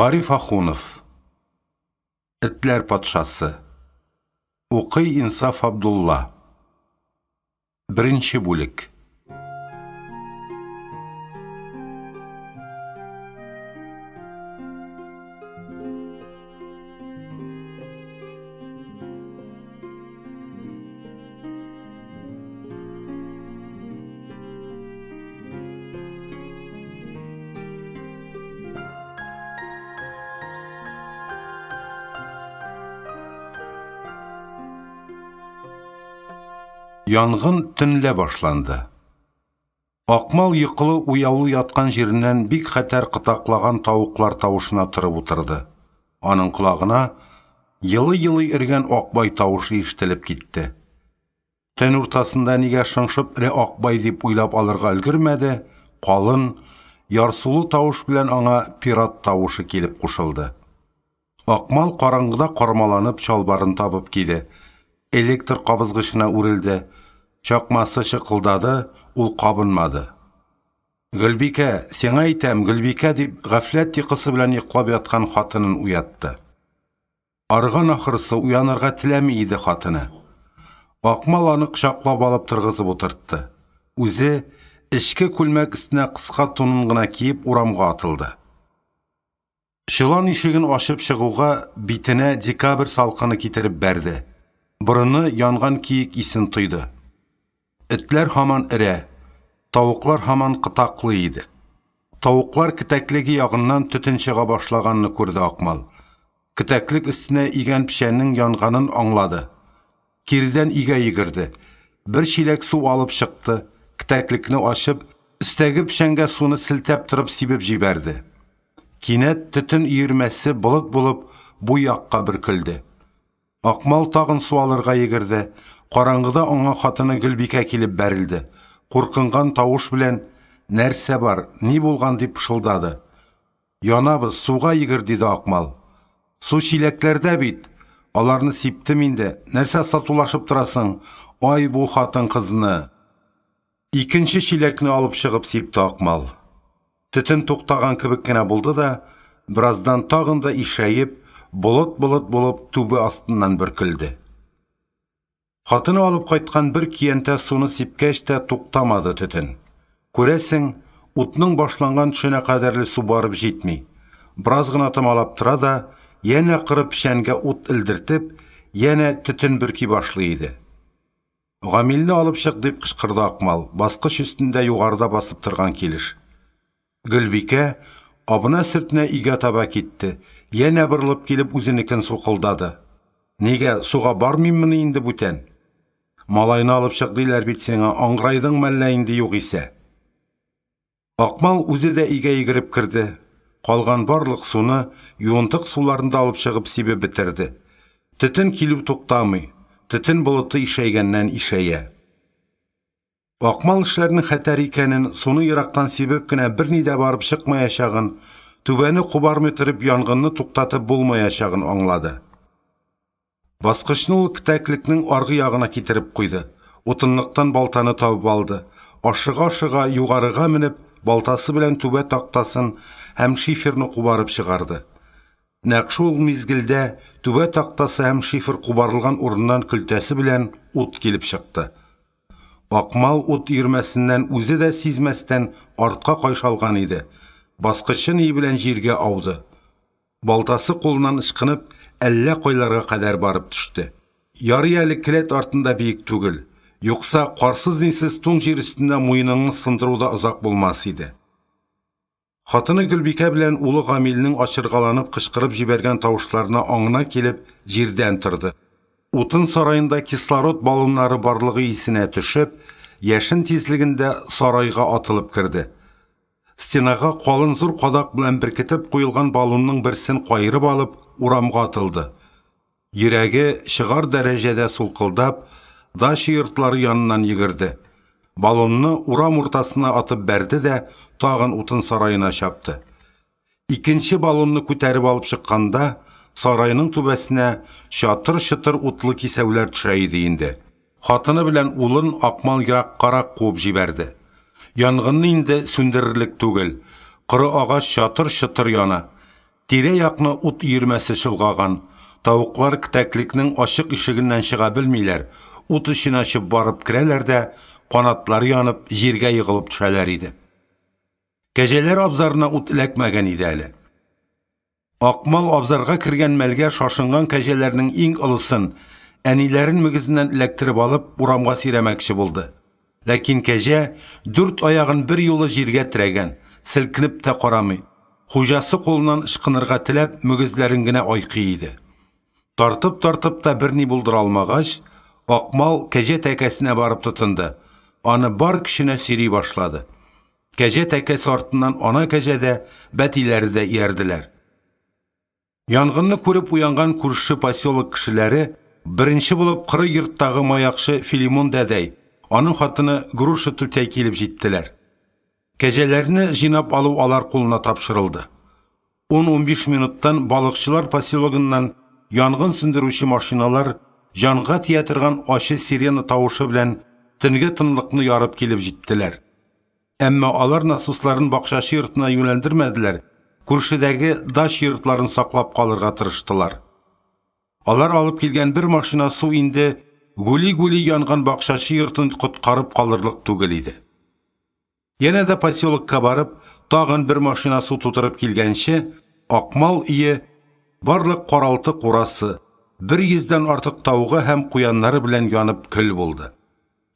Гариф Ахунов. Этләр патшасы. Укый Инсаф Абдулла. Беренче бүлек. Янгын төнлә башланды. Акмал йокылы уяулы яткан җиреннән бик хәтәр кытаклаган тавыклар тавышына торып утырды. Аның колагына йылы-йылы иргән акбай тавышы ишетелеп китте. Төн уртасында нигә шыңшып ире акбай дип уйлап алырга өлгермәде, калын, ярсулы тавыш белән аңа пират тавышы килеп кушылды. Акмал караңгыда кармаланып чалбарын табып киде. Электр кабызгычына үрелде. Чакмасы шыкылдады, ул кабынмады. Гөлбикә, сиңа әйтәм, Гөлбикә дип гафләт йокысы белән йоклап яткан хатынын уятты. Арган ахырсы уянырга теләми иде хатыны. Акмал аны кочаклап алып торгызып утыртты. Үзе эчке күлмәк өстенә кыска тунын гына киеп урамга атылды. Чолан ишеген ачып чыгуга битенә декабрь салкыны китереп бәрде. Борыны янган киек исен тойды. Этләр һаман ире, тавыклар һаман кытаклы иде. Тавыклар китәклеге ягыннан төтен чыга башлаганны күрде Акмал. Китәклек өстенә игән пешәннең янганын аңлады. Кирдән игә йөгерде. Бер чиләк су алып чыкты. Китәклекне ачып, өстәге пешәнгә суны силтәп торып сибеп җибәрде. Кинәт төтен өермәсе булыт булып бу якка бөркелде. Акмал тагын су алырга йөгерде. Караңгыда аңа хатыны Гөлбикә килеп бәрелде. Куркынган тавыш белән нәрсә бар, ни булган дип пышылдады. Янабыз, суга йөгер диде Акмал. Су чиләкләрдә бит. Аларны сиптем инде. Нәрсә сатулашып торасың? Ай бу хатын кызны. Икенче чиләкне алып чыгып сипте Акмал. Төтен туктаган кебек кенә булды да, бераздан тагын да ишәеп, болыт булып түбе астыннан бөркелде. Хатыны алып кайткан бер киянтә суны сипкәч тә туктамады төтен. Күрәсең, утның башланган төшенә кадәрле су барып җитми. Бераз гына томалап тора да, янә кырып пешәнгә ут элдертеп, янә төтен бөрки башлый иде. Гамилне алып чык дип кычкырды Акмал, баскыч өстендә югарыда басып торган килеш. Гөлбикә абына сыртына игә таба китте. Янә борылып килеп үзенекен сукылдады. Нигә суга бармыйммы инде бүтән? Малайны алып чык диләр бит сиңа, аңгырайдың мәллә инде юк исә. Акмал үзе дә игә йөгереп кирде. Калган барлык суны юынтык суларында алып чыгып сибеп битерде. Төтен килү туктамый. Төтен болыты ишәйгәннән ишәя. Акмал эшләрнең хәтәр икәнен, суны ерактан сибеп кенә берни дә барып чыкмаячагын, түбәне кубармый торып янгынны туктатып булмаячагын аңлады. Баскычны ул китәклекнең аргы ягына китереп куйды. Утынлыктан балтаны табып алды. Ашыга-ашыга югарыга менеп, балтасы белән түбә тактасын һәм шиферны кубарып чыгарды. Нәкъ шул мизгелдә түбә тактасы һәм шифер кубарылган урыннан көлтәсе белән ут килеп чыкты. Акмал ут йөрмәсеннән үзе дә сизмәстән артка кайшалган иде. Баскычы ни белән җиргә ауды. Балтасы кулыннан ычкынып, әллә кайларга кадәр барып төште. Ярый әле келәт артында биек түгел. Юкса карсыз-нисез туң җир өстендә муеныңны сындыруда озак булмас иде. Хатыны Гөлбикә белән улы Гамилнең ачыргаланып кычкырып җибәргән тавышларына аңына килеп җирдән торды. Утын сарайында кислород баллоннары барлыгы исенә төшеп, яшен тизлегендә сарайга атылып кирде. Стенага калын зур кадак белән беркетеп куелган баллонның берсен кайырып алып, урамга атылды. Йөрәге чыгар дәрәҗәдә сулкылдап, даш йортлары яныннан йөгерде. Баллонны урам уртасына атып бәрде дә, тагын утын сарайына чапты. Икенче баллонны күтәреп алып чыкканда, сарайның түбәсенә чатыр-чытыр утлы кисәүләр төшә иде инде. Хатыны белән улын Акмал ераккарак куып җибәрде. Янгынны инде сүндерерлек түгел. Кыры агач чатыр-чытыр яна. Тирә-якны ут йөрмәсе шылгаган. Тавыклар китәклекнең ачык ишегеннән чыга белмиләр. Ут эчен ачып барып керәләр дә, канатлары янып, җиргә егылып төшәләр иде. Кәҗәләр абзарына ут эләкмәгән иде әле. Акмал абзарга кергән мәлгә шашынган кәҗәләрнең иң олысын, әниләрен мөгезеннән эләктереп алып, урамга сирәмәкче булды. Ләкин кәҗә 4 аягын бер юлы җиргә терәгән, селкенеп тә карамый. Хуҗасы кулыннан ышкынырга теләп, мөгезләрен генә айкый иде. Тартып та берни булдыра алмагач, Акмал кәҗә тәкәсенә барып тотынды. Аны бар көченә сөйри башлады. Кәҗә тәкәсе артыннан ана кәҗә дә, бәтиләре дә иярделәр. Янгынны күреп уянган күрше поселок кешеләре беренче булып кыры йорттагы маякчы Филимон дәдәй, аның хатыны Груша Түтәй килеп җиттеләр. Кәҗәләрне җинап алу алар кулына тапшырылды. 10-15 минуттан балыкчылар поселогыннан янгын сөндерүче машиналар җанга тия торган ачы сирена тавышы белән төнгә тынлыкны ярып килеп җиттеләр. Әмма алар насусларын бакчачы йортына юнәлдермәделәр, күршедәге даш йортларын саклап калырга тырыштылар. Алар алып килгән бер машина су инде гули-гули янган бакчачы йортын коткарып калырлык түгел иде. Yana da поселокка барып, тагын бер машина су тутырып килгәнче, Акмал ие барлык каралты курасы, 100дән артык тавыгы һәм куяннары белән янып көл булды.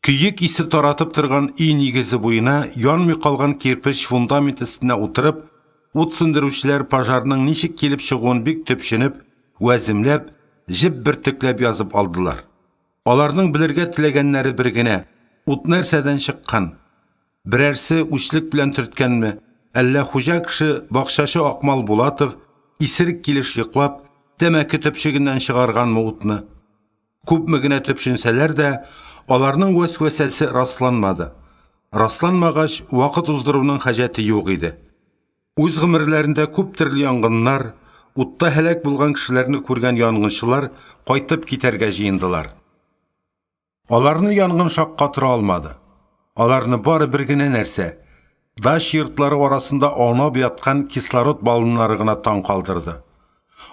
Көйек исе таратып торган үй нигезе буена янмый калган кирпеч фундамент өстенә утырып, ут сөндерүчеләр пожарның ничек килеп чыгуын бик төпченеп, вәземләп, җеп бертекләп язып алдылар. Аларның белергә теләгәннәре бер генә: ут нәрсәдән чыккан? Берәрсе үчлек белән төрткәнме? Әллә хуҗа кеше бакчачы Акмал Булатов исерек килеш йоклап, тәмәке төпчегеннән чыгарганмы утны? Күпме генә төпченсәләр дә, аларның вәсвәсәсе расланмады. Расланмагач, вакыт уздыруның хаҗәте юк иде. Үз гомерләрендә күп төрле янгыннар, утта һәлак булган кешеләрне күргән янгынчылар кайтып китәргә җыендылар. Аларны янгын шаккатыра алмады. Аларны бары бер генә нәрсә, даш йортлары арасында аунап яткан кислород баллоннары гына таң калдырды.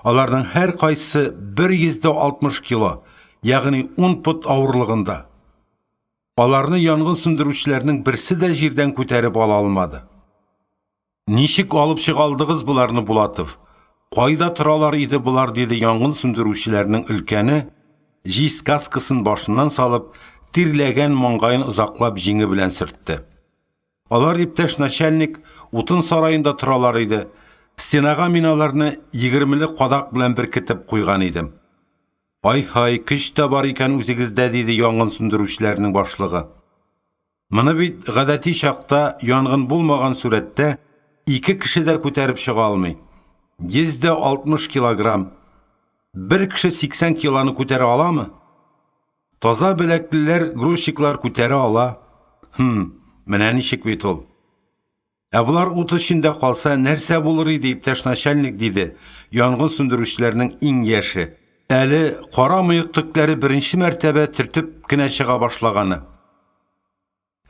Аларның һәр кайсы 160 кило, ягъни 10 пот авырлыгында. Аларны янгын сөндерүчеләрнең берсе дә җирдән күтәреп ала алмады. Ничек алып чыгалдыгыз буларны, Булатов? Кайда торалар иде булар, диде янгын сөндерүчеләрнең өлкәне, җиз каскасын башыннан салып, тирләгән маңгаен озаклап җиңе белән сөртте. Алар иптәш начальник утын сарайында торалар иде. Стенага миналарны 20-лек кадак белән беркетеп куйган идем. Ай-һай, көч тә бар икән үзегездә, диде янгын сөндерүчеләрнең башлыгы. Моны бит гадәти чакта янгын булмаган сурәттә 2 кеше дә күтәреп чыга алмый. 160 килограмм. Бер кеше 80 килоны күтәрә аламы? Таза беләклеләр, грузчиклар күтәрә ала. Менә ничек бит ул. Ә булар ут эчендә калса, нәрсә булыр иде, иптәш начальник, диде янгын сөндерүчеләрнең иң яше. Әле кара мыек төкләре беренче мәртәбә төртеп кенә чыга башлаганы.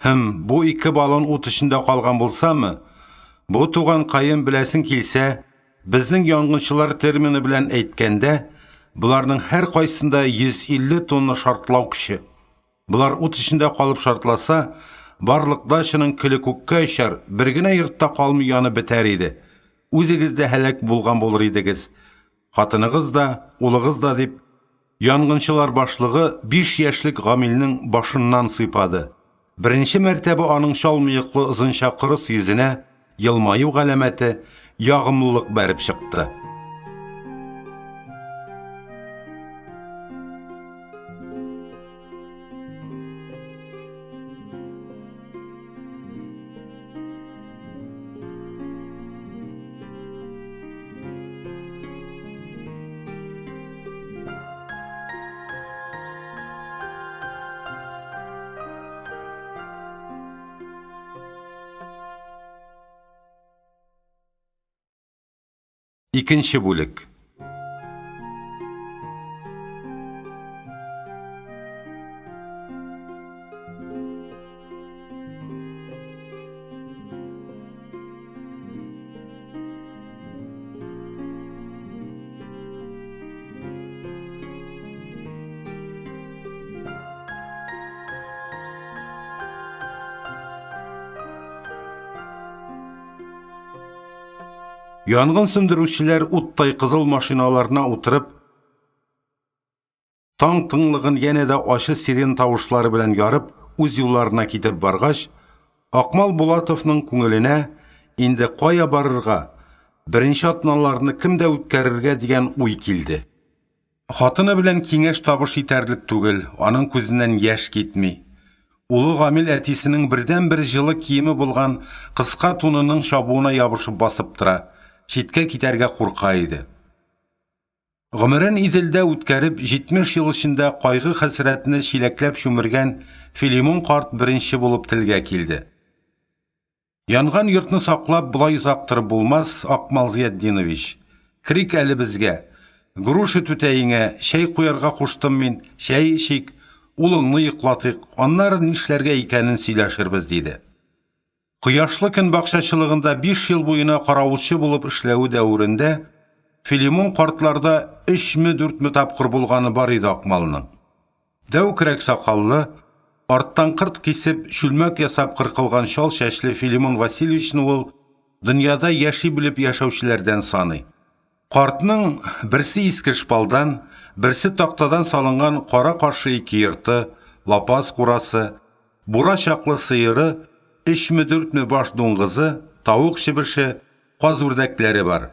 Бу 2 баллон ут эчендә калган булсамы, бу туган кайын беләсең килсә, безнең янгынчылар термины белән әйткәндә, буларның һәр кайсында 150 тонна шартлау көче. Булар ут эчендә калып шартласа, барлык дачаның көле күккә очар, бер генә йортта калмый янып бетәр иде. Үзегез дә һәлак булган булыр идегез. Хатыныгыз да, улыгыз да, дип, янгынчылар башлыгы 5 яшьлек Гамилнең башыннан сыйпады. Беренче мәртәбә аның шал мыеклы озынча кырыс йөзенә елмаю галәмәте, ягымлылык бәреп чыкты. İkinci бүлек. Янгын сөндірушілер уттай қызыл машиналарына отырып, таң тыңлығын яне дә ашы сирен тавышлары белән ярып, үз юлларына китеп баргач, Акмал Булатовның күңеленә инде кая барырга, беренче атналарны кемдә үткәрергә дигән уй килде. Хатыны белән киңәш табыш итәрлек түгел, аның күзеннән яшь китми. Улы Гамил әтисенең бердән-бер җылы киеме булган кыска тунының чабуына ябышып басып тора, читкә китәргә курка иде. Гомерен Иделдә үткәреп 70 ел эчендә кайгы хәсрәтне чиләкләп чүмергән Филимон карт беренче булып телгә килде. Янган йортны саклап булай узактырып булмас, Акмал Зиятдинович. Крик әле безгә. Груши түтәеңә, шәй куярга куштым мин, шәй ичик, улыңны йоклатыйк, аннары нишләргә икәнен сөйләшербез диде. Кояшлы көн бакчачылыгында 5 ел буена каравылчы булып эшләү дәврендә Филимон картларда 3-4 тапкыр булганы бар иде Акмалның. Дәүкрәк сакаллы, арттан кырт кисеп, шүлмәк ясап кыркылган шал шәчле Филимон Васильевичны ул дөньяда яши белеп яшәүчеләрдән саный. Картның берсе иске шпалдан, берсе тактадан салынган кара каршы 2 йорты, лапас курасы, бура чаклы сыйыры, 3-4 баш дуңгызы, тавык чебеше, каз үрдәкләре бар.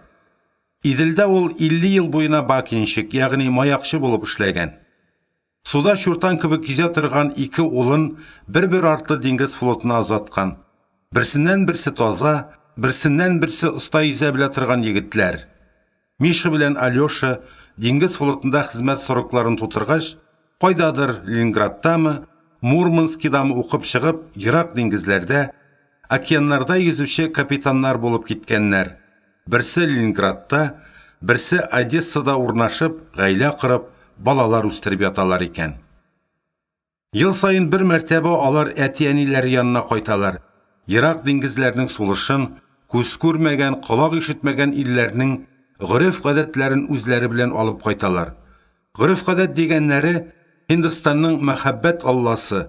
Иделдә ул 50 ел буена бакинчик, ягъни маякчы булып эшләгән. Суда шуртан кебек кизә торган 2 улын бер-бер артлы диңгез флотына озаткан. Берсеннән берсе таза, берсеннән берсе оста йөзә белә торган егетләр. Миша белән Алёша диңгез флотында хезмәт сорыкларын тутыргач, кайдадыр Ленинградтамы, Мурманскидамы укып чыгып, ерак диңгезләрдә, океаннарда йөзүче капитаннар булып киткәннәр. Берсе Ленинградта, берсе Одессада урнашып, гаилә корып, балалар үстереп яталар икән. Ел сайын бер мәртәбә алар әти-әниләр янына кайталар. Ерак диңгезләрнең сулышын, күз күрмәгән, колак ишетмәгән илләрнең гырыф-гадәтләрен үзләре белән алып кайталар. Гырыф-гадәт дигәннәре Hindistanның мәхәббәт алласы,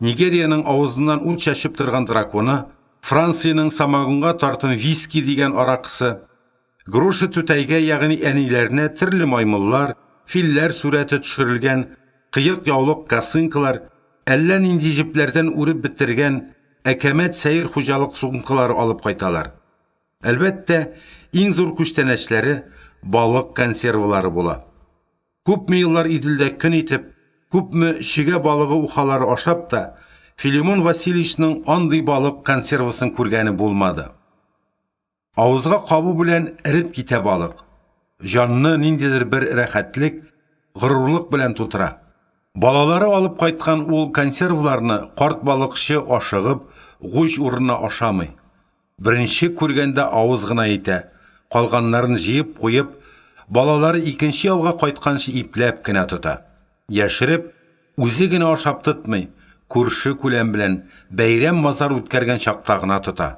Нигерияның авызыннан ут чәчеп торган драконы, Франциянең самагонга тартын виски дигән аракысы, груши түтәйгә, ягъни әниләренә төрле маймыллар, филләр сурәте төшерелгән, кыек яулык косынкалар, әллә нинди җепләрдән үреп бетергән әкәмәт сәер хуҗалык сумкалары алып кайталар. Әлбәттә, иң зур күчтәнәчләре балык консервалары була. Күпме еллар Иделдә көн итеп, күпме шигә балыгы ухалары ашап та, Филимон Васильевичның андый балык консервасын күргәне булмады. Авызга кабу белән эреп китә балык. Жанны ниндидер бер рәхәтлек, горурлык белән тутыра. Балалары алып кайткан ул консервларны карт балыкчы ашыгып, гуш урынына ашамый. Беренче күргәндә авыз гына итә, калганнарын җыеп куеп, балалары икенче ялга кайтканчы ипләп кенә тота. Яшереп, үзе генә ашап тотмый, күрше күләм белән бәйрәм мазар үткәргән чакта гына тота.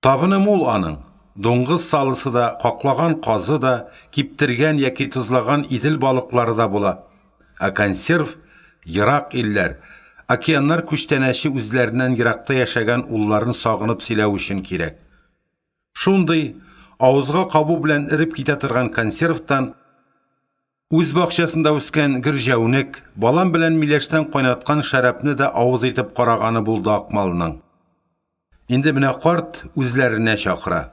Табыны мул аның, доңгыз салысы да, каклаган казы да, киптергән яки тызлаган Идел балыклары да була. Ә консерв ерак илләр, океаннар күчтәнәче үзләреннән еракта яшәгән улларын сагынып сөйләү өчен кирәк. Шундый авызга кабу белән эреп китә торган консервтан үз бакчасында үскән гөрҗәүнек, балам белән миләштән кайнаткан шәрабны да авыз итеп караганы булды Акмалның. Инде менә карт үзләренә чакыра.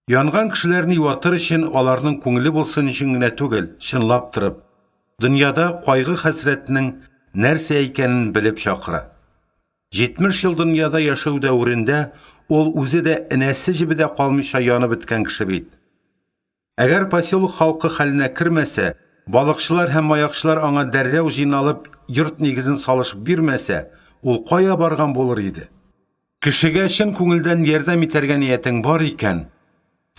Янган кешеләрне юатыр өчен, аларның күңеле булсын өчен генә түгел, чынлап торып, дөньяда кайгы хәсрәтнең нәрсә икәнен белеп чакыра. 70 ел дөньяда яшәү дәврендә ул үзе дә энәсе җибедә калмыйча янып беткән кеше бит. Әгәр поселок халкы хәленә кермәсә, балыкчылар һәм маякчылар аңа дәррәү җыйналып, йорт нигезен салышып бирмәсә, ул кая барган булыр иде? Кешегә чын күңелдән ярдәм итәргә ниятең бар икән,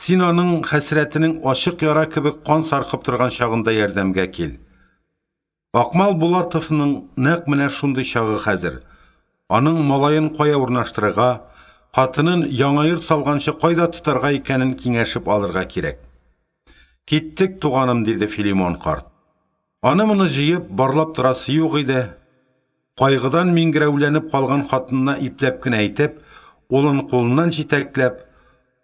син аның хәсрәтенең ачык яра кебек кан саркып торган чагында ярдәмгә кил. Акмал Булатовның нәкъ менә шундый чагы хәзер. Аның малайын кая урнаштырырга, хатынын яңа йорт салганчы кайда тотарга икәнен киңәшеп алырга кирәк. Киттек, туганым, диде Филимон карт. Аны-моны җыеп барлап торасы юк иде. Кайгыдан миңгерәүләнеп калган хатынына ипләп кенә әйтеп, улын кулыннан җитәкләп,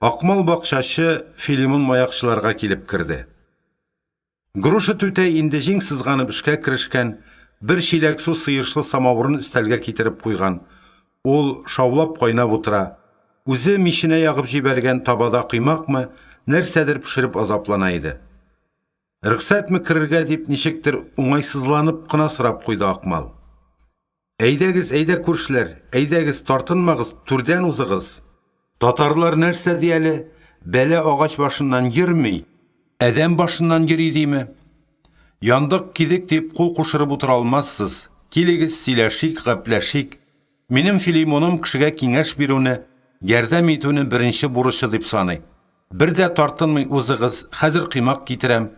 Акмал бакчачы Филимон маякчыларга килеп кирде. Груша түтәй инде җиң сызганып эшкә керешкән, бер чиләк су сыешлы самавырын өстәлгә китереп куйган. Ул шаулап кайнап утыра. Үзе мишенә ягып җибәргән табада кыймакмы, нәрсәдер пешереп азаплана иде. Рөхсәтме кирергә дип ничектер уңайсызланып кына сорап куйды Акмал. Әйдәгез, әйдә күршләр, әйдәгез, тартынмагыз, түрдән узыгыз. Татарлар нәрсә дияле? Бәлә агач башыннан йөрми, әдәм башыннан йөри диме? Яндык кидек дип кул кушырып утыра алмассыз. Килегез, сөйләшик, гәпләшик. Минем Филимоным кешегә киңәш бирүне, ярдәм итүне беренче бурычы дип саный. Бер дә тартынмый узыгыз, хәзер кыймак китерәм.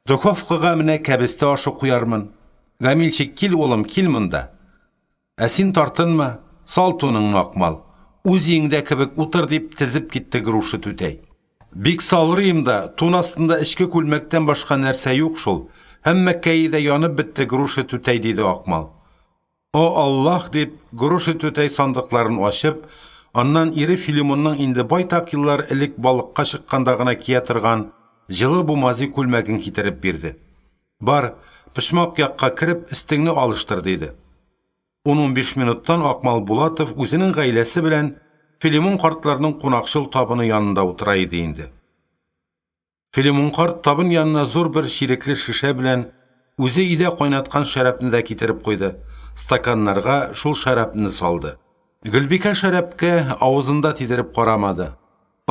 Духовкага менә кәбестә ашы куярмын. Гамилчик, кил улым, кил монда. Ә син тартынма, сал туныңны Акмал. Үз өеңдә кебек утыр дип тезеп китте Груша түтәй. Бик салырыйм да, тун астында эчке күлмәктән башка нәрсә юк шул. Һәммә кәйдә янып бетте Груша түтәй диде Акмал. О Аллаһ дип Груша түтәй сандыкларын ачып, аннан ире Филимонның инде байтак еллар элек балыкка чыкканда гына кия торган җылы бумази күлмәген китереп бирде. Бар, пышмак якка кирип, истеңне алыштыр диде. 10-15 минуттан Акмал Булатов үзенең гаиләсе белән Филимон картларның кунакчыл табыны янында утыра иде инде. Филимон карт табын янына зур бер ширекле шишә белән үзе идә кайнаткан шәрабны да китереп куйды. Стаканнарга шул шәрабны салды. Гөлбикә шәрабкә авызында тидереп карамады.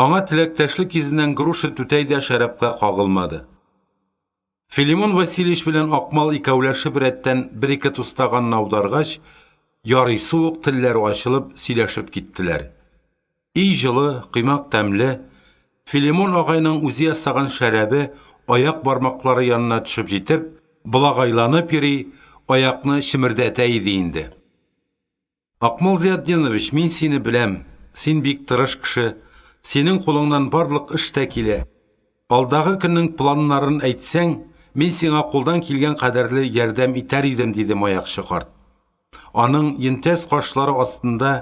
Аңа теләктәшлек йөзеннән Груша түтәй дә шәрабка кагылмады. Филимон Васильевич белән Акмал икәүләшеп рәттән бер-ике тустаган аударгач, ярый суык телләре ачылып, сөйләшеп киттеләр. Ий җылы, кыймак тәмле, Филимон агайның үзе ясаган шәрабы аяк бармаклары янына төшеп җитеп, булагайланып йөри, аякны шимердәтә иде инде. Акмал Зиятдинович, мин сине беләм, син бик тырыш кеше, синең кулыңнан барлык эш тә килә. Алдагы көннең планнарын әйтсәң, мин сиңа кулдан килгән кадәрле ярдәм итәр идем, диде маякчы карт. Аның йөнтәс кашлары астында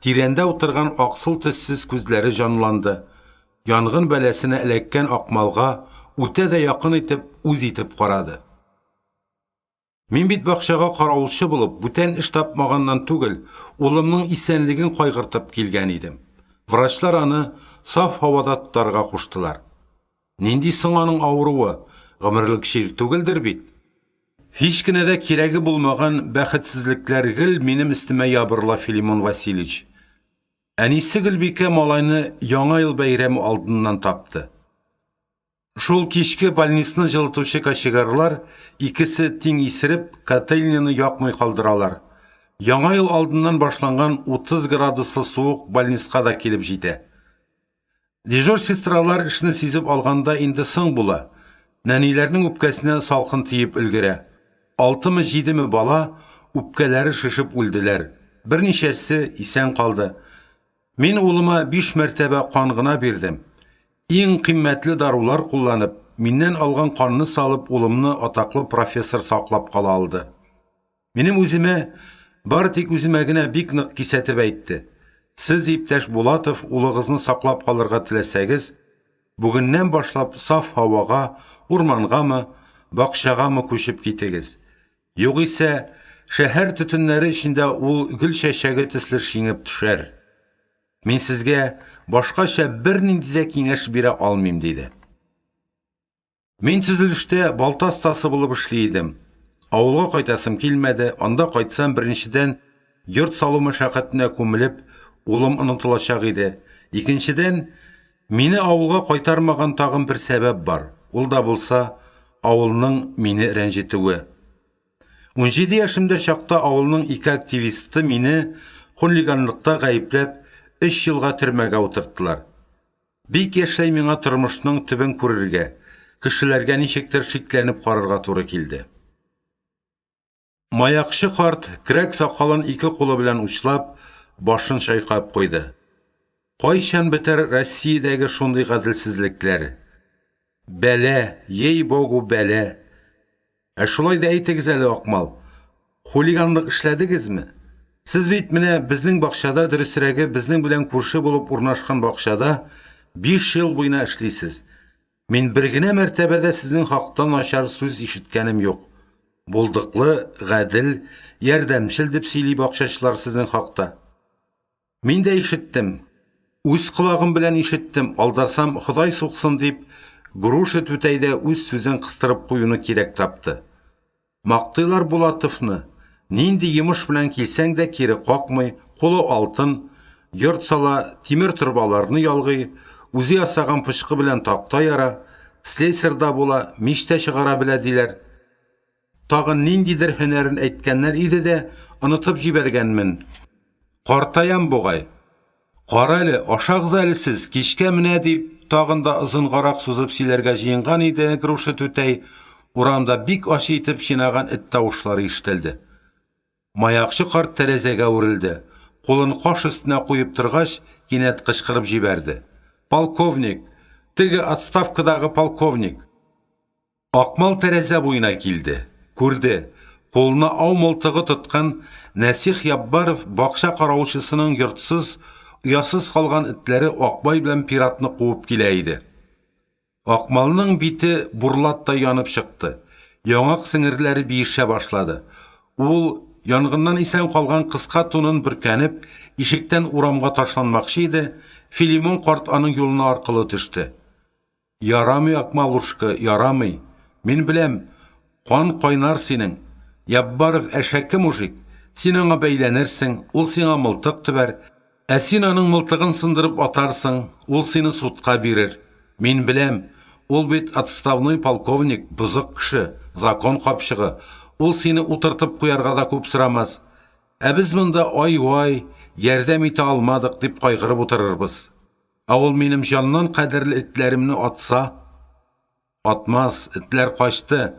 тирәндә утырган аксыл төссез күзләре җанланды. Янгын бәләсенә эләккән Акмалга үтә дә якын итеп, үз итеп карады. Мин бит бакчага караулчы булып, бүтән эш тапмаганнан түгел, улымның исәнлеген кайгыртып килгән идем. Врачлар аны саф һавада тотарга куштылар. Нинди соң аның авыруы? Гомерлек шир түгелдер бит. Һич кенә дә кирәге булмаган бәхетсезлекләр гел минем өстемә ябырла, Филимон Васильевич. Әнисе Гөлбикә малайны яңа ел бәйрәме алдыннан тапты. Шул кичке больницаны җылытучы кочегарлар икесе тиң исереп, котельняны якмый калдыралар. Яңа ел алдыннан башланган 30 градуслы суык больниска да килеп җитә. Дежур сестралар эшне сизеп алганда инде соң була. Нәниләрнең үпкәсенә салкын тиеп өлгерә. 6-7 бала үпкәләре шишеп үлделәр. Берничәсе исән калды. Мин улыма 5 мәртәбә кан гына бирдем. Иң кыйммәтле дарулар кулланып, миннән алган канны салып, улымны атаклы профессор саклап кала алды. Минем үземә, бар тик үземә генә бик нык кисәтеп әйтте. Сез, иптәш Булатов, улыгызны саклап калырга теләсәгез, бүгеннән башлап саф һавага, урмангамы, бакчагамы күчеп китегез. Югыйсә, шәһәр төтеннәре эчендә ул гөл чәчәге төсле шиңеп төшәр. Мин сезгә башкача бернинди дә киңәш бирә алмыйм, диде. Мин төзелештә балта стасы булып эшли идем. Авылга кайтасым килмәде, анда кайтсам беренчедән йорт салу мәшәкатенә күмелеп, улым онытылачак иде. Икенчедән, мине авылга кайтармаган тагын бер сәбәп бар. Ул да булса, авылның мине рәнҗетүе. 17 яшымда чакта авылның 2 активисты мине хулиганлыкта гаепләп 3 елга төрмәгә утырттылар. Бик яшәй миңа тормышның төбен күрергә, кешеләргә ничектер шикләнеп карарга туры килде. Маякчы карт крәк сакалын 2 кулы белән учлап, башын чайкап куйды. Кайчан бетер Россиядәге шундый гаделсезлекләр? Бәлә, ей-богу бәлә. Шулай да әйтегез әле, Акмал. Хулиганлык эшләдегезме? Сез бит менә безнең бакчада, дөресрәге безнең белән күрше булып урнашкан бакчада 5 ел буена эшлисез. Мин бер генә мәртәбәдә сезнең хактан начар сүз ишеткәнем юк. Булдыклы, гадел, ярдәмчел дип сөйли бакчачылар сезнең хакта. Мин дә ишеттем. Үз колагым белән ишеттем, алдасам Ходай суксын дип, Груша Түтәйдә үз сүзен кыстырып куюны кирәк тапты. Мактыйлар Булатовны, нинди йомыш белән килсәң дә кире какмый, кулы алтын, йорт сала, тимер торбаларны ялгый, үзе ясаган пычкы белән такта яра, слесарда була, мичтә чыгара белә диләр. Тагын ниндидер һөнәрен әйткәннәр иде дә, онытып җибәргәнмен. Картаям бугай. Кара әле, ашагыз әле сез, кичкә менә дип, тагын да озынгарак сузып сөйләргә җыенган иде Груша Түтәй. Урамда бик аш итеп чинаган эт тавышлары ишетелде. Маякчы карт тәрәзәгә үрелде. Кулын каш өстенә куеп торгач, кинәт кычкырып җибәрде. Полковник, теге отставкадагы полковник. Акмал тәрәзә буена килде. Күрде. Кулына ау мылтыгы тоткан Нәсих Яббаров бакча караучысының йортсыз, уясыз калган этләре Акбай белән пиратны куып килә иде. Акмалның бите бурлатта янып чыкты. Яңак сеңерләре биешә башлады. Ул янгыннан исән калган кыска тунын бүркәнеп, ишектән урамга ташланмакчы иде. Филимон карт аның юлына аркылы төште. Ярамый, Акмалушка, ярамый. Мин беләм, кан кайнар синең. Яббаров әшәке мужик. Син аңа бәйләнерсең, ул сиңа мылтык төбәр. Ә син аның мылтыгын сындырып атарсың, ул сине судка бирер. Мин беләм, ул бит отставной полковник, бузык кеше, закон капчыгы. Ул сине утыртып куярга да күп сорамас. Ә без монда ай-вай, ярдәм итә алмадык дип кайгырып утырырбыз. Ә ул минем җаннан кадерле этләремне атса, атмас, этләр качты.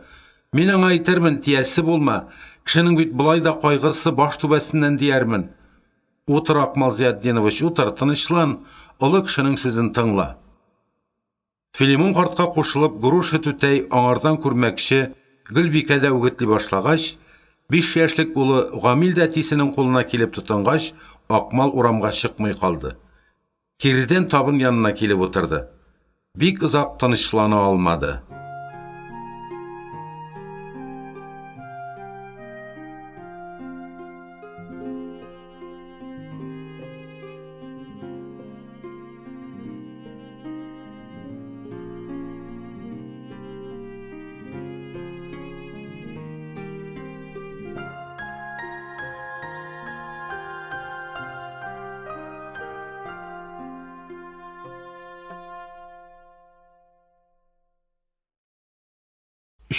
Мин аңа әйтермен, тиясе булма. Кешенең бит булай да кайгырсы баш түбәсеннән диярмен. Утыр, Акмал Зиятдинович, утыр, тынычлан, олы кешенең сүзен тыңла. Филимон картка кушылып, Груша Түтәй аңардан күрмәкче, Гөлбикәдә үгетли башлагач, 5 яшьлек улы Гамил дәтисенең кулына килеп тотынгач, Акмал урамга чыкмый калды. Киридән табын янына килеп утырды. Бик озак тынычлана алмады.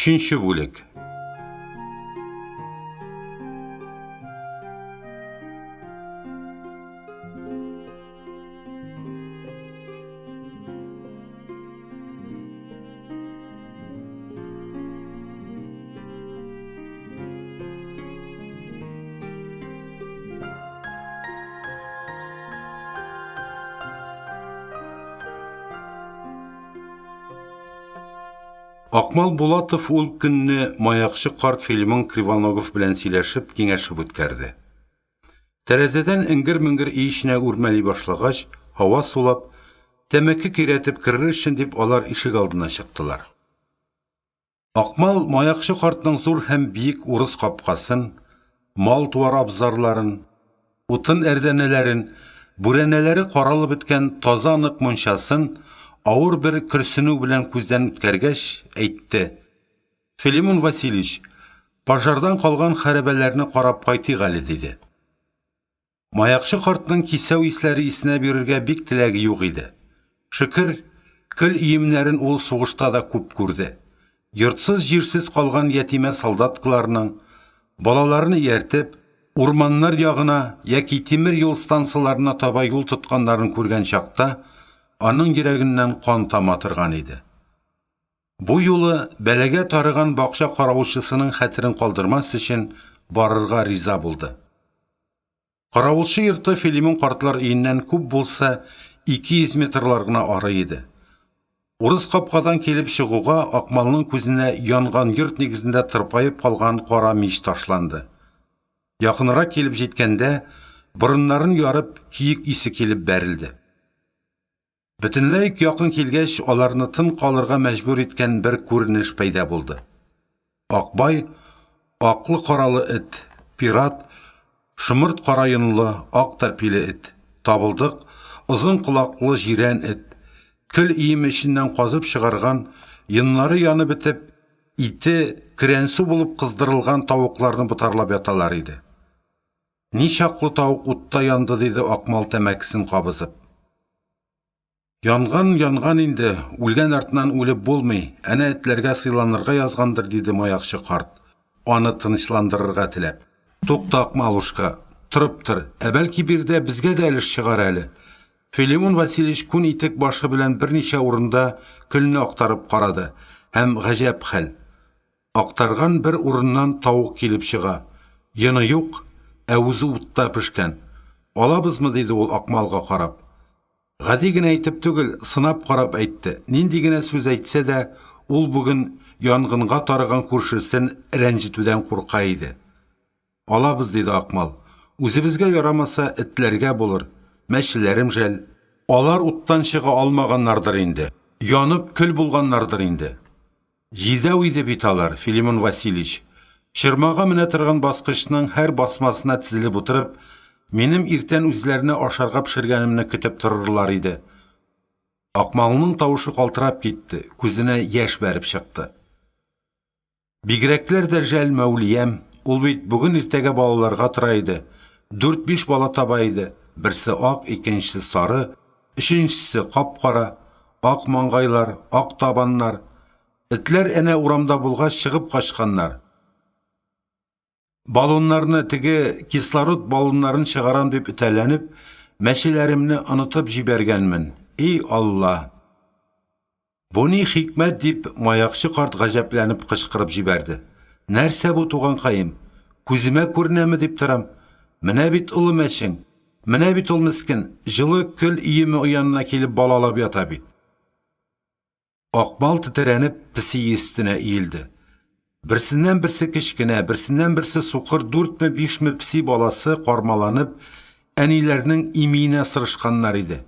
Üçüncü бүлек. Акмал Булатов ул көнне маякчы карт Филимон Кривоногов белән сөйләшеп, киңәшеп үткәрде. Тәрәзәдән иңгер-миңгер ишенә үрмәли башлагач, һава сулап, тәмәке киретеп керер өчен дип алар ишек алдына чыктылар. Акмал маякчы картның зур һәм биек урыс капкасын, мал туар абзарларын, утын әрдәнәләрен, бүрәнәләре каралып беткән таза нык мунчасын авыр бер көрсенү белән күздән үткәргәч, әйтте: Филимон Васильевич, пожардан калган хәрабәләрне карап кайтыйк әле, диде. Маякчы картның кисәү исләре исенә бирергә бик теләге юк иде. Шөкер, көл иемнәрен ул сугышта да күп күрде. Йортсыз җирсез калган ятимә солдаткаларның балаларны ияртеп, урманнар ягына яки тимер юл станцияларына таба юл тотканнарын күргән чакта, аның йөрәгеннән кан тама торган иде. Бу юлы бәләгә тарыган бакча каравылчысының хәтерен калдырмас өчен барырга риза булды. Каравылчы йорты Филимон картлар өеннән күп булса 200 метрлар гына ары иде. Урыс капкадан килеп чыгуга Акмалның күзенә янган йорт нигезендә тырпаеп калган кара мич ташланды. Якынрак килеп җиткәндә, борыннарын ярып, киек исе килеп бәрелде. Бөтенләй якын килгәч, аларны тын калырга мәҗбүр иткән бер күренеш пәйда булды. Акбай, аклы-каралы эт, пират, шымырт караенлы, ак тәпиле эт. Табылдык, озын колаклы җирән эт. Көл ием эченнән казып чыгарган, йоннары янып бетеп, ите крәнсу булып кыздырылган тавыкларны бутарлап яталар иде. Ничаклы тавык утта янды, диде Акмал тәмәкесен кабызып. Янган инде, үлгән артыннан үлеп булмый, әнә этләргә сыйланырга язгандыр, диде маякчы карт, аны тынычландырырга теләп. Тукта, Акмалушка, тұрып тор, бәлки бирдә безгә дә өлеш чыгар әле. Филимон Васильевич күн итек башы белән берничә урында көлне актарып карады, һәм гаҗәп хәл. Актарган бер урыннан тавык килеп чыга. Йоны юк, үзе утта пешкән. Алабызмы, диде ул Акмалга карап. Гади генә әйтеп түгел, сынап карап әйтте. Нинди генә сүз әйтсә дә, ул бүген янгынга тарыган күршесен рәнҗетүдән курка иде. Алабыз, диде Акмал. Үзебезгә ярамаса, этләргә булыр. Мәчеләрем жәл. Алар уттан чыга алмаганнардыр инде. Янып көл булганнардыр инде. Җидәү иде бит алар, Филимон Васильевич. Чырмага менә торган баскычның һәр басмасына тезелеп утырып, минем иртән үзләренә ашарга пешергәнемне көтеп торырлар иде. Акмалның тавышы калтырап китте, күзенә яшь бәреп чыкты. Бигрәкләр дә жәл Мәүлиям, ул бит бүген иртәгә балаларга тора иде. 4-5 бала таба иде. Берсе ак, икенчесе сары, өченчесе кап-кара, ак маңгайлар, ак табаннар. Этләр әнә урамда булгач чыгып качканнар. Балоннарны, теге кислород балоннарын чыгарам дип үтәләнеп, мәчеләремне онытып җибәргәнмен. Эй Алла! Бу ни хикмәт, дип маякчы карт гаҗәпләнеп кычкырып җибәрде. Нәрсә бу, туганкаем? Күземә күренәме дип торам. Менә бит улы мәчең. Менә бит ул мискин, жылы көл иеме уянына килеп балалап ята бит. Акмал тетрәнеп песи өстенә иелде. Берсеннән берсе кечкенә, берсеннән берсе сукыр 4-5 песи баласы кармаланып, әниләрнең имиенә сырышканнар иде.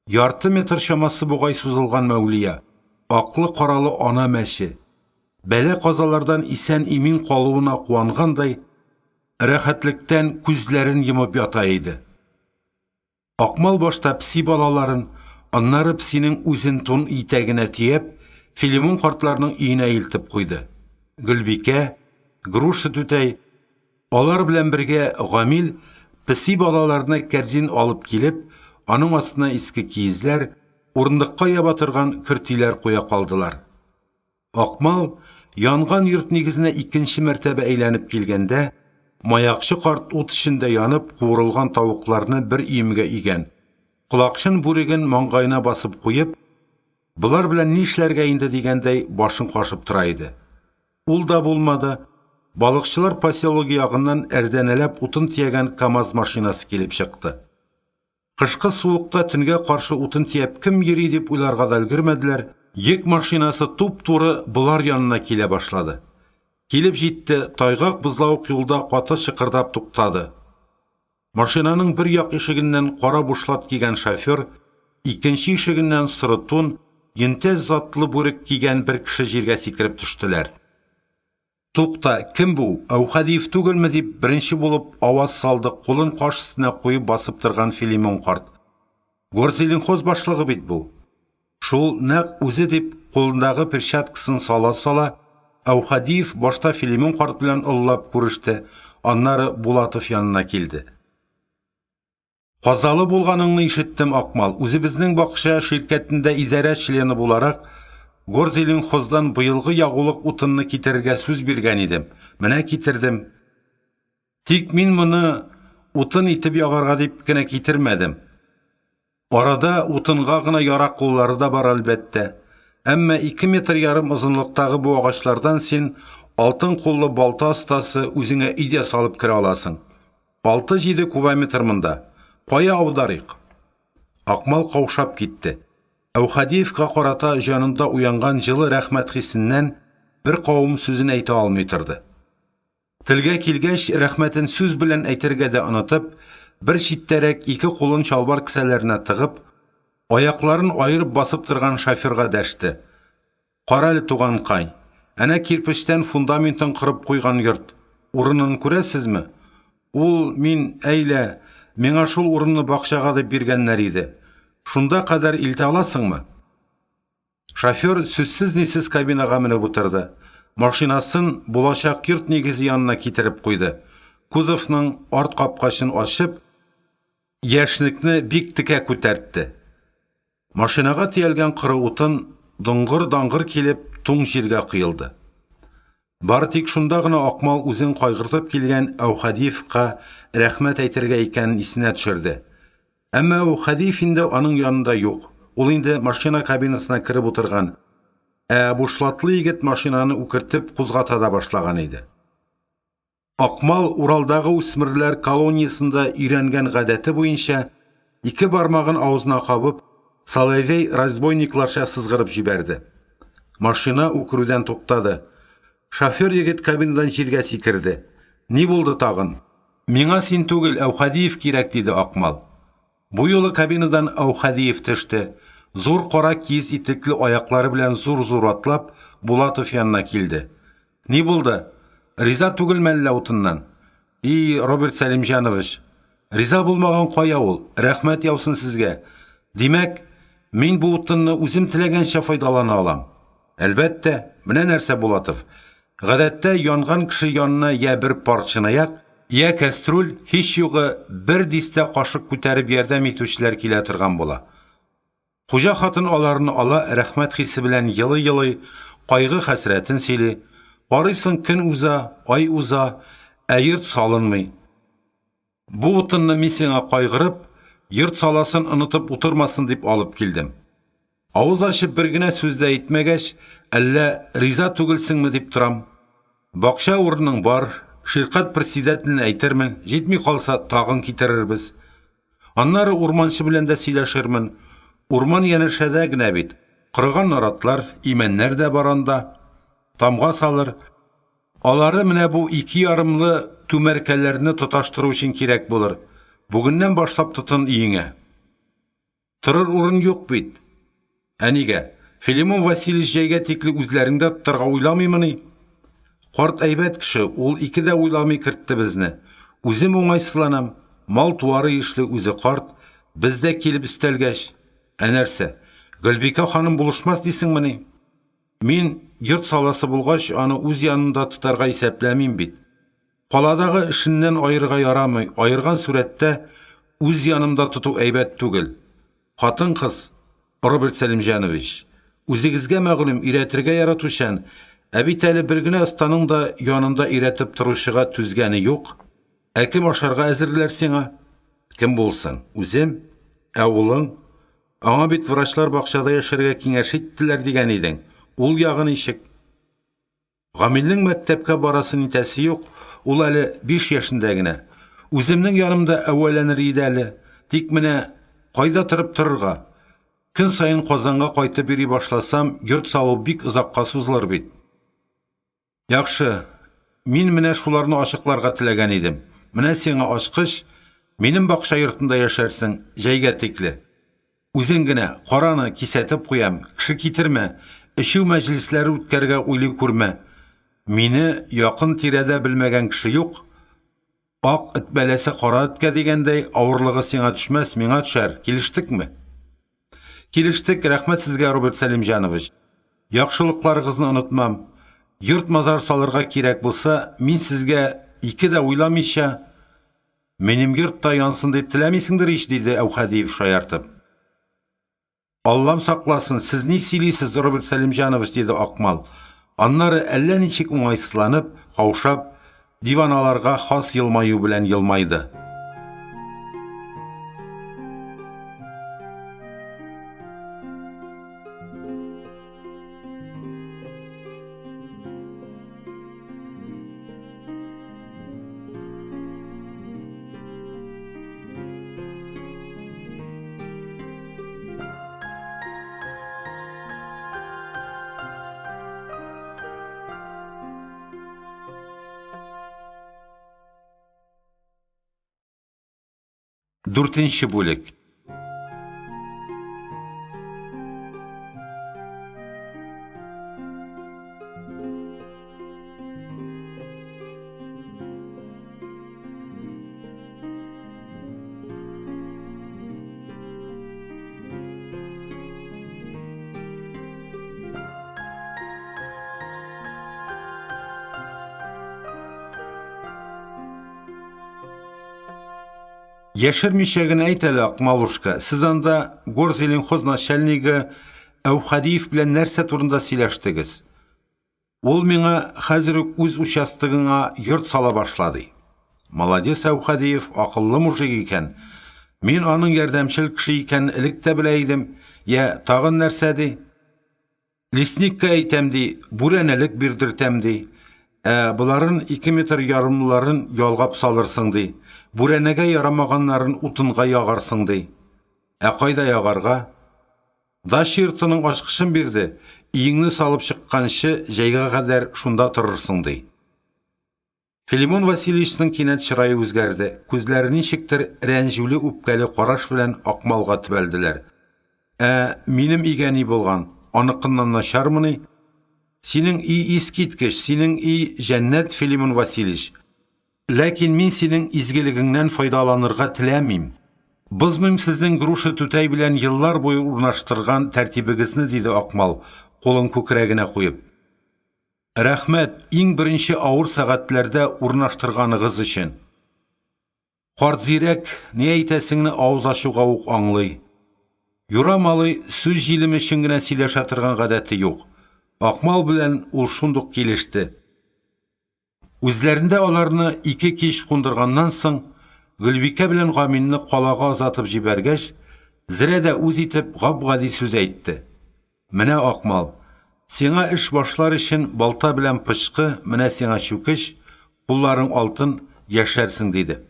Ярты метр чамасы бугай сузылган Мәүлия, аклы-каралы ана мәче, бәлә казалардан исән имин калуына куангандай, рәхәтлектән күзләрен йомып ята иде. Акмал башта пси балаларын, аннары псинең үзен тун итәгенә тиеп, Филимон картларның өенә илтеп куйды. Гөлбикә, Груша түтәй, алар белән бергә Гамил пси балаларына кәрзин алып килеп, аның астына иске киезләр, урындыкка яба торган көртиләр куя калдылар. Акмал янган йорт нигезенә икенче мәртәбә әйләнеп килгәндә, маякчы карт ут эчендә янып куырылган тавыкларны бер иемгә игән. Кулакчын бүреген маңгайына басып куеп, булар белән нишләргә инде дигәндәй башын кашып тора иде. Ул да булмады. Балыкчылар поселогы ягыннан әрдәнәләп утын тиягән КАМАЗ машинасы килеп чыкты. Кышкы суыкта төнгә каршы утын тиеп кем йөри дип уйларга да өлгермәделәр. Йөк машинасы туп-туры булар янына килә башлады. Килеп җитте, тайгак бузлавык юлда каты шыкырдап туктады. Машинаның бер як ишегеннән кара бушлат кигән шофер, икенче ишегеннән сыры тун, йөнтәс затлы бүрек кигән бер кеше җиргә сикереп төштеләр. Тукта, кем бу? Әүхәдиев түгелме, дип беренче булып аваз салды, кулын каш өстенә куеп басып торган Филимон карт. Горзеленхоз башлыгы бит бу. Шул нәкъ үзе, дип кулындагы перчаткасын сала-сала, Әүхәдиев башта Филимон карт белән оллап күреште, аннары Булатов янына килде. Казалы булганыңны ишеттем, Акмал. Үзебезнең бакча ширкәтендә идарә члены буларак, Горзеленхоздан быелгы ягулык утынны китерергә сүз биргән идем. Менә китердем. Тик мин моны утын итеп ягарга дип кенә китермәдем. Арада утынга гына яраклылары да бар әлбәттә. Әмма 2,5 метр озынлыктагы бу агачлардан син алтын куллы балта остасы үзеңә идә салып кирә аласың. 6-7 кубометр монда. Кая аударыйк? Акмал каушап китте. Әүхәдиевка карата җанында уянган җылы рәхмәт хиссеннән бер кавым сүзен әйтә алмый торды. Телгә килгәч, рәхмәтен сүз белән әйтергә дә онытып, бер читтәрәк 2 кулын чалбар кесәләренә тыгып, Аякларын айырып басып торган шоферга дәште. Кара әле туганкай, әнә кирпечтән фундаментын кырып куйган йорт. Урынын күрәсезме? Ул мин әйлә, миңа шул урынны бакчага дип биргәннәр иде. Шунда кадәр илтә аласыңмы? Шофер сүзсез-нисез кабинага менеп утырды. Машинасын булачак йорт нигезе янына китереп куйды. Кузовның арт капкачын ачып, яшникне бик текә күтәртте. Машинага тиелгән кыры утын доңгыр-даңгыр килеп туң җиргә кыелды. Бары тик шунда гына Акмал үзен кайгыртып килгән Әүхәдиевка рәхмәт әйтергә икәнен исенә төшерде. Әмма Әүхәдиев инде аның янында юк. Ул инде машина кабинасына кирип утырган. Бушлатлы егет машинаны үкертеп кузгата да башлаган иде. Акмал Уралдагы үсмерләр колониясында өйрәнгән гадәте буенча ике бармагын авызына кабып, Соловей разбойникларча сызгырып җибәрде. Машина үкерүдән туктады. Шофер егет кабинадан җиргә сикерде. Ни булды тагын? Миңа син түгел, Әүхәдиев кирәк, диде Акмал. Бу юлы кабинадан Әүхәдиев төште. Зур кара киез итекле аяклары белән зур-зур атлап Булатов янына килде. Ни булды? Риза түгелме әллә утыннан? Роберт Сәлимҗанович, риза булмаган кая ул? Рәхмәт яусын сезгә. Димәк, мин бу утынны үзем теләгәнчә файдалана алам. Әлбәттә, менә нәрсә, Булатов. Гадәттә янган кеше янына я бер парчынаяк, я каструль, һич югы бер дистә кашык күтәреп ярдәм итүчеләр килә торган була. Хуҗа хатын аларны ала, рәхмәт хисе белән йылы-йылы, кайгы хәсрәтен сөйли. Карыйсың, көн уза, ай уза, йорт салынмый. Бу утынны мин сиңа кайгырып, йорт саласын онытып утырмасын дип алып килдем. Авыз ачып бер генә сүз дә әйтмәгәч, әллә риза түгелсеңме дип торам. Бакча урының бар, ширкат председателен әйтермен, җитми калса тагын китерербез. Аннары урманчы белән дә сөйләшермен. Урман янәшәдә генә бит. Кырган наратлар, имәннәр дә бар анда. Тамга салыр. Алары менә бу 2 ярымлы түмәркәләрне тоташтыру өчен кирәк булыр. Бүгеннән башлап тотын иеңә. Торыр урын юк бит. Әнигә, Филимон Васильевич җәйгә тикле үзләрендә тотарга уйламыймыни? Карт әйбәт кеше, ул 2 дә уйламый кертте безне. Үзем уңайсызланам. Мал туары ишле үзе карт, бездә килеп өстәлгәч. Нәрсә? Гөлбикә ханым булышмас дисеңмени? Мин йорт саласы булгач, аны үз янында тотарга исәпләмим бит. Каладагы эшеннән аерга ярамый. Аерган сурәттә үз янымда тоту әйбәт түгел. Хатын-кыз, Роберт Сәлимҗанович, үзегезгә мәгълүм, өйрәтергә яратучан, бит әле бер генә останың да янында өйрәтеп торучыга түзгәне юк. Кем ашарга әзерләр сиңа? Кем булсын? Үзем? Улың? Аңа бит врачлар бакчада яшәргә киңәш иттеләр дигән идең. Ул ягын ишек. Гамилнең мәктәпкә барасын итәсе юк, ул әле 5 яшендә генә. Үземнең янымда әвәләнер иде әле. Тик менә кайда торып торырга? Көн сайын Казанга кайтып йөри башласам, йорт салу бик озакка сузылыр бит. Яхшы, мин менә шуларны ачыкларга теләгән идем. Менә сиңа ачкыч, минем бакча йортында яшәрсең, җәйгә тикле. Үзең генә караны кисәтеп куям, кеше китермә, эчү мәҗлесләре үткәргә уйлый күрмә. Мине якын тирәдә белмәгән кеше юк. Ак эт бәләсе кара эткә дигәндәй, авырлыгы сиңа төшмәс, миңа төшәр. Килештекме? Килештек, рәхмәт сезгә, Роберт Сәлимҗанович. Яхшылыкларыгызны онытмам. Йорт мазар салырга кирәк булса, мин сезгә 2 дә уйламыйча, минем йортта янсын дип теләмисеңдер ич, диде Әүхәдиев шаяртып. Аллам сакласын, сез ни сөйлисез, Роберт Сәлимҗанович, диде Акмал. Аннары әллә ничек уңайсызланып, каушап, диваналарга хас елмаю белән елмайды. Дүртенче бүлек. Яшермичә генә әйт әле, Акмалушка, сез анда горзеленхоз начальнигы Әүхәдиев белән нәрсә турында сөйләштегез? Ул миңа хәзер үк үз участогыңа йорт сала башлады. Молодец, Әүхәдиев, акыллы мужик икән. Мин аның ярдәмчел кеше икән элек тә белә идем. Я, тагын нәрсә ди? Лесникка әйтәм ди, бүрәнәлек бирдертәм ди. Буларын 2 метр ярымларын ялгап салырсың ди. Бүрәнәгә ярамаганнарын утынга ягарсың ди. Кайда ягарга? Даш йортының ачкычын бирде. Иңне салып чыкканчы җәйгә кадәр шунда торырсың ди. Филимон Васильевичның кинәт чырае үзгәрде. Күзләре ничектер рәнҗүле үпкәле караш белән Акмалга төбәлделәр. Минем игә ни булган? Аныкыннан начармыни? Синең искиткеч, синең җәннәт, Филимон Васильевич. Ләкин мин синең изгелегеңнән файдаланырга теләмим. Бозмыйм сезнең Груша Түтәй белән еллар буе урнаштырган тәртибегезне, диде Акмал, кулын күкрәгенә куеп. Рәхмәт, иң беренче авыр сәгатьләрдә урнаштырганыгыз өчен. Карт зирәк, ни әйтәсеңне авыз ачуга ук аңлый. Юрамалы сүз җилеме өчен генә сөйләшә торган гадәте юк. Акмал белән ул шундук килеште. Үзләрендә аларны 2 кич кундырганнан соң, Гөлбикә белән Гаминне калага азатып җибәргәч, Зирә дә үз итеп гап-гади сүз әйтте. Менә Акмал, сиңа эш башлар өчен балта белән пычкы, менә сиңа чүкеч, кулларың алтын, яшәрсең, диде.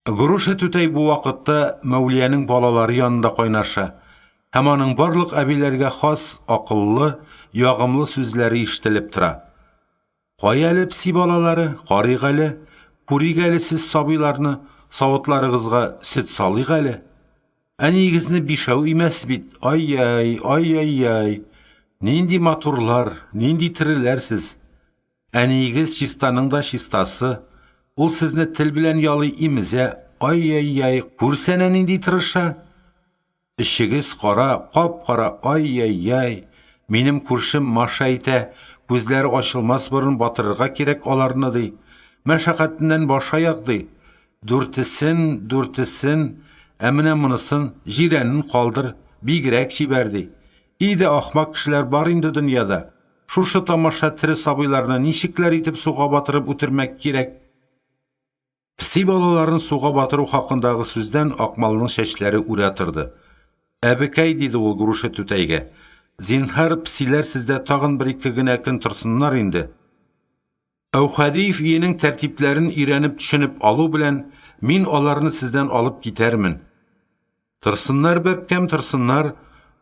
Груша Түтәй бу вакытта Мәүлиянең балалары янында кайнаша, һәм аның барлык әбиләргә хас, акыллы, ягымлы сүзләре ишетелеп тора. Кая әле пси балалары, карыйк әле, күрик әле сез сабыйларны, савытларыгызга сөт салыйк әле. Нигезне бишәү имәс бит, ай. Нинди матурлар, нинди тиреләр сез. Нигез чистаның да чистасы, ул сезне тел белән ялый имезә, ай, күрсәнә нинди тырыша. Ишегез кара, кап-кара, ай. Минем күршем Маша әйтә, күзләре ачылмас борын батырырга кирәк аларны, ди. Мәшәкатеннән башаяк, ди. Дүртесен, менә монысын җирәнен калдыр, бигрәк җибәрди. Иде ахмак кешеләр бар инде дөньяда. Шушы тамаша тире сабыйларны ничекләр итеп суга батырып үтермәк кирәк. Пси балаларын суга батыру хакындагы сүздән Акмалның чәчләре үрә торды. Әбекәй, диде ул Груша Түтәйгә. Зинһар, псиләр сездә тагын 1-2 генә көн торсыннар инде. Әүхәдиев иенең тәртипләрен өйрәнеп төшенеп алу белән мин аларны сездән алып китәрмен. Торсыннар бәпкәм, торсыннар,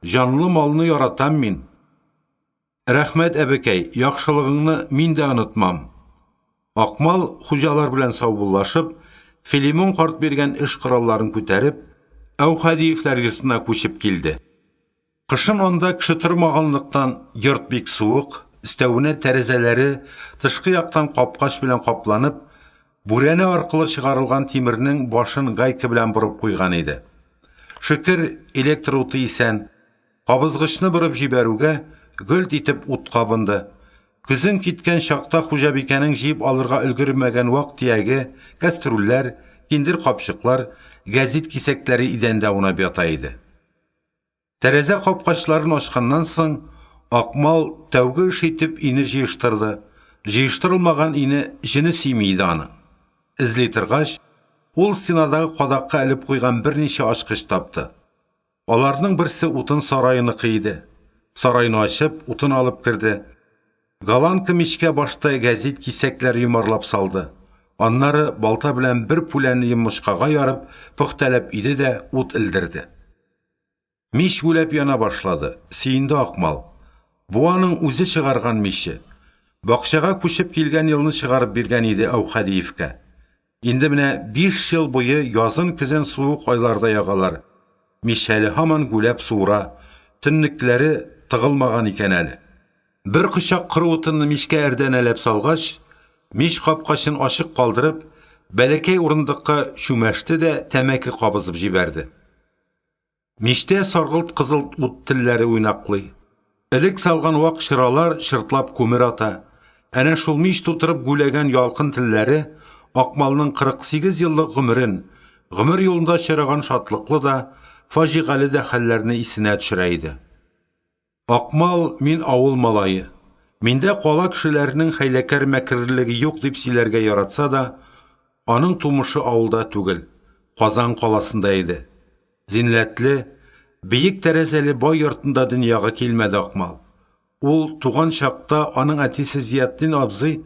җанлы малны яратам мин. Рәхмәт, әбекәй, яхшылыгыңны мин дә онытмам. Акмал хуҗалар белән саубуллашып, Филимон карт биргән эш коралларын күтәреп, Әүхәдиевләр йортына күчеп килде. Кышын анда кеше тормаганлыктан йорт бик суык, өстәвенә тәрәзәләре тышкы яктан капкач белән капланып, бүрәнә аркылы чыгарылган тимернең башын гайка белән бурып куйган иде. Шөкер, электр уты исән, кабызгычны бурып җибәрүгә гөлт итеп ут кабынды. Күзен киткән чакта хуҗабикәнең җыеп алырга өлгермәгән вак тияге, кастрюльләр, киндер капчыклар, гәзит кисәкләре идәндә унап ята иде. Тәрәзә капкачларын ачканнан соң, Акмал тәүге эш итеп ине җыештырды. Җыештырылмаган ине җене сөймиде аны. Эзли торгач, ул стенадагы кадакка элеп куйган берничә ачкыч тапты. Аларның берсе утын сарайыныкы иде. Сарайны ачып, утын алып керде. Галанка мичкә башта гәзит кисәкләр юмарлап салды. Аннары балта белән бер пүләне йомычкага ярып, пөхтәләп иде дә ут элдерде. Мич үләп яна башлады. Сөенде Акмал. Бу аның үзе чыгарган миче. Бакчага күчеп килгән елны чыгарып биргән иде Әүхәдиевкә. Инде менә 5 ел буе язын көзен суык айларда ягалар. Мичәле һаман гүләп суыра, төннекләре тыгылмаган икән әле. Бер кычак кыры утынны мичкә әрдәнәләп салгач, мич капкачын ачык калдырып, бәләкәй урындыкка чүмәште дә тәмәке кабызып җибәрде. Мичтә саргылт кызыл ут телләре уйнаклый. Элек салган вак чыралар чыртлап күмер ата. Әнә шул мич тутырып гүләгән ялкын телләре Акмалның 48 еллык гомер юлында чыраган шатлыклы да, фаҗигале дә хәлләрне исенә төшерә иде. Акмал, мин авыл малае. Миндә кала кешеләрнең хәйләкәр мәкерлеге юк дип сөйләргә яратса да, аның тумышы авылда түгел, Казан каласында иде. Зиннәтле, бийек тәрәзәле бай йортында дөньяга килмәде Акмал. Ул туган чакта аның әтисе Зиятдин абзый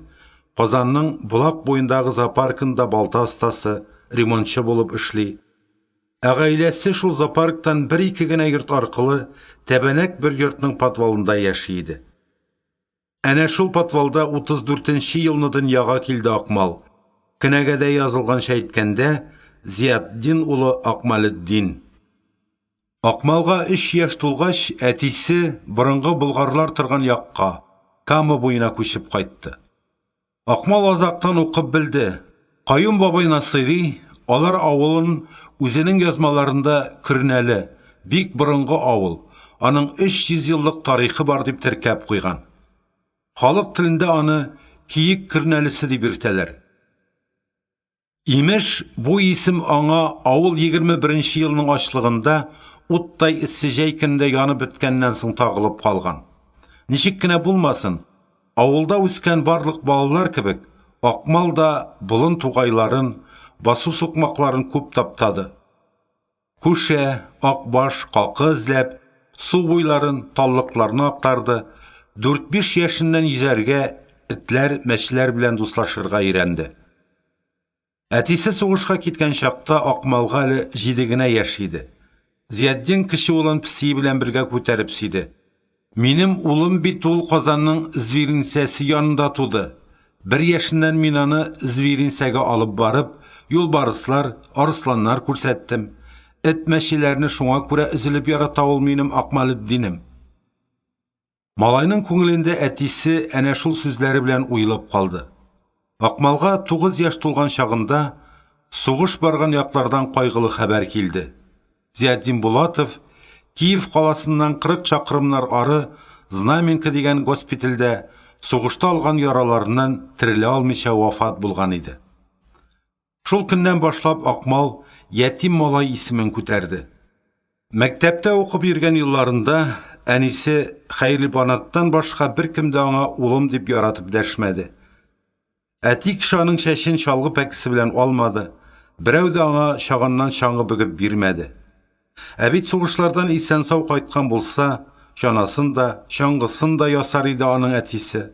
Казанның Булак буендагы зоопаркында балта остасы, ремонтчы булып эшли. Гаиләсе шул зоопарктан 1-2 генә йорт аркылы тәбәнәк бер йортның подвалында яши иде. Әнә шул подвалда 34нче елны дөньяга килде Акмал. Кенәгәдә язылганча әйткәндә, Зиятдин улы Акмалетдин. Акмалга 3 яшь тулгач, әтисе борынгы болгарлар торган якка, Кама буена күчеп кайтты. Акмал азактан укып билде. Каюм бабай Насыйри алар авылын үзенең язмаларында Көрнәле, бик борынгы авыл, аның 300 еллык тарихы бар дип теркәп куйган. Халык телендә аны Киек Көрнәлесе дип йөртәләр. Имеш, бу исем аңа авыл 21нче елның ачлыгында уттай иссе җәйкендә янып беткәннән соң тагылып калган. Ничек кенә булмасын, авылда үскән барлык балалар кебек, Акмал да болын тугайларын, басу сукмакларын күп таптады. Күшә, акбаш, какы эзләп, су буйларын, таллыкларны актарды, 4-5 яшеннән йөзәргә, этләр, мәчләр белән дуслашырга өйрәнде. Әтисе сугышка киткән чакта Акмалга әле 7 генә яшь иде. Зиятдин кеше улын песи белән бергә күтәреп сөйде. Минем улым бит ул Казанның Звиринсәсе янында туды. 1 яшеннән мин аны Звиринсәгә алып барып, юлбарыслар, арысланнар күрсәттем. Этмәчеләрне шуңа күрә üzülеп ярата ул минем Акмалетдинем. Малайның күңелендә әтисе әнә шул сүзләре белән уйлап калды. Акмалга 9 яшь тулган чагында сугыш барган яклардан кайгылы хәбәр килде. Зиятдин Булатов Киев каласыннан 40 чакрымнар ары Знаменка дигән госпитальдә сугышта алган яраларыннан терелә алмыйча вафат булган иде. Шул көннән башлап Акмал ятим малай исемен күтәрде. Мәктәптә укып йөргән елларында әнисе Хәйрибанаттан башка беркем дә аңа улым дип яратып дәшмәде. Әти кеше аның чәчен чалгы пәкесе белән алмады. Берәү дә аңа чаганнан чаңгы бөгеп бирмәде. Ә бит сугышлардан исән сау кайткан булса, чанасын да, чаңгысын да ясар иде аның әтисе.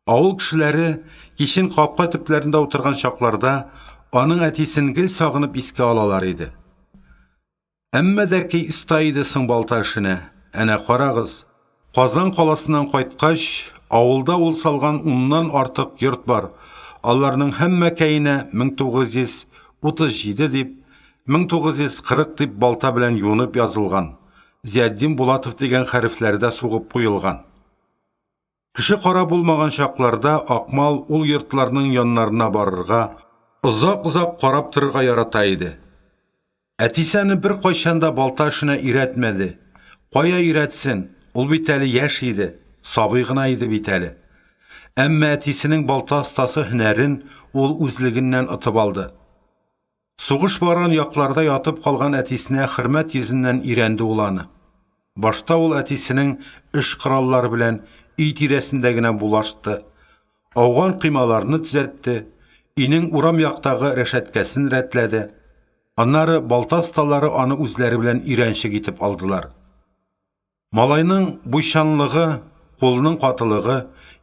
Авыл кешеләре кичен капка төпләрендә утырган чакларда аның әтисен гел сагынып искә алалар иде. Әмма дә ки уста иде соң балта эшенә. Әнә карагыз, Казан каласыннан кайткач, авылда ул салган 10ннан артык йорт бар. Аларның һәммә кәенә 1937 дип, 1940 дип балта белән юнып язылган. Зиятдин Булатов дигән хәрефләрдә сугып куелган. Кеше кара булмаган чакларда Акмал ул йортларның яннарына барырга, озак-озак карап торырга ярата иде. Әтисәне бер кайчанда балта эшенә өйрәтмәде. Кая өйрәтсен? Ул бит әле яшь иде, сабый гына иде бит әле. Әмма әтисенең балта остасы һөнәрен ул үзлегеннән отып алды. Сугыш барган якларда ятып калган әтисенә хөрмәт йөзеннән өйрәнде ул аны. Башта ул әтисенең эш кораллары белән өй тирәсендә генә булашты. Ауган кыймаларны төзәтте, өйнең урам яктагы рәшәткәсен рәтләде. Аннары балта осталары аны үзләре белән өйрәнчек итеп алдылар. Малайның буйчанлыгы, кулының катылыгы,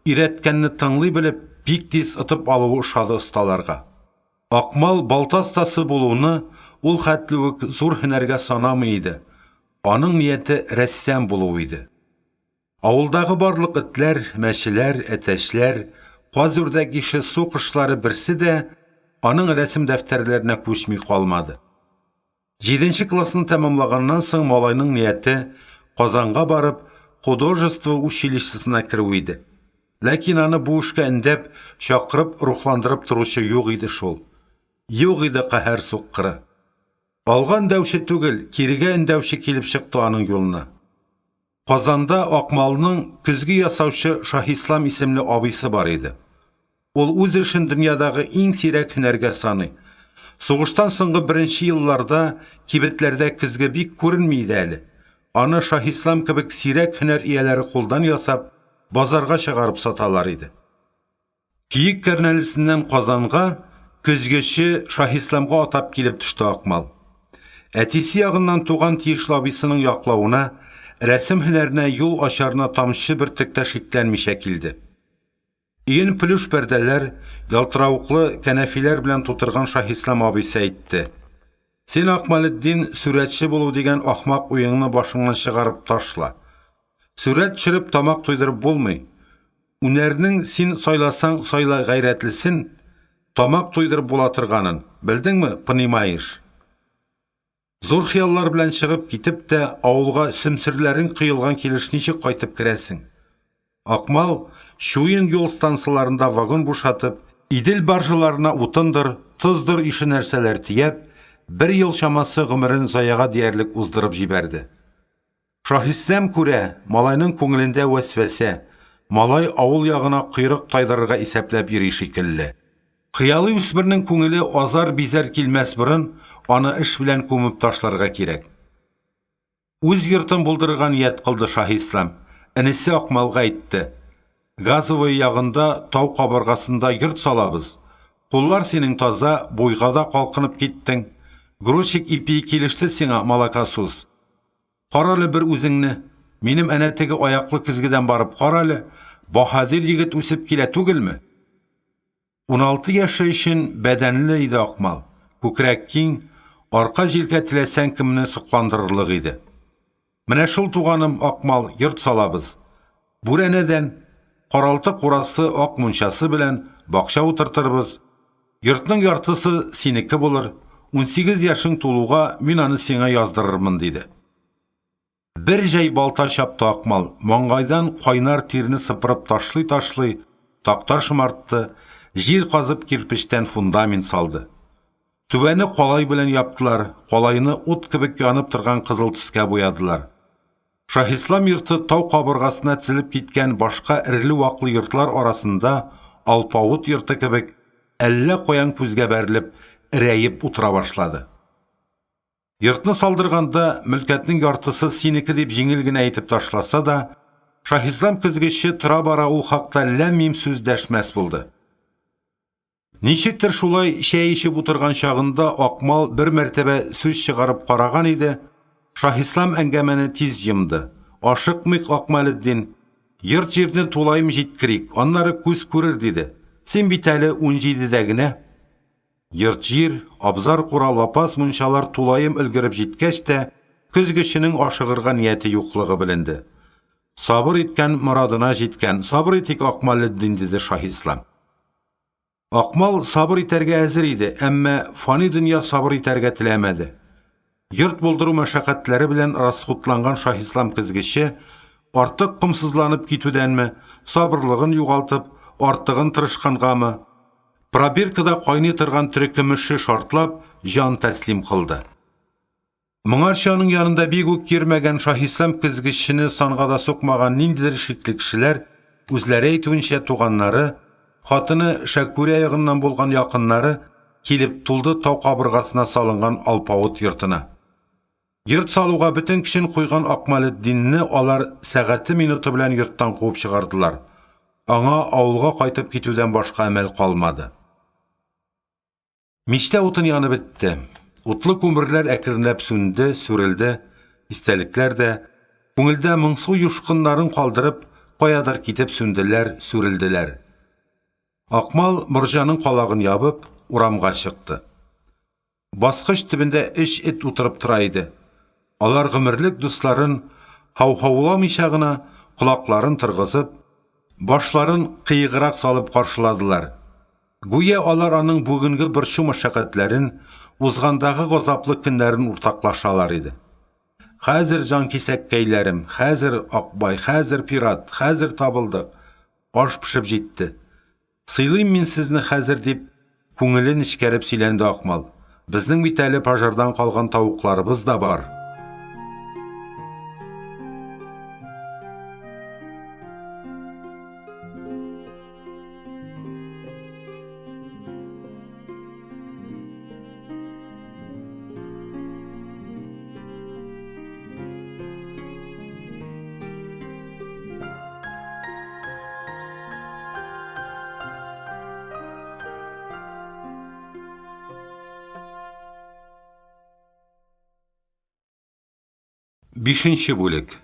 өйрәткәнне тыңлый белеп, бик тиз ытып алуы ошады осталарга. Акмал балта остасы булуны ул хәтле үк зур һөнәргә санамый иде. Аның нияте рәссам булу иде. Авылдагы барлык этләр, мәчеләр, әтәчләр, казүрдәге ише су кышлары берсе дә аның рәсем дәфтәрләренә күчми калмады. 7нче классны тәмамлаганнан соң малайның нияте Казанга барып, художество училищесына керү иде. Ләкин аны бу эшкә эндәп, чакырып, рухландырып торучы юк иде шул. Юк иде каһәр суккыры. Алган дәүче түгел, кирегә эндәүче килеп чыкты аның юлына. Казанда Акмалның көзге ясаучы Шаһислам исемле абыйсы бар иде. Ул үз эшен дөньядагы иң сирәк һөнәргә саный. Сугыштан соңгы беренче елларда кибетләрдә көзге бик күренми иде әле. Аны Шаһислам кебек сирәк һөнәр ияләре кулдан ясап, базарга чыгарып саталар иде. Киек кәрнәлесеннән Казанга көзгече Шаһисламга атап килеп төште Акмал. Әтисе ягыннан туган тиешле абысының яклауына, рәсем һөнәренә юл ачарына тамчы бөртек тә шикләнмичә килде. Иен плюш пәрдәләр, ялтыравыклы кәнәфиләр белән тутырган Шаһислам абыйсы әйтте: "Син, Акмалетдин, сүрәтче булу дигән ахмак уеңны башыңнан чыгарып ташла. Сүрәт төшереп тамак туйдырып булмый. Үнәрнең син сайласаң сайла гайрәтлесен, тамак туйдырып була торганын. Белдеңме, понимаешь?" Зур хыяллар белән чыгып китеп тә авылга сөмсерләрең кыелган килеш ничек кайтып керәсең? Акмал Шуен юл станцияларында вагон бушатып, Идел баржаларына утындыр, туздыр ише нәрсәләр тияп, бер ел чамасы гомерен заяга диярлек уздырып җибәрде. Шаһислам күрә, малайның күңелендә вәсвәсә, малай авыл ягына койрык тайдырырга исәпләп йөри шикелле. Хыялый үсмернең күңеле азар бизәр килмәс борын, аны эш белән күмеп ташларга кирәк. Үз йортын булдырырга ният кылды Шаһислам. Энесе Акмалга әйтте: "Газовый ягында тау кабыргасында йорт салабыз. Куллар синең таза, буйга да калкынып киттең. Грузчик ипи килеште сиңа, малакасус. Каралы бер үзеңне, минем әнә теге аяклы көзгедән барып каралы, баһадир егет үсеп килә түгелме?" 16 яшы өчен бәдәнле иде Акмал. Күкрәк киң, арка җилкә теләсәң кемне сокландырырлык иде. "Менә шул туганым Акмал, йорт салабыз. Бүрәнәдән, каралты курасы ак мунчасы белән бакча утыртырбыз. Йортның яртысы синеке булыр. 18 яшың тулуга мин аны сиңа яздырырмын", диде. Бер җәй балта чапты Акмал, маңгайдан кайнар тирне сыпырып ташлый, такта шымартты, җир казып кирпечтән фундамент салды. Түбәне калай белән яптылар, калайны ут кебек янып торган кызыл төскә буядылар. Шаһислам йорты тау кабыргасына тезелеп киткән башка ирле-ваклы йортлар арасында алпавыт йорты кебек әллә каян күзгә бәрелеп, ирәеп утыра башлады. Йортны салдырганда мөлкәтнең яртысы синеке дип җиңел генә әйтеп ташласа да, Шаһислам көзгече тора бара ул хакта ләм-мим сүз дәшмәс булды. Ничектер шулай чәй ичеп утырган чагында Акмал бер мәртәбә сүз чыгарып караган иде. Шаһислам әңгәмәне тиз йымды. "Ашыкмыйк, Акмалетдин, йорт җирне тулайым җиткерик, аннары күз күрер", диде. "Син бит әле 17дә генә". Йорт җир, абзар кура лапас мунчалар тулайым өлгереп җиткәч тә, көзгеченең ашыгырга нияте юклыгы беленде. "Сабыр иткән морадына җиткән, сабыр итик, Акмалетдин", диде Шаһислам. Акмал сабыр итәргә әзер иде, әмма фани дөнья сабыр итәргә теләмәде. Йорт булдыру мәшәкатьләре белән расхутланган Шаһислам көзгече артык кымсызланып китүдәнме, сабырлыгын югалтып, артыгын тырышкангамы, пробиркада кайный торган төрекемеше шартлап, җан тәслим кылды. Моңарчаның янында бик үк кирмәгән Шаһислам көзгечене санга да сукмаган ниндидер шикле кешеләр, үзләре әйтүенчә туганнары, хатыны Шәкүрә ягыннан булган якыннары килеп тулды тау кабыргасына салынган алпавыт йортына. Йорт салуга бөтен көчен куйган Акмалетдинне алар сәгате минуты белән йорттан куып чыгардылар. Аңа авылга кайтып китүдән башка әмәл калмады. Мичтә утын янып бетте. Утлы күмерләр әкренләп сүнде, сүрелде, истәлекләр дә, күңелдә моңсу юшкыннарын калдырып, каядыр китеп сүнделәр, сүрелделәр. Акмал морҗаның калагын ябып, урамга чыкты. Баскыч төбендә 3 эт утырып тора иде. Алар гомерлек дусларын һау-һауламыйча гына колакларын тыргызып, башларын кыйгырак салып каршыладылар. Гүя алар аның бүгенге борчу мәшәкатьләрен, узгандагы газаплы көннәрен уртаклашалар иде. "Хәзер җанкисәккәйләрем, хәзер Акбай, хәзер пират, хәзер табылдык. Аш пешеп җитте. Сыйлыйм мин сезне хәзер", дип күңелен ишкәреп сөйләнде Акмал. "Безнең бит әле пожардан калган тавыкларыбыз да бар". 5-нче бүлек.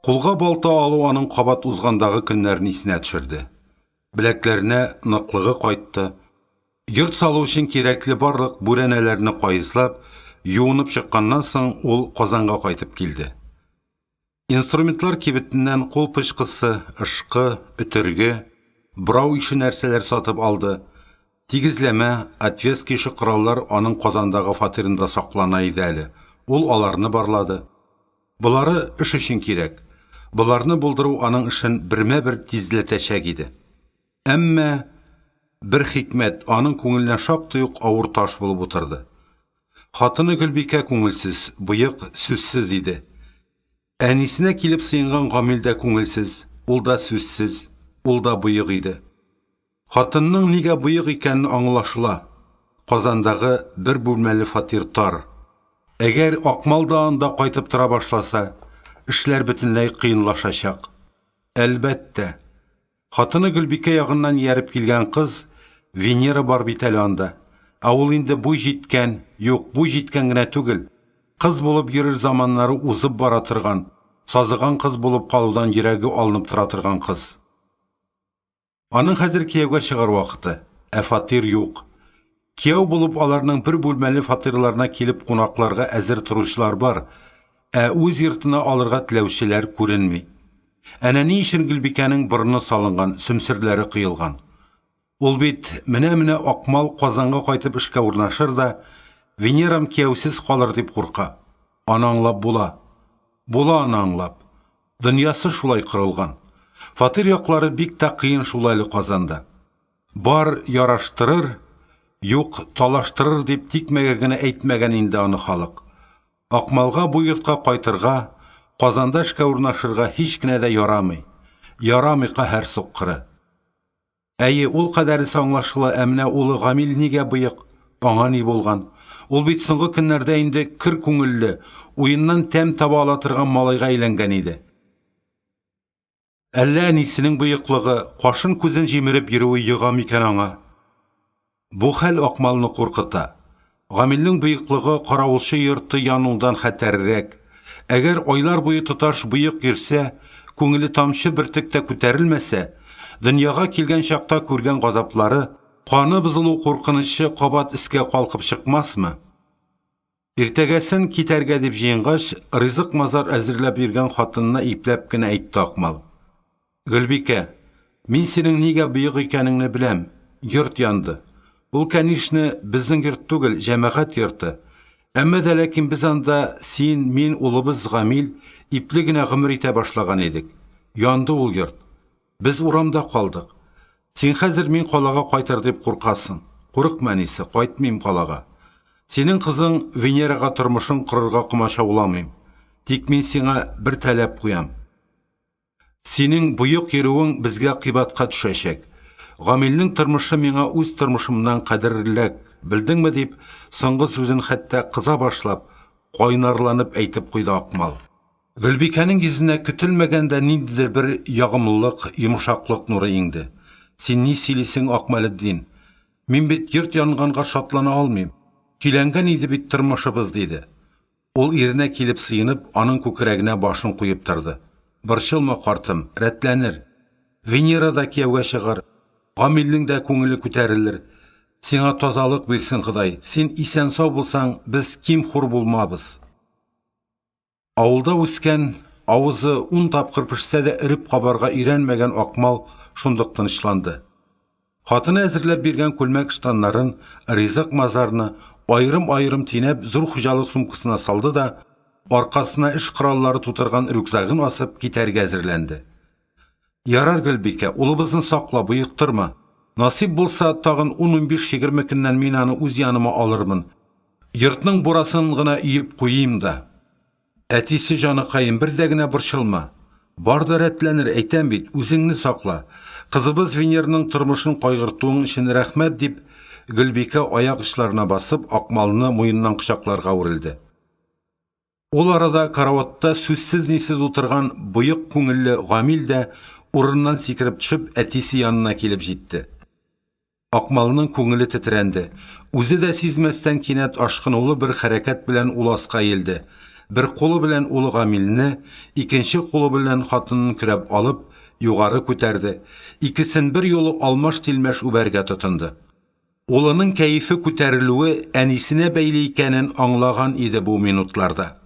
Кулга балта алу аның кабат узгандагы көннәрне исенә төшерде. Беләкләренә ныклыгы кайтты. Йорт салу өчен кирәкле барлык бүрәнәләрне кайыслап, юынып чыкканнан соң ул Казанга кайтып килде. Инструментлар кибетеннән кул пычкысы, ышкы, өтөрге, брау ише нәрсәләр сатып алды. Тигезләмә, отвески ише кораллар аның Казандагы фатирында саклана иде әле. Ул аларны барлады. Булары эш өчен кирәк. Буларны булдыру аның эшен бермә-бер тизләтәчәк иде. Әмма бер хикмәт аның күңеленә шактый ук авыр таш булып утырды. Хатыны Гөлбикә күңелсез, быек сүзсез иде. Әнисенә килеп сыенган Гамил дә күңелсез, ул да сүзсез, ул да быек иде. Хатынның нигә быек икәнен аңлашыла. Казандагы бер бүлмәле фатир тар. Әгәр Акмал да анда кайтып тора башласа, эшләр бөтенләй кыенлашачак. Әлбәттә, хатыны Гөлбикә ягыннан ярып килгән кыз Венера бар бит әле анда. Ул инде буй җиткән, юк, буй җиткән генә түгел. Кыз булып йөрер заманнары узып бара торган, сазыган кыз булып калудан йөрәге алынып тора торган кыз. Аның хәзер кияүгә чыгар вакыты, фатир юк. Кияү булып аларның бер бүлмәле фатирларына килеп кунакларга әзер торучылар бар. Үз йортына алырга теләүчеләр күренми. Әнә ни өчен Гөлбикәнең борыны салынган, сөмсерләре кыелган. Ул бит менә Акмал Казанга кайтып эшкә урнашыр да, Венерам кияүсез калыр дип курка. Аны аңлап була. Була аны аңлап. Дөньясы шулай кырылган. Фатир яклары бик тә кыен шулай Казанда. Бар яраштырыр, юк талаштырыр дип тикмәгә генә әйтмәгән инде аны халык. Акмалга бу йортка кайтырга, Казанда эшкә урнашырга һич кенә дә ярамый. Ярамый һәр суккыры. Әйе, ул кадәр аңлашыла, әмнә улы Гамил нигә быек? Аңа ни булган? Ул бит соңгы көннәрдә инде кир күңелле, уеннан тәм таба ала торган малайга әйләнгән иде. Әллә әнисенең быеклыгы, кашын күзен җимереп йөрүе йыгам икән аңа? Бу хәл Акмалны куркыта. Гамилнең быеклыгы каравылчы йорты янудан хәтәррәк. Әгәр айлар буе тоташ быек йөрсә, күңеле тамчы бөртек тә күтәрелмәсә, дөньяга килгән чакта күргән газаплары, каны бозылу куркынычы кабат искә калкып чыкмасмы? Иртәгәсен китәргә дип җыенгач, ризык мазар әзерләп йөргән хатынына ипләп кенә әйтте Акмал. Гөлбикә, мин синең нигә быек икәнеңне беләм. Йорт янды. Ул, конечно, безнең йорт түгел, җәмәгать йорты. Әмма дә ләкин без анда син, мин, улыбыз Гамил ипле генә гомер итә башлаган идек. Янды ул йорт. Без урамда калдык. Син хәзер мин калага кайтыр дип куркасың. Курыкма әнисе, кайтмыйм калага. Синең кызың Венерага тормышын кырырга кумаша уламыйм. Тик мин сиңа бер таләп куям. Синең буйык йөрүең безгә кыйбатка төшәчәк. Гамилнең тормышы миңа үз тормышымнан кадерлерәк, белдеңме дип, соңгы сүзен хәтта кыза башлап, кайнарланып әйтеп куйды Акмал. Гөлбикәнең йөзенә көтелмәгәндә ниндидер бер ягымлылык, йомшаклык нуры иңде. Син ни сөйлисең, Акмалетдин? Мин бит йорт янганга шатлана алмыйм. Киләнгән иде бит тормышыбыз диде. Ул иренә килеп сыенып, аның күкрәгенә башын куеп торды. Борчылма, картым, рәтләнер. Венера да кияүгә чыгар. Гамилнең дә күңеле күтәрелер. Сиңа тазалык бирсен Ходай. Син исән сау булсаң, без ким хур булмабыз. Авылда үскән, авызы 10 тапкыр пешсә дә иреп кабарга өйрәнмәгән Акмал шундук тынычланды. Хатыны әзерләп биргән күлмәк штаннарын, ризык мазарны айрым-айрым тинәп зур хуҗалык сумкасына салды да, аркасына эш кораллары тутырган рюкзагын асып китәргә әзерләнде. Ярар Гөлбикә, улыбызны сакла, быектырма. Насип булса, тагын 10-15-20 көннән мин аны үз яныма алырмын. Йортның бурасын гына иеп куйым да. Әтисе җаныкаем, бер дә генә борчылма. Барда рәтләнер, әйтәм бит, үзеңне сакла. Кызыбыз Венерның тормышын кайгыртуың өчен рәхмәт дип, Гөлбикә аяк очларына басып, Акмалны муеннан кочакларга үрелде. Ул арада караватта сүзсез нисез утырган буйык күңелле Гамил дә урыннан сикереп төшеп, әтисе янына килеп җитте. Акмалның күңеле тетрәнде. Үзе дә сизмәстән кинәт ашкынулы бер хәрәкәт белән уласка елде. Бер кулы белән ул Гамилне, икенче кулы белән хатынын көрәп алып, югары күтәрде. Икесен бер юлы алмаш-тилмәш үбәргә тотынды. Улының кәефе күтәрелүе әнисенә бәйле икәнен аңлаган иде бу минутларда.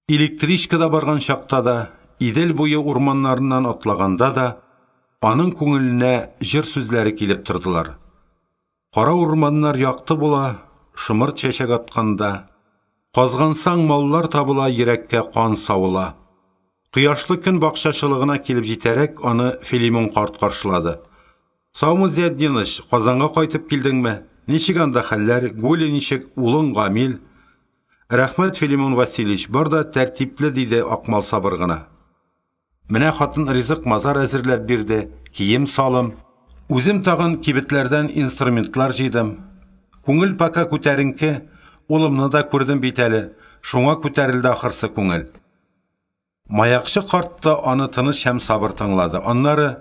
Электричкада барган чакта да, Идел буе урманнарыннан атлаганда да, аның күңеленә җыр сүзләре килеп тордылар. Кара урманнар якты була, шымырт чәчәк атканда, казгансаң маллар табыла, йөрәккә кан савыла. Кояшлы көн бакчачылыгына килеп җитәрәк, аны Филимон карт каршылады. Саумы Зияддиныч, Казанга кайтып килдеңме? Ничек анда хәлләр? Гүле ничек? Улың Гамил? Рәхмәт, Филимон Васильевич, барда тәртипле, диде Акмал сабыр гына. Менә хатын ризык мазар әзерләп бирде, кием салым. Үзем тагын кибетләрдән инструментлар җыйдым. Күңел пока күтәренке, улымны да күрдем бит әле, шуңа күтәрелде ахырсы күңел. Маякчы карт та аны тыныч һәм сабыр тыңлады. Аннары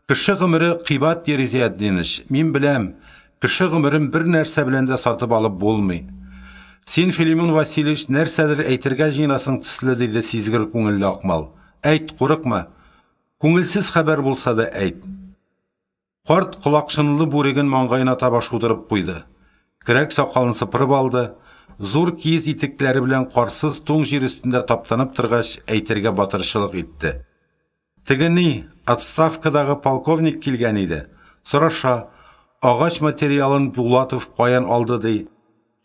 кеше гомере кыйбат Зияддиныч, мин беләм, кеше гомерен бер нәрсә белән дә сатып алып булмый. Син, Филимон Васильевич, нәрсәдер әйтергә җыенасың төсле, диде сизгер күңелле Акмал. Әйт, курыкма. Күңелсез хәбәр булса да әйт. Карт колакшынлы бүреген маңгайына таба шудырып куйды. Кирәк сакалын сыпырып алды. Зур киез итекләре белән карсыз туң җир өстендә таптанып торгач, әйтергә батырчылык итте. Тегени, отставкадагы полковник килгән иде. Сораша, агач материалын Булатов каян алды ди.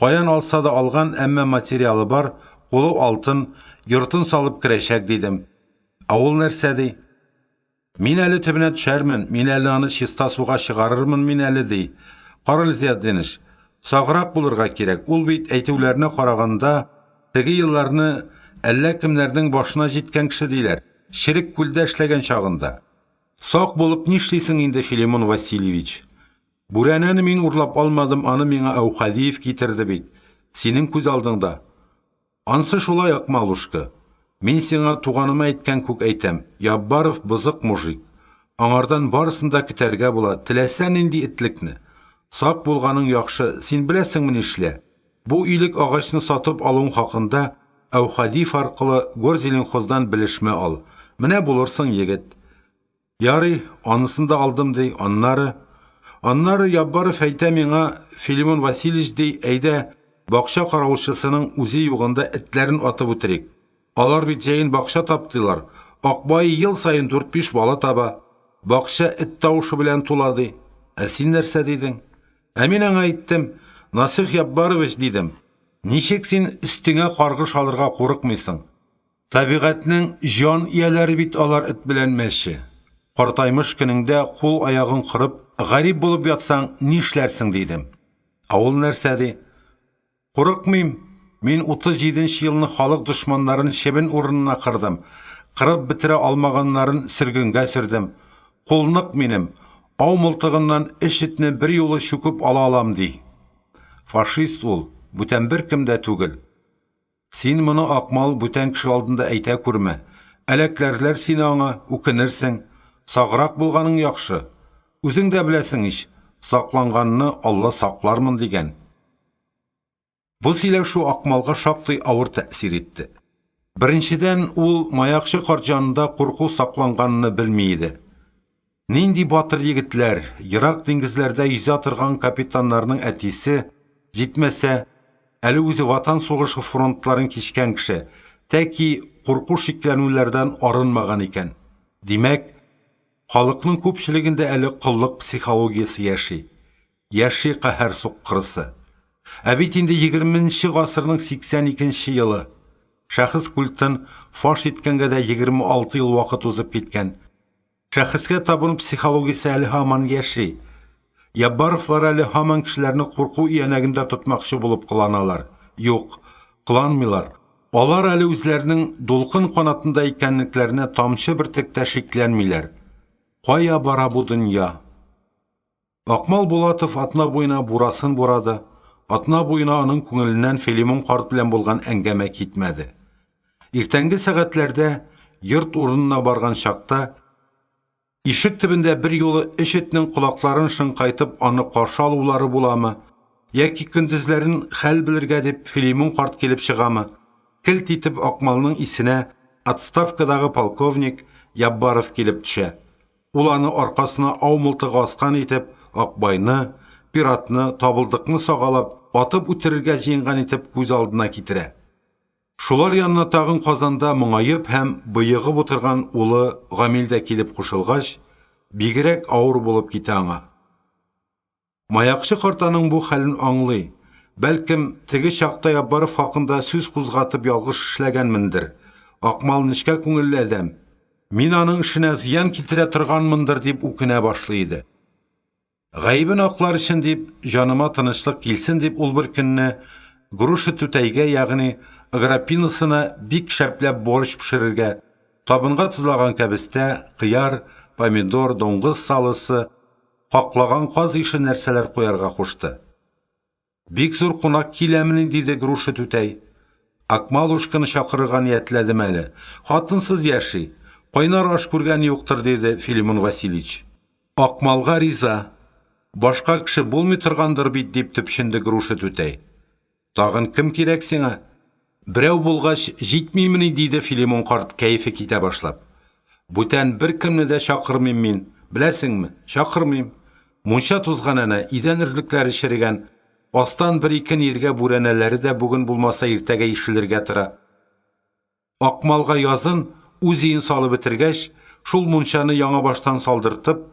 Каян алса да алган, әмма материалы бар, кулы алтын, йортын салып керәчәк дидем. Ул нәрсә ди? Мин әле төбенә төшәрмен, мин әле аны чиста суга чыгарырмын, мин әле ди. Карал Зияддиныч, саграк булырга кирәк. Ул бит әйтүләренә караганда, теге елларны әллә кемнәрнең башына җиткән кеше диләр. Ширек күлдә эшләгән чагында. Сак булып нишлисең инде, Филимон Васильевич? Бүрәнәне мин урлап алмадым, аны миңа Әүхәдиев китерде бит. Синең күз алдыңда. Ансы шулай, Акмалушка. Мин сиңа туганыма әйткән күк әйтәм. Яббаров бызык мужик. Аңардан барысын да көтәргә була. Теләсә нинди этлекне. Сак булганың яхшы, син беләсеңме нишлә? Бу илек агачны сатып алуың хакында Әүхәдиев аркылы Горзеленхоздан белешмә ал. Менә булырсың, егет. Ярый, анысын да алдым ди, Аннары Яббаров әйтә миңа, Филимон Васильевич ди, әйдә, бакча каравылчысының үзе югында этләрен атып үтерик. Алар бит җәен бакча таптылар. Акбай ел сайын 4-5 бала таба. Бакча эт тавышы белән тула ди. Син нәрсә дидең? Мин аңа әйттем, Насих Яббарович дидем. Ничек син өстеңә каргыш алырга курыкмыйсың? Табигатьнең җан ияләре бит алар эт белән мәшче. Картаймыш көнеңдә кул аягын кырып, гарип булып ятсаң, нишләрсең дидем. Ул нәрсә ди? Курыкмыйм. Мин 37 елны халык дошманнарын шебен урынына кырдым. Кырып бетерә алмаганнарын сөргөнгә сөрдем. Кулнык минем. Ау мылтыгыннан эшетне бер юлы чүкеп ала алам ди. Фашист ул, бүтән бер кем дә түгел. Син моны Акмал бүтән кеше алдында әйтә күрмә. Әләкләрләр син аңа, үкенерсең. Саграк булганың яхшы. Үзең дә беләсең ич, сакланганны Алла саклармын дигән. Бу сөйләшү Акмалга шактый авыр тәэсир итте. Беренчедән, ул маякчы карт җанында курку сакланганны белми иде. Нинди батыр егетләр, ерак диңгезләрдә йөзә торган капитаннарның әтисе, җитмәсә, әле үзе ватан сугышы фронтларын кичкән кеше, тәки курку шикләнүләрдән арынмаган икән. Димәк, халыкның күпчелегендә әле кыллык психологиясе яши. Яши каһәр суккырысы. Бит инде 20-нче гасырның 82-нче елы. Шәхес культын фаш иткәнгә дә 26 ел вакыт узып киткән. Шәхескә табыну психологиясе әле һаман яши. Яббаровлар әле һаман кешеләрне курку иянәгендә тотмакчы булып кыланалар. Юк, кыланмыйлар. Алар әле үзләренең дулкын канатында икәнлекләренә тамчы бер тек тә шикләнмиләр. Кая бара бу дөнья? Акмал Булатов атна буена бурасын бурады. Атна буена аның күңеленнән Филимон карт белән булган әңгәмә китмәде. Иртәнге сәгатьләрдә йорт урынына барган чакта ишек төбендә бер юлы ишетнең колакларын шыңкайтып аны каршы алулары буламы, яки көндезләрен хәл белергә дип Филимон карт килеп чыгамы? Килт итеп Акмалның исенә отставкадагы полковник Яббаров килеп төшә. Ул аны аркасына аумылтыгы аскан итеп Акбайны, пиратны, табылдыкны сагалап, атып үтерергә җыенган итеп күз алдына китерә. Шулар янына тагын Казанда моңаеп һәм быегып утырган улы Гамил дә килеп кушылгач, бигрәк авыр булып китә аңа. Маякчы картаның бу хәлен аңлый. Бәлкем, теге чакта Яббаров хакында сүз кузгатып ялгыш эшләгәнмендер. Акмал нечкә күңелле адәм. Мин аның эшенә зыян китерә торганмындыр дип үкенә башлый иде. Гаибен аклар өчен дип, җаныма тынычлык килсен дип ул бер көнне Груша Түтәйгә, ягъни Аграпинасына бик шәпләп борщ пешерергә, табынга тызлаган кәбестә, кыяр, помидор, доңгыз салысы, каклаган каз ише нәрсәләр куярга кушты. Бик зур кунак киләмени, диде Груша Түтәй. Акмал ушкыны чакырырга ниятләдем әле. Хатынсыз яши. Кайнар аш күргән юктыр, диде Филимон Васильевич. Акмалга риза. Башка кеше булмый торгандыр бит, дип төпшенде Груша Түтәй. Тагын кем кирәк сиңа? Берәү булгач җитмимени, диде Филимон карт кәефе китә башлап. Бүтән бер кемне дә чакырмыйм мин. Беләсеңме? Чакырмыйм. Мунча тузган әнә, идән өрлекләре чирегән. Астан бер-ике ниргә бүрәнәләре дә бүген булмаса иртәгә ишелергә тора. Акмалга язын үз өен салып бетергәч, шул мунчаны яңа баштан салдыртып,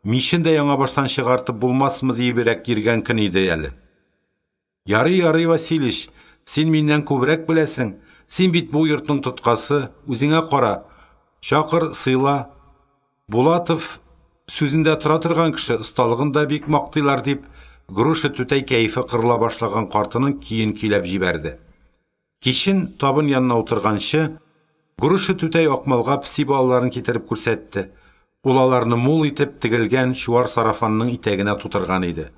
мишен дә яңа баштан чыгартып булмасмы диебрәк йөргән көн иде әле. Ярый, Васильевич, син миннән күбрәк беләсең. Син бит бу йортның тоткасы, үзеңә кара. Чакыр, сыйла. Булатов сүзендә тора торган кеше, осталыгында бик мактыйлар, дип Груша Түтәй кәефе кырыла башлаган картының киен киләп җибәрде. Кичен табын янына утырганчы, Груша Түтәй Акмалга пси балаларын китереп күрсәтте. Ул аларны мул итеп тегелгән чуар сарафанның итәгенә тутырган иде.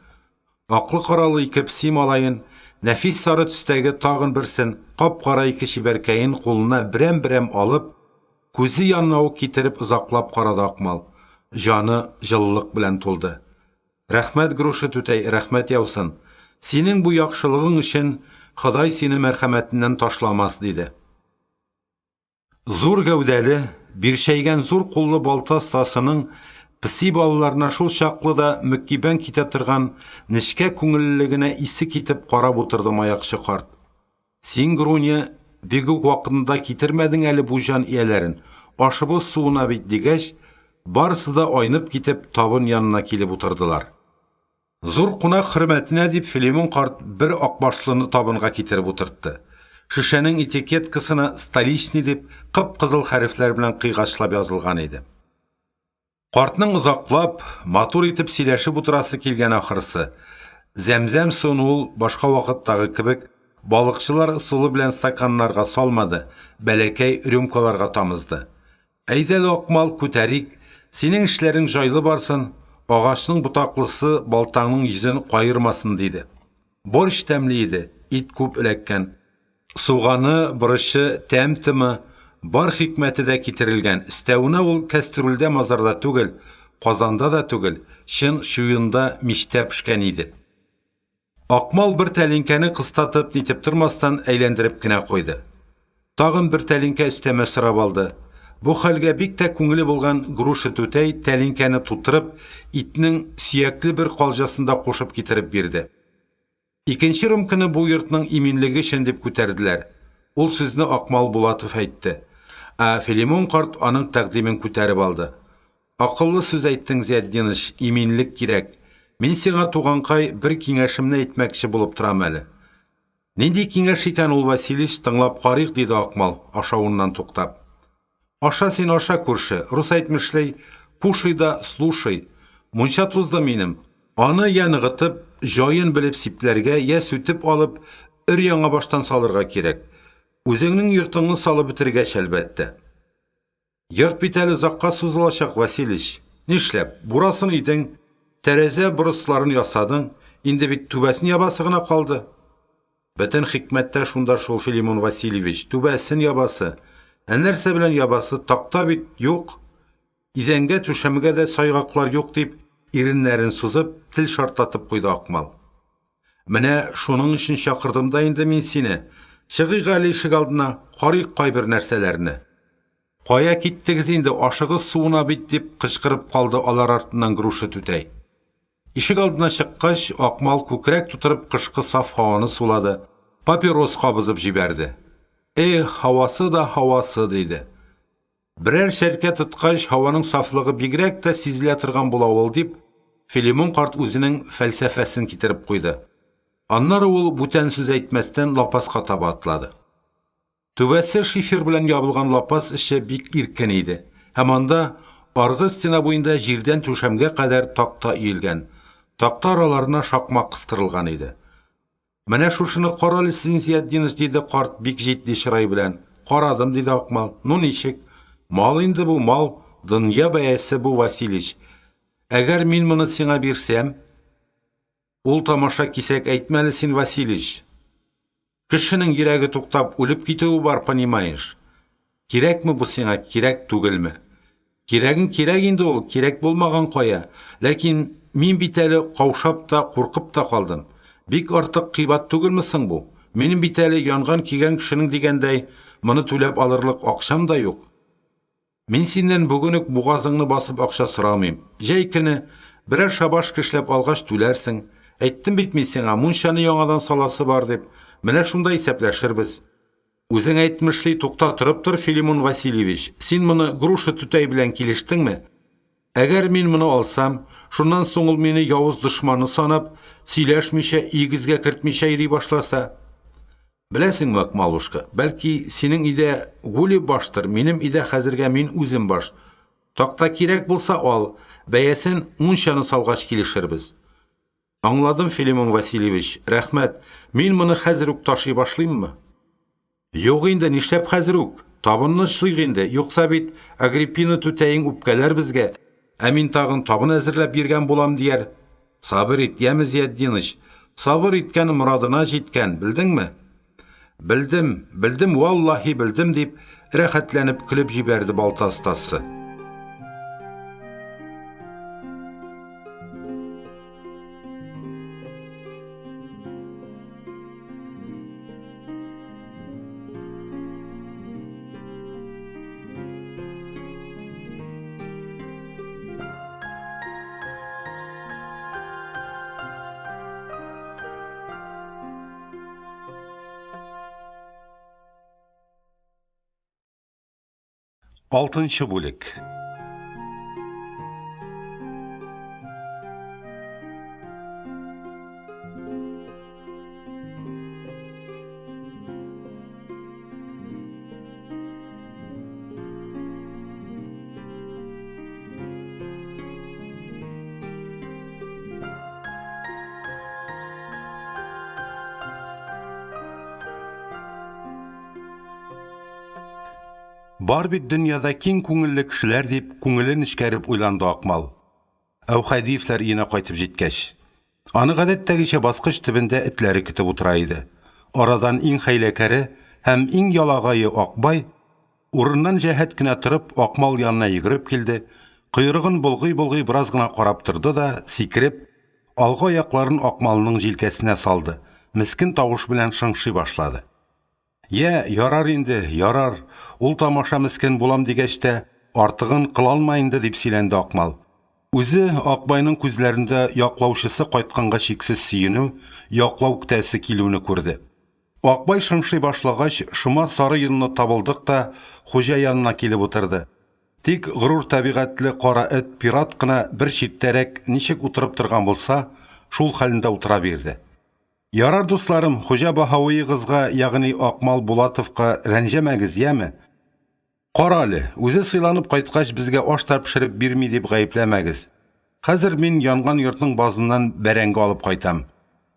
Аклы каралы ике пси малайын, нәфис сары төстәге тагын берсен, кап-кара ике чибәркәен кулына берәм-берәм алып, күзе янына ук китереп озаклап карады Акмал. Жаны җылылык белән тулды. Рәхмәт, Груша Түтәй, рәхмәт яусын. Синең бу яхшылыгың өчен Ходай сине мәрхәмәтеннән ташламас, диде. Зур гәүдәле, биршәйгән зур куллы балта стасының пси балаларына шул чаклы да мөкибән китә торган нечкә күңеллелегенә исе китеп карап утырды маякчы карт. Син, Груня, бик үк вакытында китермәдең әле бу җан ияләрен. Ашыбыз суына бит, дигәч, барысы да айнып китеп табын янына килеп утырдылар. Зур кунак хөрмәтенә дип Филимон карт бер акбашлыны табынга китереп утыртты. Шешәнең этикеткасына «Столичный» дип кып-кызыл хәрефләр белән кыйгачлап язылган иде. Картның озаклап, матур итеп сөйләшеп утырасы килгән ахырсы. Зәмзәм суын ул башка вакыттагы кебек балыкчылар сулы белән стаканнарга салмады, бәләкәй рюмкаларга тамызды. Әйдәле Акмал, күтәрик, синең эшләрең җайлы барсын, агачның бутаклысы балтаңның йөзен кайырмасын, диде. Борщ тәмле иде, ит күп эләккән. Суганы, борышы, тәм-тымы, бар хикмәте дә китерелгән. Өстәвенә ул кәстрүлдә мазарда түгел, казанда да түгел, чын шуенда мичтә пешкән иде. Акмал бер тәлинкәне кыстатып нитеп тормастан әйләндереп кенә куйды. Тагын бер тәлинкә өстәмә сорап алды. Бу хәлгә бик тә күңеле булган Груша Түтәй тәлинкәне тутырып, итнең сөякле бер калҗасында кушып китереп бирде. Икенче рюмканы бу йортның иминлеге өчен дип күтәрделәр. Ул сүзне Акмал Булатов әйтте. Филимон карт аның тәкъдимен күтәреп алды. Акыллы сүз әйттең, Зиятдинович, иминлек кирәк. Мин сиңа туганкай бер киңәшемне әйтмәкче булып торам әле. Нинди киңәш икән ул, Васильевич, тыңлап карыйк, диде Акмал, ашавыннан туктап. Аша син, аша, күрше. Рус әйтмешләй, кушай да слушай. Мунча тузды минем. Аны я ныгытып, җаен белеп сипләргә, я сүтеп алып, өр яңа баштан салырга кирәк. Үзеңнең йортыңны салып бетергәч әлбәттә. Йорт бит әле озакка сузылачак, Василич. Нишләп? Бурасын идең, тәрәзә бурысларын ясадың, инде бит түбәсен ябасы гына калды. Бөтен хикмәттә шунда шул, Филимон Васильевич, түбәсен ябасы. Ә нәрсә белән ябасы? Такта бит юк. Идәнгә, түшәмгә дә сайгаклар юк дип, иреннәрен сузып, тел шартлатып куйды Акмал. Менә шуның өчен чакырдым да инде мин сине. Чыгыйк әле ишек алдына, карыйк кайбер нәрсәләрне. Кая киттегез инде, ашыгыз суына бит, дип кычкырып калды алар артыннан Груша түтәй. Ишек алдына чыккач, Акмал күкрәк тутырып кышкы саф һаваны сулады. Папирос кабызып җибәрде. Һавасы да һавасы, диде. Берәр шәркә тоткач, һаваның сафлыгы бигрәк тә сизелә торган була ул, дип, Филимон карт үзенең фәлсәфәсен китереп куйды. Аннары ул бүтән сүз әйтмәстән лапаска таба атлады. Түбәсе шифер белән ябылган лапас эче бик иркен иде. Һәм анда аргы стена буенда җирдән түшәмгә кадәр такта өелгән. Такта араларына шакмак кыстырылган иде. Менә шушыны каралы син, Зиятдинович, диде карт бик җитди чырай белән. Карадым, диде Акмал. Ну ничек? Мал инде бу, мал, дөнья бәясе бу, Василич. Әгәр мин моны сиңа бирсәм, ул тамаша кисәк әйтмәле син, Василич. Кешенең йөрәге туктап үлеп китүе бар, понимаешь? Кирәкме бу сиңа, кирәк түгелме? Кирәгең кирәк инде ул, кирәк булмаган кая. Ләкин мин бит әле каушап та, куркып та калдым. Бик артык кыйбат түгелме соң бу? Минем бит әле янган кигән кешенең дигәндәй, моны түләп алырлык акчам да юк. Мин синнән бүген үк бугазыңны басып акча сорамыйм. Җәй көне берәр шабаш кешләп алгач түләрсең. Әйттем бит мин сиңа, мунчаны яңадан саласы бар дип. Менә шунда исәпләшербез. Үзең әйтмешли, тукта торып тор, Филимон Васильевич. Син моны Груша түтәй белән килештеңме? Әгәр мин моны алсам, шуннан соң ул мине явыз дошманы санап, сөйләшмичә, игезгә кертмичә йөри башласа. Беләсеңме, Акмалушка, бәлки синең идә гүли баштыр, минем идә хәзергә мин үзем баш. Такта кирәк булса ал, бәясен мунчаны салгач килешербез. Аңладым, Филимон Васильевич, рәхмәт. Мин моны хәзер үк ташый башлыйммы? Юк инде, нишләп хәзер үк? Табынны шыйг инде, юкса бит Агриппина түтәең үпкәләр безгә. Ә мин тагын табын әзерләп биргән булам дияр. Сабыр ит, яме Зиятдинович. Сабыр иткән морадына җиткән, белдеңме? Белдем, валлаһи белдем, дип рәхәтләнеп көлеп җибәрде балта остасы. Алтынчы бүлек. Бар бит дөньяда киң күңелле кешеләр, дип күңелен эчкәреп уйланды Акмал. Әүхәдиевләр өенә кайтып җиткәч, аны гадәттәгечә баскыч төбендә этләре көтеп утыра иде. Арадан иң хәйләкәре һәм иң ялагае Акбай урыннан җәһәт кенә торып Акмал янына йөгереп килде, койрыгын болгый-болгый бераз гына карап торды да, сикереп, алга аякларын Акмалның җилкәсенә салды. Мискин тавыш белән шыңшый башлады. Ярар инде, ярар. Ул тамаша мискин булам дигәч тә, артыгын кылалма инде, дип сөйләнде Акмал. Үзе Акбайның күзләрендә яклаучысы кайтканга чиксез сөенү, яклау күтәсе килүне күрде. Акбай шыңшый башлагач, шома сары йонны табылдык та хуҗа янына килеп утырды. Тик горур табигатьле кара эт пират кына бер читтәрәк ничек утырып торган булса, шул хәлендә утыра бирде. Ярар, дусларым, хуҗа Баһавиегызга, ягъни Акмал Булатовка рәнҗәмәгез, яме? Каралы, үзе сыйланып кайткач безгә аш пешереп бирми дип гаепләмәгез. Хәзер мин янган йортның базыннан бәрәңге алып кайтам.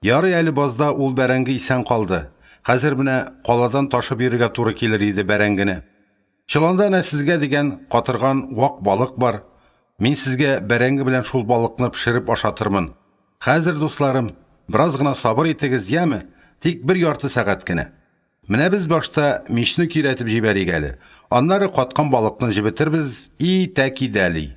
Ярый әле базда ул бәрәңге исән калды. Хәзер менә каладан ташып йөрергә туры килер иде бәрәңгене. Чоланда әнә сезгә дигән катырган вак балык бар. Мин сезгә бәрәңге белән шул балыкны пешереп ашатырмын. Хәзер, дусларым, бераз гына сабыр итегез, яме? Тик бер ярты сәгать кенә. Менә без башта мичне киратып җибәрик әле. Аннары каткан балыкны җибетербез и тәкидәли.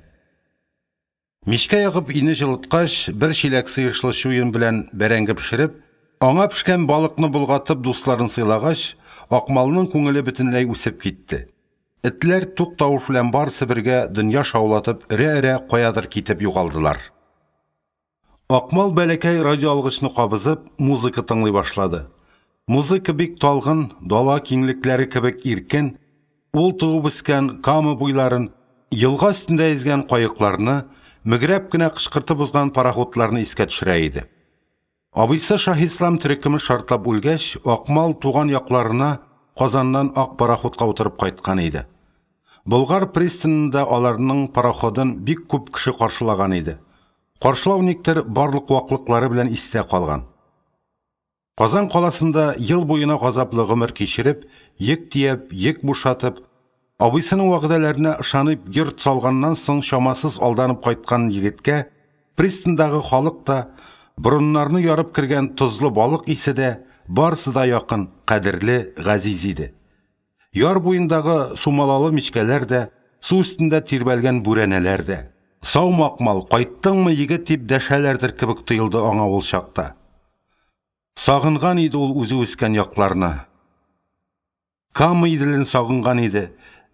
Мичкә ягып ине җылыткач, бер чиләк сыешлы чуен белән бәрәңге пешереп, аңа пешкән балыкны булгатып дусларын сыйлагач, Акмалның күңеле бөтенләй үсеп китте. Этләр тук тавыш белән барсы бергә дөнья шаулатып, эре-эре каядыр китеп югалдылар. Акмал бәләкәй радио алгычны кабызып, музыка тыңлый башлады. Музыка бик талгын, дала киңлекләре кебек иркен, ул туып үскән Кама буйларын, елга өстендә йөзгән кайыкларны, мөгрәп кенә кычкыртып узган пароходларны искә төшерә иде. Абыйсы Шаһислам төркеме шартлап үлгәч, Акмал туган якларына Казаннан ак пароходка утырып кайткан иде. Болгар пристанында аларның пароходын бик күп кеше каршылаган иде. Каршылау никтер барлык ваклыклары белән истә калган. Казан каласында ел буена газаплы гомер кичереп, йөк тиеп, йөк бушатып, абыйсының вәгъдәләренә ышанып йорт салганнан соң шамасыз алданып кайткан егеткә пристандагы халык та, бурыннарны ярып кергән тозлы балык исе дә барсы да якын, кадерле, газиз иде. Яр буендагы сумалалы мичкәләр дә, су өстендә тирбәлгән бүрәнәләр дә. Саумы Акмал, кайттыңмы егет дип дәшәләрдер кебек тоелды аңа ул чакта. Сагынган иде ул үзе үскән якларны. Кама иделен сагынган иде.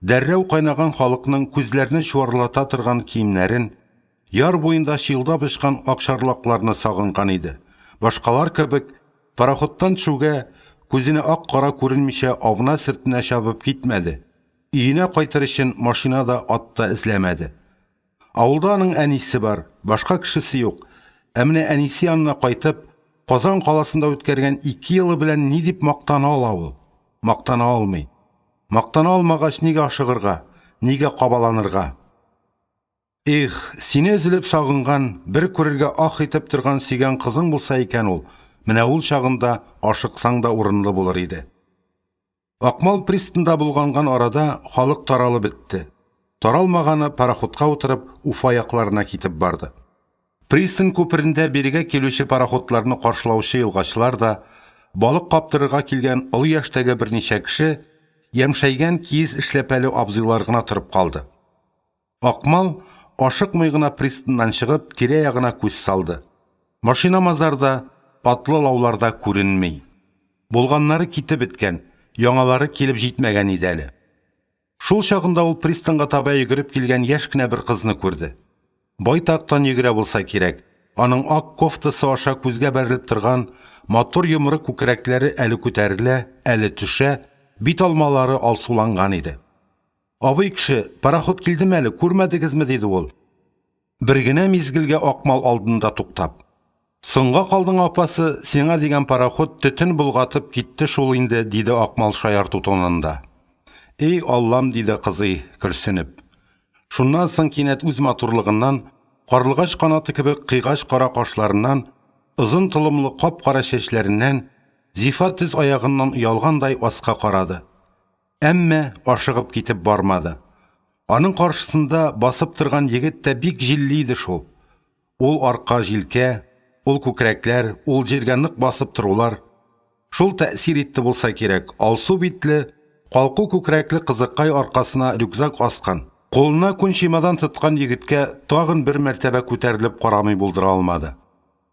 Дәррәү кайнаган халыкның күзләрне чуарлата торган киемнәрен, яр буенда шилдап очкан акчарлакларны сагынган иде. Башкалар кебек пароходтан төшүгә күзенә ак-кара күренмичә абына сыртына чабып китмәде. Өенә кайтыр өчен машинада атта эзләмәде. Авылда аның әнисе бар, башка кешесе юк. Әмне әнисе янына кайтып, Казан каласында үткәргән 2 елы белән ни дип мактана ала ул? Мактана алмый. Мактана алмагач нигә ашыгырга, нигә кабаланырга? Их, сине өзелеп сагынган, бер күрергә ах итеп торган сөйгән кызың булса икән ул, менә ул чагында ашыксаң да урынлы булыр иде. Акмал пристанда булганган арада халык таралып бетте. Таралмаганы пароходка утырып, Уфа якларына китеп барды. Пристан күперендә бирегә килүче пароходларны каршылаучы елгачлар да, балык каптырырга килгән олы яшьтәге берничә кеше, ямшәйгән киез эшләпәле абзыйлар гына торып калды. Акмал ашыкмый гына пристаннан чыгып, тирә-ягына күз салды. Машина мазарда, атлы лауларда күренмей. Булганнары китеп беткән, яңалары килеп җитмәгән иде әле. Шул чагында ул пристанга таба йөгереп килгән яшь кенә бер кызны күрде. Байтактан йөгерә булса кирәк. Аның ак кофтасы аша күзгә бәрелеп торган матур йомры күкрәкләре әле күтәрелә, әле төшә, бит алмалары алсуланган иде. Абый кеше, пароход килдеме әле, күрмәдегезме диде ул. Бер генә мизгелгә Акмал алдында туктап. Соңга калдың апасы, сиңа дигән пароход төтен булгатып китте шул инде, диде Акмал шаярту тонында. Эй Аллам, диде кызый, көрсенеп. Шуннан соң кинәт үз матурлыгыннан, карлыгач канаты кебек кыйгач кара кашларыннан, озын тылымлы кап-кара чәчләреннән, зифа тез аягыннан уялгандай аска карады. Әмма ашыгып китеп бармады. Аның каршысында басып торган егет тә бик җилле иде шул. Ул арка җилкә, ул күкрәкләр, ул җиргә нык басып торулар. Шул тәэсир итте булса кирәк. Алсу битле, калку күкрәкле кызыккай аркасына рюкзак аскан. Қолына күн чемодан тоткан егеткә тагын бер мәртәбә күтәрелеп карамый булдыра алмады.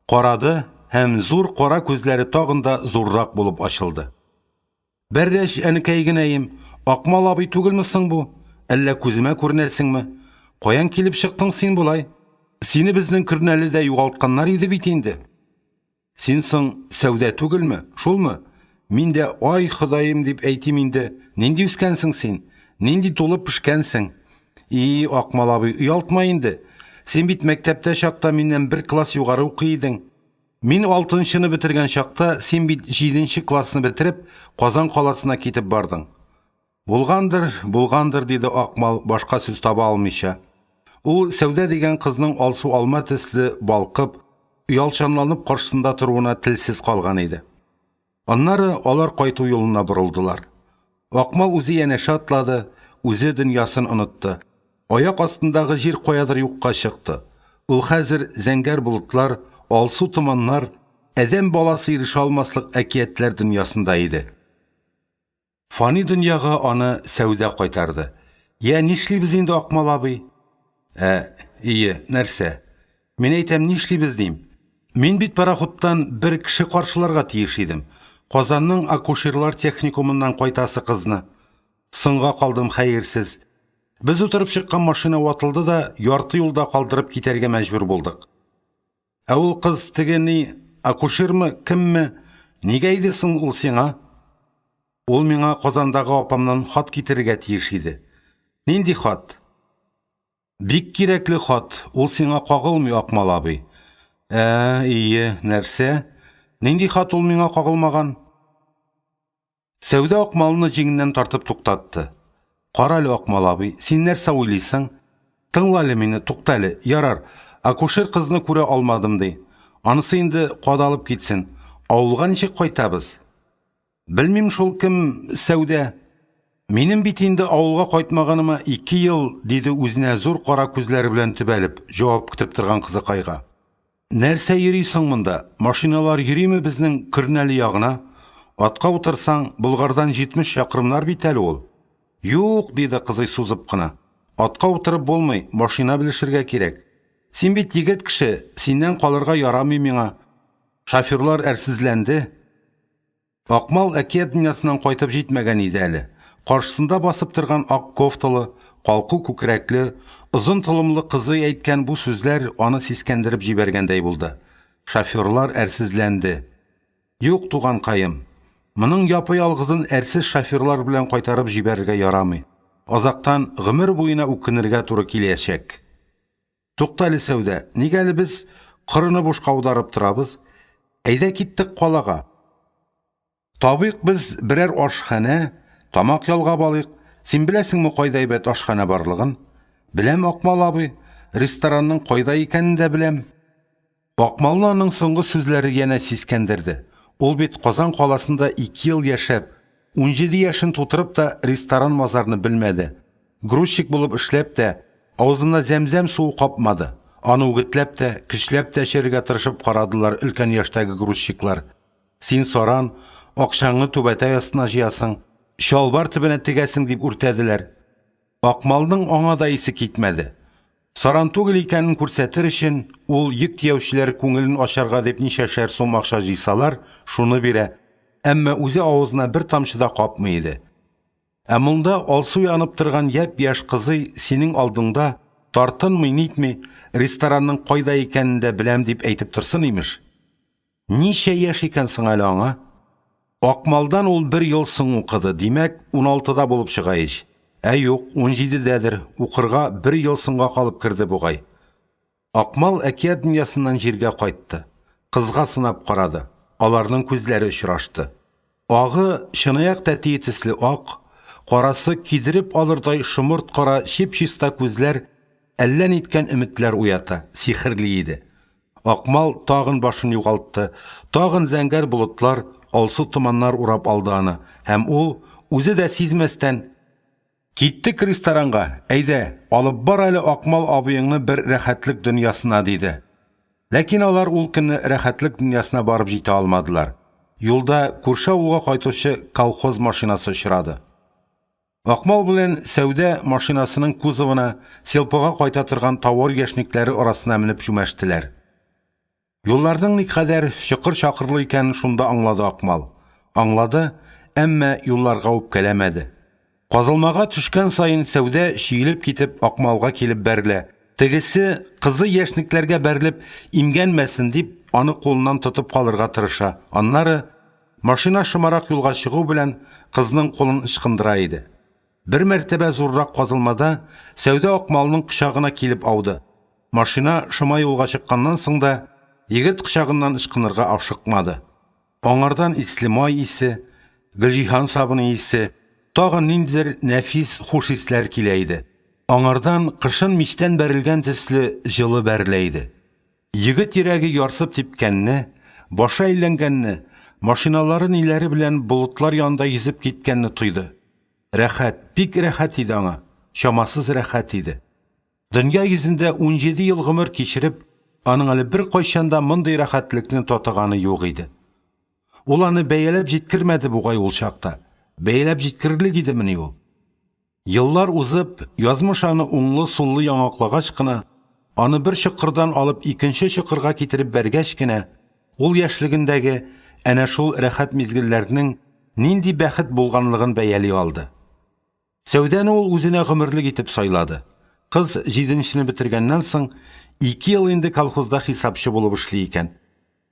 Карады һәм зур кара күзләре тагын да зуррак булып ачылды. Бәрдәш әнекәй генәем, Акмал абый түгелмесең бу? Әллә күземә күренәсеңме? Каян килеп чыктың син булай? Сине безнең көрнәледә югалтканнар иде бит инде. Син соң сәүдә түгелме? Шулмы? Мин дә ай Ходаем дип әйтим инде. Нинди үскәнсең син? Нинди тулып пешкәнсең? И, Акмал абый, уялтма инде. Син бит мәктәптә чакта миннән бер класс югары укый идең. Мин 6-нчыны бетергән чакта, син бит 7-нче классны бетереп, Казан каласына китеп бардың. Булгандыр, диде Акмал, башка сүз таба алмыйча. Ул сәүдә дигән кызның алсу алма төсле балкып, уялчанланып каршысында торуына телсез калган иде. Аннары алар кайту юлына борылдылар. Акмал үзе янәшә атлады, үзе дөньясын онытты. Аяк астындагы җир каядыр юкка чыкты. Ул хәзер зәңгәр болытлар, алсу томаннар, әдәм баласы ирешә алмаслык әкиятләр дөньясында иде. Фани дөньяга аны Сәүдә кайтарды. Я, нишлибез инде, Акмал абый? Ие, нәрсә? Мин әйтәм, нишлибез дим. Мин бит пароходтан бер кеше каршыларга тиеш идем. Казанның акушерлар техникумыннан кайтасы кызны. Сынга калдым, хәерсез. Без утырып чыккан машина ватылды да, ярты юлда калдырып китәргә мәҗбүр булдык. Ул кыз тегени акушермы, кемме? Нигә иде соң ул сиңа? Ул миңа Казандагы апамнан хат китерергә тиеш иде. Нинди хат? Бик кирәкле хат. Ул сиңа кагылмый, Акмал абый. Ие, нәрсә? Нинди хат ул миңа кагылмаган? Сәүдә Акмалны җиңеннән тартып туктатты. Кара әле, Акмал абый, син нәрсә уйлыйсың? Тыңла әле мине, тукта әле. Ярар, акушер кызны күрә алмадым ди. Анысы инде кадалып китсен. Авылга ничек кайтабыз? Белмим шул кем, Сәүдә. Минем бит инде авылга кайтмаганыма 2 ел, диде үзенә зур кара күзләре белән төбәлеп, җавап көтеп торган кызыкайга. Нәрсә йөрисең монда? Машиналар йөриме безнең Көрнәле ягына? Атка утырсаң, Булгардан 70 чакрымнар бит әле ул. Юк, диде кызый сузып кына. Атка утырып булмый, машина белешергә кирәк. Син бит егет кеше, синнән калырга ярамый миңа. Шоферлар әрсезләнде. Акмал әкият дөньясыннан кайтып җитмәгән иде әле. Каршысында басып торган ак кофталы, калку күкрәкле, озын тылымлы кызы әйткән бу сүзләр аны сискәндереп җибәргәндәй булды. Шоферлар әрсезләнде. Юк, туган кайым. Моның япы-ялгызын әрсез шоферлар белән кайтарып җибәрергә ярамый. Азактан гомер буена үкенергә туры киләчәк. Тукта әле, Сәүдә, нигә әле без кырыны бушка аударып торабыз? Әйдә киттек калага. Табыйк без берәр ашханә, тамак ялгап алыйк. Син беләсеңме кайда әйбәт ашханә барлыгын? Беләм, Акмал абый, ресторанның кайда икәнен дә беләм. Акмалны аның соңгы сүзләре янә сискәндерде. Ул бит Казан каласында 2 ел яшәп, 17 яшын тутырып та ресторан мазарны белмәде. Грузчик булып эшләп тә, авызына зәмзәм суы капмады. Аны үгетләп тә, көчләп тә эшәргә тырышып карадылар өлкән яшьтәге грузчиклар. Син саран, акчаңны түбәтәй астына җыясың, шалбар төбенә тегәсең дип үртәделәр. Акмалның аңа да исе китмәде. Саран түгел икәнен күрсәтер өчен, ул йөк тияүчеләр күңелен ачарга дип ничәшәр сум акча җыйсалар, шуны бирә. Әмма үзе авызына бер тамчы да капмый иде. Монда алсу янып торган япь-яшь кызый синең алдыңда тартынмый нитми, ресторанның кайда икәнен дә беләм дип әйтеп торсын имеш. Ничә яшь икән соң әле аңа? Акмалдан ул 1 ел соң укыды, димәк 16да булып чыга ич. Юк, 17дәдер, укырга 1 ел соңга калып кирде бугай. Акмал әкият дөньясыннан җиргә кайтты. Кызга сынап карады. Аларның күзләре очрашты. Агы чынаяк тәти төсле ак, карасы кидереп алырдай шомырт кара чип-чиста күзләр әллә ниткән өметләр уята, сихерле иде. Акмал тагын башын югалтты. Тагын зәңгәр болытлар, алсу томаннар урап алды аны, һәм ул үзе дә сизмәстән киттек ресторанга. Әйдә, алып бар әле Акмал абыеңны бер рәхәтлек дөньясына, диде. Ләкин алар ул көнне рәхәтлек дөньясына барып җитә алмадылар. Юлда күрше авылга кайтучы колхоз машинасы очрады. Акмал белән Сәүдә машинасының кузовына селпыга кайта торган товар яшникләре арасына менеп чүмәштеләр. Юлларның никадәр чыкыр-чакырлы икәнен шунда аңлады Акмал. Аңлады, әмма юлларга үпкәләмәде. Казылмага төшкән сайын Сәүдә шиелеп китеп Акмалга килеп бәрелә. Тегесе кызы яшникләргә бәрелеп имгәнмәсен дип аны кулыннан тотып калырга тырыша. Аннары машина шымарак юлга чыгу белән кызның кулын ычкындыра иде. Бер мәртәбә зуррак казылмада Сәүдә Акмалның кочагына килеп ауды. Машина шыма юлга чыкканнан соң да егет кочагыннан ычкынырга ашыкмады. Аңардан ислемай исе, Гөлҗиһан сабыны исе, тагын ниндидер нәфис хуш исләр килә иде. Аңардан кышын мичтән бәрелгән төсле җылы бәрелә иде. Егет йөрәге ярсып типкәнне, башы әйләнгәнне, Машиналарын иләре белән болытлар янында йөзеп киткәнне тойды. Рәхәт, бик рәхәт иде аңа, шамасыз рәхәт иде. Дөнья йөзендә 17 ел гомер кичереп, аның әле бер кайчанда мондый рәхәтлекне татыганы юк иде. Ул аны бәяләп җиткермәде бугай ул чакта. Бәяләп җиткерлек идемени ул. Еллар узып, язмыш аны уңлы-суллы яңаклагач кына, аны бер чокырдан алып икенче чокырга китереп бәргәч кенә, ул яшьлегендәге әнә шул рәхәт мизгелләрнең нинди бәхет булганлыгын бәяли алды. Сәүдәне ул үзенә гомерлек итеп сайлады. Кыз 7-нчене бетергәннән соң 2 ел инде колхозда хисапчы булып эшли икән.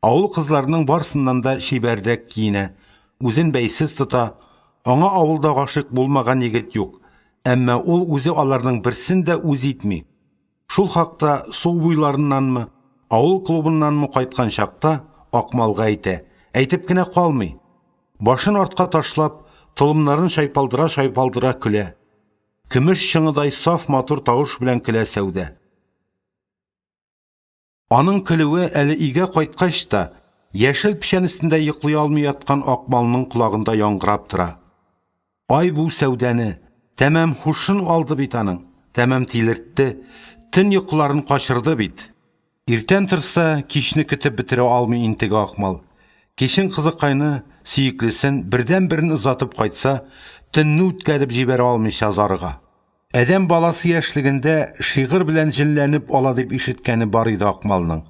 Авыл кызларының барсыннан да шибәрдәк киенә, үзен бәйсез тота, аңа авылда гашык булмаган егет юк. Әмма ул үзе аларның берсен дә үз итми. Шул хакта су буйларыннанмы, авыл клубыннанмы кайткан чакта Акмалга әйтеп кенә калмый. Башын артка ташлап, толымнарын шайпалдыра көлә. Көмеш шыңыдай саф матур тавыш белән көлә Сәүдә. Аның көлүе әле өйгә кайткач та, яшел печән өстендә йоклый алмый яткан Акмалның колагында яңгырап тора. Ай бу Сәүдәне, тәмам хушын алды бит аның, тәмам тилертте, төн йокларын качырды бит. Иртән торса, кичне көтеп бетерә алмый интеге Акмал. Кешен кызыкайны, сөйеклесен бердән-берен узатып кайтса, төнне үткәреп җибәрә алмыйча зарыга. Әдәм баласы яшьлегендә шигырь белән җилләнеп ала дип ишеткәне бар иде Акмалның.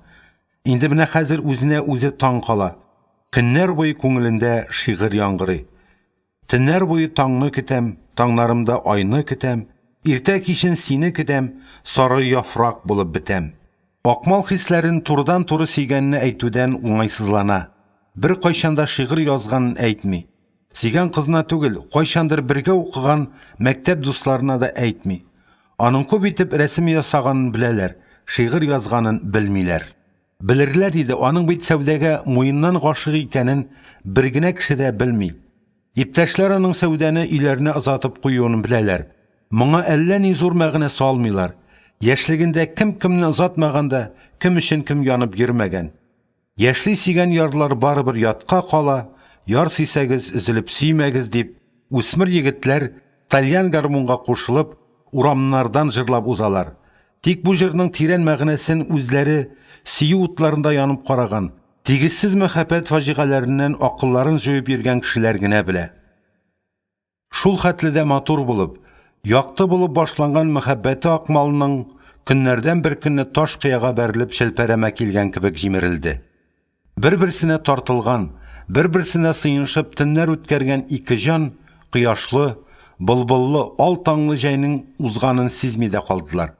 Инде менә хәзер үзенә үзе таң кала. Көннәр буе күңелендә шигырь яңгырый. Төннәр буе таңны көтәм, таңнарымда айны көтәм, иртә кичен сине көтәм, сары яфрак булып бетәм. Акмал хисләрен турыдан-туры сөйгәнне әйтүдән уңайсызлана. Бер кайчанда шигырь язганын әйтми. Сөйгән кызына түгел, кайчандыр бергә укыган мәктәп дусларына да әйтми. Аның күп итеп рәсем ясаганын беләләр, шигырь язганын белмиләр. Белерләр иде, аның бит Сәүдәгә муеннан гашык икәнен бер генә кеше дә белми. Иптәшләр аның Сәүдәне өйләренә озатып куюын беләләр. Моңа әллә ни зур мәгънә салмыйлар. Яшьлегендә кем-кемне озатмаганда, кем өчен кем янып йөрмәгән. Яшьли сөйгән ярлар барыбер ятка кала, яр сөйсәгез, üzülеп сөймәгез дип, үсмер егетләр тальян гармунга кушылып, урамнардан җырлап узалар. Тик бу җырның тирән мәгънәсен үзләре сөю утларында янып караган, тигезсез мәхәббәт фаҗигаләреннән акылларын җыеп йөргән кешеләр генә белә. Шул хәтле дә матур булып, якты булып башланган мәхәббәте Акмалның көннәрдән бер көнне таш кыяга бәрелеп шелпәрәмә килгән кебек җимерелде. Бер-берсенә тартылган, бер-берсенә сыйыншып төннәр үткәргән ике җан, кояшлы, былбыллы, ал таңлы җәйнең узганын сизми дә калдылар.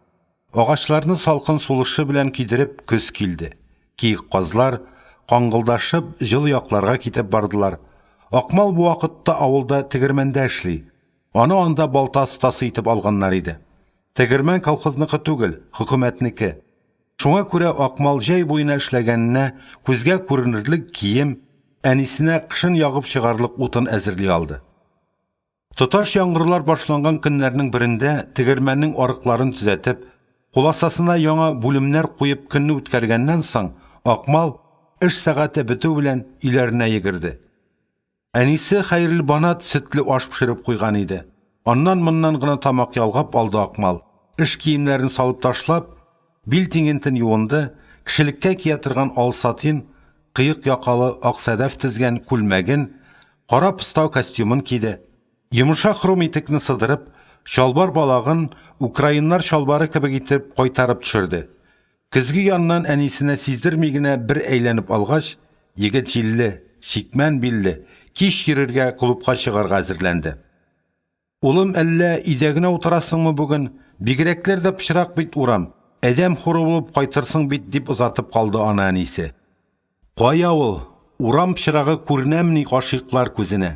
Агачларны салкын сулышы белән кидереп көз килде. Киек казлар каңгылдашып җылы якларга китеп бардылар. Акмал бу вакытта авылда тегермәндә эшли. Аны анда балта остасы итеп алганнар иде. Тегермән колхозныкы түгел, хөкүмәтнеке. Шуңа күрә Акмал җәй буена эшләгәненә күзгә күренерлек кием, әнисенә кышын ягып чыгарлык утын әзерли алды. Тоташ яңгырлар башланган көннәрнең берендә тегермәннең арыкларын төзәтеп, куласасына яңа бүлемнәр куеп көнне үткәргәннән соң, Акмал эш сәгате бетү белән өйләренә йөгерде. Әнисе Хәйрел Банат сөтле аш пешереп куйган иде. Аннан-моннан гына тамак ялгап алды Акмал. Эш киемнәрен салып ташлап, бил тиңентен юынды, кешелеккә кия торган ал сатин, кыек якалы ак сәдәф тезгән күлмәген, кара пыстау костюмын киде. Йомшак хром итекне сыдырып, шалбар балагын украиннар шалбары кебек итеп кайтарып төшерде. Көзге яннан әнисенә сиздерми генә бер әйләнеп алгач, егет җилле, шикмән билле, кич йөрергә клубка чыгарга әзерләнде. Улым, әллә өйдә генә утырасыңмы бүген? Бигрәкләр дә пычрак бит урам. Әдәм хоры булып кайтырсың бит дип озатып калды ана әнисе. Кая ул? Урам пычрагы күренәмни гашыйклар күзенә.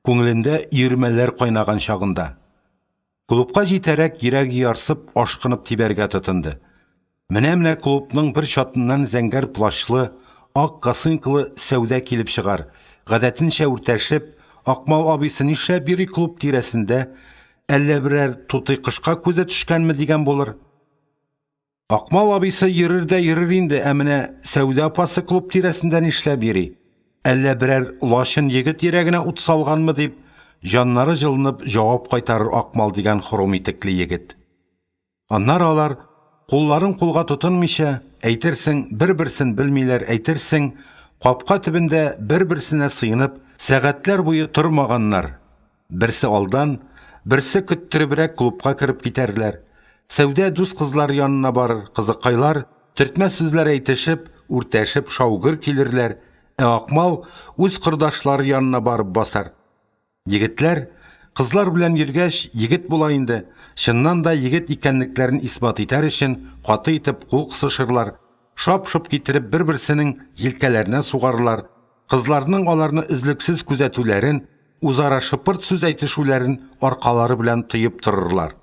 Күңелендә йөрмәләр кайнаган чагында. Клубка җитәрәк йөрәге ярсып, ашкынып тибәргә тотынды. Менә клубның бер чатыннан зәңгәр плашлы, ак косынкалы Сәүдә килеп чыгар. Гадәтенчә үртәшеп, Акмал абыйсы нишләп йөри клуб тирәсендә, әллә берәр тутый кышка күзә төшкәнме дигән булыр. Акмал абыйсы йөрер дә йөрер инде, ә менә Сәүдә апасы клуб тирәсендә нишләп йөри? Әллә берәр лашын егет йөрәгенә ут салганмы дип, җаннары җылынып җавап кайтарыр Акмал дигән хурум итекле егет. Аннары алар, кулларын кулга тотынмыйча, әйтерсең, бер-берсен белмиләр, әйтерсең, капка төбендә бер-берсенә сыйынып, сәгатьләр буе тормаганнар. Берсе алдан, берсе көттеребрәк клубка кереп китәрләр. Сәүдә дус кызлар янына барыр, кызыкайлар, төртмә сүзләр әйтешеп, үртәшеп шаугыр килерләр. Акмал үз кырдашлары янына барып басар. Егетләр, кызлар белән йөргәч, егет була инде. Чыннан да егет икәнлекләрен исбат итәр өчен каты итеп кул кысышырлар. Шап-шоп китереп бер-берсенең җилкәләренә сугарлар. Кызларның аларны үзлексез күзәтүләрен, үзара шыпырт сүз әйтешүләрен аркалары белән тыеп торырлар.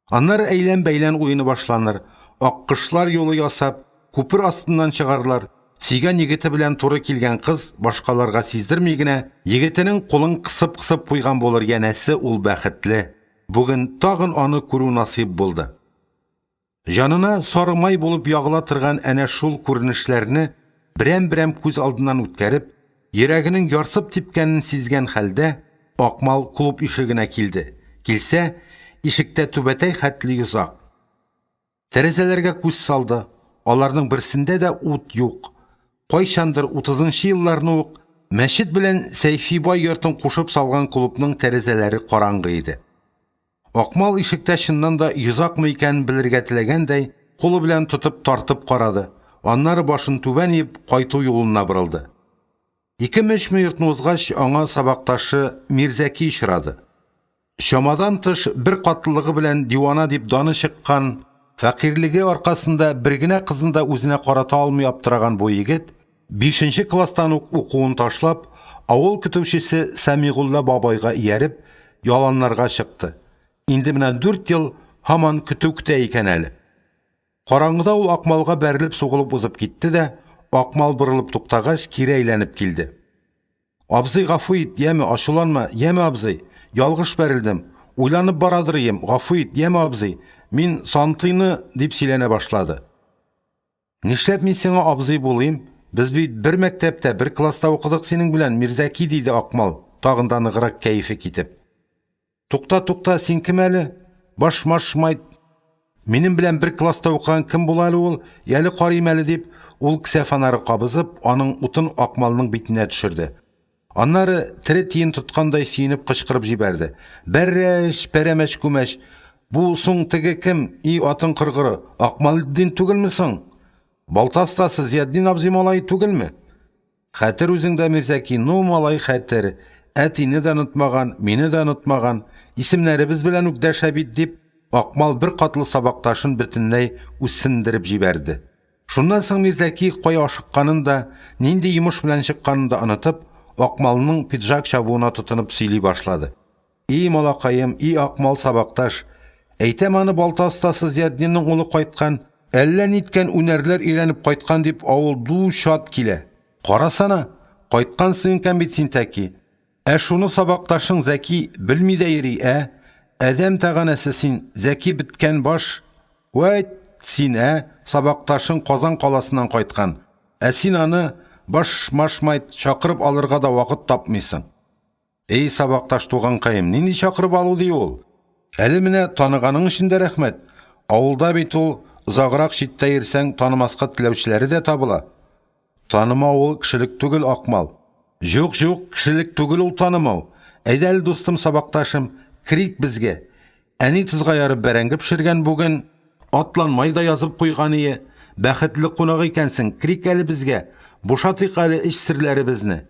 Аннары әйлән-бәйлән уены башланыр. Аккышлар юлы ясап, күпер астыннан чыгарлар. Сөйгән егете белән туры килгән кыз башкаларга сиздерми генә егетенең кулын кысып-кысып куйган булыр, янәсе ул бәхетле. Бүген тагын аны күрү насыйп булды. Җанына сарымай булып ягыла торган әнә шул күренешләрне берәм-берәм күз алдыннан үткәреп, йөрәгенең ярсып типкәнен сизгән хәлдә, Акмал клуб ишегенә килде. Килсә, ишектә түбәтәй хәтле йозак. Тәрәзәләргә күз салды. Аларның берсендә дә ут юк. Кайчандыр 30-нчы елларны ук мәчет белән Сәйфи бай йортын кушып салган клубның тәрәзәләре караңгы иде. Акмал ишектә чыннан да йозакмы икәнен белергә теләгәндәй, кулы белән тотып тартып карады. Аннары башын түбән иеп, кайту юлына борылды. 2-3 минутны узгач, аңа сабакташы Мирзәки очрады. Шамадан тыш бер катлылыгы белән дивана дип даны чыккан, фәкыйрлеге аркасында бер генә кызын да үзенә карата алмый аптыраган бу егет 5-нче класстан ук укуын ташлап, авыл көтүчесе Сәмигулла бабайга ияреп, яланнарга чыкты. Инде менә 4 ел һаман көтү көтә икән әле. Караңгыда ул Акмалга бәрелеп сугылып узып китте дә, Акмал борылып туктагач, кире әйләнеп килде. Абзый, гафу ит, яме, ачуланма, яме абзый. Ялгыш бәрелдем. Уйланып барадыр ем, гафу ит, яме абзый. Мин Сантыйны дип сөйләнә башлады. Нишләп мин сиңа абзый булыйм? Без бит бер мәктәптә, бер класста укыдык синең белән, Мирзәки, диде Акмал, тагын да ныграк кәефе китеп. Тукта, син кем әле? Баш-машмайт. Минем белән бер класста укыган кем була әле ул? Яле карыйм әле дип, ул кесә фонары кабызып, аның утын Акмалның битенә төшерде. Аннары тире тиен тоткандай сөйнеп кычкырып җибәрде. Бәррәш, пәрәмәч күмәч. Бу соң теге кем? И атын кыргыры. Акмалдин түгелме соң? Балтастасы Зияддин абзый малай түгелме? Хәтер үзеңдә Мирзәки, ну малай хәтер. Әтине дә онытмаган, мине дә онытмаган. Исемнәребез белән үк дәшә бит дип, Акмал бер катлы сабакташын бөтенләй үссендереп җибәрде. Шуннан соң Мирзәки кая ашыкканын да, нинди йомыш белән чыкканын да онытып, Акмалның пиджак чабуына тотынып сөйли башлады. И малакаем, и Акмал сабакташ. Әйтәм, аны балта остасы Зияддинның улы кайткан, әллә ниткән үнәрләр өйрәнеп кайткан дип авыл ду шат килә. Карасана, кайткансың икән бит син тәки. Шуны сабакташың Зәки белми дә йөри, Әдәм тәганәсе син, Зәки биткән баш. Вәйт, син, сабакташың Казан каласыннан кайткан. Син аны баш-машмайт чакырып алырга да вакыт тапмыйсың. Эй сабакташ туганкаем, нинди чакырып алу ди ул? Әле менә таныганың өчен дә рәхмәт. Авылда бит ул узаграк читтә йөрсәң танымаска теләүчеләре дә табыла. Танымау ул кешелек түгел, Акмал. Юк, кешелек түгел ул танымау. Әйдәл дустым сабакташым, кирик безгә. Әни тузга ярып бәрәңге пешергән бүген, атланмай да язып куйган ие. Бәхетле кунак икәнсең, кирик әле безгә. Бушатыйк әле эш серләребезне.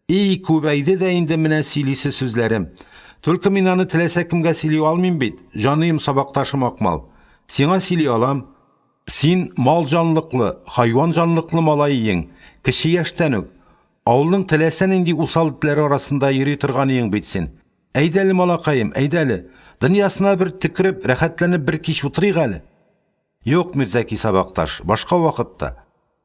И күбәйде дә инде менә сөйлисе сүзләрем. Түлке мин аны теләсә кемгә сөйли алмыйм бит. Җаныем сабакташым Акмал. Сиңа сөйли алам. Син мал җанлыклы, хайван җанлыклы малай иең. Кеше яшьтән үк. Авылның теләсә нинди усал итләре арасында йөри торган иең бит син. Әйдәле малакаем, әйдәле. Дөньясына бер тикреп, рәхәтләнеп бер кич утырыйк әле. Юк, Мирзәки сабакташ, башка вакытта.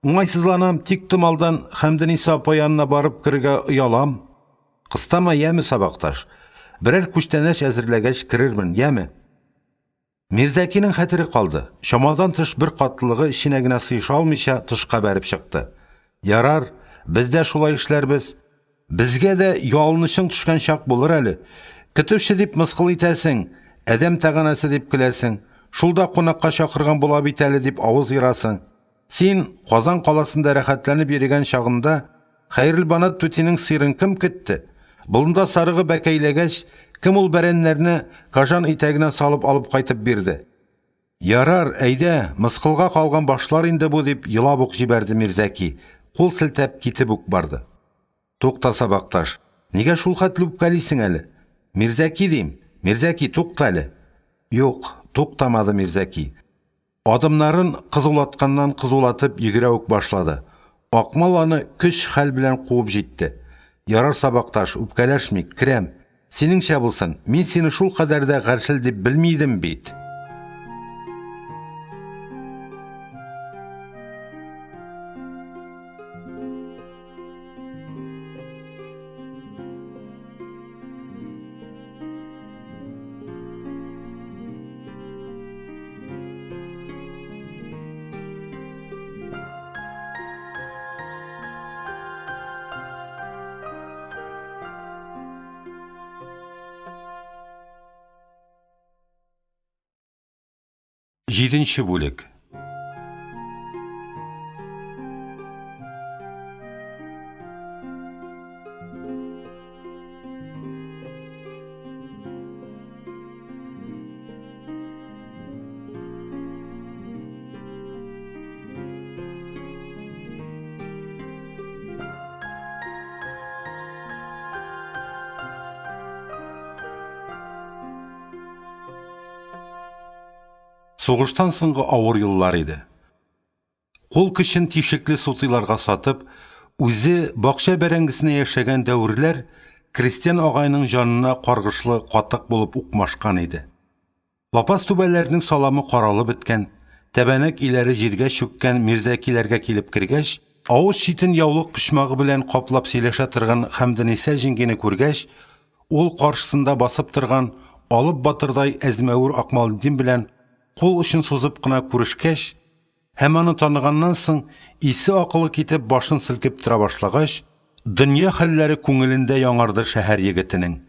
Уңайсызланам, тик тымалдан Хәмдениса апа янына барып кергә оялам. Кыстама, яме сабакташ. Берәр күчтәнәч әзерләгәч кирермен, яме. Мирзәкинең хәтере калды. Шамалдан тыш бер катлылыгы эченә генә сыйша алмыйча тышка бәреп чыкты. Ярар, Biz дә шулай эшләрбез. Безгә дә ялнышың төшкән чак булыр әле. Көтүче дип мыскыл итәсең, әдәм тәганәсе дип көләсең. Шулда кунакка чакырган була бит әле дип авыз ярасың. Син Казан каласында рәхәтләнеп йөргән чагында Хәйрелбанат түтинең сырын кем көтте? Булында сарыгы бәкәйләгәч, кем ул бәрәннәрне кажан итәгенә салып алып кайтып бирде? Ярар, әйдә, мыскылга калган башлар инде бу дип елап ук җибәрде Мирзәки. Кул селтәп китеп ук барды. Тукта, сабакташ, нигә шул хәтле үпкәлисең әле? Мирзәки дим, Мирзәки, тукта әле. Юк, туктамады Мирзәки. Адымнарын кызулатканнан кызулатып йөгерә үк башлады. Акмал аны көч хәл белән куып җитте. Ярар, сабакташ, үпкәләшмик, керәм. Синеңчә булсын, мин сине шул кадәр дә гәрсел дип белмидем бит. Җиденче бүлек. Сугыштан соңгы авыр еллар иде. Кул көчен тишекле сутыйларга сатып, үзе бакча бәрәңгесенә яшәгән дәврләр крестьян агайның җанына каргышлы катык булып укмашкан иде. Лапас түбәләрнең саламы каралып беткән, тәбәнәк иләре җиргә чүккән Мирзәкиләргә килеп кергәч, авыз читен яулык пычмагы белән каплап сөйләшә торган Хәмдениса җиңгене күргәч, ул каршысында басып торган алып батырдай әзмәвер Акмалдин белән кул өчен сузып кына күрешкәч, һәм аны таныганнан соң исе акылы китеп башын селкеп тора башлагач, дөнья хәлләре күңелендә яңарды шәһәр егетенең.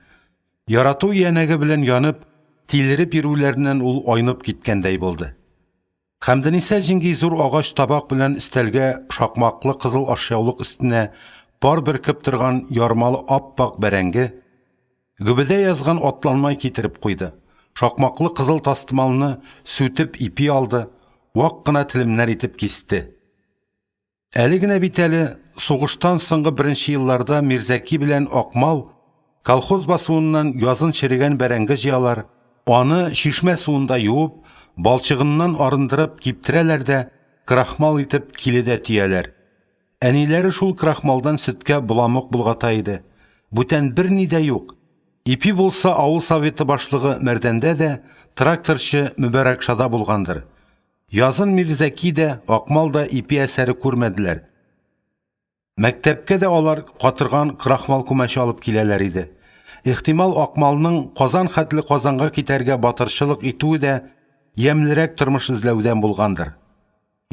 Ярату янәге белән янып, тилереп йөрүләреннән ул айнып киткәндәй булды. Хәмдениса җиңги зур агач табак белән өстәлгә шакмаклы кызыл ашъяулык өстенә пар бөркеп торган ярмалы аппак бәрәңге, гөбедә язган атланмай китереп куйды. Шакмаклы кызыл тастымалны сүтеп ипи алды, вак кына телемнәр итеп кисте. Әле генә бит әле сугыштан соңгы беренче елларда Мирзәки белән Акмал колхоз басуыннан язын черегән бәрәңге җыялар, аны шишмә суында юып, балчыгыннан арындырып киптерәләр дә крахмал итеп киледә төяләр. Әниләре шул крахмалдан сөткә буламык булгата иде. Бүтән берни дә юк. Ипи булса авыл советы башлыгы Мәрдәндә дә, тракторчы Мүбәрәкшада булгандыр. Язын Мирзәки дә, Акмал да ипи әсәре күрмәделәр. Мәктәпкә дә алар катырган крахмал күмәче алып киләләр иде. Ихтимал Акмалның Казан хәтле Казанга китәргә батырчылык итүе дә ямьлерәк тормыш эзләүдән булгандыр.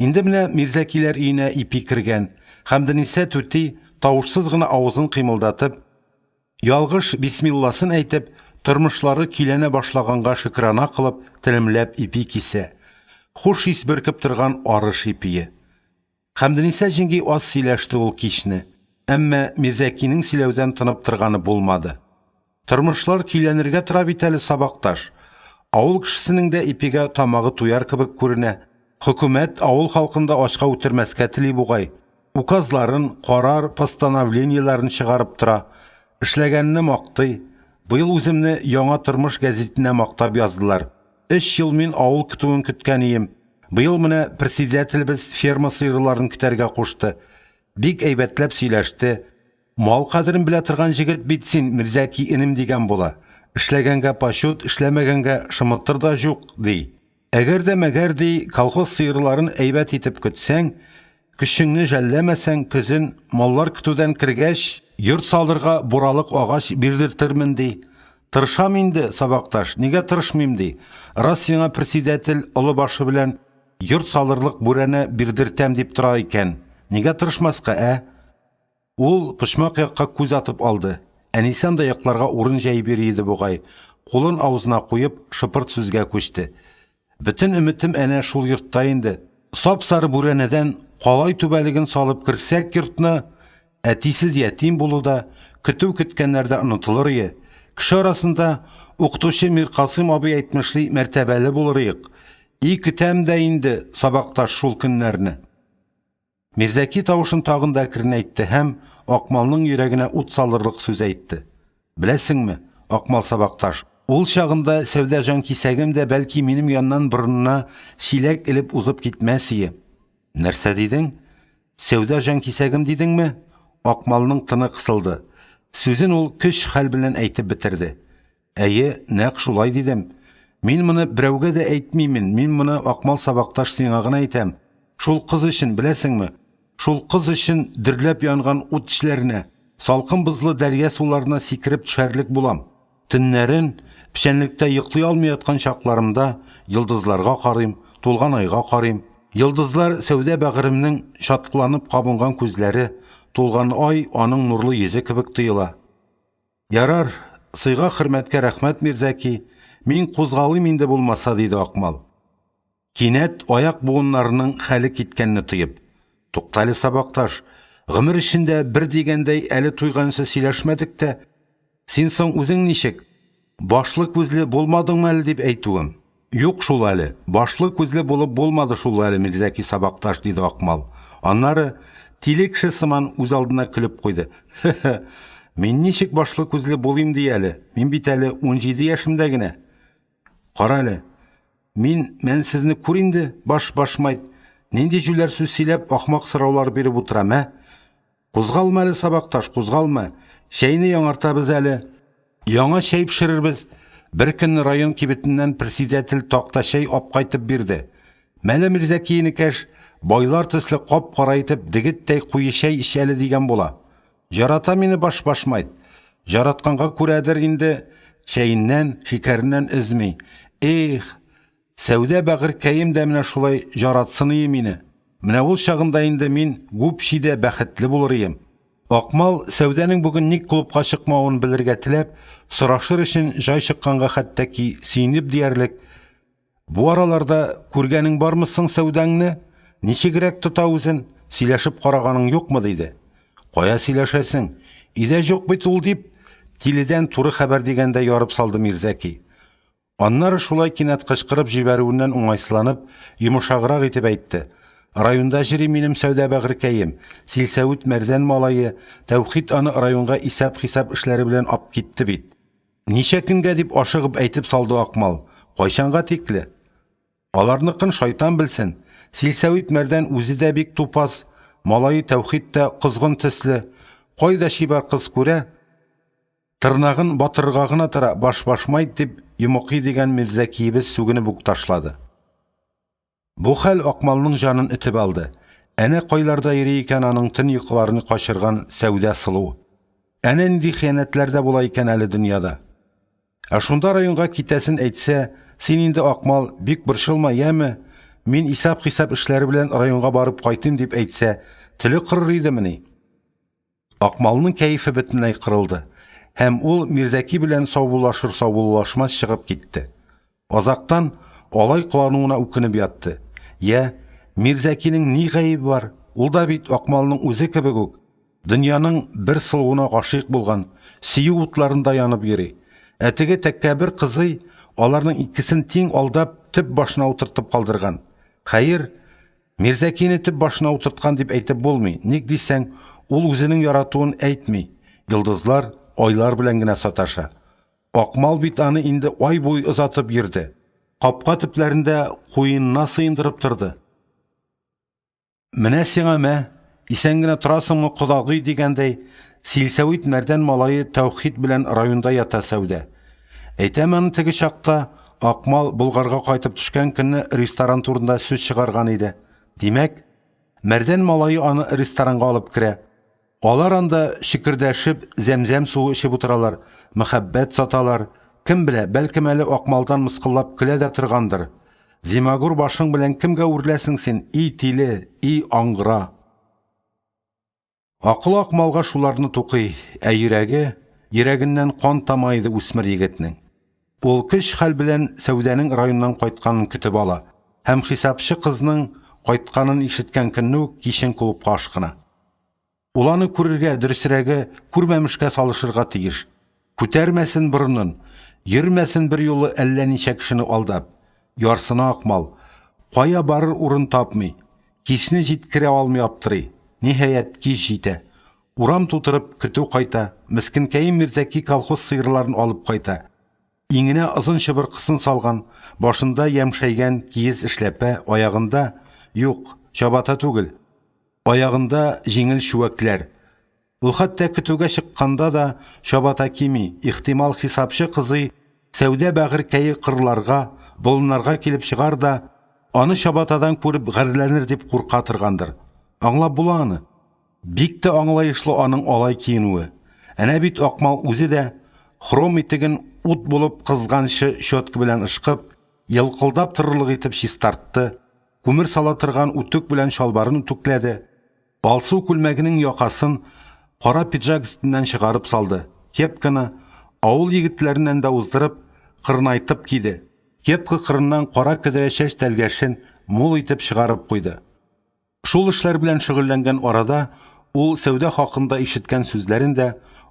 Инде менә Мирзәкиләр өенә ипи кергән, Хәмдениса түти тавышсыз гына авызын кыймылдатып, ялгыш бисмилласын әйтеп, тормышлары киләнә башлаганга шөкрана кылып, телемләп ипи кисә. Хуш ис бөркеп торган арыш ипие. Хәмдениса җиңги аз сөйләште ул кичне, әмма Мирзәкинең сөйләүдән тынып торганы булмады. Тормышлар киләнергә тора бит әле, сабакташ. Авыл кешесенең дә ипигә тамагы туяр кебек күренә. Хөкүмәт авыл халкында ачка үтермәскә тели бугай. Указларын, карар, постановлениеләрен чыгарып тора. Эшләгәнне мактый. Быел үземне яңа тормыш гәзитенә мактап яздылар. 3 ел мин авыл көтүен көткән идем. Быел менә председателебез ферма сыерларын көтәргә кушты. Бик әйбәтләп сөйләште. Мал кадерен белә торган җегет бит син, Мирзәки инем дигән була. Эшләгәнгә пашут, эшләмәгәнгә шымыттыр да юк, ди. Әгәр дә мәгәр ди, колхоз сыерларын әйбәт итеп көтсәң, көчеңне жәлләмәсәң, көзен маллар көтүдән кергәч, йорт салырга буралык агач бирдертермен ди. Тырышам инде, сабакташ, нигә тырышмыйм ди. Раз сиңа председатель олы башы белән йорт салырлык бүрәнә бирдертәм дип тора икән, нигә тырышмаска, Ул почмак якка күз атып алды. Әнисан да якларга урын җәйеп йөри иде бугай. Кулын авызына куеп, шыпырт сүзгә күчте. Бөтен өметем әнә шул йортта инде. Сап-сары бүрәнәдән калай түбәлеген салып керсәк йортны, әтисез ятим булуда, көтү көткәннәрдә онытылыр ие. Кеше арасында укытучы Мир Касыйм абый әйтмешли мәртәбәле булырыйк. И көтәм дә инде сабакташ шул көннәрне. Мирзәки тавышын тагын да әкренәйтте һәм Акмалның йөрәгенә ут салырлык сүз әйтте. Беләсеңме, Акмал сабакташ, ул чагында сәүдә җан кисәгем дә бәлки минем яннан борынына шиләк элеп узып китмәс ие. Нәрсә дидең? Сәүдә җан кисәгем дидеңме? Акмалның тыны кысылды. Сүзен ул көч хәл белән әйтеп бетерде. Әйе, нәкъ шулай дидем. Мин моны берәүгә дә әйтмимен. Мин моны Акмал сабакташ сиңа гына әйтәм. Шул кыз өчен, беләсеңме? Шул кыз өчен дөрләп янган ут эшләренә, салкын бызлы дәрья суларына сикереп төшәрлек булам. Төннәрен печәнлектә йоклый алмый яткан чакларымда йолдызларга карыйм, тулган айга карыйм. Йолдызлар сәүдә бәгыремнең шатланып кабынган күзләре, тулган ай аның нурлы йөзе кебек тоела. Ярар, сыйга хөрмәткә рәхмәт Мирзәки, мин кузгалыйм инде булмаса, диде Акмал. Кинәт аяк буыннарының хәле киткәнне тоеп. Туктале сабакташ, гомер эчендә бер дигәндәй әле туйганчы сөйләшмәдек тә, син соң үзең ничек? Башлы күзле булмадыңмы әле дип әйтүем? Юк шул әле, башлы күзле булып булмады шул әле Мирзәки сабакташ, диде Акмал. Аннары тиле кеше сыман үз алдына көлеп куйды. Мин ничек башлы күзле булыйм ди әле? Мин бит әле 17 яшемдә генә. Кара әле. Мен сезне күр инде, башмайт. Нинди җүләр сүз сөйләп ахмак сораулар биреп утырам, ә? Кузгалма әле сабакташ, кузгалма. Шәйне яңартабыз әле. Яңа шәй пешерербез. Бер көнне район кибетеннән председатель Такташәй ап кайтып бирде. Мәле Мирзәкинекәш байлар төсле кап-кара итеп дигеттәй куе шәй ишәле дигән була. Жарата мине башмайт. Жаратканга күрәдер инде шәйеннән, шикәреннән өзми. Эх, сәүдә бәгыркәем дә менә шулай жаратсыны мине. Менә ул чагында инде мин гүпшидә бәхетле булырым. Акмал сәүдәнең бүген ник клубка чыкмавын белергә теләп, сорашыр өчен җай чыкканга хәтта ки сөенеп диярлек. Бу араларда күргәнең бармы соң сәүдәңне? Ничегрәк тота үзен? Сөйләшеп караганың юкмы диде. Кая сөйләшәсең? Идә юк бит ул дип, тиледән туры хәбәр дигәндә ярып салды Мирзәки. Аннары шулай кинәт кычкырып җибәрүеннән уңайсызланып, йомшаграк итеп әйтте. Районда җири минем сәүдә бәгыркәем, Силсәвит Мәрдән малае, Тәүхид аны районга исәп-хисап эшләре белән ап китте бит. Ничә көнгә дип ашыгып әйтеп салды Акмал. Кайчанга тикле? Аларныкын шайтан белсен. Силсәвит Мәрдән үзе дә бик тупас, малае Тәүхид тә кызгын төсле. Кайда шибар кыз күрә? Тырнагын батырга гына тора, башмайт дип йомыкый дигән Мирзәкиебез сүгенеп үк ташлады. Бу хәл Акмалның җанын итеп алды. Әнә кайларда йөри икән аның төн йокыларын качырган сәүдә сылу. Әнә нинди хыянәтләрдә була икән әле дөньяда. Ә шунда районга китәсен әйтсә, син инде Акмал бик борчылма, яме? Мин исәп-хисап эшләре белән районга барып кайтыйм дип әйтсә, теле кырыр идемени? Акмалның кәефе бөтенләй кырылды. Һәм ул Мирзәки белән саубуллашмас чыгып китте. Азактан алай кылануына үкенеп ятты. Я, Мирзәкинең ни гаебе бар? Ул да бит Акмалның үзе кебек үк. Дөньяның бер сылуына гашыйк булган, сөю утларында янып йөри. Әтеге тәккәбер кызый аларның икесен тиң алдап төп башына утыртып калдырган. Хәер, Мирзәкине төп башына утырткан дип әйтеп булмый. Ник дисәң, ул үзенең яратуын әйтми. Йолдызлар, айлар белән генә саташа. Акмал бит аны инде ай буй озатып йөрде. Капка төпләрендә куенына сыендырып торды. Менә сиңа мә, исән генә торасыңмы кодагый дигәндәй, Силсәвит Мәрдән малае Тәүхид белән районда ята сәүдә. Әйтәм аны теге чакта Акмал Булгарга кайтып төшкән көнне ресторан турында сүз чыгарган иде. Димәк, Мәрдән малае аны ресторанга алып керә. Алар анда шикердәшеп, зәмзәм суы эчеп утыралар, мәхәббәт саталар. Кем белә, бәлкем әле Акмалдан мыскыллап көлә дә торгандыр. Зимагур башың белән кемгә үрләсең син, и тиле, и аңгыра. Акыл Акмалга шуларны тукый, йөрәгеннән кан тамайды үсмер егетнең. Ул көч хәл белән Сәүдәнең районнан кайтканын көтеп ала, һәм хисапчы кызның кайтканын ишеткән көнне үк кичен клубка ашкына. Ул аны күрергә, дөресрәге, күрмәмешкә салышырга тиеш. Күтәрмәсен борынын, йөрмәсен бер юлы әллә ничә кешене алдап. Ярсына Акмал, кая барыр урын тапмый, кичне җиткерә алмый аптырый. Ниһаять кич җитә. Урам тутырып көтү кайта, мискинкәем Мирзәки колхоз сыйырларын алып кайта. Иңенә озын чыбыркысын салган, башында ямшәйгән киез эшләпә, аягында юк, чабата түгел. Аягында җиңел шүәкләр. Ул хәтта көтүгә чыкканда да чабата кими, ихтимал хисапчы кызый Сәүдә бәгыркәе кырларга, болынарга килеп чыгар да, аны чабатадан күреп гәрләнер дип курка торгандыр. Аңлап була аны. Бик тә аңлаешлы аның алай киенүе. Әнә бит Акмал үзе дә хром итеген ут булып кызганчы щетка белән ышкып, йылкылдап торырлык итеп чистартты. Күмер сала торган үтүк белән шалбарын үтүкләде. Балсу күлмәгенең якасын кара пиджак өстеннән чыгарып салды. Кепканы авыл егетләреннән дә уздырып, кырнайтып киде. Кепка кырыннан кара кедерә чәч тәлгәшен мул итеп чыгарып куйды. Шул эшләр белән шөгыльләнгән арада ул Сәүдә хакында ишеткән сүзләрен дә,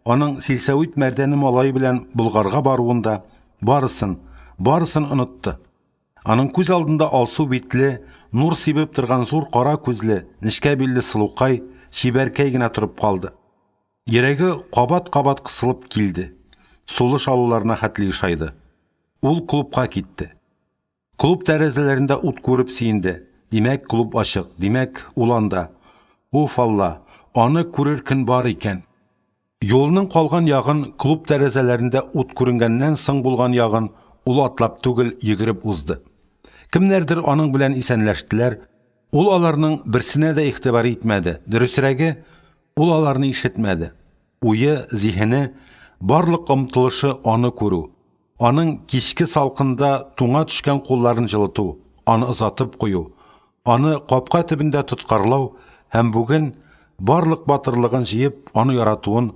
аның Силсәвит мәрдәне малай белән Булгарга баруында барысын онытты. Аның күз алдында алсу битле, нур сибеп торган зур кара күзле, нечкә билле сылукай, чибәркәй генә торып калды. Йөрәге кабат-кабат кысылып килде. Сулы шалуларына хәтле ишайды. Ул клубка китте. Клуб тәрәзәләрендә ут күреп сөенде. Димәк, клуб ачык, димәк, ул анда. Уф Алла, аны күрер көн бар икән. Юлның калган ягын, клуб тәрәзәләрендә ут күренгәннән соң булган ягын ул атлап түгел йөгереп узды. Кемнәрдер аның белән исәнләштеләр. Ул аларның берсенә дә игътибар итмәде. Дөресрәге, ул аларны ишетмәде. Уе, зиһене, барлык омтылышы аны күрү. Аның кичке салкында туңа төшкән кулларын җылыту, аны озатып кую, аны капка төбендә тоткарлау һәм бүген барлык батырлыгын җыеп, аны яратуын,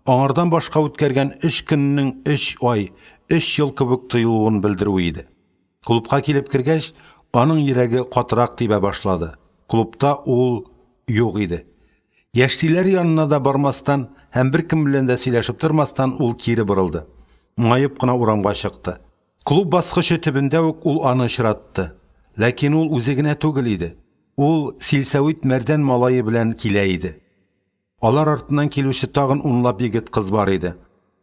аңардан башка үткәргән 3 көннең 3 ай, 3 ел кебек тоелуын белдерү иде. Клубка килеп кергәч, аның йөрәге катырак тибә башлады. Клубта ул юк иде. Яшьтиләр янына да бармастан һәм бер кем белән дә сөйләшеп тормастан ул кире борылды. Моңаеп кына урамга чыкты. Клуб баскычы төбендә үк ул аны очратты. Ләкин ул үзе генә түгел иде. Ул Силсәвит мәрдән малае белән килә иде. Алар артыннан килүче тагын унлап егет кыз бар иде.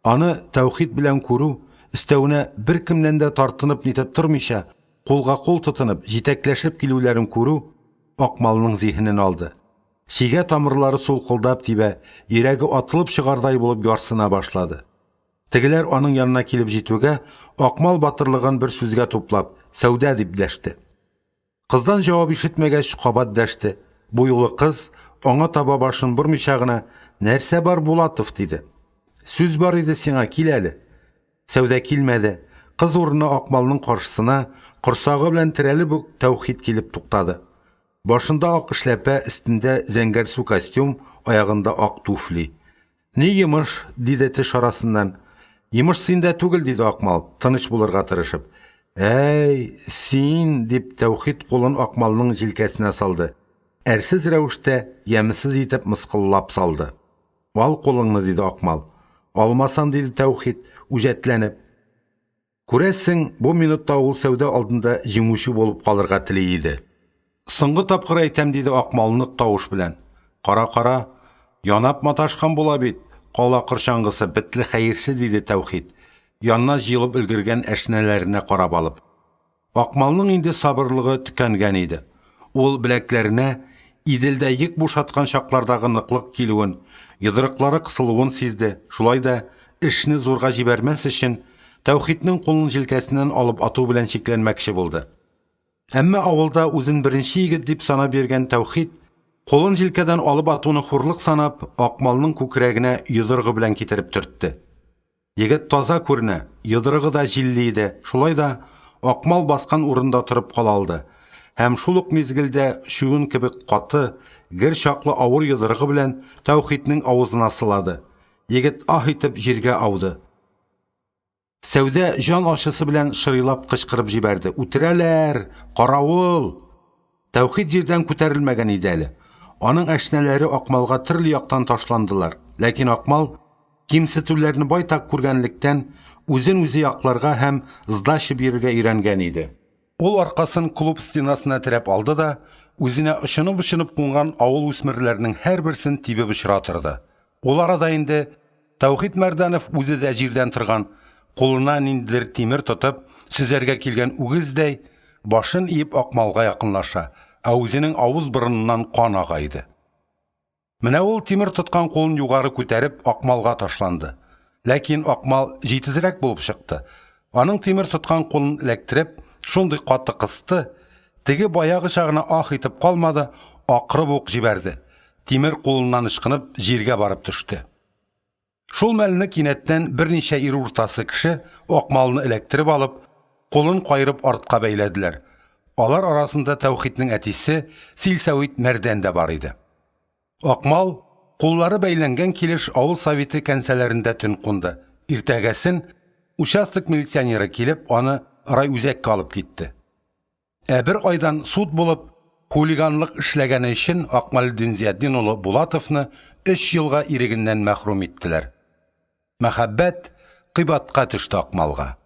Аны тәүхид белән күрү, өстәвенә бер кемнән дә тартынып нитеп тормыйча, кулга кул тотынып, җитәкләшеп килүләрен күрү Акмалның зиһенен алды. Шигә тамырлары сулкылдап тибә, йөрәге атылып чыгардай булып ярсына башлады. Тегеләр аның янына килеп җитүгә, Акмал батырлыгын бер сүзгә туплап, Сәүдә дип дәште. Кыздан җавап ишетмәгәч, кабат дәште. Бу юлы кыз аңа таба башын бормыйча гына, "Нәрсә бар Булатов?" диде. "Сүз бар иде сиңа, кил әле." Сәүдә килмәде. Кыз урынына Акмалның каршысына корсагы белән терәлеп үк Тәүхид килеп туктады. Башында ак эшләпә, өстендә зәңгәр су костюм, аягында ак туфли. "Ни йомыш?" диде теш арасыннан. "Йомыш синдә түгел", диде Акмал, тыныч булырга тырышып. "Әй, син", дип Тәүхид кулын Акмалның җилкәсенә салды. Әрсез рәвештә, ямьсез итеп мыскыллап салды. "Ал кулыңны", диде Акмал. "Алмасам", диде Тәүхид, үҗәтләнеп. Күрәсең, бу минутта ул Сәүдә алдында җиңүче булып калырга тели иде. "Соңгы тапкыр әйтәм", диде Акмал нык тавыш белән. "Кара, янап маташкан була бит. Кала кырчаңгысы битле хәерче", диде Тәүхид, янына җыелып өлгергән әшнәләренә карап алып. Акмалның инде сабырлыгы төкәнгән иде. Ул беләкләренә иделдә йөк бушаткан чаклардагы ныклык килүен, йодрыклары кысылуын сизде. Шулай да эшне зурга җибәрмәс өчен Тәүхидның кулын җилкәсеннән алып ату белән шикләнмәкче булды. Әмма авылда үзен беренче егет дип санап йөргән Тәүхид, кулын җилкәдән алып атуны хурлык санап, Акмалның күкрәгенә йодрыгы белән китереп төртте. Егет таза күренә, йодрыгы да җилле иде. Шулай да Акмал баскан урында торып кала алды. Һәм шул ук мизгелдә шугын кебек каты, гер чаклы авыр йодрыгы белән Тәүхиднең авызына сылады. Егет ах итеп җиргә ауды. Сәүдә җан ашысы белән шырылап кычкырып җибәрде. Үтерәләр! Каравыл! Тәүхид җирдән күтәрелмәгән иде әле. Аның әшнәләре Акмалга төрле яктан ташландылар. Ләкин Акмал кимсетүләрне байтак күргәнлектән үзен үзе якларга һәм сдача бирергә өйрәнгән иде. Ул аркасын клуб стенасына терәп алды да, үзенә ышынып кунган авыл үсмерләренең һәрберсен тибеп очратырды. Ул арада инде Тәүхид Мәрдәнов үзе дә җирдән торган, кулына ниндидер тимер тотып, сүзәргә килгән үгездәй башын иеп Акмалга якынлаша, ә үзенең авыз-борыныннан кан ага иде. Менә ул тимер тоткан кулын югары күтәреп Акмалга ташланды. Ләкин Акмал җитезрәк булып чыкты. Аның тимер тоткан кулын эләктереп, шундый каты кысты, теге баягы чагына ах итеп калмады, акырып ук җибәрде. Тимер кулыннан ышкынып җиргә барып төште. Шул мәлне кинәттән берничә ир уртасы кеше Акмалны эләктереп алып, кулын кайрып артка бәйләделәр. Алар арасында Тәүхиднең әтисе Силсәвит Мәрдән дә бар иде. Акмал куллары бәйләнгән килеш авыл советы кәнсәләрендә төн кунды. Иртәгәсен участок милиционеры килеп, аны райүзәккә алып китте. Бер айдан суд булып, хулиганлык эшләгәне өчен Акмалдин Зияддин улы Булатовны 3 елга ирегеннән мәхрүм иттеләр. Мәхәббәт кыйбатка төште Акмалга.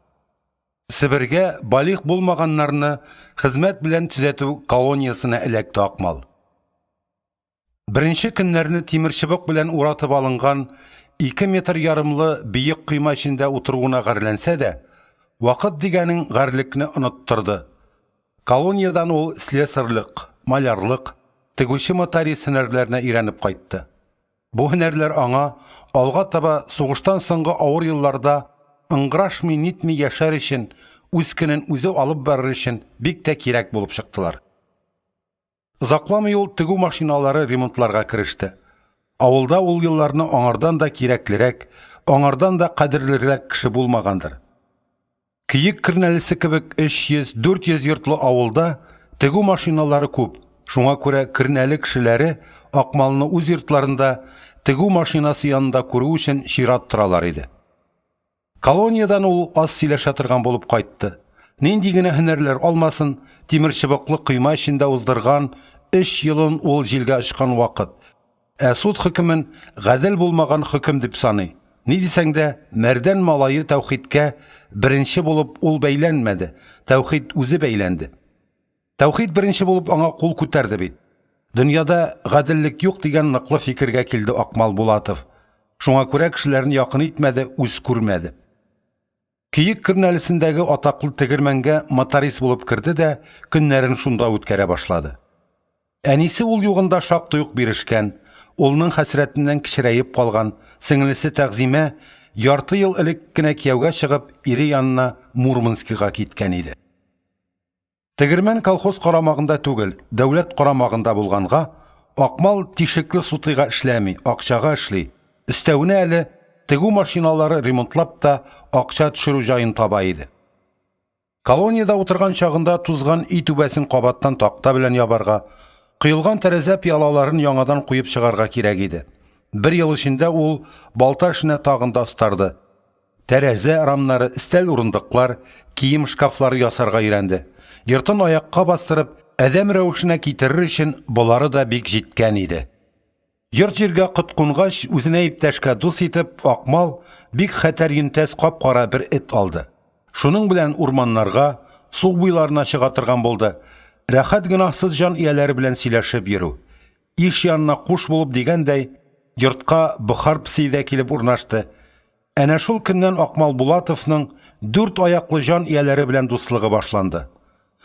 Себергә балих булмаганнарны хезмәт белән төзәтү колониясына эләкте Акмал. Беренче көннәрне тимер чыбык белән уратып алынган 2 метр ярымлы биек койма эчендә утыруына гарләнсә дә, вакыт дигәнең гарьлекне оныттырды. Колониядан ул слесарьлык, малярлык, тегүче моторист һөнәрләренә өйрәнеп кайтты. Бу һөнәрләр аңа алга таба сугыштан соңгы авыр елларда ыңгырашмый-нитми яшәр өчен, үз көнен үзе алып барыр өчен бик тә кирәк булып чыктылар. Озакламый ул тегү машиналары ремонтларга киреште. Авылда ул елларны аңардан да кирәклерәк, аңардан да кадерлерәк кеше булмагандыр. Киек кирнәлесе кебек 300-400 йортлы авылда тегү машиналары күп. Шуңа күрә кирнәле кешеләре Акмалны үз йортларында тегү машинасы янында күрү өчен чират торалар иде. Колониядан ул аз сөйләшә торган булып кайтты. Нинди генә һөнәрләр алмасын, тимер чыбыклы койма эчендә уздырган 3 елын ул җилгә очкан вакыт. Суд хөкемен гадел булмаган хөкем дип саный. Ни дисәң дә, Мәрдән малайы Тәүхидкә беренче булып ул бәйләнмәде. Тәүхид үзе бәйләнде. Тәүхид беренче булып аңа кул күтәрде бит. Дөньяда гаделлек юк дигән ныклы фикергә килде Акмал Булатов. Шуңа күрә кешеләрне якын итмәде, үз күрмәде. Киек кирнәлесендәге атаклы тегермәнгә моторист булып кирде дә, көннәрен шунда үткәрә башлады. Әнисе ул югында шактый ук бирешкән, улның хәсрәтеннән кичерәеп калган, сеңлесе Тәгъзимә ярты ел элек кенә кияүгә чыгып, ире янына Мурманскига киткән иде. Тегермән колхоз карамагында түгел, дәүләт карамагында булганга, Акмал тишекле сутыйга эшләми, акчага эшли. Өстәвенә әле тегү машиналары ремонтлап та акча төшерү җаен таба иде. Колонияда утырган чагында тузган үй түбәсен кабаттан такта белән ябарга, кыйлган тәрәзә пиялаларын яңадан куеп чыгарга кирәк иде. 1 ел эчендә ул балта эшенә тагын да остарды. Тәрәзә рамнары, стәл урындыклар, кием шкафлары ясарга өйрәнде. Йортын аякка бастырып, әдәм рәвешенә китерер өчен булары да бик җиткән иде. Йорт җиргә коткунгач, үзенә иптәшкә дус итеп, Акмал бик хәтәр йөнтәс кап-кара бер эт алды. Шуның белән урманнарга, су буйларына чыга торган булды. Рәхәт гөнаһсыз җан ияләре белән сөйләшеп йөрү. Иш янына куш булып дигәндәй, йортка Бохар пси дә килеп урнашты. Әнә шул көннән Акмал Булатовның 4 аяклы җан ияләре белән дуслыгы башланды.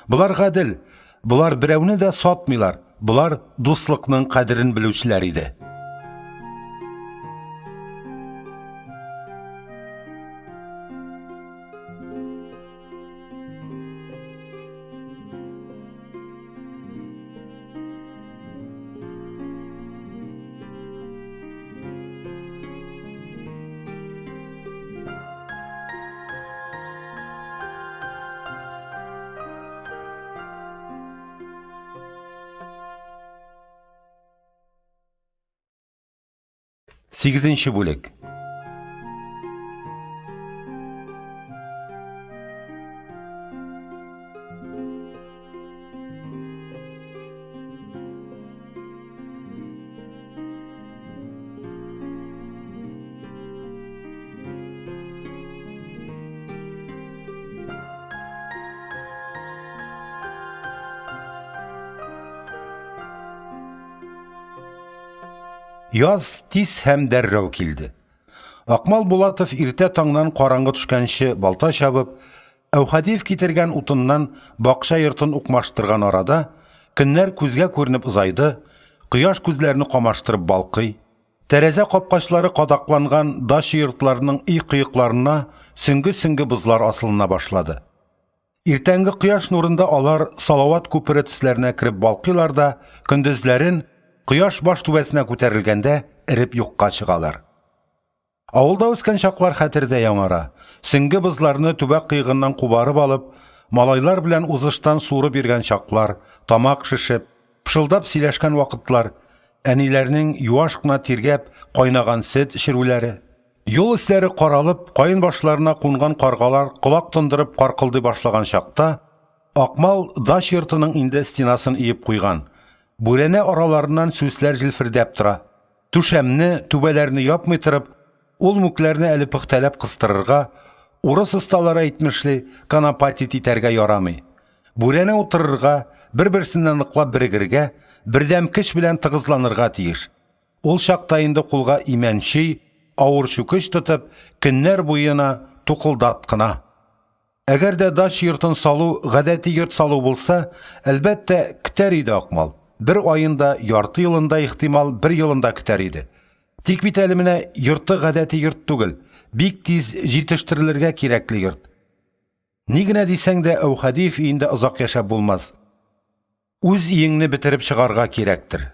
Булар гадел, булар берәүне дә сатмыйлар. Булар дуслыкның кадерен белүчеләр иде. 8-нче бүлек. Яз тиз һәм дәррәү килде. Акмал Булатов иртә таңнан караңгы төшкәнче балта чабып, Әүхәдиев китергән утыннан бакча йортын укмаштырган арада, көннәр күзгә күренеп узайды, кояш күзләрне камаштырып балкый, тәрәзә капкачлары кадакланган дача йортларының үй кыйыкларына сөңге-сөңге бузлар асылына башлады. Иртәнге кояш нурында алар Салават күпере төсләренә кереп балкыйлар да, көндезләрен кояш баш түбәсенә күтәрелгәндә эреп юкка чыгалар. Авылда үскән чаклар хәтердә яңара. Сөңге бызларны түбәк кыйгыннан кубарып алып, малайлар белән узыштан суырып биргән чаклар, тамак шишеп, пышылдап сөйләшкән вакытлар, әниләрнең юаш кына тиргәп кайнаган сөт эчерүләре, юл исләре каралып, кайын башларына кунган каргалар колак тондырып каркылдый башлаган чакта, Акмал даш йортының инде стенасын иеп куйган. Бүрәнә араларыннан сүсләр җилфердәп тора. Түшәмне, түбәләрне япмый торып, ул мүкләрне әле пөхтәләп кыстырырга, урыс осталары әйтмешли, канапатит итәргә ярамый. Бүрәнә утырырга, бер-берсеннән ныклап бирегергә, бердәм көч белән тыгызланырга тиеш. Ул чакта инде кулга имәнчи, авыр чүкеч тотып, көннәр буена тукылдат кына. Әгәр дә даш йортын салу, гадәти йорт салу булса, әлбәттә көтәр иде Акмал. Bir ayında, ярты yılında ihtimal bir yılında kütər idi. Тик бит әле менә йорты гадәти йорт түгел, бик тиз җитештерелергә кирәкле йорт. Ни генә дисәң дә Әүхәдиев өендә озак яшәп булмас. Үз иеңне бетереп чыгарга кирәктер.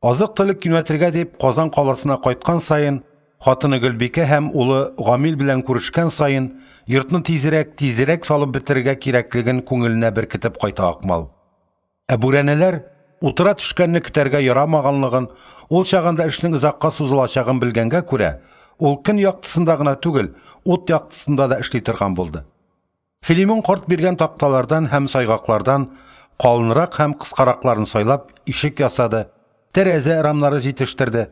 Азык-төлек юнәтергә дип Казан каласына кайткан сайын, хатыны Гөлбикә һәм улы Гамил белән күрешкән сайын, йортны тизрәк салып бетерергә кирәклеген күңеленә беркетеп кайта Акмал. Бүрәнәләр утыра төшкәнне көтәргә ярамаганлыгын, ул чагында эшнең озакка сузылачагын белгәнгә күрә, ул көн яктысында гына түгел, ут яктысында да эшли торган булды. Филимон карт биргән такталардан һәм сайгаклардан калынрак һәм кыскаракларын сайлап ишек ясады, тәрәзә рамнары җитештерде.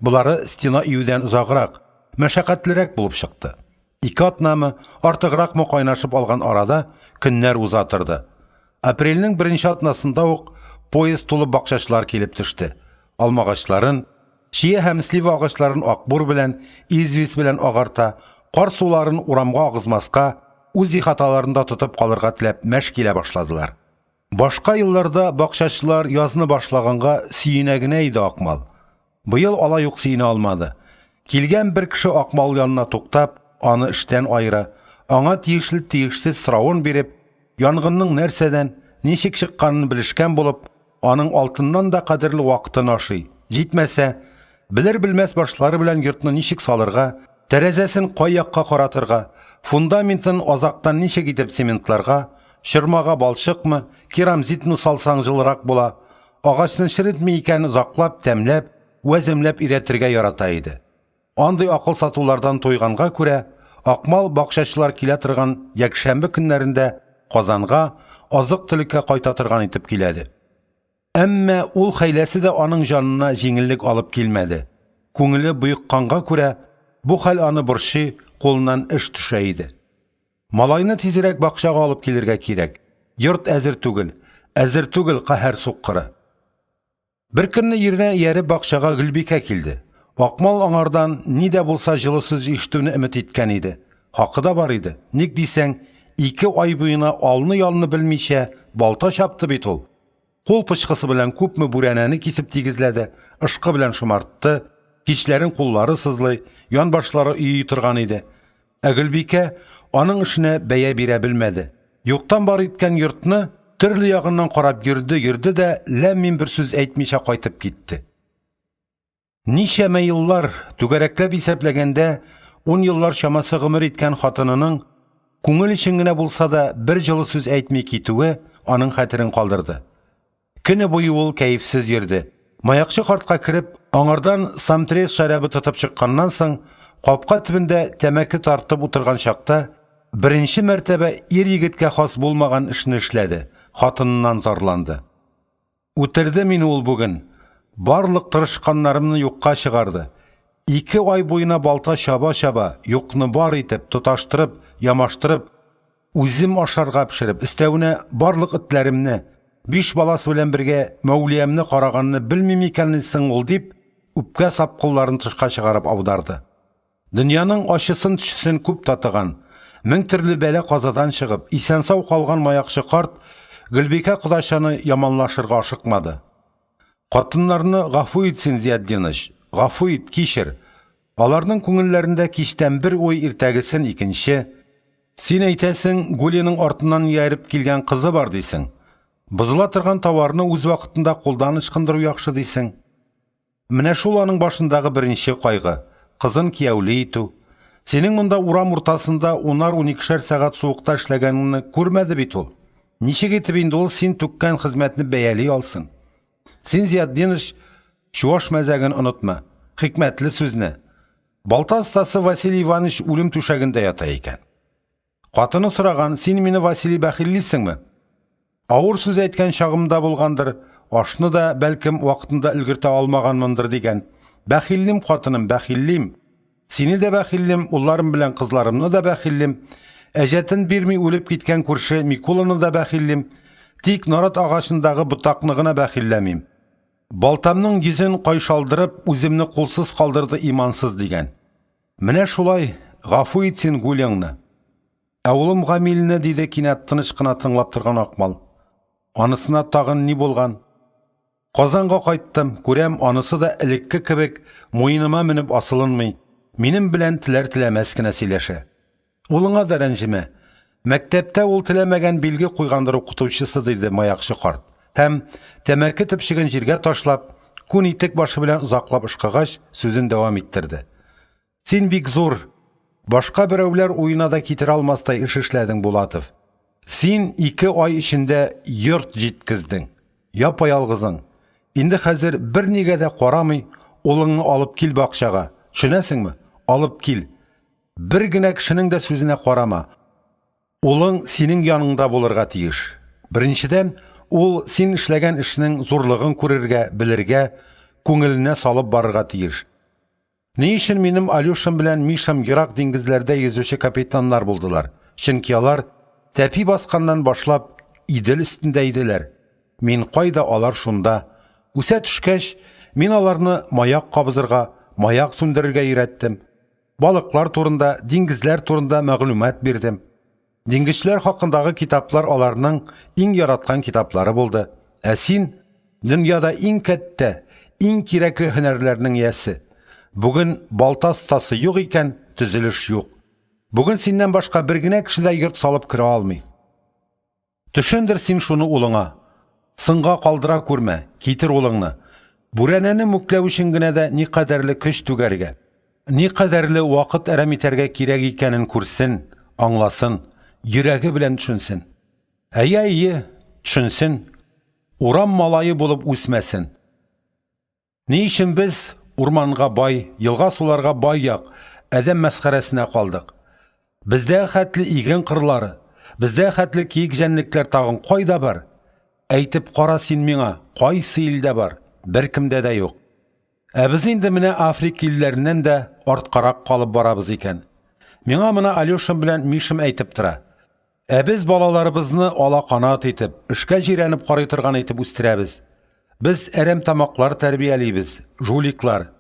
Булары стена июдән узаграк, мәшәкатьлерәк булып чыкты. Ике атнамы артыгракмы кайнашып алган арада көннәр уза торды. Апрельнең 1нче атнасында ук поезд тулы бакчачлар килеп төште. Алмагачларын, чия һәм слива агачларын акбур белән, извис белән агарта, кар суларын урамга агызмаска, үз ихаталарында тотып калырга теләп мәш килә башладылар. Башка елларда бакчачлар язны башлаганга сөенә генә иде Акмал. Быел алай юк сөенә алмады. Килгән бер кеше Акмал янына туктап, аны эштән айыра, аңа тиешле-тиешсез соравын биреп, янгынның нәрсәдән, ничек чыкканын белешкән булып, аның алтыннан да кадерле вакытын ашый. Җитмәсә, белер-белмәс башлары белән йортны ничек салырга, тәрәзәсен кай якка каратырга, фундаментын азактан ничек итеп цементларга, чырмага балчыкмы, керамзитны салсаң жылырак була, агачны чиритми икән озаклап, тәмләп, вәземләп иретергә ярата иде. Андый акыл сатулардан тойганга күрә, Акмал бакчачылар килә торган якшәмбе көннәрендә Казанга азык-төлеккә кайта торган итеп киләде. Әмма ул хәйләсе дә аның җанына җиңеллек алып килмәде. Күңеле буйыкканга күрә, бу хәл аны борчый, кулыннан эш төшә иде. Малайны тизрәк бакчага алып килергә кирәк. Йорт әзер түгел каһәр суккыры. Бер көнне иренә ияреп бакчага Гөлбикә килде. Акмал аңардан ни дә булса җылы сүз ишетүне өмет иткән иде. Хакы да бар иде. Ник дисәң, 2 ай буена алны-ялны белмичә балта чапты бит ул. Кул пычкысы белән күпме бүрәнәне кисеп тигезләде, ышкы белән шомартты, кичләрен куллары сызлый, ян башлары үйи торган иде. Гөлбикә аның эшенә бәя бирә белмәде. Юктан бар иткән йортны төрле ягыннан карап йөрде дә ләммин бер сүз әйтмичә кайтып китте. Ничәмә еллар түгәрәкләп исәпләгәндә 10 еллар чамасы гомер иткән хатынының күңел өчен генә булса да бер җылы сүз әйтми китүе аның хәтерен калдырды. Көне буе ул кәефсез йөрде. Маякчы картка кереп, аңардан самтрес шәрабы тотып чыкканнан соң, капка төбендә тәмәке тартып утырган чакта, беренче мәртәбә ир-егеткә хас булмаган эшне эшләде, хатыныннан зарланды. Үтерде мине ул бүген, барлык тырышканнарымны юкка чыгарды. 2 ай буена балта чаба-чаба, юкны бар итеп, тоташтырып, ямаштырып, үзем ашарга пешереп, өстәвенә барлык этләремне, 5 баласы белән бергә Мәүлиямне караганны белмим икәнсең ул дип, үпкә сапкылларын тышка чыгарып аударды. Дөньяның ачысын төшсен күп татыган, 1000 төрле бәла казадан чыгып, исән-сау калган маякчы карт Гөлбикә кудачаны яманлашырга ашыкмады. Катыннарны гафу итсен Зиятдинович, гафу ит, кичер. Аларның күңелләрендә кичтән бер уй иртәгесен икенче. Син әйтәсең, Гүленең артыннан ярып килгән кызы бар дисең. Бузыла торган товарны үз вакытында кулдан ычкындыру яхшы дисең. Менә шул аның башындагы беренче кайгы, кызын кияүле итү. Синең монда урам уртасында 10-12 сәгать суыкта эшләгәнеңне күрмәде бит ул. Ничек итеп инде ул син түккән хезмәтне бәяли алсын? Син Зиятдинович, чуаш мәзәген онытма, хикмәтле сүзне. Балта остасы Василий Иванович үлем түшәгендә ята икән. Катыны сораган, син мине Василий бәхиллисеңме? Авыр сүз әйткән чагымда булгандыр, ашны да бәлкем вакытында өлгертә алмаганмындыр дигән. Бәхиллим катыным, бәхиллим. Сине дә бәхиллим, улларым белән кызларымны да бәхиллим. Әҗәтен бирми үлеп киткән күрше Микуланы да бәхиллим. Тик нарат агачындагы ботакны гына бәхилләмим. Балтамның йөзен кайшалдырып, үземне кулсыз калдырды имансыз дигән. Менә шулай, гафу ит син Гүлеңне. Әулым Гамилне диде кинәт тыныч кына тыңлап торган Акмал. Анысына тагын ни булган? Казанга кайттым, күрәм анысы да элекке кебек муеныма менеп асылынмый, минем белән теләр-теләмәс кенә сөйләшә. Улыңа да рәнҗемә. Мәктәптә ул теләмәгән билге куйгандыр укытучысы диде маякчы карт. Һәм тәмәке төпчеген җиргә ташлап, күн итек башы белән озаклап ышкыгач, сүзен дәвам иттерде. Син бик зур, башка берәүләр уена да китер алмастай эш эшләдең, Булатов. Син 2 ай эчендә йорт җиткездең. Япа-ялгызың. Инде хәзер бер нигә дә карамый, улыңны алып кил бакчага. Шөнәсеңме? Алып кил. Бер генә кешенең дә сүзенә карама. Улың синең яныңда булырга тиеш. Беренчедән, ул син эшләгән эшнең зурлыгын күрергә, белергә, күңеленә салып барырга тиеш. Ни өчен минем Алюшам белән Мишам ерак диңгезләрдә йөзүче капитаннар булдылар? Чөнки алар тәпи басканнан башлап идел өстендә иделәр. Мин кайда, алар шунда. Үсә төшкәч, мин аларны маяк кабызырга, маяк сүндерергә өйрәттем. Балыклар турында, диңгезләр турында мәгълүмат бирдем. Диңгезчеләр хакындагы китаплар аларның иң яраткан китаплары булды. Ә син дөньяда иң кәттә, иң кирәкле һөнәрләрнең иясе. Бүген балта остасы юк икән, төзелеш юк. Бүген синнән башка бер генә кеше дә йорт салып кира алмый. Төшендер син шуны улыңа. Сынга калдыра күрмә, китер улыңны. Бүрәнәне мүкләү өчен генә дә ни кадәрле көч түгәргә, ни кадәрле вакыт әрәм итәргә кирәк икәнен күрсен, аңласын, йөрәге белән төшенсен. Әйе, төшенсен. Урам малайы булып үсмәсен. Ни өчен без урманга бай, елга суларга бай як, адәм мәсхәрәсенә калдык? Бездә хәтле иген кырлары, бездә хәтле киек җәнлекләр тагын кайда бар? Әйтеп кара син миңа, кайсы илдә бар? Беркемдә дә юк. Ә без инде менә Африка илләреннән дә арткарак калып барабыз икән. Миңа моны Алюшам белән Мишам әйтеп тора. Ә без балаларыбызны алаканат итеп, эшкә җирәнеп карый торган итеп үстерәбез. Без әрәм тамаклар тәрбиялибез, жуликлар.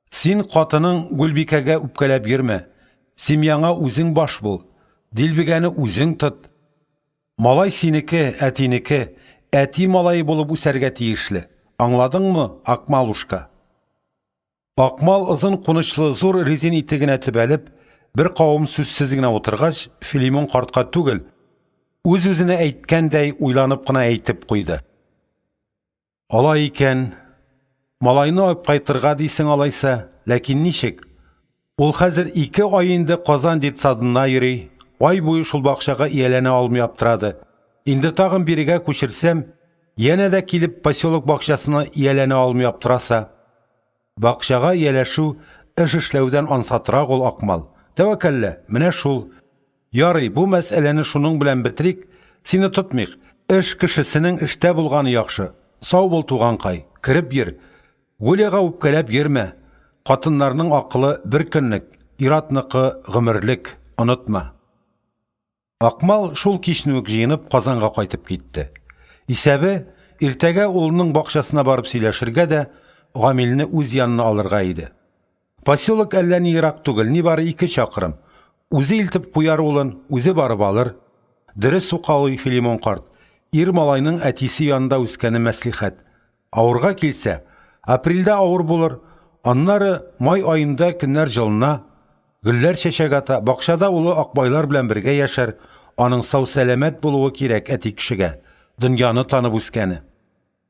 Син катының Гөлбикәгә үпкәләп йөрмә. Семьяңа үзең баш бул. Дилбегәне үзең тот. Малай синеке, әтинеке, әти малай булып үсәргә тиешле. Аңладыңмы, Акмалушка? Акмал озын кунычлы зур резин итегенә төбәлеп, бер кавым сүзсез генә утыргач, Филимон картка түгел, үз-үзенә әйткәндәй уйланып кына әйтеп куйды. Алай икән, малайны алып кайтырга дисең алайса, ләкин ничек? Ул хәзер 2 ай инде Казан детсадына йөри, ай буе шул бакчага ияләнә алмый аптырады. Инде тагын бирегә күчерсәм, Yine de kilip поселок бакчасына ияләнә алмый аптыраса. Бакчага ияләшү эш эшләүдән ансатырак ул Акмал. Тәвәккәллә, менә шул. Ярый, бу мәсьәләне шуның белән битрик, сине тотмыйк. Эш кешесенең эштә булганы яхшы. Сау бул туганкай, кирип йөр. Гүлегә үпкәләп йөрмә. Катыннарның акылы бер көнлек, иратныкы гомерлек, онытма. Акмал шул кичне үк җыенып Казанга кайтып китте. Исәбе, иртәгә улының бакчасына барып сөйләшергә дә, Гамилне үз янына алырга иде. Поселок әллә ни ерак түгел, ни бары 2 чакрым. Үзе илтеп куяр улын, үзе барып алыр. Дөрес укалый Филимон карт. Ир малайның әтисе янында үскәне мәслихәт. Авырга килсә, апрельдә авыр булыр, аннары май айында көннәр җылына, гөлләр чәчәк ата, бакчада улы акбайлар белән бергә яшәр, аның сау сәламәт булуы кирәк әти кешегә, дөньяны танып үскәне.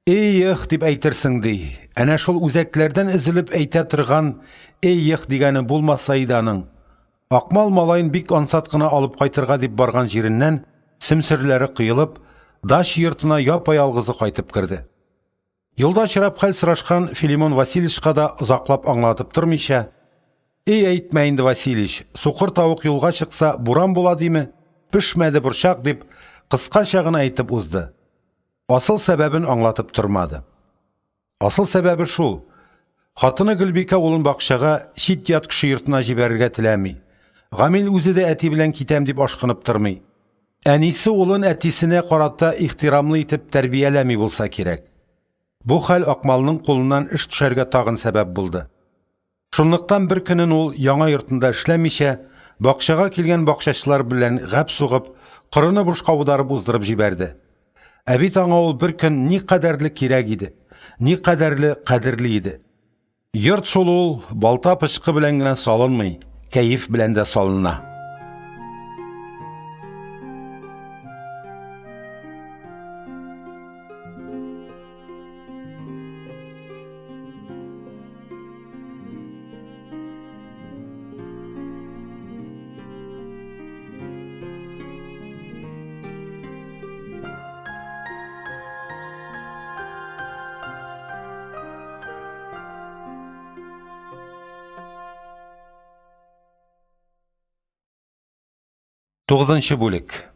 Эйх дип әйтерсең ди, әнә шул үзәкләрдән өзелеп әйтә торган эйх дигәне булмаса иде аның. Акмал малайын бик ансат кына алып кайтырга дип барган җиреннән сөмсерләре кыелып, даш йортына япа-ялгызы кайтып керде. Юлда чирап хәл сорашкан Филимон Васильевичка да озаклап аңлатып тормыйча, «Эй, әйтмә инде, Васильевич, сукыр тавык юлга чыкса, буран була диме? Пешмәде борчак» дип, кыскача гына әйтеп узды. Асыл сәбәбен аңлатып тормады. Асыл сәбәбе шул. Хатыны Гөлбикә улын бакчага чит ят кеше йортына җибәрергә теләми. Гамил үзе дә әти белән китәм дип ашкынып тормый. Әнисе улын әтисенә карата ихтирамлы итеп тәрбияләми булса кирәк. Бу хәл Акмалның кулыннан эш төшәргә тагын сәбәп булды. Шунлыктан бер көнен ул яңа йортында эшләмичә, бакчага килгән бакчачылар белән гәп сугып, кырыны бушка ударып уздырып җибәрде. Ә бит аңа ул бер көн ни кадәрле кирәк иде, ни кадәрле кадерле иде. Йорт шул ул балта пычкы белән генә салынмый, кәеф белән дә салына. Тугызынчы бүлек.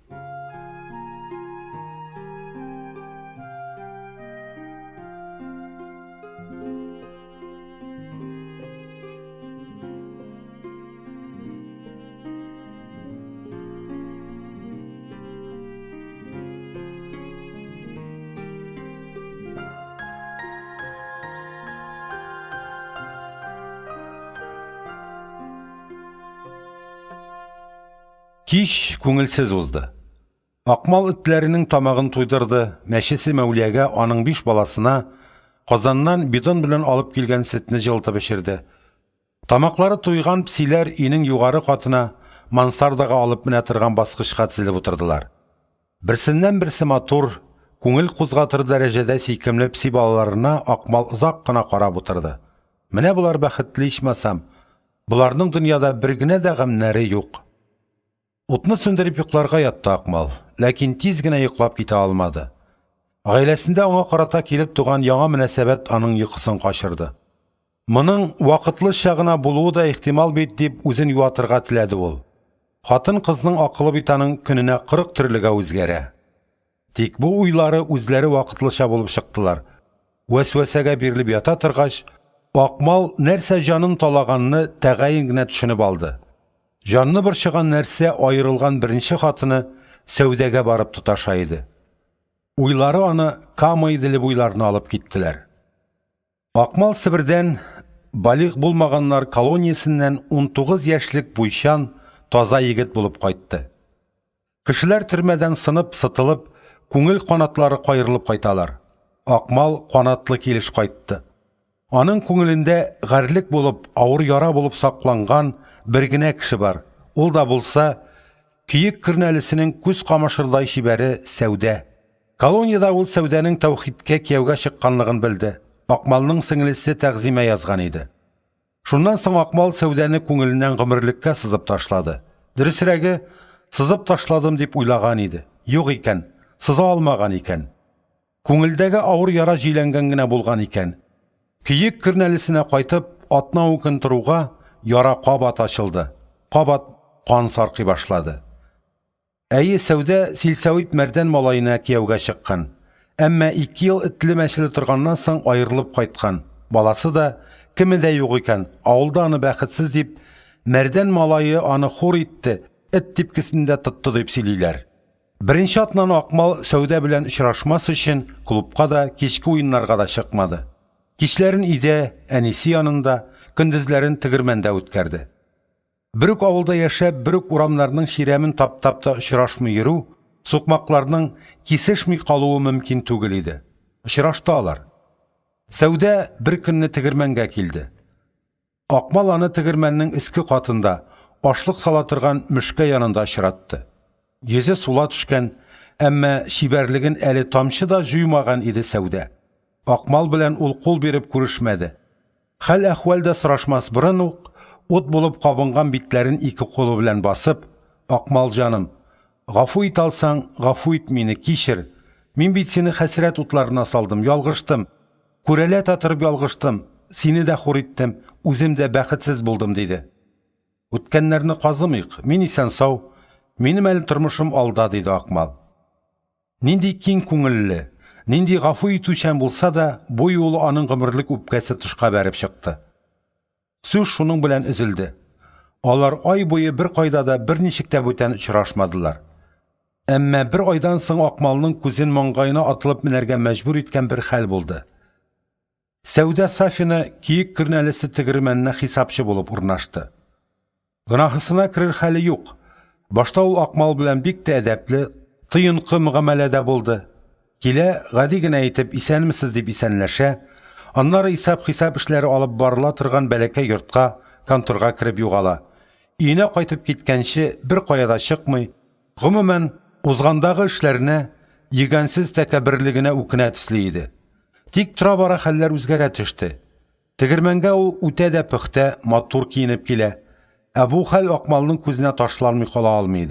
Кич күңелсез узды. Акмал итләренең тамагын туйдырды, мәчесе Мәүлиягә аның 5 баласына Казаннан бидон белән алып килгән сөтне җылытып эчерде. Тамаклары туйган псиләр өйнең югары катына, мансардага алып менә торган баскычка тезелеп утырдылар. Берсеннән берсе матур, күңел кузгатыр дәрәҗәдә сөйкемле пси балаларына Акмал озак кына карап утырды. Менә булар бәхетле ичмасам, буларның дөньяда бер генә дә гамнәре юк. Утны сөндереп йокларга ятты Акмал, ләкин тиз генә йоклап китә алмады. Гаиләсендә аңа карата килеп туган яңа мөнәсәбәт аның йокысын качырды. Моның вакытлы чагына булуы да ихтимал бит дип үзен юатырга теләде ул. Хатын кызның акылы бит аның көненә 40 төрлегә үзгәрә. Тик бу уйлары үзләре вакытлыча булып чыктылар. Вәсвәсәгә бирелеп ята торгач, Акмал нәрсә җанын талаганны тәгаен генә төшенеп алды. Жанны борчыган нәрсә айырылган беренче хатыны сәүдәгә барып тоташа иде. Уйлары аны Кама иделе буйларына алып киттеләр. Акмал Себердән балиг булмаганнар колониясеннән 19 яшьлек буйчан таза егет булып кайтты. Кешеләр төрмәдән сынып, сытылып, күңел канатлары кайрылып кайталар. Акмал канатлы килеш кайтты. Аның күңелендә гәрлек булып, авыр яра булып сакланган бер генә кеше бар. Ул да булса, киек кирнәлесенең күз камашырдай шибәре Сәүдә. Колонияда ул Сәүдәнең тәүхидкә кияүгә чыкканлыгын белде. Акмалның сеңлесе Тәгъзимә язган иде. Шуннан соң Акмал Сәүдәне күңеленнән гомерлеккә сызып ташлады. Дөресрәге, сызып ташладым дип уйлаган иде. Юк икән, сыза алмаган икән. Күңелдәге авыр яра җиләнгән генә булган икән. Киек кирнәлесенә кайтып, атна укын торуга, яра кабат ачылды. Кабат кан саркый башлады. Әйе, Сәүдә Силсәвит Мәрдән малаена кияүгә чыккан. Әмма 2 ел итле-мәчле торганнан соң аерылып кайткан. Баласы да кемедә юк икән. Авылда аны бәхетсез дип, Мәрдән малае аны хур итте, эт типкесендә тотты дип сөйлиләр. Беренче атнан Акмал Сәүдә белән очрашмас өчен клубка да, кичке уеннарга да чыкмады. Кичләрен өйдә, әнисе янында, көндезләрен тегермәндә үткәрде. Бер үк авылда яшәп, бер үк урамнарның ширәмен таптап та очрашмый йөрү, сукмакларның кисешми калуы мөмкин түгел иде. Очраштылар. Сәүдә бер көнне тегермәнгә килде. Акмал аны тегермәннең иске катында, ашлык сала торган мөшкә янында очратты. Йөзе сула төшкән, әмма шибәрлеген әле тамчы да җуймаган иде Сәүдә. Акмал белән ул кул биреп күрешмәде. Хәл-әхвәлдә сорашмас борын ук, ут булып кабынган битләрен 2 кулы белән басып, Акмал җаным, гафу ит алсаң, гафу ит мине, кичер. Мин бит сине хәсрәт утларына салдым, ялгыштым. Күрәлә татырып ялгыштым, сине дә хур иттем, үзем дә бәхетсез булдым диде. Үткәннәрне казымыйк, мин исән сау, минем әле тормышым алда диде Акмал. Нинди киң күңелле, нинди гафу итүчән булса да, бу юлы аның гомерлек үпкәсе тышка бәреп чыкты. Сүз шуның белән өзелде. Алар ай буе бер кайда да берничек тә бүтән очрашмадылар. Әмма бер айдан соң Акмалның күзен маңгайына атылып менәргә мәҗбүр иткән бер хәл булды. Сәүдә Сафина киек кирнәлесе тегермәненә хисапчы булып урнашты. Гынаһысына керер хәле юк. Башта ул Акмал белән бик тә әдәпле, тыйынкы мөгамәләдә булды. Килә, гади генә әйтеп, исәнмесез дип исәнләшә, аннары исәп-хисап эшләре алып барыла торган бәләкәй йортка, конторга кереп югала. Өенә кайтып киткәнче бер каяда чыкмый, гомумән узгандагы эшләренә, йөгәнсез тәкәбберлегенә үкенә төсле иде. Тик тора бара хәлләр үзгәрә төште. Тегермәнгә ул үтә дә пөхтә, матур киенеп килә. Ә бу хәл Акмалның күзенә ташланмый кала алмый.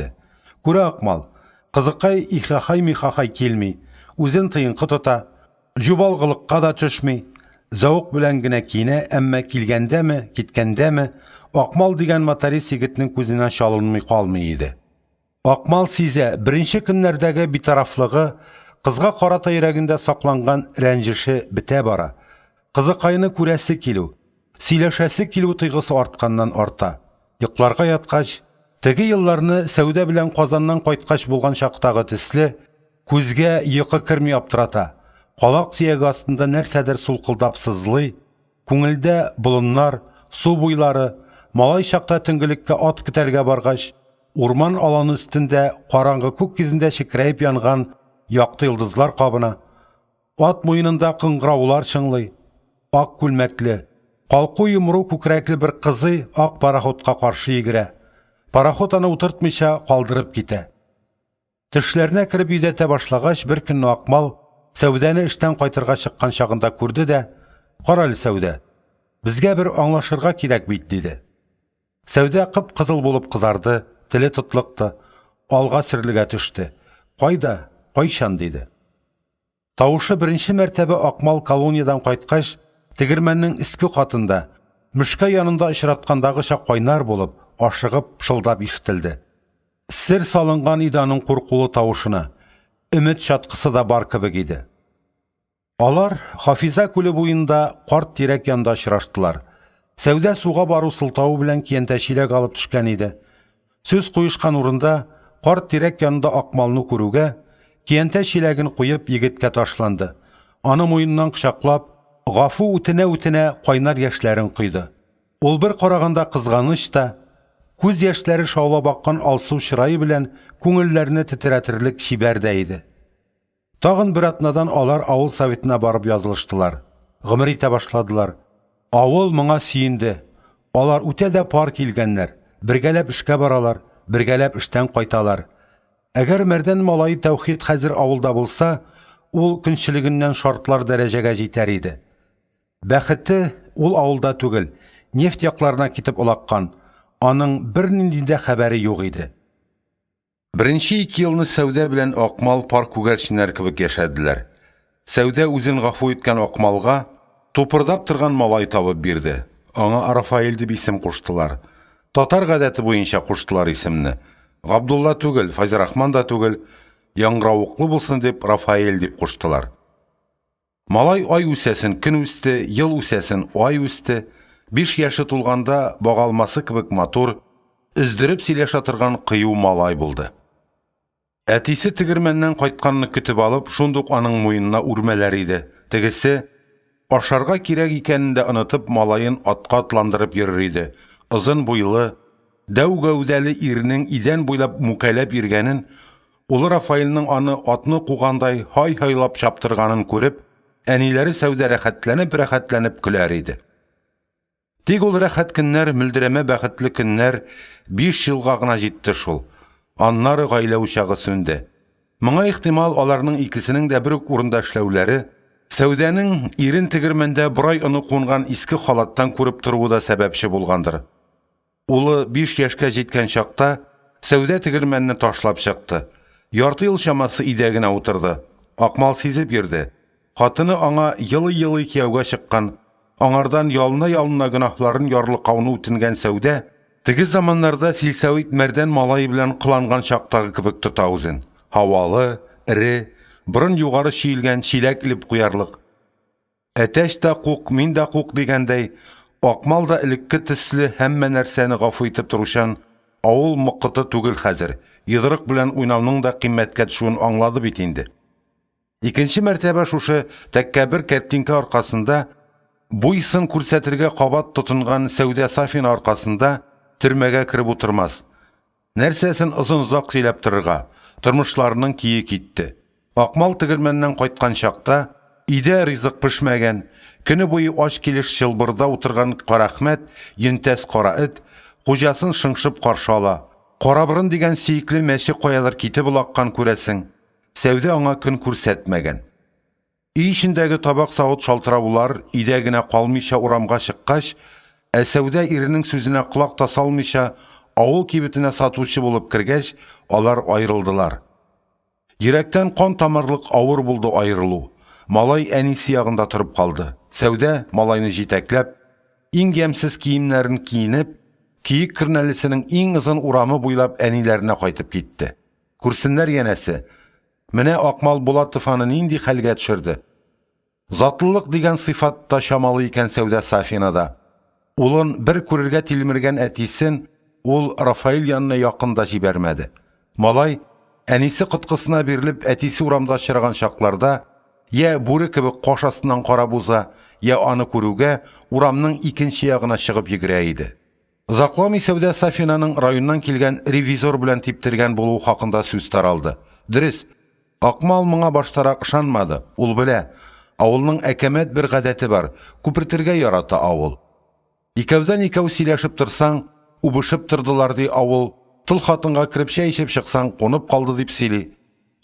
Күрә Акмал, кызыкай ихахай-михахай килми, үзен тыйынкы тота, җубалгылыкка да төшми, заук белән генә киенә, әмма килгәндәме, киткәндәме, Акмал дигән моторист егетнең күзенә чалынмый калмый иде. Акмал сизә, беренче көннәрдәге битарафлыгы, кызга карата йөрәгендә сакланган рәнҗеше бетә бара. Кызыкайны күрәсе килү, сөйләшәсе килү тойгысы артканнан арта. Йокларга яткач, теге елларны Сәүдә белән Казаннан кайткач булган чактагы төсле, күзгә йокы кирми аптырата. Калак сөяге астында нәрсәдер сулкылдап сызлый, күңелдә болыннар, су буйлары, малай чакта төнгелеккә ат көтәргә баргач, урман аланы өстендә караңгы күк кизендә шикрәйеп янган якты йолдызлар кабына, ат муенында кыңгыраулар чыңлый, ак күлмәкле, калку йомру күкрәкле бер кызый ак пароходка каршы йөгерә. Пароход аны утыртмыйча калдырып китә. Төшләренә кереп йөдәтә башлагач, бер көнне Акмал Сәүдәне эштән кайтырга чыккан чагында күрде дә, "Каралы Сәүдә, безгә бер аңлашырга кирәк бит", диде. Сәүдә кып-кызыл булып кызарды, теле тотлыкты, алга серлегә төште. "Кайда? Кайчан?" диде. Тавышы беренче мәртәбә Акмал колониyaдан кайткач, тегермәннең иске катында, мөшкә янында очраткандагыча кайнар булып, ашыгып, пышылдап ишетелде. Сер салынган иданың куркулы тавышына, өмет чаткысы да бар кебек иде. Алар Хафиза күле буенда карт тирәк янда очраштылар. Сәүдә суга бару сылтавы белән киянтәчиләк алып төшкән иде. Сүз куешкан урында карт тирәк янында Акмалны күрүгә, киянтәчиләген куеп егеткә ташланды. Аны муеннан кочаклап, гафу үтенә-үтенә кайнар яшьләрен койды. Ул бер караганда кызганыч та, күз яшьләре шаулап аккан алсу чырае белән күңелләрне тетрәтерлек шибәр дә иде. Тагын бер атнадан алар авыл советына барып язылыштылар. Гомер итә башладылар. Авыл моңа сөенде. Алар үтә дә пар килгәннәр. Бергәләп эшкә баралар, бергәләп эштән кайталар. Әгәр Мәрдән малай Тәүхид хәзер авылда булса, ул көнчелегеннән шартлар дәрәҗәгә җитәр иде. Бәхете ул авылда түгел, нефть якларына китеп улаккан. Аның бер нинди дә хәбәре юк иде. Беренче 2 елны Сәүдә белән Акмал пар күгәрченнәр кебек яшәделәр. Сәүдә үзен гафу иткән Акмалга тупырдап торган малай табып бирде. Аңа Рафаэль дип исем куштылар. Татар гадәте буенча куштылар исемне. Габдулла түгел, Файзрахман да түгел, яңгыравыклы булсын дип Рафаэль дип куштылар. Малай ай үсәсен көн үсте, ел үсәсен ай үсте. 5 яшы тулганда багалмасы кебек матур, өздереп сөйләшә торган кыю малай булды. Әтисе тегермәннән кайтканны көтеп алып, шундук аның муенына үрмәләр иде. Тегесе ашарга кирәк икәнен дә онытып, малайын атка атландырып йөрер иде. Озын буйлы, дәү гәүдәле ирнең идән буйлап мүкәләп йөргәнен, улы Рафаэльнең аны атны кугандай һай-һайлап чаптырганын күреп, әниләре Сәүдә рәхәтләнеп көләр иде. Тик ул рәхәт көннәр, мөлдерәмә бәхетле көннәр 5 елга гына җитте шул. Аннары гаилә учагы сүнде. Моңа ихтимал аларның икесенең дә бер үк урында эшләүләре, Сәүдәнең ирен тегермәндә бер ай оны кунган иске халаттан күреп торуы да сәбәпче булгандыр. Улы 5 яшькә җиткән чакта Сәүдә тегермәнне ташлап чыкты. Ярты ел чамасы идәгенә утырды. Акмал сизеп йөрде. Хатыны аңа йылы-йылы кияүгә чыккан, аңардан ялына гөнаһларын ярлыкауны үтенгән Сәүдә теге заманнарда Силсәвит мәрдән малай белән кыланган чактагы кебек тота үзен. Хавалы, ире, борын югары чиелгән чиләк илеп куярлык. Әтәч тә кук, мин дә кук дигәндәй, Акмал да элекке төсле һәммә нәрсәне гафу итеп торучан, авыл мыкыты түгел хәзер. Йыдрык белән уйнауның да кыйммәткә төшүен аңлады бит инде. Икенче мәртәбә шушы тәккәбер картинка аркасында буйсын күрсәтергә кабат тотынган Сәүдә Сафина аркасында төрмәгә киреп утырмас. Нәрсәсен озын-озак сөйләп торырга, тормышларының кие китте. Акмал тегермәннән кайткан чакта өйдә ризык пешмәгән, көне буе ач килеш чылбырда утырган Карахмәт, йөнтәс кара эт, хуҗасын шыңшып каршы ала. Карабырын дигән сөекле мәче каялар китеп улаккан күрәсең. Сәүдә аңа көн күрсәтмәгән. Өй эчендәге табак савыт шалтыраулар өйдә генә калмыйча урамга чыккач, Сәүдә иренең сүзенә колак та салмыйча, авыл кибетенә сатучы булып кергәч, алар айрылдылар. Йөрәктән кан тамырлык авыр булды айрылу. Малай әнисе ягында торып калды. Сәүдә малайны җитәкләп, иң ямсыз киемнәрен киенеп, киек кирнәлесенең иң озын урамы буйлап әниләренә кайтып китте. Күрсеннәр янәсе. Менә Акмал Булатов аны нинди хәлгә төшерде. Затлылык дигән сыйфат та шамалы икән Сәүдә Сафинада. Улын бер күрергә тилмергән әтисен ул Рафаэль янына якында җибәрмәде. Малай әнисе кыткысына бирелеп әтисе урамда чыраган чакларда я бүре кебек каш астыннан карап уза, я аны күрүгә урамның икенче ягына чыгып йөгерә иде. Озакламый Сәүдә Сафинаның районнан килгән ревизор белән типтергән булуы хакында сүз таралды. Дөрес, Акмал моңа баштарак ышанмады. Ул белә, авылның әкәмәт бер гадәте бар, күпертергә ярата авыл. Икәүдән икәү сөйләшеп торсаң, убышып тордылар ди авыл. Тол хатынга кирип чәй эчеп чыксаң, конып калды дип сөйли.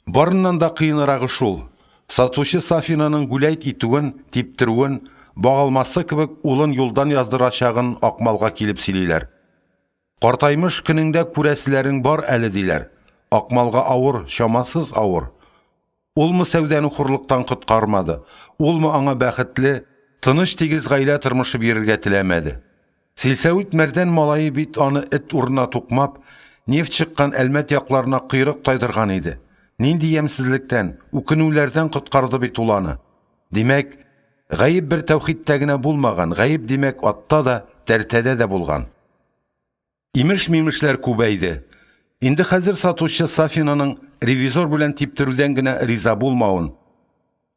Барыннан да кыйнырагы шул. Сатучы Сафинаның гүләйт итүен, типтерүен, багалмасы кебек улын юлдан яздырачагын Акмалга килеп сөйлиләр. Картаймыш көнеңдә күрәселәрең бар әле диләр. Акмалга авыр, шамасыз авыр. Улмы Сәүдәне хурлыктан коткармады. Улмы аңа бәхетле, тыныч тигез гаилә тормышы бирергә теләмәде. Силсәвит мәрдән малайы бит аны эт урынына тукмап, нефт чыккан әлмәт якларына кыйрык тайдырган иде. Нинди ямсызлыктан, үкенүләрдән коткарды бит уланы. Димәк, гаип бер тәүхидтә генә булмаган, гаип димәк атта да, тәртәдә дә булган. Имеш-мимешләр күбәйде. Инде хәзер сатучы Сафинаның ревизор белән типтерүдән генә риза булмавын,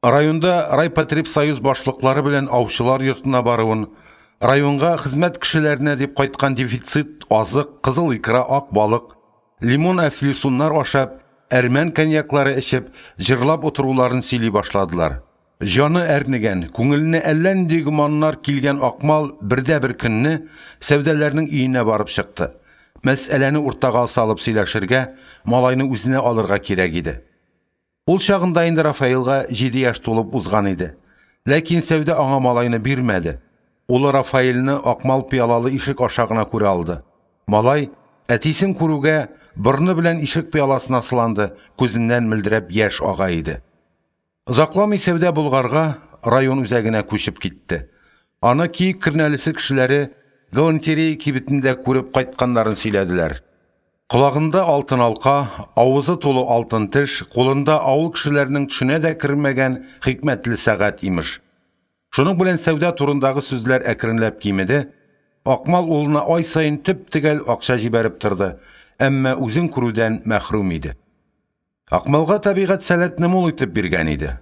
районда райпотребсоюз башлыклары белән аучылар йортына баруын, районга хезмәт кешеләренә дип кайткан дефицит азык, кызыл икра, ак балык, лимон әфлисуннар ашап, әрмән коньяклары эчеп, җырлап утыруларын сөйли башладылар. Җаны әрнегән, күңеленә әллә нинди гуманнар килгән Акмал бердә-бер көнне Сәүдәләрнең өенә барып чыкты. Мәсьәләне уртага салып сөйләшергә, малайны үзенә алырга кирәк иде. Ул чагында инде Рафаэлга 7 яшь тулып узган иде. Ләкин Сәүдә аңа малайны бирмәде. Ул Рафаэльне Акмал пиялалы ишек ашагына күрә алды. Малай әтисен күрүгә борны белән ишек пияласына сыланды, күзеннән мөлдерәп яшь ага иде. Озакламый Сәүдә Булгарга, район үзәгенә күчеп китте. Аны киек кирнәлесе кешеләре галантерея кибетендә күреп кайтканнарын сөйләделәр. Колагында алтын алка, авызы тулы алтын теш, кулында авыл кешеләренең төшенә дә кермәгән хикмәтле сәгать имеш. Шуның белән Сәүдә турындагы сүзләр әкренләп кимеде. Акмал улына ай сайын төп төгәл акча җибәреп торды, әмма үзен күрүдән мәхрүм иде. Акмалга табигать сәләтне мул итеп биргән иде.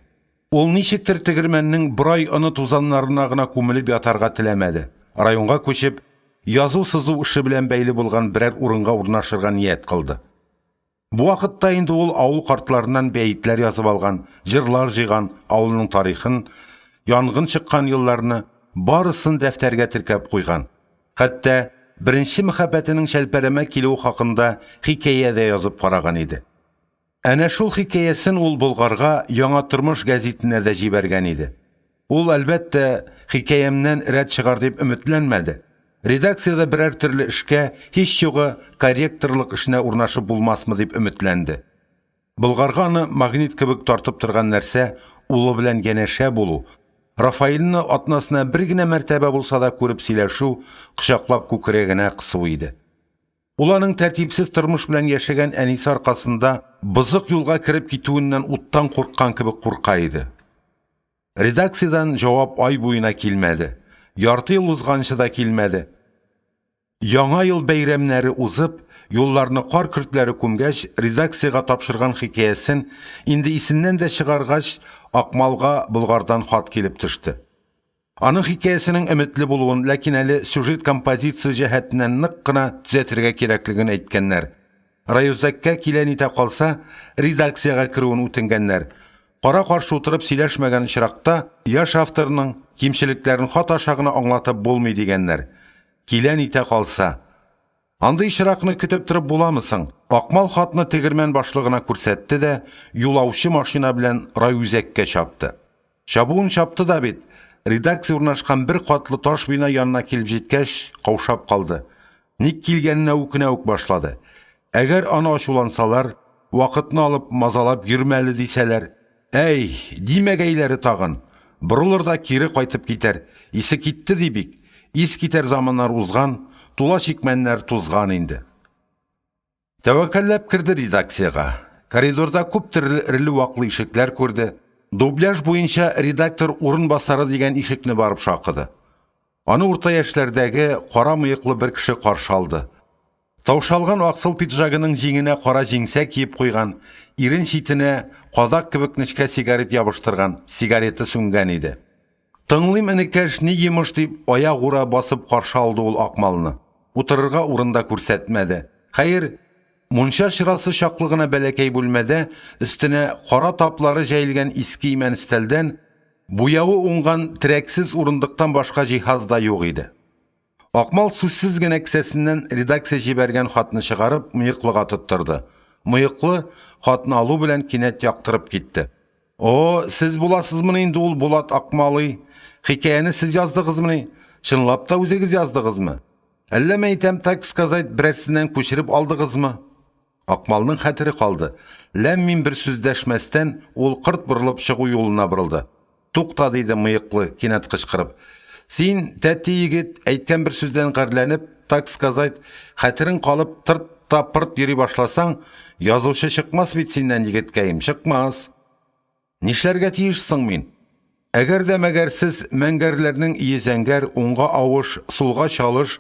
Ул ничектер тегермәннең бер ай аны тузаннарына гына күмелеп ятарга теләмәде. Районга күчеп, язу-сызу эше белән бәйле булган берәр урынга урнашырга ният кылды. Бу вакытта инде ул авыл картларыннан бәйтләр язып алган, җырлар җыйган, авылның тарихын, янгын чыккан елларны барысын дәфтәргә теркәп куйган. Хәтта беренче мәхәббәтенең шәлпәрәмә килү хакында хикәя дә язып караган иде. Әнә шул хикәясен ул Булгарга Яңа тормыш гәзитенә дә җибәргән иде. Ул әлбәттә хикәямнән рәт чыгар дип өметләнмәде. Редакциядә берәр төрле эшкә, һич югы корректорлык эшенә урнашып булмасмы дип өметләнде. Булгарга аны магнит кебек тартып торган нәрсә улы белән янәшә булу, Рафаилны атнасына бер генә мәртәбә булса да күреп сөйләшү, кочаклап күкрәгенә кысу иде. Ул аның тәртипсез тормыш белән яшәгән әнисе аркасында бызык юлга кереп китүеннән уттан курккан кебек курка иде. Редакциyadan җавап ай буена килмәде. Ярты ел узганчы да килмәде. Яңа ел бәйрәмнәре узып, юлларны кар көртләре күмгәч, редакциягә тапшырган хикәясен инде исеннән дә чыгаргач, Акмалга Булгардан хат килеп төште. Аның хикәясенең өметле булуын, ләкин әле сюжет композиция җәһәтеннән нык кына төзәтергә кирәклеген әйткәннәр. Райозакка килән итә калса, редакциягә керүен үтенгәннәр. Кара каршы утырып сөйләшмәгән чиракта, яшь авторның кимчелекләрен хат аша гына аңлатып булмый дигәннәр. Килән итә калса, андый чиракны көтеп торып буламысың? Акмал хатны тегермән башлыгына күрсәтте дә, юлаучы машина белән райүзәккә чапты. Чабуын чапты да бит. Редакция урнашкан бер катлы таш бина янына килеп җиткәч, каушап калды. Ник килгәненә үкенә үк башлады. Әгәр аны ачулансалар, вакытны алып мазалап йөрмәле дисәләр, әй, димәгәйләре тагын. Борылыр да кире кайтып китәр. Исе китте ди бик. Ис китәр заманнар узган, тула чикмәннәр тузган инде. Тәвәккәлләп кирде редакциягә. Коридорда күп төрле ваклы ишекләр күрде. Дубляж буенча редактор урынбасары дигән ишекне барып шакыды. Аны урта яшьләрдәге кара мыеклы бер кеше каршы алды. Таушалган аксыл пиджагының җиңенә кара җиңсә киеп куйган, ирен читенә кадак кебек нечкә сигарет ябыштырган, сигареты сүнгән иде. Тыңлыйм энекәш ни йомыш дип аягура басып каршы алды ул Акмалны. Утырырга урында күрсәтмәде. Хәер, мунча чырасы чаклыгына бәләкәй бүлмәдә өстенә кара таплары җәелгән иске имән стәлдән буявы уңган трәксез урындыктан башка җиһаз да юк иде. Акмал сүзсез генә кесәсеннән редакция җибәргән хатны чыгарып мыеклыга тоттырды. Мыеклы хатны алу белән кинәт яктырып китте. О, сез буласызмы инде ул Булат Акмалый? Хикәяне сез яздыгызмы? Чынлап та үзегез яздыгызмы? Әллә мәйтәм так сказать берсеннән күчереп алдыгызмы? Акмалның хәтере калды. Ләммин бер сүз дәшмәстән ул кырт борылып чыгу юлына борылды. Тукта диде мыеклы кинәт кычкырып. Син, тәти егет, әйткән бер сүздән гарләнеп, так сказать, хәтерең калып тырт та пырт йөри башласаң, язучы чыкмас бит синнән егеткәем, чыкмас. Нишләргә тиешсең мин? Әгәр дә мәгәрсез мәңгәрләрнең иезәңгәр, уңга авыш, сулга чалыш,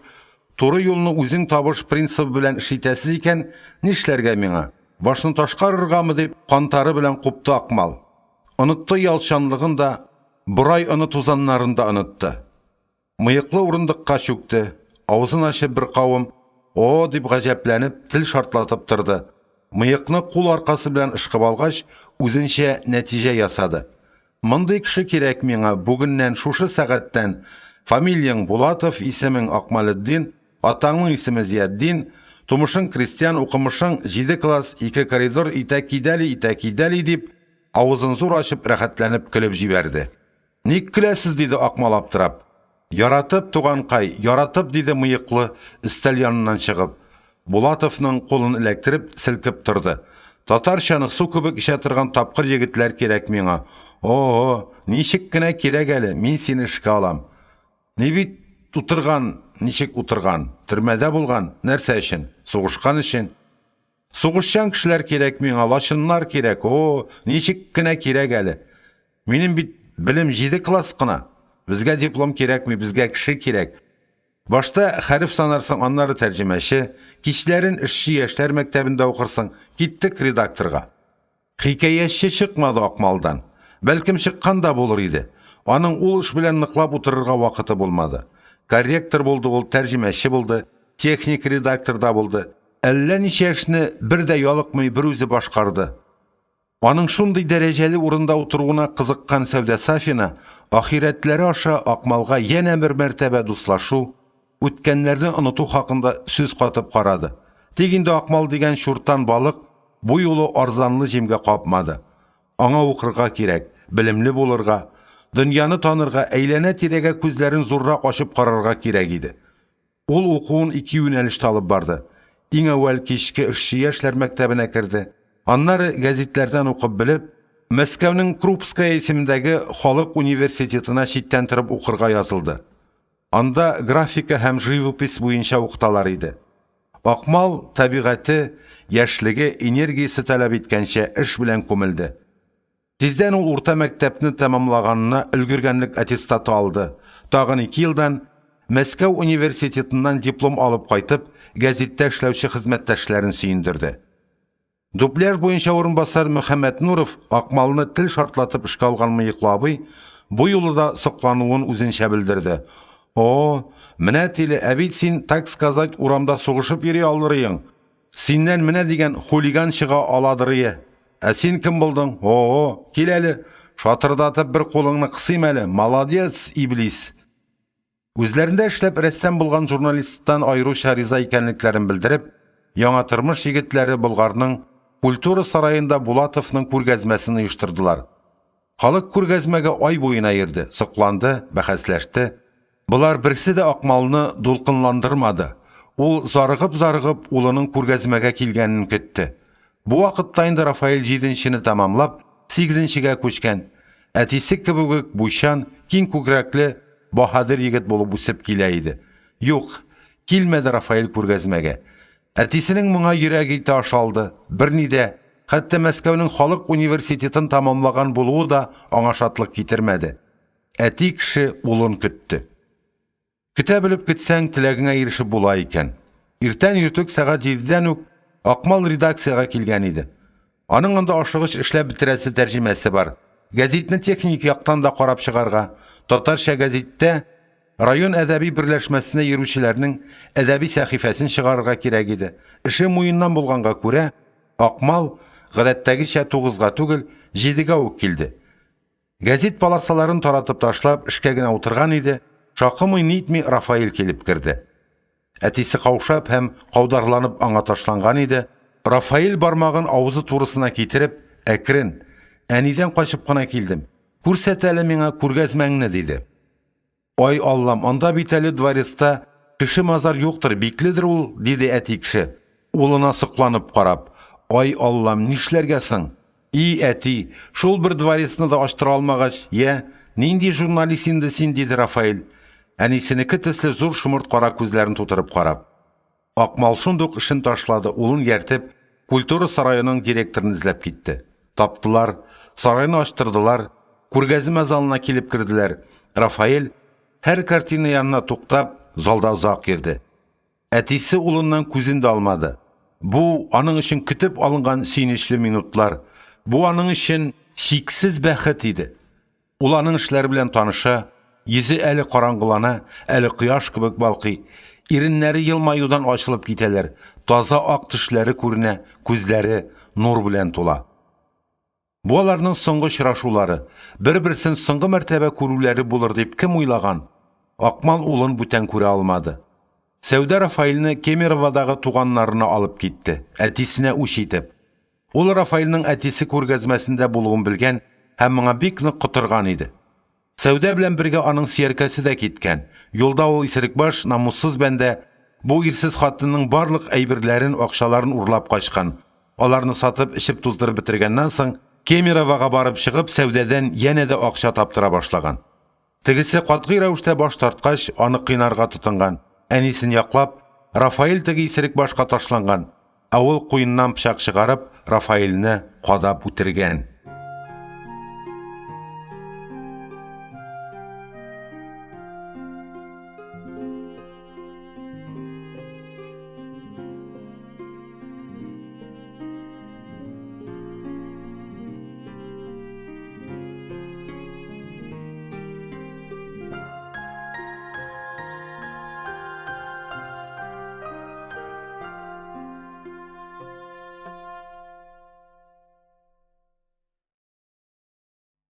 туры юлны үзең табыш принципы белән эш итәсез икән, нишләргә миңа? Башны ташкарыргамы дип кантары белән купты Акмал. Онытты ялчанлыгын да, бер ай тузаннарын да онытты. Мыеклы урындыкка чүкте, авызын ачып бер кавым, о дип гаҗәпләнеп, тел шартлатып торды. Мыекны кул аркасы белән ышкып алгач, үзенчә нәтиҗә ясады. Мондый кеше кирәк миңа бүгеннән шушы сәгатьтән. Фамилияң Булатов, исемең Акмалетдин, атаңның исеме Зияддин, тумышың крестьян, укымышың 7 класс, 2 коридор, итәкидәли дип, авызын зур ачып рәхәтләнеп көлеп җибәрде. Ник көләсез диде Акмал аптырап. Яратып туганкай, яратып диде мыеклы өстәл яныннан чыгып. Булатовның кулын эләктереп селкеп торды. Татарчаны су кебек ишә торган тапкыр егетләр кирәк миңа. "О, ничек кенә кирәк әле, мин сине эшкә алам. Ни бит утырган, ничек утырган? Төрмәдә булган, нәрсә өчен? Сугышкан өчен. Сугышчан кешеләр кирәк миңа, лачыннар кирәк. О, ничек кенә кирәк әле. Минем бит белем 7 класс кына. Безгә диплом кирәкми, безгә кеше кирәк." Башта хәреф санарсың, аннары тәрҗемәче, кичләрен эшче яшьләр мәктәбендә укырсың, киттек редакторга. Хикәяче чыкмады Акмалдан. Бәлкем чыккан да булыр иде. Аның ул эш белән ныклап утырырга вакыты булмады. Корректор булды ул, тәрҗемәче булды, техник редактор да булды. Әллә ничә эшне бер дә ялыкмый бер үзе башкарды. Аның шундый дәрәҗәле урында утыруына кызыккан Сәүдә Сафина ахирәтләре аша Акмалга янә бер мәртәбә дуслашу, үткәннәрне оныту хакында сүз катып карады. Тик инде Акмал дигән шуртан балык бу юлы арзанлы җимгә капмады. Аңа укырга кирәк, белемле булырга, дөньяны танырга, әйләнә-тирәгә күзләрен зуррак ачып карарга кирәк иде. Ул укуын 2 юнәлештә алып барды. Иң әүвәл кичке эшче яшьләр мәктәбенә керде. Аннары гәзитләрдән укып белеп, Мәскәүнең Крупская исемендәге Халык университетына читтән торып укырга язылды. Анда графика һәм живопись буенча укыталар иде. Акмал табигате, яшьлеге, энергиясе таләп иткәнчә эш белән күмелде. Тиздән ул урта мәктәпне тәмамлаганына өлгергәнлек аттестаты алды. Тагын 2 елдан Мәскәү университетыннан диплом алып кайтып, гәзиттә эшләүче хезмәттәшләрен сөендерде. Дубляж буенча урынбасар Мөхәммәд Нуров Акмалны тел шартлатып эшкә алган Мыеклы абый бу юлы да соклануын үзенчә белдерде. "О, менә тиле, әбит син, так сказать, урамда сугышып йөри алырыйың. Синнән менә дигән хулиган чыга аладырые. Ә син кем булдың? О, кил әле, шатырдатып бер кулыңны кысыйм әле. Молодец, иблис." Үзләрендә эшләп рәссам булган журналисттан айруча риза икәнлекләрен белдереп, яңа тормыш егетләре Болгарның Культура сарайында Булатовның күргәзмәсен оештырдылар. Халык күргәзмәгә ай буена йөрде, сокланды, бәхәсләште. Булар берсе дә Акмалны дулкынландырмады. Ул зарыгып улының күргәзмәгә килгәнен көтте. Бу вакытта инде Рафаэль 7-нчене тәмамлап, 8-нчегә күчкән. Әтисе кебек буйчан, киң күкрәкле, баһадир егет булып үсеп килә иде. Юк, килмәде Рафаэль күргәзмәгә. Әтисенең моңа йөрәге ташалды. Берни дә, хәтта Мәскәүнең Халык университетын тәмамлаган булуы да аңа шатлык китермәде. Әти кеше улын көтте. Көтә белеп көтсәң, теләгеңә ирешеп була икән. Иртән иртүк сәгать 7-дән үк Акмал редакциягә килгән иде. Аның анда ашыгыч эшләп бетерәсе тәрҗемәсе бар. Гәзитне техник яктан да карап чыгарга, татарча гәзиттә район әдәби берләшмәсенә йөрүчеләрнең әдәби сәхифәсен чыгарырга кирәк иде. Эше муеннан булганга күрә, Акмал гадәттәгечә 9-га түгел, 7-гә үк килде. Гәзит полосаларын таратып ташлап, эшкә генә утырган иде. Шакымый нитми Рафаэль килеп керде. Әтисе каушап һәм каударланып аңа ташланган иде. Рафаэль бармагын авызы турысына китереп, әкрен, әнидән качып кына килдем. Күрсәт әле миңа күргәзмәңне диде. Ай Аллам, анда бит әле дворецта кеше мазар юктыр, бикледер ул, диде әти кеше. Улына сокланып карап, ай Аллам, нишләргә соң? И әти, шул бер дворецны да ачтыра алмагач, нинди журналист инде син, диде Рафаэль. Әнисенеке төсле зур шомырт кара күзләрен тутырып карап. Акмал шундук эшен ташлады, улын яртып, культура сарайының директорын эзләп китте. Таптылар, сарайны ачтырдылар, күргәзмә залына килеп керделәр. Рафаэль һәр картина янына туктап, залда озак йөрде. Әтисе улыннан күзен дә алмады. Бу аның өчен көтеп алынган сөйнечле минутлар. Бу аның өчен шиксез бәхет иде. Ул аның эшләре белән таныша, йөзе әле караңгылана, әле кояш кебек балкый. Иреннәре елмаюдан ачылып китәләр. Таза ак тешләре күренә, күзләре нур белән тула. Бу аларның соңгы очрашулары, бер-берсен соңгы мәртәбә күрүләре булыр дип кем уйлаган? Акмал улын бүтән күрә алмады. Сәүдә Рафаэльне Кемеровадагы туганнарына алып китте, әтисенә үч итеп. Ул Рафаэльнең әтисе күргәзмәсендә булуын белгән һәм моңа бик нык котырган иде. Сәүдә белән бергә аның сөяркәсе дә киткән. Юлда ул исерекбаш, намуссыз бәндә бу ирсез хатынның барлык әйберләрен, акчаларын урлап качкан. Аларны сатып, эчеп туздырып бетергәннән соң, Кемеровага барып чыгып, сәүдәдән яне дә акча таптыра башлаган. Тегесе катгый рәвештә баш тарткач, аны кыйнарга тотынган. Әнисен яклап, Рафаэль теге исерек башка ташланган. Авыл куеннан пычак чыгарып, Рафаэльне кадап үтергән.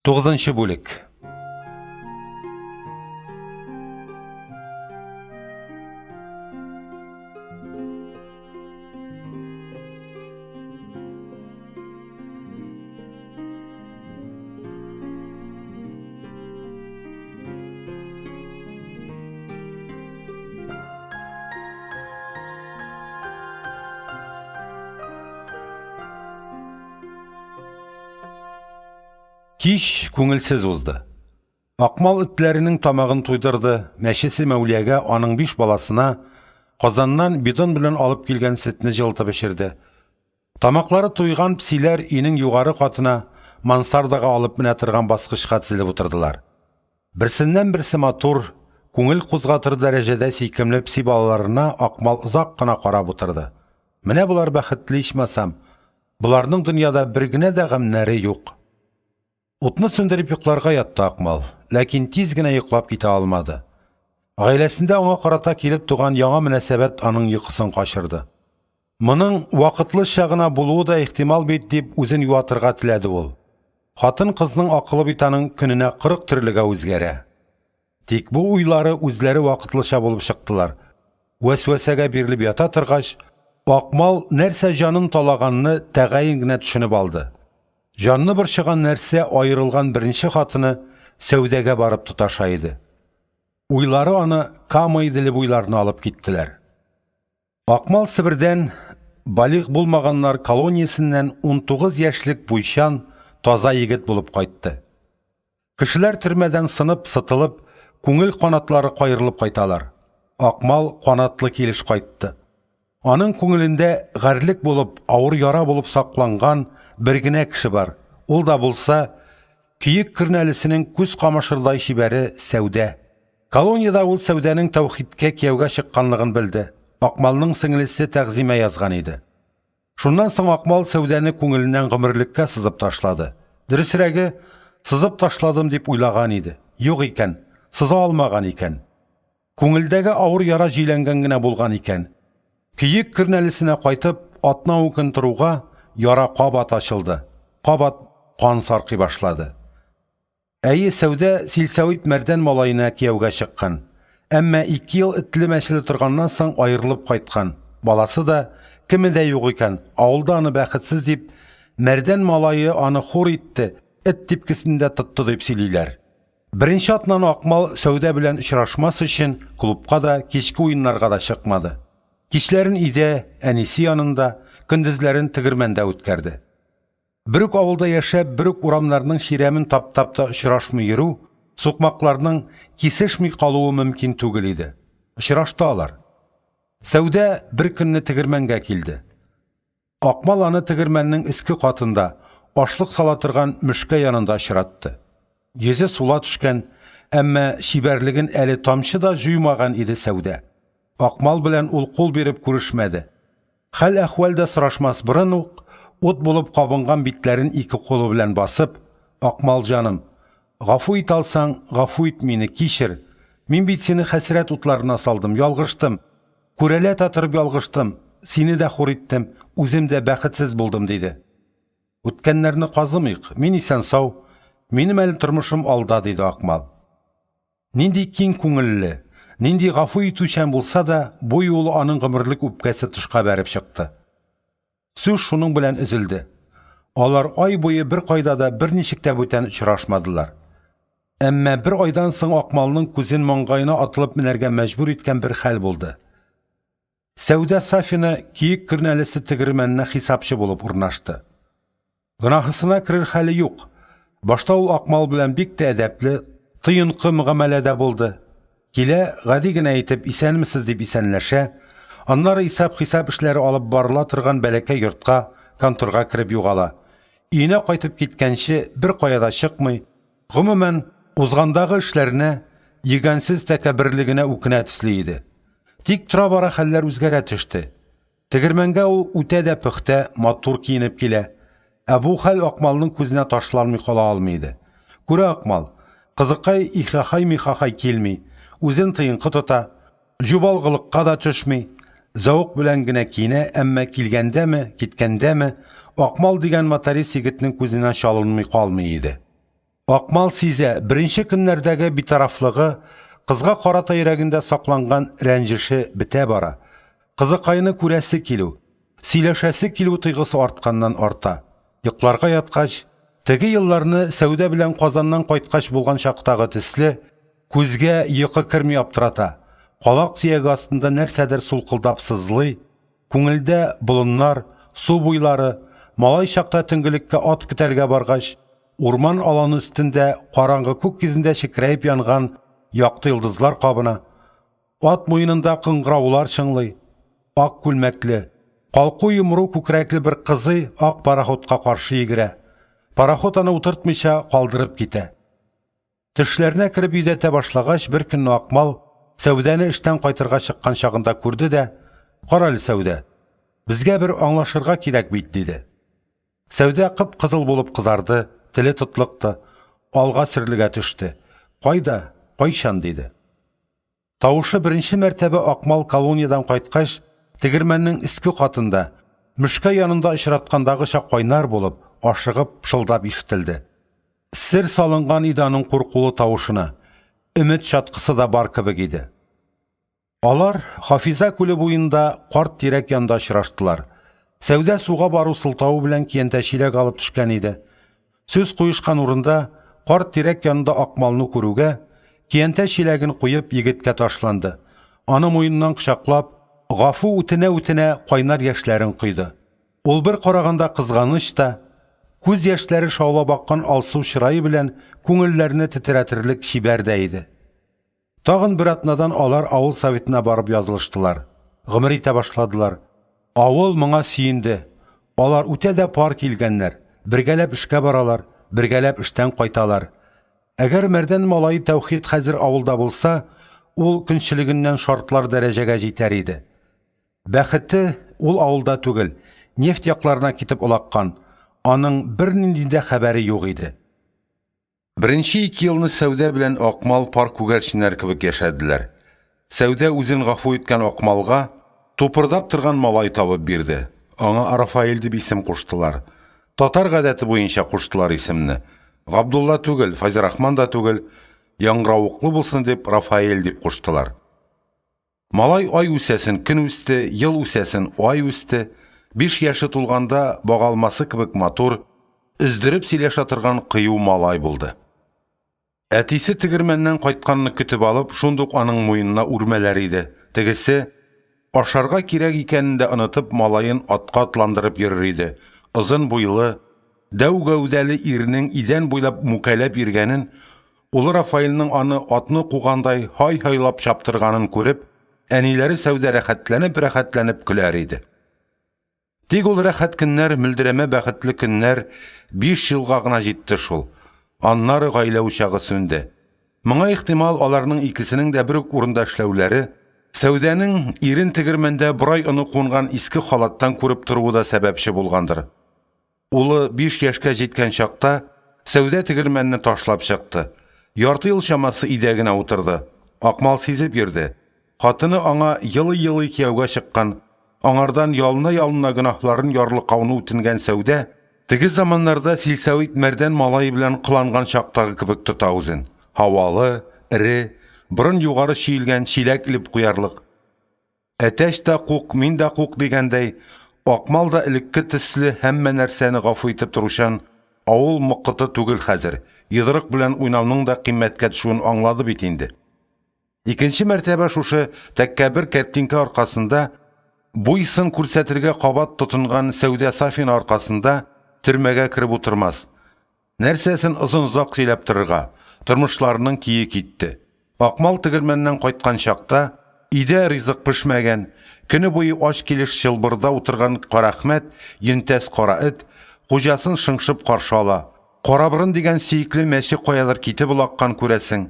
Тугызынчы бүлек. Кич күңелсез узды. Акмал этләренең тамагын туйдырды, мәчесе Мәүлиягә аның 5 баласына Казаннан бидон белән алып килгән сөтне җылытып эчерде. Тамаклары туйган псиләр инең югары катына, мансардага алып менә торган баскычка тезелеп утырдылар. Берсеннән берсе матур, күңел кузгатыр дәрәҗәдә сөйкемле пси балаларына Акмал озак кына карап утырды. Менә булар бәхетле ичмасам, буларның дөньяда бер генә дә гамнәре юк. Утны сөндереп йокларга ятты Акмал, ләкин тиз генә йоклап китә алмады. Гаиләсендә аңа карата килеп туган яңа мөнәсәбәт аның йокысын качырды. Моның вакытлы чагына булуы да ихтимал бит дип үзен юатырга теләде ул. Хатын кызның акылы бит аның көненә 40 төрлегә үзгәрә. Тик бу уйлары үзләре вакытлыча булып чыктылар. Вәсвәсәгә бирелеп ята торгач, Акмал нәрсә җанын талаганны тәгаен генә төшенеп алды. Жанны борчыган нәрсә айырылган беренче хатыны сәүдәгә барып тоташа иде. Уйлары аны Кама иделе буйларына алып киттеләр. Акмал Себердән балигъ булмаганнар колониясеннән 19 яшьлек буйчан, таза егет булып кайтты. Кешеләр төрмәдән сынып, сытылып, күңел канатлары кайрылып кайталар. Акмал канатлы килеш кайтты. Аның күңелендә гәрлек булып, авыр яра булып сакланган бер генә кеше бар. Ул да булса, киек кирнәлесенең күз камашырдай шибәре Сәүдә. Колонияда ул Сәүдәнең тәүхидкә кияүгә чыкканлыгын белде. Акмалның сеңлесе Тәгъзимә язган иде. Шуннан соң Акмал Сәүдәне күңеленнән гомерлеккә сызып ташлады. Дөресрәге, сызып ташладым дип уйлаган иде. Юк икән, сыза алмаган икән. Күңелдәге авыр яра җиләнгән генә булган икән. Киек кирнәлесенә кайтып, атна укын торуга, яра кабат ачылды. Кабат кан саркый башлады. Әйе, Сәүдә Силсәвит Мәрдән малайына кияүгә чыккан. Әмма 2 ел итле мәчеле торганнан соң аерылып кайткан. Баласы да кемедә юк икән. Авылда аны бәхетсез дип, Мәрдән малайы аны хур итте, эт типкесендә тотты дип сөйлиләр. Беренче атнаны Акмал Сәүдә белән очрашмас өчен клубка да, кичке уеннарга да чыкмады. Кичләрен өйдә, әнисе янында, көндезләрен тегермәндә үткәрде. Бер үк авылда яшәп, бер үк урамнарның ширәмен таптап та очрашмый йөрү, сукмакларның кисешми калуы мөмкин түгел иде. Очраштылар. Сәүдә бер көнне тегермәнгә килде. Акмал аны тегермәннең иске катында, ашлык сала торган мөшкә янында очратты. Йөзе сула төшкән, әмма шибәрлеген әле тамчы да җуймаган иде Сәүдә. Акмал белән ул кул биреп күрешмәде. Хәл-әхвәлдә сорашмас борын ук, ут булып кабынган битләрен 2 кулы белән басып, Акмал җаным, гафу ит алсаң, гафу ит мине, кичер. Мин бит сине хәсрәт утларына салдым, ялгыштым. Күрәлә татырып ялгыштым. Сине дә хур иттем, үзем дә бәхетсез булдым диде. Үткәннәрне казымыйк, мин исән сау, минем әле тормышым алда диде Акмал. Нинди киң күңелле, нинди гафу итүчән булса да, бу юлы аның гомерлек үпкәсе тышка бәреп чыкты. Сүз шуның белән өзелде. Алар ай буе бер кайда да берничек тә бүтән очрашмадылар. Әмма бер айдан соң Акмалның күзен маңгайына атылып менәргә мәҗбүр иткән бер хәл булды. Сәүдә Сафина киек кирнәлесе тегермәненә хисапчы булып урнашты. Гынаһысына керер хәле юк. Башта ул Акмал белән бик тә әдәпле, тыйынкы мөгамәләдә булды. Килә, гади генә әйтеп, исәнмесез дип исәнләшә, аннары исәп-хисап эшләре алып барыла торган бәләкәй йортка, конторга кереп югала. Өенә кайтып киткәнче бер каяда чыкмый, гомумән узгандагы эшләренә, йөгәнсез тәкәбберлегенә үкенә төсле иде. Тик тора бара хәлләр үзгәрә төште. Тегермәнгә ул үтә дә пөхтә, матур киенеп килә. Ә бу хәл Акмалның күзенә ташланмый кала алмый иде. Күрә Акмал, кызыкай ихахай-михахай килми, үзен тыйынкы тота, җубалгылыкка да төшми, зауык белән генә киенә, әмма килгәндәме, киткәндәме, Акмал дигән моторист егетнең күзенә чалынмый калмый иде. Акмал сизә, беренче көннәрдәге битарафлыгы, кызга карата йөрәгендә сакланган рәнҗеше бетә бара. Кызыкайны күрәсе килү, сөйләшәсе килү тойгысы артканнан арта. Йокларга яткач, теге елларны Сәүдә белән Казаннан кайткач булган чактагы төсле, күзгә йокы керми аптырата. Калак сөяге астында нәрсәдер сулкылдап сызлый, күңелдә болыннар, су буйлары, малай чакта төнгелеккә ат көтәргә баргач, урман аланы өстендә караңгы күк йөзендә чикрәеп янган якты йолдызлар кабына, ат муенында кыңгыраулар чыңлый, ак күлмәкле, калку йомру күкрәкле бер кызый ак пароходка каршы йөгерә. Пароход аны утыртмыйча калдырып китә. Төшләренә кереп йөдәтә башлагач, бер көнне Акмал Сәүдәне эштән кайтырга чыккан чагында күрде дә, "Каралы Сәүдә, безгә бер аңлашырга кирәк бит", диде. Сәүдә кып-кызыл булып кызарды, теле тотлыкты, алга серлегә төште. "Кайда? Кайчан?" диде. Тавышы беренче мәртәбә Акмал колониядан кайткач, тегермәннең иске катында, мөшкә янында очраткандагыча кайнар булып, ашыгып, пышылдап ишетелде. Сер салынган иданың куркулы тавышына, өмет чаткысы да бар кебек иде. Алар Хафиза күле буенда карт тирәк янда очраштылар. Сәүдә суга бару сылтавы белән киянтәчиләк алып төшкән иде. Сүз куешкан урында карт тирәк янында Акмалны күрүгә, киянтәчиләген куеп егеткә ташланды. Аны муеннан кочаклап, гафу үтенә-үтенә кайнар яшьләрен койды. Ул бер караганда кызганыч та, күз яшьләре шаулап аккан алсу чырае белән күңелләрне тетрәтерлек шибәр дә иде. Тагын бер атнадан алар авыл советына барып язылыштылар. Гомер итә башладылар. Авыл моңа сөенде. Алар үтә дә пар килгәннәр. Бергәләп эшкә баралар, бергәләп эштән кайталар. Әгәр Мәрдән малай Тәүхид хәзер авылда булса, ул көнчелегеннән шартлар дәрәҗәгә җитәр иде. Бәхете ул авылда түгел, нефть якларына китеп улаккан. Аның бер нинди дә хәбәре юк иде. Беренче 2 елны Сәүдә белән Акмал пар күгәрченнәр кебек яшәделәр. Сәүдә үзен гафу иткән Акмалга тупырдап торган малай табып бирде. Аңа Рафаил дип исем куштылар. Татар гадәте буенча куштылар исемне. Габдулла түгел, Файзрахман да түгел, яңгыравыклы булсын дип Рафаил дип куштылар. Малай ай үсәсен көн үсте, ел үсәсен ай үсте. 5 яшы тулганда багалмасы кебек матур, өздереп сөйләшә торган кыю малай булды. Әтисе тегермәннән кайтканны көтеп алып, шундук аның муенына үрмәләр иде. Тегесе ашарга кирәк икәнен дә онытып, малайын атка атландырып йөрер иде. Озын буйлы, дәү гәүдәле ирнең идән буйлап мүкәләп йөргәнен, ул Рафаилның аны атны кугандай һай-һайлап чаптырганын күреп, әниләре Сәүдә рәхәтләнеп көләр иде. Тик ул рәхәт көннәр, мөлдерәмә бәхетле көннәр 5 елга гына җитте шул. Аннары гаилә учагы сүнде. Моңа ихтимал аларның икесенең дә бер үк урында эшләүләре, Сәүдәнең ирен тегермәндә бер ай оны кунган иске халаттан күреп торуы да сәбәпче булгандыр. Улы 5 яшькә җиткән чакта Сәүдә тегермәнне ташлап чыкты. Ярты ел чамасы өйдә генә утырды. Акмал сизеп йөрде. Хатыны аңа йылы-йылы кияүгә чыккан, аңардан ялына гөнаһларын ярлыкауны үтенгән Сәүдә, теге заманнарда Силсәвит Мәрдән малай белән кыланган чактагы кебек тота үзен. Һавалы, ире, борын югары чиелгән чиләк илеп куярлык. Әтәч тә кук, мин дә кук дигәндәй, Акмал да элекке төсле һәммә нәрсәне гафу итеп торучан, авыл мыкыты түгел хәзер. Йыдрык белән уйнауның да кыйммәткә төшүен аңлады бит инде. Икенче мәртәбә шушы тәккәбер картинка аркасында, буйсын күрсәтергә кабат тотынган Сәүдә Сафин аркасында төрмәгә кіріп отырмас. Нәрсәсен озын-ұзақ сөйләп торырга, тормышларының кие китте. Акмал тегермәннән кайткан чакта, өйдә ризык пешмәгән, көне буе ач килеш чылбырда утырган Карахмәт, йөнтәс кара эт, хуҗасын шыңшып каршы ала. Карабырын дигән сөекле мәче каялар китеп улаккан күрәсең.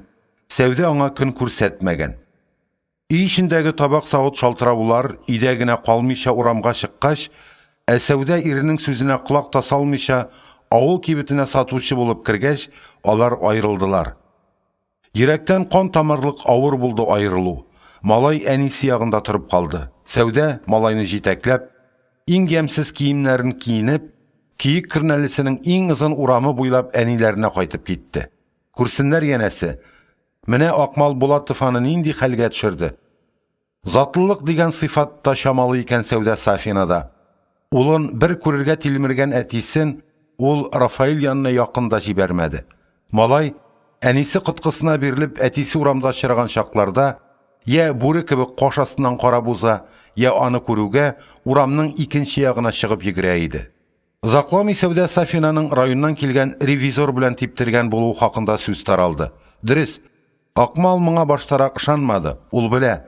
Сәүдә аңа көн күрсәтмәгән. Өй эчендәге табак савыт шалтыраулар өйдә генә калмыйча урамга чыккач, Сәүдә иренең сүзенә колак та салмыйча, авыл кибетенә сатучы булып кергәч, алар айрылдылар. Йөрәктән кан тамырлык авыр булды айрылу. Малай әнисе ягында торып калды. Сәүдә малайны җитәкләп, иң ямсыз киемнәрен киенеп, киек кирнәлесенең иң озын урамы буйлап әниләренә кайтып китте. Күрсеннәр янәсе. Менә Акмал Булатов аны нинди хәлгә төшерде. Затлылык дигән сыйфатта чамалы икән Сәүдә Сафинада. Улын бер күрергә тилмергән әтисен ул Рафаил янына якында җибәрмәде. Малай әнисе кыткысына бирелеп әтисе урамда чыраган чакларда, я бүре кебек каш астыннан карап уза, я аны күрүгә урамның икенче ягына чыгып йөгерә иде. Озакламый Сәүдә Сафинаның районнан килгән ревизор белән типтергән булу хакында сүз таралды. Дөрес, Акмал моңа баштарак ышанмады. Ул белә,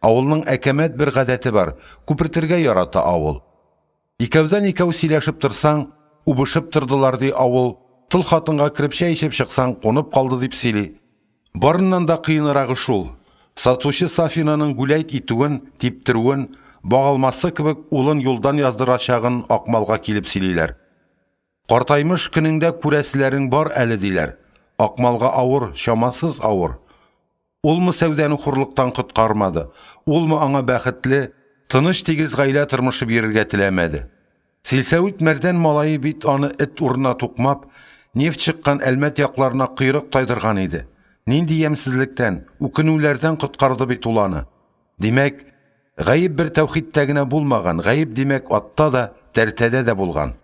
авылның әкәмәт бер гадәте бар, күпертергә ярата авыл. Икәүдән икәү сөйләшеп торсаң, убышып тордылар ди авыл, тыл хатынга кирип чәй эчеп чыксаң, конып калды дип сөйли. Барыннан да кыйнырагы шул. Сатучы Сафинаның гүләйт итүен, типтерүен, багалмасы кебек улын юлдан яздырачагын Акмалга килеп сөйлиләр. Картаймыш көнеңдә күрәселәрең бар әле диләр. Акмалга авыр, чамасыз авыр. Улмы Сәүдәне хурлыктан коткармады. Улмы аңа бәхетле, тыныч тигез гаилә тормышы бирергә теләмәде. Силсәвит мәрдән малайы бит аны эт урына тукмап, нефт чыккан әлмәт якларына кыйрык тайдырган иде. Нинди ямсызлыктан, үкенүләрдән коткарды бит уланы. Димәк, гаип бер тәүхидтә генә булмаган, гаип димәк атта да, тәртәдә дә булган.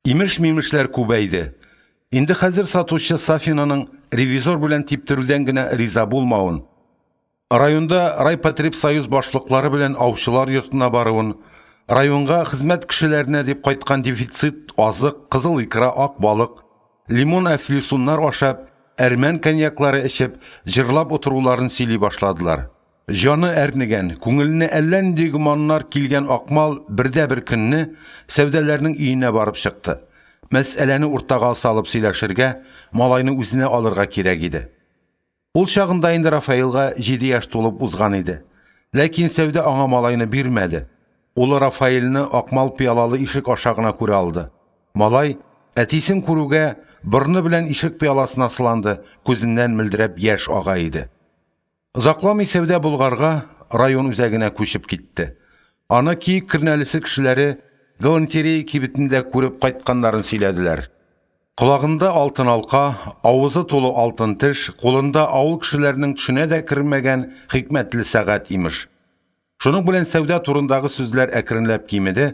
Имеш-мимешләр күбәйде. Инде хәзер сатучы Сафинаның ревизор белән типтерүдән генә риза булмавын, районда райпотребсоюз башлыклары белән аучылар йортына баруын, районга хезмәт кешеләренә дип кайткан дефицит, азык, кызыл икра, ак балык, лимон әфлисуннар ашап, әрмән коньяклары эчеп, җырлап утыруларын сөйли башладылар. Җаны әрнегән, күңеленә әллә нинди гуманнар килгән Акмал бердә-бер көнне Сәүдәләрнең өенә барып чыкты. Мәсьәләне уртага салып сөйләшергә, малайны үзенә алырга кирәк иде. Ул чагында инде Рафаилга 7 яшь тулып узган иде. Ләкин Сәүдә аңа малайны бирмәде. Ул Рафаилны Акмал пиялалы ишек ашагына күрә алды. Малай әтисен күрүгә борны белән ишек пияласына сыланды, күзеннән мөлдерәп яшь ага иде. Озакламый Сәүдә Булгарга, район үзәгенә күчеп китте. Аны киек кирнәлесе кешеләре галантерей кибетендә күреп кайтканнарын сөйләделәр. Колагында алтын алка, авызы тулы алтын теш, кулында авыл кешеләренең төшенә дә кермәгән хикмәтле сәгать имеш. Шуның белән Сәүдә турындагы сүзләр әкренләп кимеде.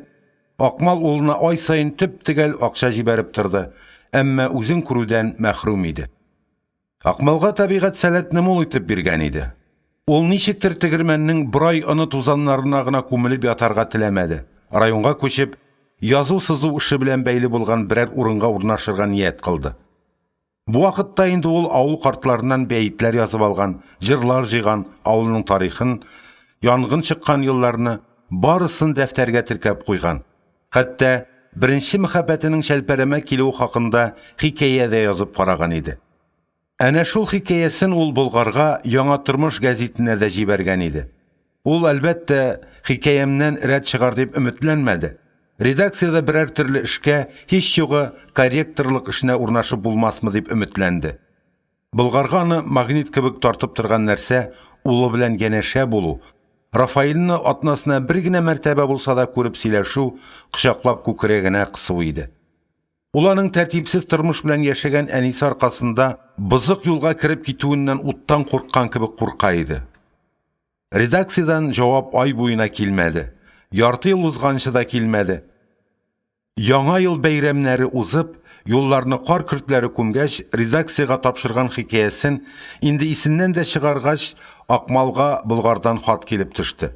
Акмал улына ай сайын төп төгәл акча җибәреп торды, әмма үзен күрүдән мәхрүм иде. Акмалга табигать сәләтне мул итеп биргән иде. Ул ничектер тегермәннең бер ай аны тузаннарына гына күмелеп ятарга теләмәде. Районга күчеп, язу-сызу эше белән бәйле булган берәр урынга урнашырга ният кылды. Бу вакытта инде ул авыл картларыннан бәйтләр язып алган, җырлар җыйган, авылның тарихын, янгын чыккан елларны барысын дәфтәргә теркәп куйган. Хәтта беренче мәхәббәтенең шәлпәрәмә килү хакында хикәя дә язып караган иде. Әнә шул хикәясен ул Булгарга Яңа тормыш гәзитенә дә җибәргән иде. Ул әлбәттә хикәямнән рәт чыгар дип өметләнмәде. Редакциядә берәр төрле эшкә, һич югы корректорлык эшенә урнашып булмасмы дип өметләнде. Булгарга аны магнит кебек тартып торган нәрсә улы белән янәшә булу, Рафаилны атнасына бер генә мәртәбә булса да күреп сөйләшү, кочаклап күкрәгенә кысу иде. Ул аның тәртипсез тормыш белән яшәгән әнисе аркасында бызык юлга кирип китүеннән уттан курккан кебек курка иде. Редакциyadan җавап ай буена килмәде. Ярты ел узганчы да килмәде. Яңа ел бәйрәмнәре узып, юлларны кар көртләре күмгәч, редакциягә тапшырган хикәясен инде исеннән дә чыгаргач, Акмалга Булгардан хат килеп төште.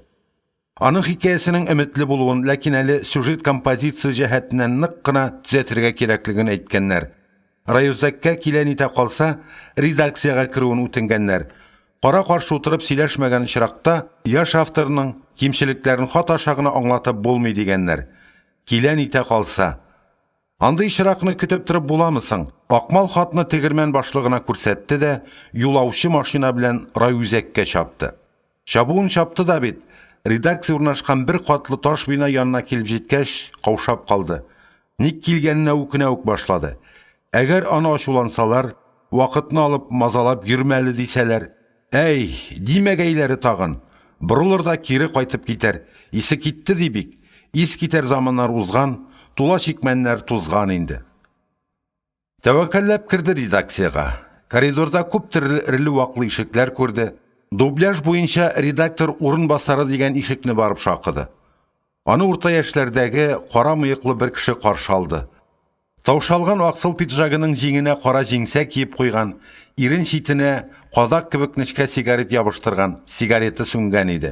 Аның хикәясенең өметле булуын, ләкин әле сюжет композиция җәһәтеннән нык кына төзәтергә кирәклеген әйткәннәр. Райүзәккә килән итә калса, редакциягә керүен үтенгәннәр. Кара-каршы утырып сөйләшмәгән чиракта, яшь авторның кимчелекләрен хат аша гына аңлатып булмый дигәннәр. Килән итә калса, андый чиракны көтеп торып буламысың? Акмал хатны тегермән башлыгына күрсәтте дә, юлаучы машина белән Райүзәккә чапты. Чабуын чапты да бит. Редакция урнашкан бер катлы таш бина янына килеп җиткәч, каушап калды. Ник килгәненә үкенә үк башлады. Әгәр аны ачулансалар, вакытны алып мазалап йөрмәле дисәләр, әй, димәгәйләре тагын. Борылыр да кире кайтып китәр. Исе китте ди бик. Ис китәр заманнар узган, тула чикмәннәр тузган инде. Тәвәккәлләп кирде редакциягә. Коридорда күп төрле ваклы ишекләр күрде. Дубляж буенча редактор урынбасары дигән ишекне барып шакыды. Аны урта яшьләрдәге кара мыеклы бер кеше каршы алды. Таушалган аксыл пиджагының җиңенә кара җиңсә киеп куйган, ирен читенә кадак кебек нечкә сигарет ябыштырган, сигареты сүнгән иде.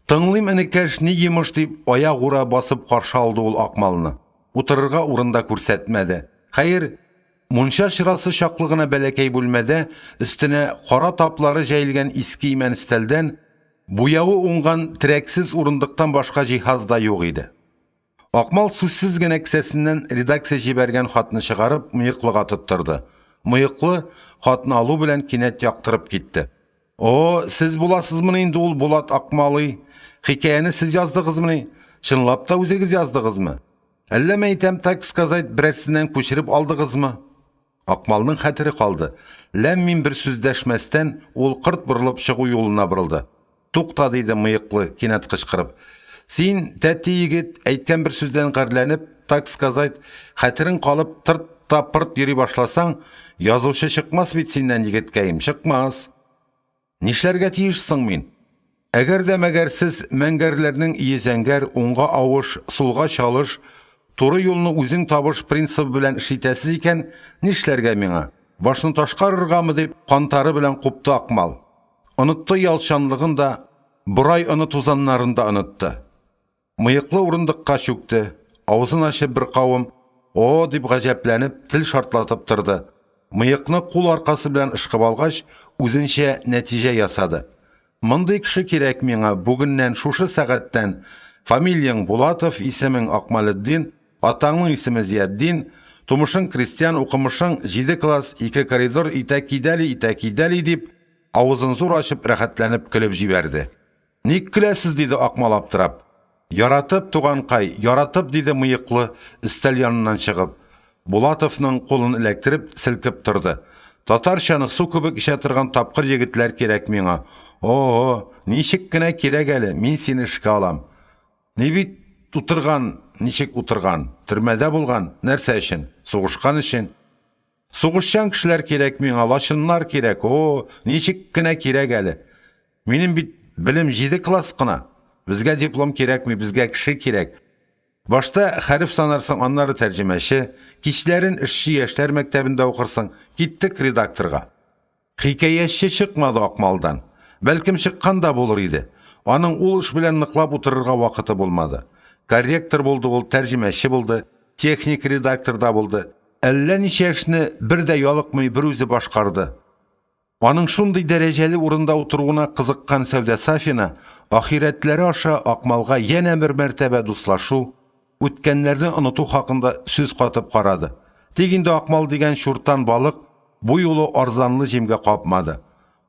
Тыңлыйм энекәш ни йомыш дип аяк ура басып каршы алды ул Акмалны. Утырырга урында күрсәтмәде. Хәер, мунча ширасы чаклыгына бәләкәй бүлмәдә өстенә кара таплары җәелгән иске имән стәлдән буявы уңган трәксез урындыктан башка җиһаз да юк иде. Акмал сүзсез генә кесәсеннән редакция җибәргән хатны чыгарып мыеклыга тоттырды. Мыеклы хатны алу белән кинәт яктырып китте. О, сез буласызмы инде ул Булат Акмалый? Хикәяне сез яздыгызмы? Чынлап та үзегез яздыгызмы? Әллә мәйтәм так сказать берсеннән күчереп алдыгызмы? Акмалның хәтере калды. Ләм-мим бер сүз дәшмәстән ул кырт борылып чыгу юлына борылды. Тукта диде мыеклы кинәт кычкырып. Син, тәти егет, әйткән бер сүздән гарләнеп, так сказать, хәтерең калып тырт-тапырт йөри башласаң, язучы чыкмас бит синнән егеткәем, чыкмас. Нишләргә тиешсең мин? Әгәр дә мәгәрсез мәңгәрләрнең иезәңгәр, уңга авыш, сулга чалыш, туры юлны үзең табыш принципы белән эш итәсез икән, нишләргә миңа? Башны ташкарыргамы дип кантары белән купты Акмал. Онытты ялчанлыгын да, бурай тузаннарын да онытты. Мыеклы урындыкка чүкте, авызын ачып бер кавым, о дип гаҗәпләнеп, тел шартлатып торды. Мыекны кул аркасы белән ышкып алгач, үзенчә нәтиҗә ясады. Мондый кеше кирәк миңа бүгеннән шушы сәгатьтән. Фамилияң Булатов, исемең Акмалетдин, атаңның исеме Зияддин, тумышың крестьян, укымышың 7 класс, 2 коридор, итә кидәли дип, авызын зур ачып рәхәтләнеп көлеп җибәрде. Ник көләсез диде Акмал аптырап. Яратып туганкай, яратып диде мыеклы өстәл яныннан чыгып. Булатовның кулын эләктереп селкеп торды. Татарчаны су кебек ишә торган тапкыр егетләр кирәк миңа. О, ничек кенә кирәк әле, мин сине эшкә алам. Ни бит ничек утырган, төрмәдә булган, нәрсә өчен? Сугышкан өчен. Сугышчан кешеләр кирәк миңа, лачыннар кирәк. О, ничек кенә кирәк әле. Минем бит белем 7 класс кына. Безгә диплом кирәкми, безгә кеше кирәк. Башта хәреф санарсың, аннары тәрҗемәче, кичләрен эшче яшьләр мәктәбендә укырсың. Киттек редакторга. Хикәяче чыкмады Акмалдан. Бәлкем чыккан да булыр иде. Аның ул эш белән ныклап утырырга вакыты булмады. Корректор булды, ул тәрҗемәче булды, техник редактор да булды. Әллә ничә эшне бер дә ялыкмый бер үзе башкарды. Аның шундый дәрәҗәле урында утыруына кызыккан Сәүдә Сафина ахирәтләре аша Акмалга янә бер мәртәбә дуслашу, үткәннәрне оныту хакында сүз катып карады. Тик инде Акмал дигән шуртан балык бу юлы арзанлы җимгә капмады.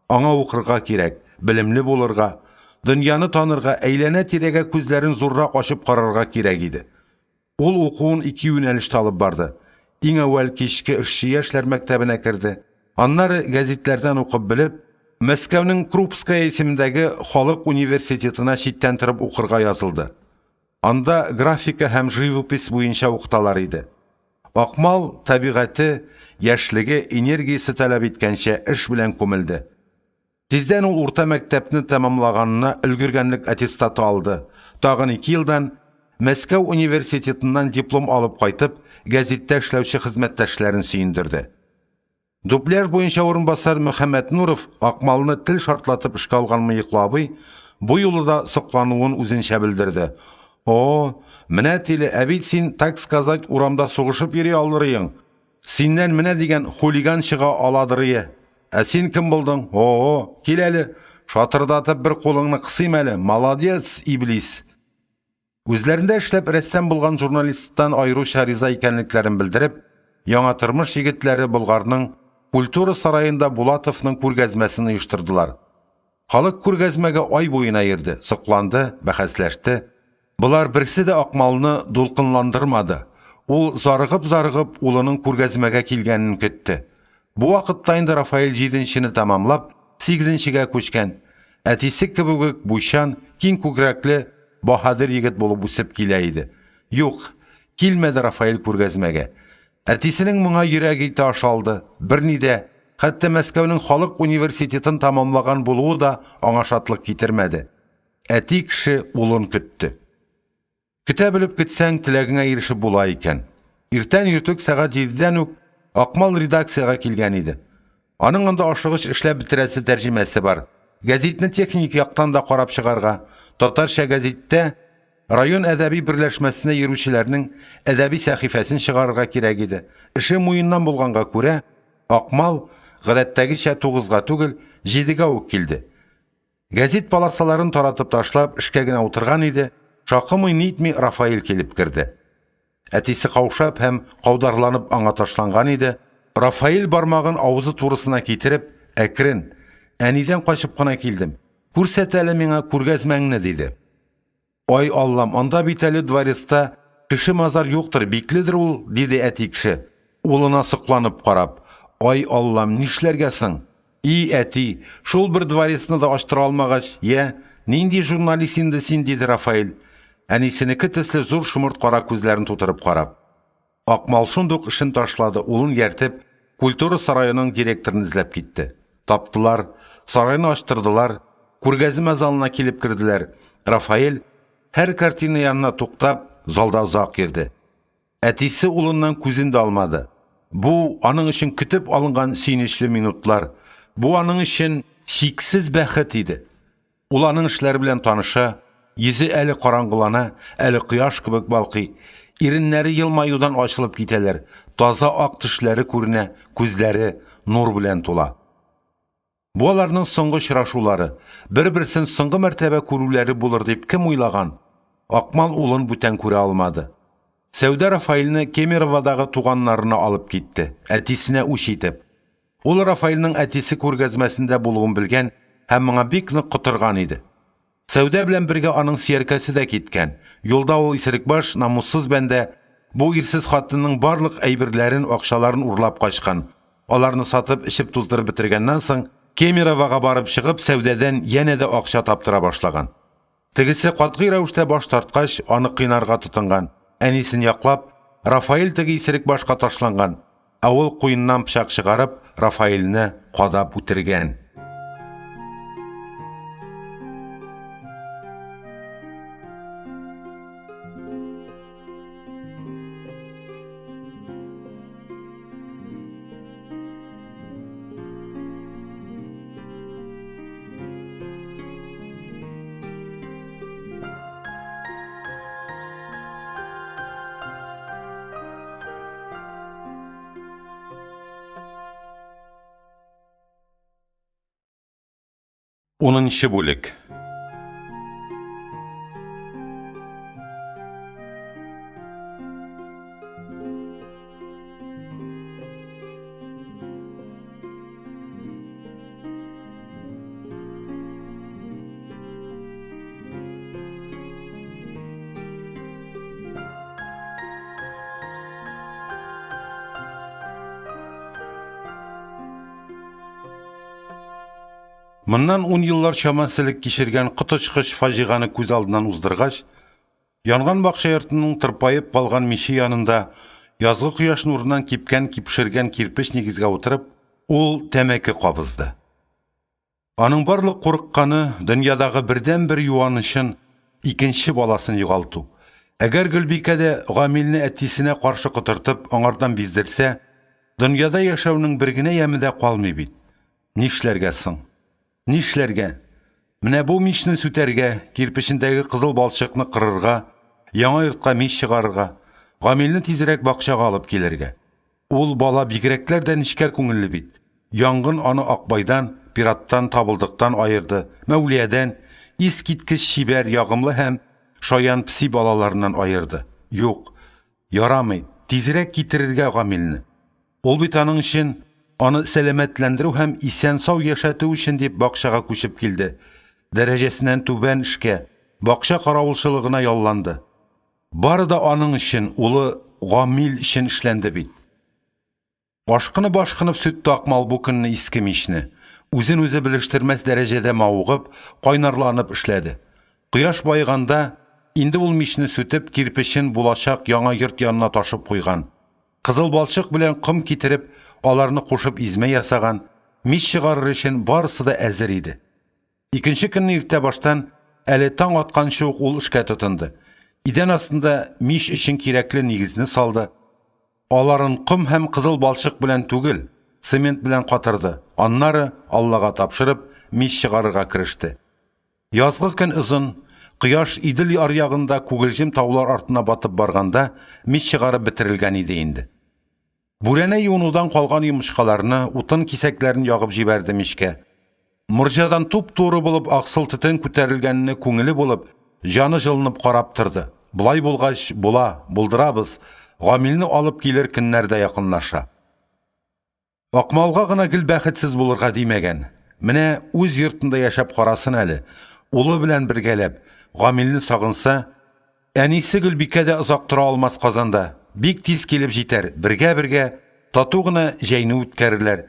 Аңа укырга кирәк, белемле булырга, дөньяны танырга, әйләнә-тирәгә күзләрен зуррак ачып карарга кирәк иде. Ул укуын 2 юнәлештә алып барды. Иң әүвәл кичке эшче яшьләр мәктәбенә керде. Аннары гәзитләрдән укып белеп, Мәскәүнең Крупская исемендәге халык университетына читтән торып укырга язылды. Анда графика һәм живопись буенча укыталар иде. Акмал табигате, яшьлеге, энергиясе таләп иткәнчә эш белән күмелде. Тиздән ул урта мәктәпне тәмамлаганына өлгергәнлек аттестаты алды. Тагын 2 елдан Мәскәү университетыннан диплом алып кайтып, гәзиттә эшләүче хезмәттәшләрен сөендерде. Дубляж буенча урынбасар Мөхәммәд Нуров Акмалны тел шартлатып эшкә алган мыеклы абый Bu yolu da соклануын үзенчә белдерде. О, менә тиле, әбит син, так сказать, урамда сугышып йөри алырыйың. Синнән менә дигән хулиган чыга аладырые. Ә син кем булдың? О, кил әле, шатырдатып бер кулыңны кысыйм әле. Молодец, иблис. Үзләрендә эшләп рәссам булган журналисттан айруча риза икәнлекләрен белдереп, яңа тормыш егетләре Болгарның культура сараенда Булатовның күргәзмәсен оештырдылар. Халык күргәзмәгә ай буена йөрде, сокланды, бәхәсләште. Булар берсе дә Акмалны дулкынландырмады. Ул зарыгып улының күргәзмәгә килгәнен көтте. Бу вакытта инде Рафаэль 7-не тамамлап, 8-гә күчкән. Әтисе кебек буйчан, киң күкрәкле, баһадир егет булып үсеп килә иде. Юк, килмәде Рафаэль күргәзмәгә. Әтисенең моңа йөрәге ташалды. Берни дә, хәтта Мәскәүнең халык университетын тамамлаган булуы да аңа шатлык китермәде. Әти кеше улын көтте. Көтә белеп көтсәң, теләгеңә ирешеп була икән. Иртән иртүк сәгать 7-дән үк Акмал редакциягә килгән иде. Аның анда ашыгыч эшләп бетерәсе тәрҗемәсе бар. Гәзитне техник яктан да карап чыгарга, татарча гәзиттә район әдәби берләшмәсенә йөрүчеләрнең әдәби сәхифәсен чыгарырга кирәк иде. Эше муеннан булганга күрә, Акмал гадәттәгечә 9-га түгел, 7-гә үк килде. Гәзит полосаларын таратып ташлап, эшкә генә утырган иде. Шакымый нитми Рафаэль килеп керде. Әтисе каушап һәм каударланып аңа ташланган иде. Рафаэль бармагын авызы турысына китереп, әкрен, әнидән качып кына килдем. Күрсәт әле миңа күргәзмәңне диде. Ай Аллам, анда бит әле дворецта кеше мазар юктыр, бикледер ул, диде әти кеше. Улына сокланып карап. Ай Аллам, нишләргә соң? И әти, шул бер дворецны да ачтыра алмагач, я, нинди журналист инде син, диде Рафаэль. Әнисенеке төсле зур шомырт кара күзләрен тутырып карап. Акмал шундук эшен ташлады, улын яртып, культура сарайының директорын эзләп китте. Таптылар, сарайны ачтырдылар, күргәзмә залына килеп керделәр. Рафаэль һәр картина янына туктап, залда озак йөрде. Әтисе улыннан күзен дә алмады. Бу аның өчен көтеп алынган сөйнечле минутлар. Бу аның өчен шиксез бәхет иде. Ул аның эшләре белән таныша, йөзе әле караңгылана, әле кояш кебек балкый. Иреннәре елмаюдан ачылып китәләр. Таза ак тешләре күренә, күзләре нур белән тула. Бу аларның соңгы очрашулары, бер-берсен соңгы мәртәбә күрүләре булыр дип кем уйлаган? Акмал улын бүтән күрә алмады. Сәүдә Рафаэльне Кемеровадагы туганнарына алып китте, әтисенә үч итеп. Ул Рафаэльнең әтисе күргәзмәсендә булуын белгән һәм моңа бик нык котырган иде. Сәүдә белән бергә аның сөяркәсе дә киткән. Юлда ул исерекбаш, намуссыз бәндә бу ирсез хатынның барлык әйберләрен, акчаларын урлап качкан. Аларны сатып, эчеп туздырып бетергәннән соң, Кемеровага барып чыгып, сәүдәдән янә дә акча таптыра башлаган. Тегесе катгый рәвештә баш тарткач, аны кыйнарга тотынган. Әнисен яклап, Рафаэль теге исерекбашка ташланган. Ә ул куеннан пычак чыгарып, Рафаэльне кадап үтергән. Унынчы бүлек. Моннан 10 еллар чамасылык кичергән коточкыч фаҗиганы күз алдынан уздыргач, янган бакча йортының тырпайып калган мичи янында язгы кояш нурыннан кипкән кипшергән кирпеч нигезгә утырып, ул тәмәке кабызды. Аның барлык курыкканы дөньядагы бердән-бер юанышын, икенче баласын югалту. Әгәр Гөлбикә дә Гамилне әтисенә каршы котыртып, аңардан биздерсә, дөньяда яшәүнең бер генә яме дә калмый бит. Нишләргә соң? Нишләргә? Менә бу мичне сүтәргә, кирпечендәге кызыл балчыкны кырырга, яңа йортка мич чыгарырга, Гамилне тизрәк бакчага алып килергә. Ул бала бигрәкләр дә нечкә күңелле бит. Янгын аны Акбайдан, пираттан, табылдыктан айырды, Мәүлиядән, искиткеч шибәр, ягымлы һәм шаян пси балаларыннан айырды. Юк, ярамый, тизрәк китерергә Гамилне. Ул бит аның өчен аны сәламәтләндерү һәм исән-сау яшәтү өчен дип бакчага күчеп килде. Дәрәҗәсеннән түбән эшкә, бакча каравылчылыгына ялланды. Бары да аның өчен, улы Гамил өчен эшләнде бит. Ашкынып сөтте Акмал бу көнне иске мичне. Үзен үзе белештермәс дәрәҗәдә мавыгып, кайнарланып эшләде. Кояш байганда инде ул мичне сүтеп, кирпечен булачак яңа йорт янына ташып куйган. Кызыл балчык белән кым китереп, аларны кушып измә ясаган, мич чыгарыр өчен барысы да әзер иде. Икенче көнне иртә баштан әле таң атканчы ук ул эшкә тотынды. Идән астында мич өчен кирәкле нигезне салды. Аларын кым һәм кызыл балчык белән түгел, цемент белән катырды. Аннары Аллага тапшырып, мич чыгарырга киреште. Язгы көн озын, кояш Идел аръягында күгелҗем таулар артына батып барганда, мич чыгарып бетерелгән иде инде. Бүрәнә юнудан калган йомычкаларны, утын кисәкләрен ягып җибәрде мичкә. Морҗадан туп-туры булып аксыл төтен күтәрелгәнне күңеле булып, жаны җылынып карап торды. Булай булгач, булдырабыз, Гамилне алып килер көннәр дә якынлаша. Акмалга гына гел бәхетсез булырга димәгән. Менә үз йортында яшәп карасын әле. Улы белән бергәләп, Гамилне сагынса, әнисе Гөлбикә дә озак тора алмас Казанда. Бик тиз килеп җитәр, бергә тату гына җәйне үткәрерләр.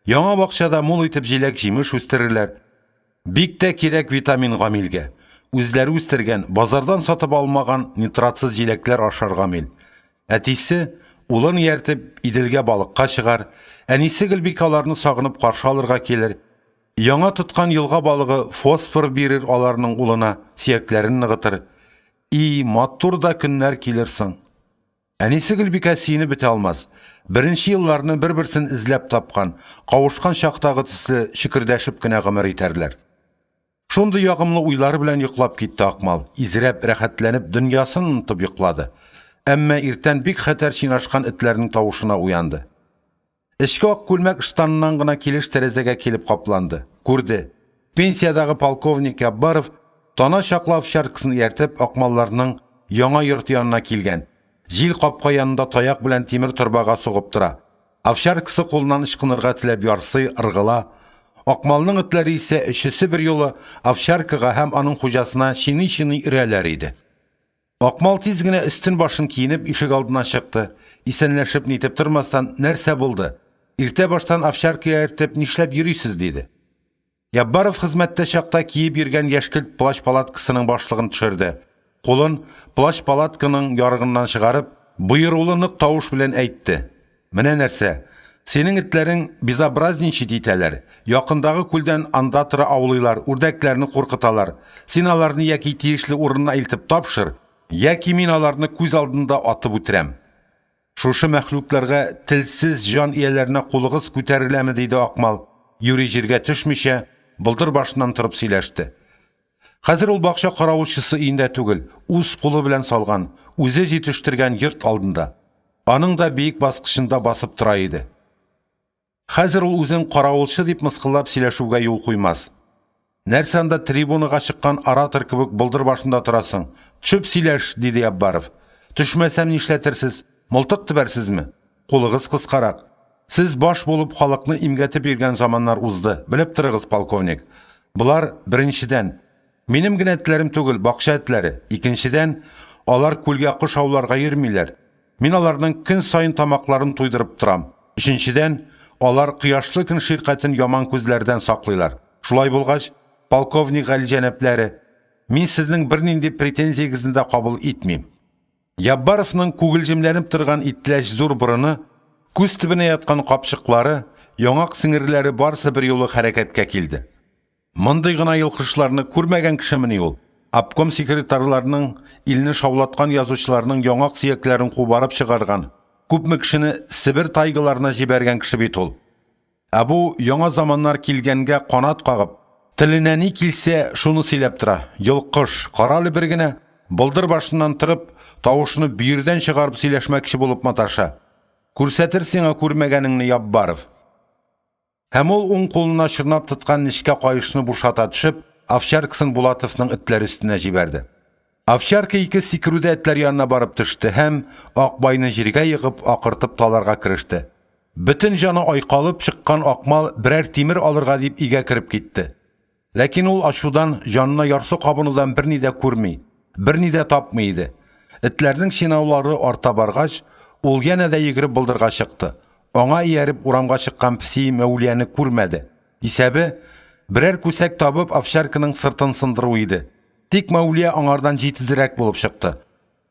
Яңа бакчада мул итеп җиләк җимеш үстерерләр. Бик тә кирәк витамин Гамилгә. Үзләре үстергән, базардан сатып алмаган нитратсыз җиләкләр ашар Гамил. Әтисе улын ияртеп Иделгә балыкка чыгар, әнисе Гөлбикаларны сагынып каршы алырга килер. Яңа тоткан елга балыгы фосфор бирер аларның улына, сөякләрен ныгытыр. Матур да көннәр килерсең. Әнисе Гөлбикә сөйне бетә алмас. Беренче елларны бер-берсен эзләп тапкан, кавышкан чактагы төсле шикердәшеп кенә гомер итәрләр. Шундый ягымлы уйлар белән йоклап китте Акмал. Изрәп, рәхәтләнеп, дөньясын онытып йоклады. Әмма иртән бик хәтәр чинашкан этләрнең тавышына уянды. Эшкә ак күлмәк штаннан гына килеш тәрәзәгә килеп капланды. Күрде. Пенсиядагы полковник Яббаров тана чаклы овчаркасын ияртеп Акмалларның яңа йорт янына килгән. Җил капка янында таяк белән тимер торбага сугып тора. Овчаркасы кулыннан ычкынырга теләп ярсый, ыргыла. Акмалның этләре исә өчесе бер юлы овчаркага һәм аның хуҗасына чини-чини ирәләр иде. Акмал тиз генә өстен башын киенеп ишек алдына чыкты. Исәнләшеп нитеп тормастан, нәрсә булды? Иртә баштан овчарка ияртеп нишләп йөрисез диде. Яббаров хезмәттә чакта киеп йөргән яшькелт плащ палаткасының башлыгын төшерде. Кулын плащ палатканың ярыгыннан чыгарып, боерулы нык тавыш белән әйтте. Менә нәрсә? Синең этләрең безобразничать итәләр. Якындагы күлдән анда тора аулыйлар, үрдәкләрне куркыталар. Син аларны яки тиешле урынына илтеп тапшыр, яки мин аларны күз алдында атып үтерәм. Шушы мәхлукларга телсез җан ияләренә кулыгыз күтәреләме диде Акмал. Юри җиргә төшмичә, былтыр башыннан торып сөйләште. Хәзер ул бакча каравылчысы өендә түгел, үз кулы белән салган, үзе җитештергән йорт алдында. Аның да биек баскычында басып тора иде. Хәзер ул үзен каравылчы дип мыскыллап сөйләшүгә юл куймас. Нәрсә анда трибунага чыккан оратор кебек былтыр башында торасың? Төшеп сөйләш, диде Яббаров. Төшмәсәм нишләтерсез? Мылтык тибәрсезме? Кулыгыз кыскарак. Сез баш булып халыкны имгәтеп йөргән заманнар узды. Белеп торыгыз, полковник. Булар беренчедән минем генә этләрем түгел, бакча этләре. Икенчедән, алар күлгә кыш ауларга йөрмиләр. Мин аларның көн сайын тамакларын туйдырып торам. Өченчедән, алар кояшлы көн ширкәтен яман күзләрдән саклыйлар. Шулай булгач, полковник Гали җәнәпләре, мин сезнең бернинди претензиягезне дә кабул итмим. Яббаровның күгелҗемләнеп торган итләч зур борыны, күз төбенә яткан капчыклары, яңак сеңерләре барсы бер юлы хәрәкәткә килде. Мондый гына йылкышларны күрмәгән кешемени ул. Обком секретарьларының, илне шаулаткан язучыларның яңак сөякләрен кубарып чыгарган, күпме кешене Сибир тайгыларына җибәргән кеше бит ул. Бу яңа заманнар килгәнгә канат кагып, Tiline ni kilse şunu söylep tura. Yılqış, qaralı bir gine, buldur başından tırıp, tavuşunu birden çıkarıp söyleşmekçi bulup matarşa. Күрсәтерсеңә күрмәгәнеңне ябып барып. Һәм ул уң кулына чырнап тоткан нечкә кайышны бушата төшеп, овчаркасын Булатовның этләре өстенә җибәрде. Овчарка ике сикерүдә этләр янына барып төште һәм Акбайны җиргә егып, акыртып таларга кереште. Бөтен җаны айкалып чыккан Акмал берәр тимер алырга дип игә кирип китте. Ләкин ул ачудан җанына ярсы кабынудан берни дә күрми, берни дә тапмый иде. Этләрнең шинаулары арта баргач, ул yana da йөгереп булдырга чыкты. Аңа ияреп урамга чыккан песи Мәүлияне күрмәде. Исәбе берәр күсәк табып овчарканың сыртын сындыру иде. Тик Мәүлия аңардан җитезрәк булып чыкты.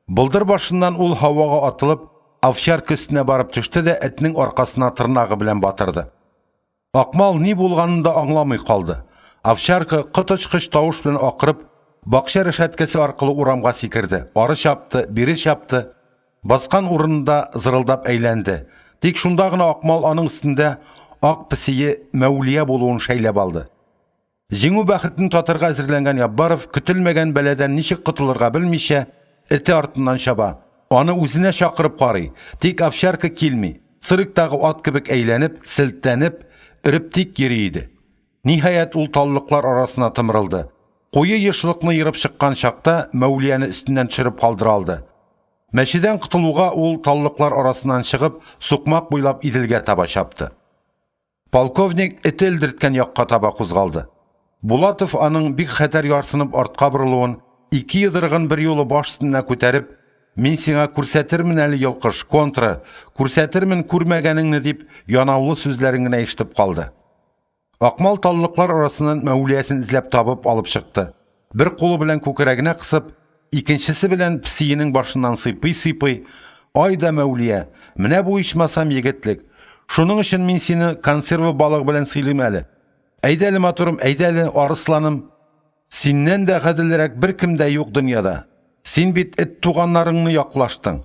Булдыр башыннан ул һавага атылып, овчарка өстенә барып төште дә этнең аркасына тырнагы белән батырды. Акмал ни булганын да аңламый калды. Овчарка кытычкыч тавыш белән акырып, бакча решеткасы аркылы урамга сикерде. Ары чапты, бире чапты. Басқан урынында зырылдап әйләнде. Тик шунда гына Акмал аның өстендә ак песие Мәүлия булуын шәйләп алды. Җиңү бәхетен татырга әзерләнгән Яббаров көтелмәгән бәладән ничек котылырга белмичә, эте артыннан чаба. Аны үзенә чакырып карый. Тик овчарка килми. Сырыктагы ат кебек әйләнеп, селтәнеп, өреп тик йөри иде. Ниһаять ул таллыклар арасына тымырылды. Куе ешлыкны йырып чыккан чакта Мәүлияне өстеннән төшереп калдыра алды. Мәчедән кытылуга ул таллыклар арасынан чыгып, сукмак буйлап Иделгә таба чапты. Полковник эте элдерткән якка таба кузгалды. Булатов аның бик хәтәр ярсынып артка борылуын, ике йыдыргын бер юлы баш өстенә күтәреп, мин сиңа күрсәтермен әле йылкыш, контра, күрсәтермен күрмәгәнеңне дип янаулы сүзләрен генә ишетеп калды. Акмал таллыклар арасыннан Мәүлиясен эзләп табып алып чыкты. Бер кулы белән күкрәгенә кысып, икенчесе белән песиенең башыннан сыйпый-сыйпый, "Айда Мәүлия, менә бу ичмасам егетлек. Шуның өчен мин сине консервы балык белән сыйлыйм әле. Әйдәле матурым, әйдәле арысланым. Синнән дә гаделрәк беркем дә юк дөньяда. Син бит эт туганнарыңны яклаштың.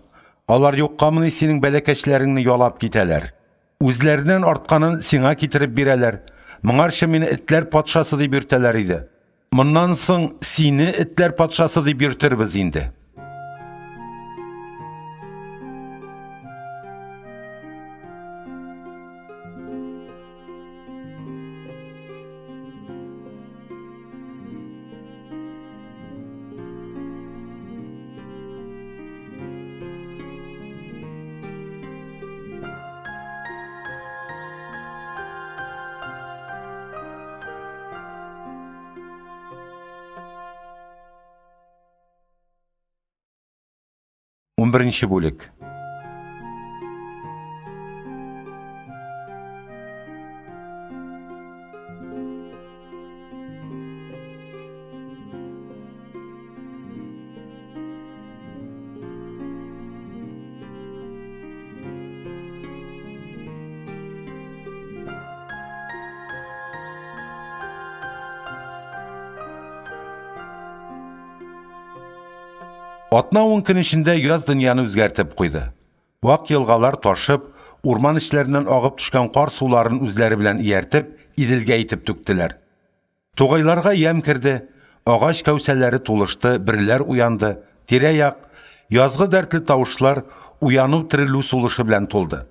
Алар юккамыни синең бәләкәчләреңне ялап китәләр. Үзләреннән артканын сиңа китереп бирәләр. Моңарчы мине этләр патшасы дип йөртәләр иде. Моннан соң сине этләр патшасы дип йөртербез инде." Birinchi бүлек. Атна 10 көн эчендә яз дөньяны үзгәртеп куйды. Вак елгалар ташып, урман эчләреннән агып төшкән кар суларын үзләре белән ияртеп, Иделгә итеп түктеләр. Тугайларга ям кирде, агач кәүсәләре тулышты, бирләр уянды, тирә-як язгы дәртле тавышлар уяну тирелү сулышы белән тулды.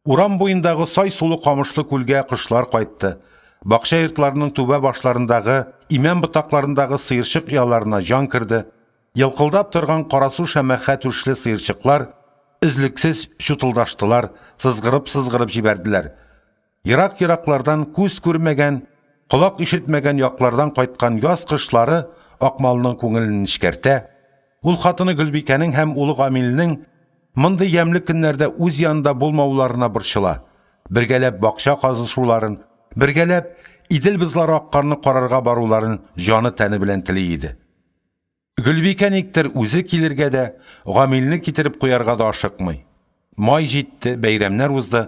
Урам буендагы сай сулы камышлы күлгә кышлар кайтты. Бакча йортларының түбә башларындагы, имән ботакларындагы сыерчык яларына жан кирде. Йылкылдап торган карасу шәмәхә түшле сыерчыклар үзлексез шутылдаштылар, сызгырып җибәрделәр. Ерак-ераклардан күз күрмәгән, колак ишетмәгән яклардан кайткан яз кышлары Акмалның күңелен нечкәртә. Ул хатыны Гөлбикәнең һәм улы Гамилнең мондый ямьле көннәрдә үз янында булмауларына борчыла. Бергәләп бакча казышуларын, бергәләп Идел бызлары аккарны карарга баруларын җаны тәне белән тели иде. Гөлбикә никтер үзе килергә дә, Гамилне китереп куярга да ашыкмый. Май җитте, бәйрәмнәр узды.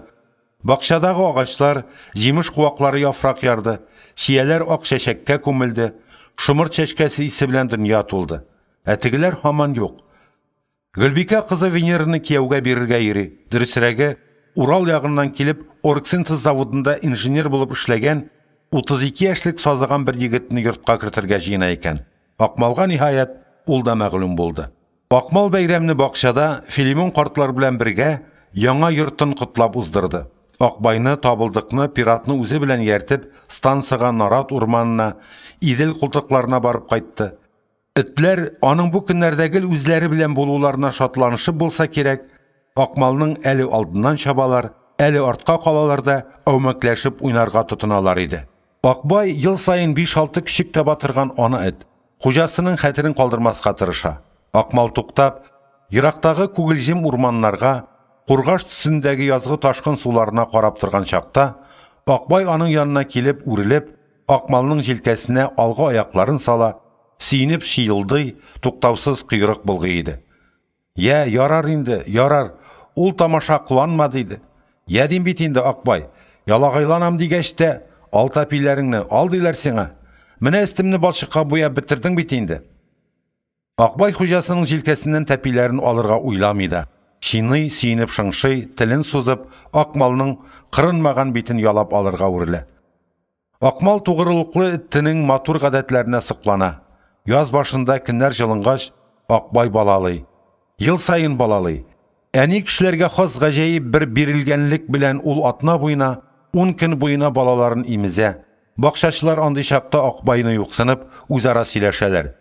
Бакчадагы агачлар, җимеш куаклары яфрак ярды, чияләр ак чәчәккә күмелде, шомырт чәчкәсе исе белән дөнья тулды. Тегеләр һаман юк. Гөлбикә кызы Венераны кияүгә бирергә йөри. Дөресрәге, Урал ягыннан килеп, Оргсинтез заводында инженер булып эшләгән, 32 яшьлек сазыган бер егетне йортка кертергә җыена икән. Акмалга ниһаять ул да мәгълүм булды. Акмал бәйрәмне бакчада Филимон картлар белән бергә яңа йортын котлап уздырды. Акбайны, табылдыкны, пиратны үзе белән ияртеп, станцияга, Нарат урманына, Идел култыкларына барып кайтты. Этләр аның бу көннәрдәге үзләре белән булуларына шатланышып булса кирәк, Акмалның әле алдыннан чабалар, әле артка калаларда әүмәкләшеп уйнарга тотыналар иде. Акбай ел сайын 5-6 кичек тә батырган ана эт, хуҗасының хәтерен калдырмаска тырыша. Акмал туктап, ерактагы күгелҗем урманнарга, Кургаш төсендәге язгы ташкын суларына карап торган чакта, Акбай аның янына килеп үрелеп, Акмалның җилкәсенә алга аякларын сала, сөйнеп шыйылдый, туктаусыз кыйрык булгы иде. Я, ярар инде, ярар, ул тамаша кыланма диде. Я дим бит инде Акбай, ялагайланам дигәч тә, ал тәпиләреңне ал диләр сиңа. Менә өстемне балчыкка буяп бетердең бит инде. Акбай хуҗасының җилкәсеннән тәпиләрен алырга уйламый да. Шиный, сөйнеп шыңшый, телен сузып, Акмалның кырынмаган битен ялап алырга үрелә. Акмал тугрылыклы эттенең матур гадәтләренә сыклана. Яз башында көннәр җылынгач, Акбай балалый. Ел сайын балалый. Әни кешеләргә хас гаҗәеп бер бирелгәнлек белән ул атна буена, 10 көн буена балаларын имезә. Бакчачылар андый чакта Акбайны юксынып, үзара сөйләшәләр.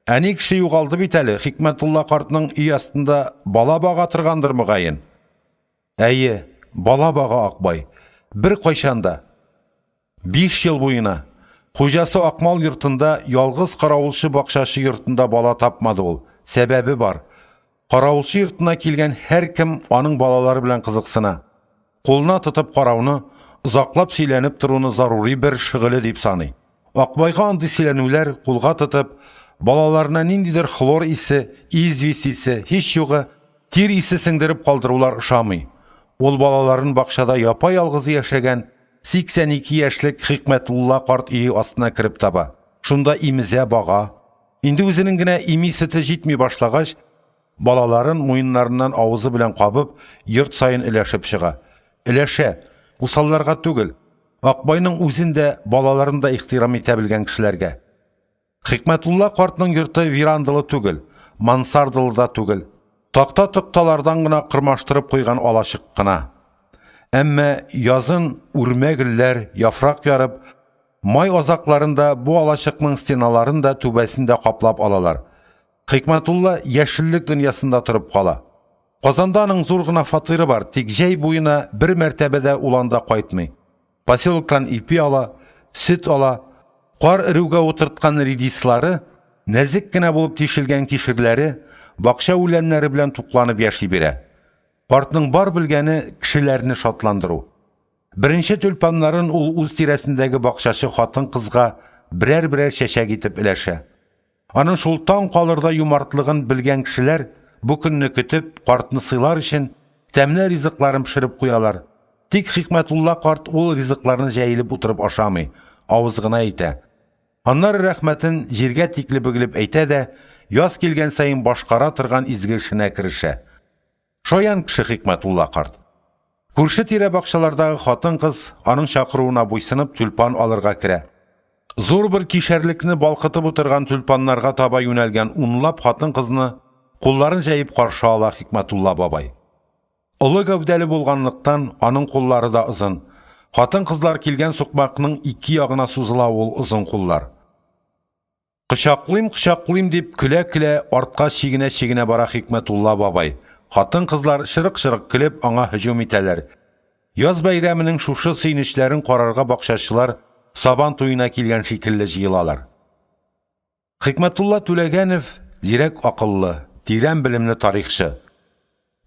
Әни кеше югалды бит әле, Хикмәтулла картның өй астында бала бага торгандыр мөгаен. Әйе, бала бага Акбай. Бер кайчанда 5 ел буена хуҗасы Акмал йортында ялгыз каравылчы бакчачы йортында бала тапмады ул. Сәбәбе бар. Каравылчы йортына килгән һәр кем аның балалары белән кызыксына. Кулына тотып карауны, узаклап сөйләнеп торуны зарури бер шөгыле дип саный. Акбайга андый сөйләнүләр кулга тотып, балаларына ниндидер хлор исе, известь исе, һич югы тир исе сеңдереп калдырулар ошамый. Ул балаларын бакчада япа-ялгыз яшәгән 82 яшьлек Хикмәтулла карт өе астына кирип таба. Шунда имезә бага. Инде үзенең генә имисете җитми башлагач, балаларын муеннарыннан авызы белән кабып, йорт сайын эләшеп чыга. Эләшә, усалларга түгел, Акбайның үзендә балаларын да ихтирам итә белгән кешеләргә. Хикмәтулла картның йорты верандалы түгел, мансардалы да түгел. Такта токталардан гына кырмаштырып куйган алачык кына. Әмма язын үрмәгелләр, яфрак ярып, май азакларында бу алачыкның стеналарын да түбәсен дә каплап алалар. Хикмәтулла яшеллек дөньясында торып кала. Казанда аның зур гына фатиры бар, тик җәй буена бер мәртәбәдә уланда кайтмый. Поселоктан ипи ала, сөт ала, кар өрүгә утырткан редислары, нәзик кенә булып тишелгән кишерләре, бакча үләннәре белән тукланып яши бирә. Картның бар белгәне кешеләрне шатландыру. Беренче тюльпаннарын ул үз тирәсендәге бакчачы хатын кызга берәр-берәр чәчәк итеп эләшә. Аның шул таң калырда юмартлыгын белгән кешеләр бу көнне көтеп, картны сыйлар өчен тәмле ризыкларын пешереп куялар. Тик Хикмәтулла карт ул ризыкларны җәелеп утырып ашамый, авыз гына әйтә. Аннары рәхмәтен җиргә тикле бөгелеп әйтә дә, яз килгән сайын башкара торган изге эшенә керешә. Шаян кеше Хикмәтулла карт. Күрше тирә бакчалардагы хатын-кыз аның чакыруына буйсынып тюльпан алырга керә. Зур бер кишәрлекне балкытып утырган тюльпаннарга таба юнәлгән унлап хатын-кызны кулларын җәеп каршы ала Хикмәтулла бабай. Олы гәүдәле булганлыктан аның куллары да озын. Хатын-кызлар килгән сукмакның ике ягына сузыла ул озын куллар. Кычаклыйм дип көлә-көлә артка чигенә бара Хикмәтулла бабай. Хатын-кызлар шырык-шырык көлеп аңа һөҗүм итәләр. Яз бәйрәменең шушы сөйнечләрен карарга бакчачылар сабан туена килгән шикелле җыелалар. Хикмәтулла Түләгәнов зирәк акыллы, тирән белемле тарихчы.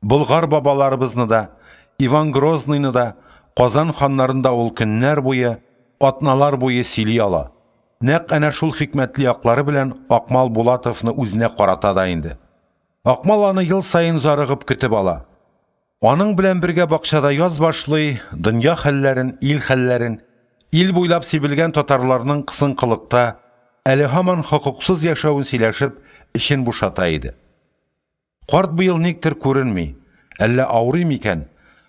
Болгар бабаларыбызны да, Иван Грозныйны да, Казан ханнарында ул көннәр буе, атналар буе сөйли ала. Нәкъ әнә шул хикмәтле яклары белән Акмал Булатовны үзенә карата да инде. Акмал аны ел сайын зарыгып көтеп ала. Аның белән бергә бакчада яз башлый, дөнья хәлләрен, ил хәлләрен, ил буйлап сибелгән татарларның кысынкылыкта, әле һаман хокуксыз яшәвен сөйләшеп, эшен бушата иде. Карт быел никтер күренми, әллә авырый микән?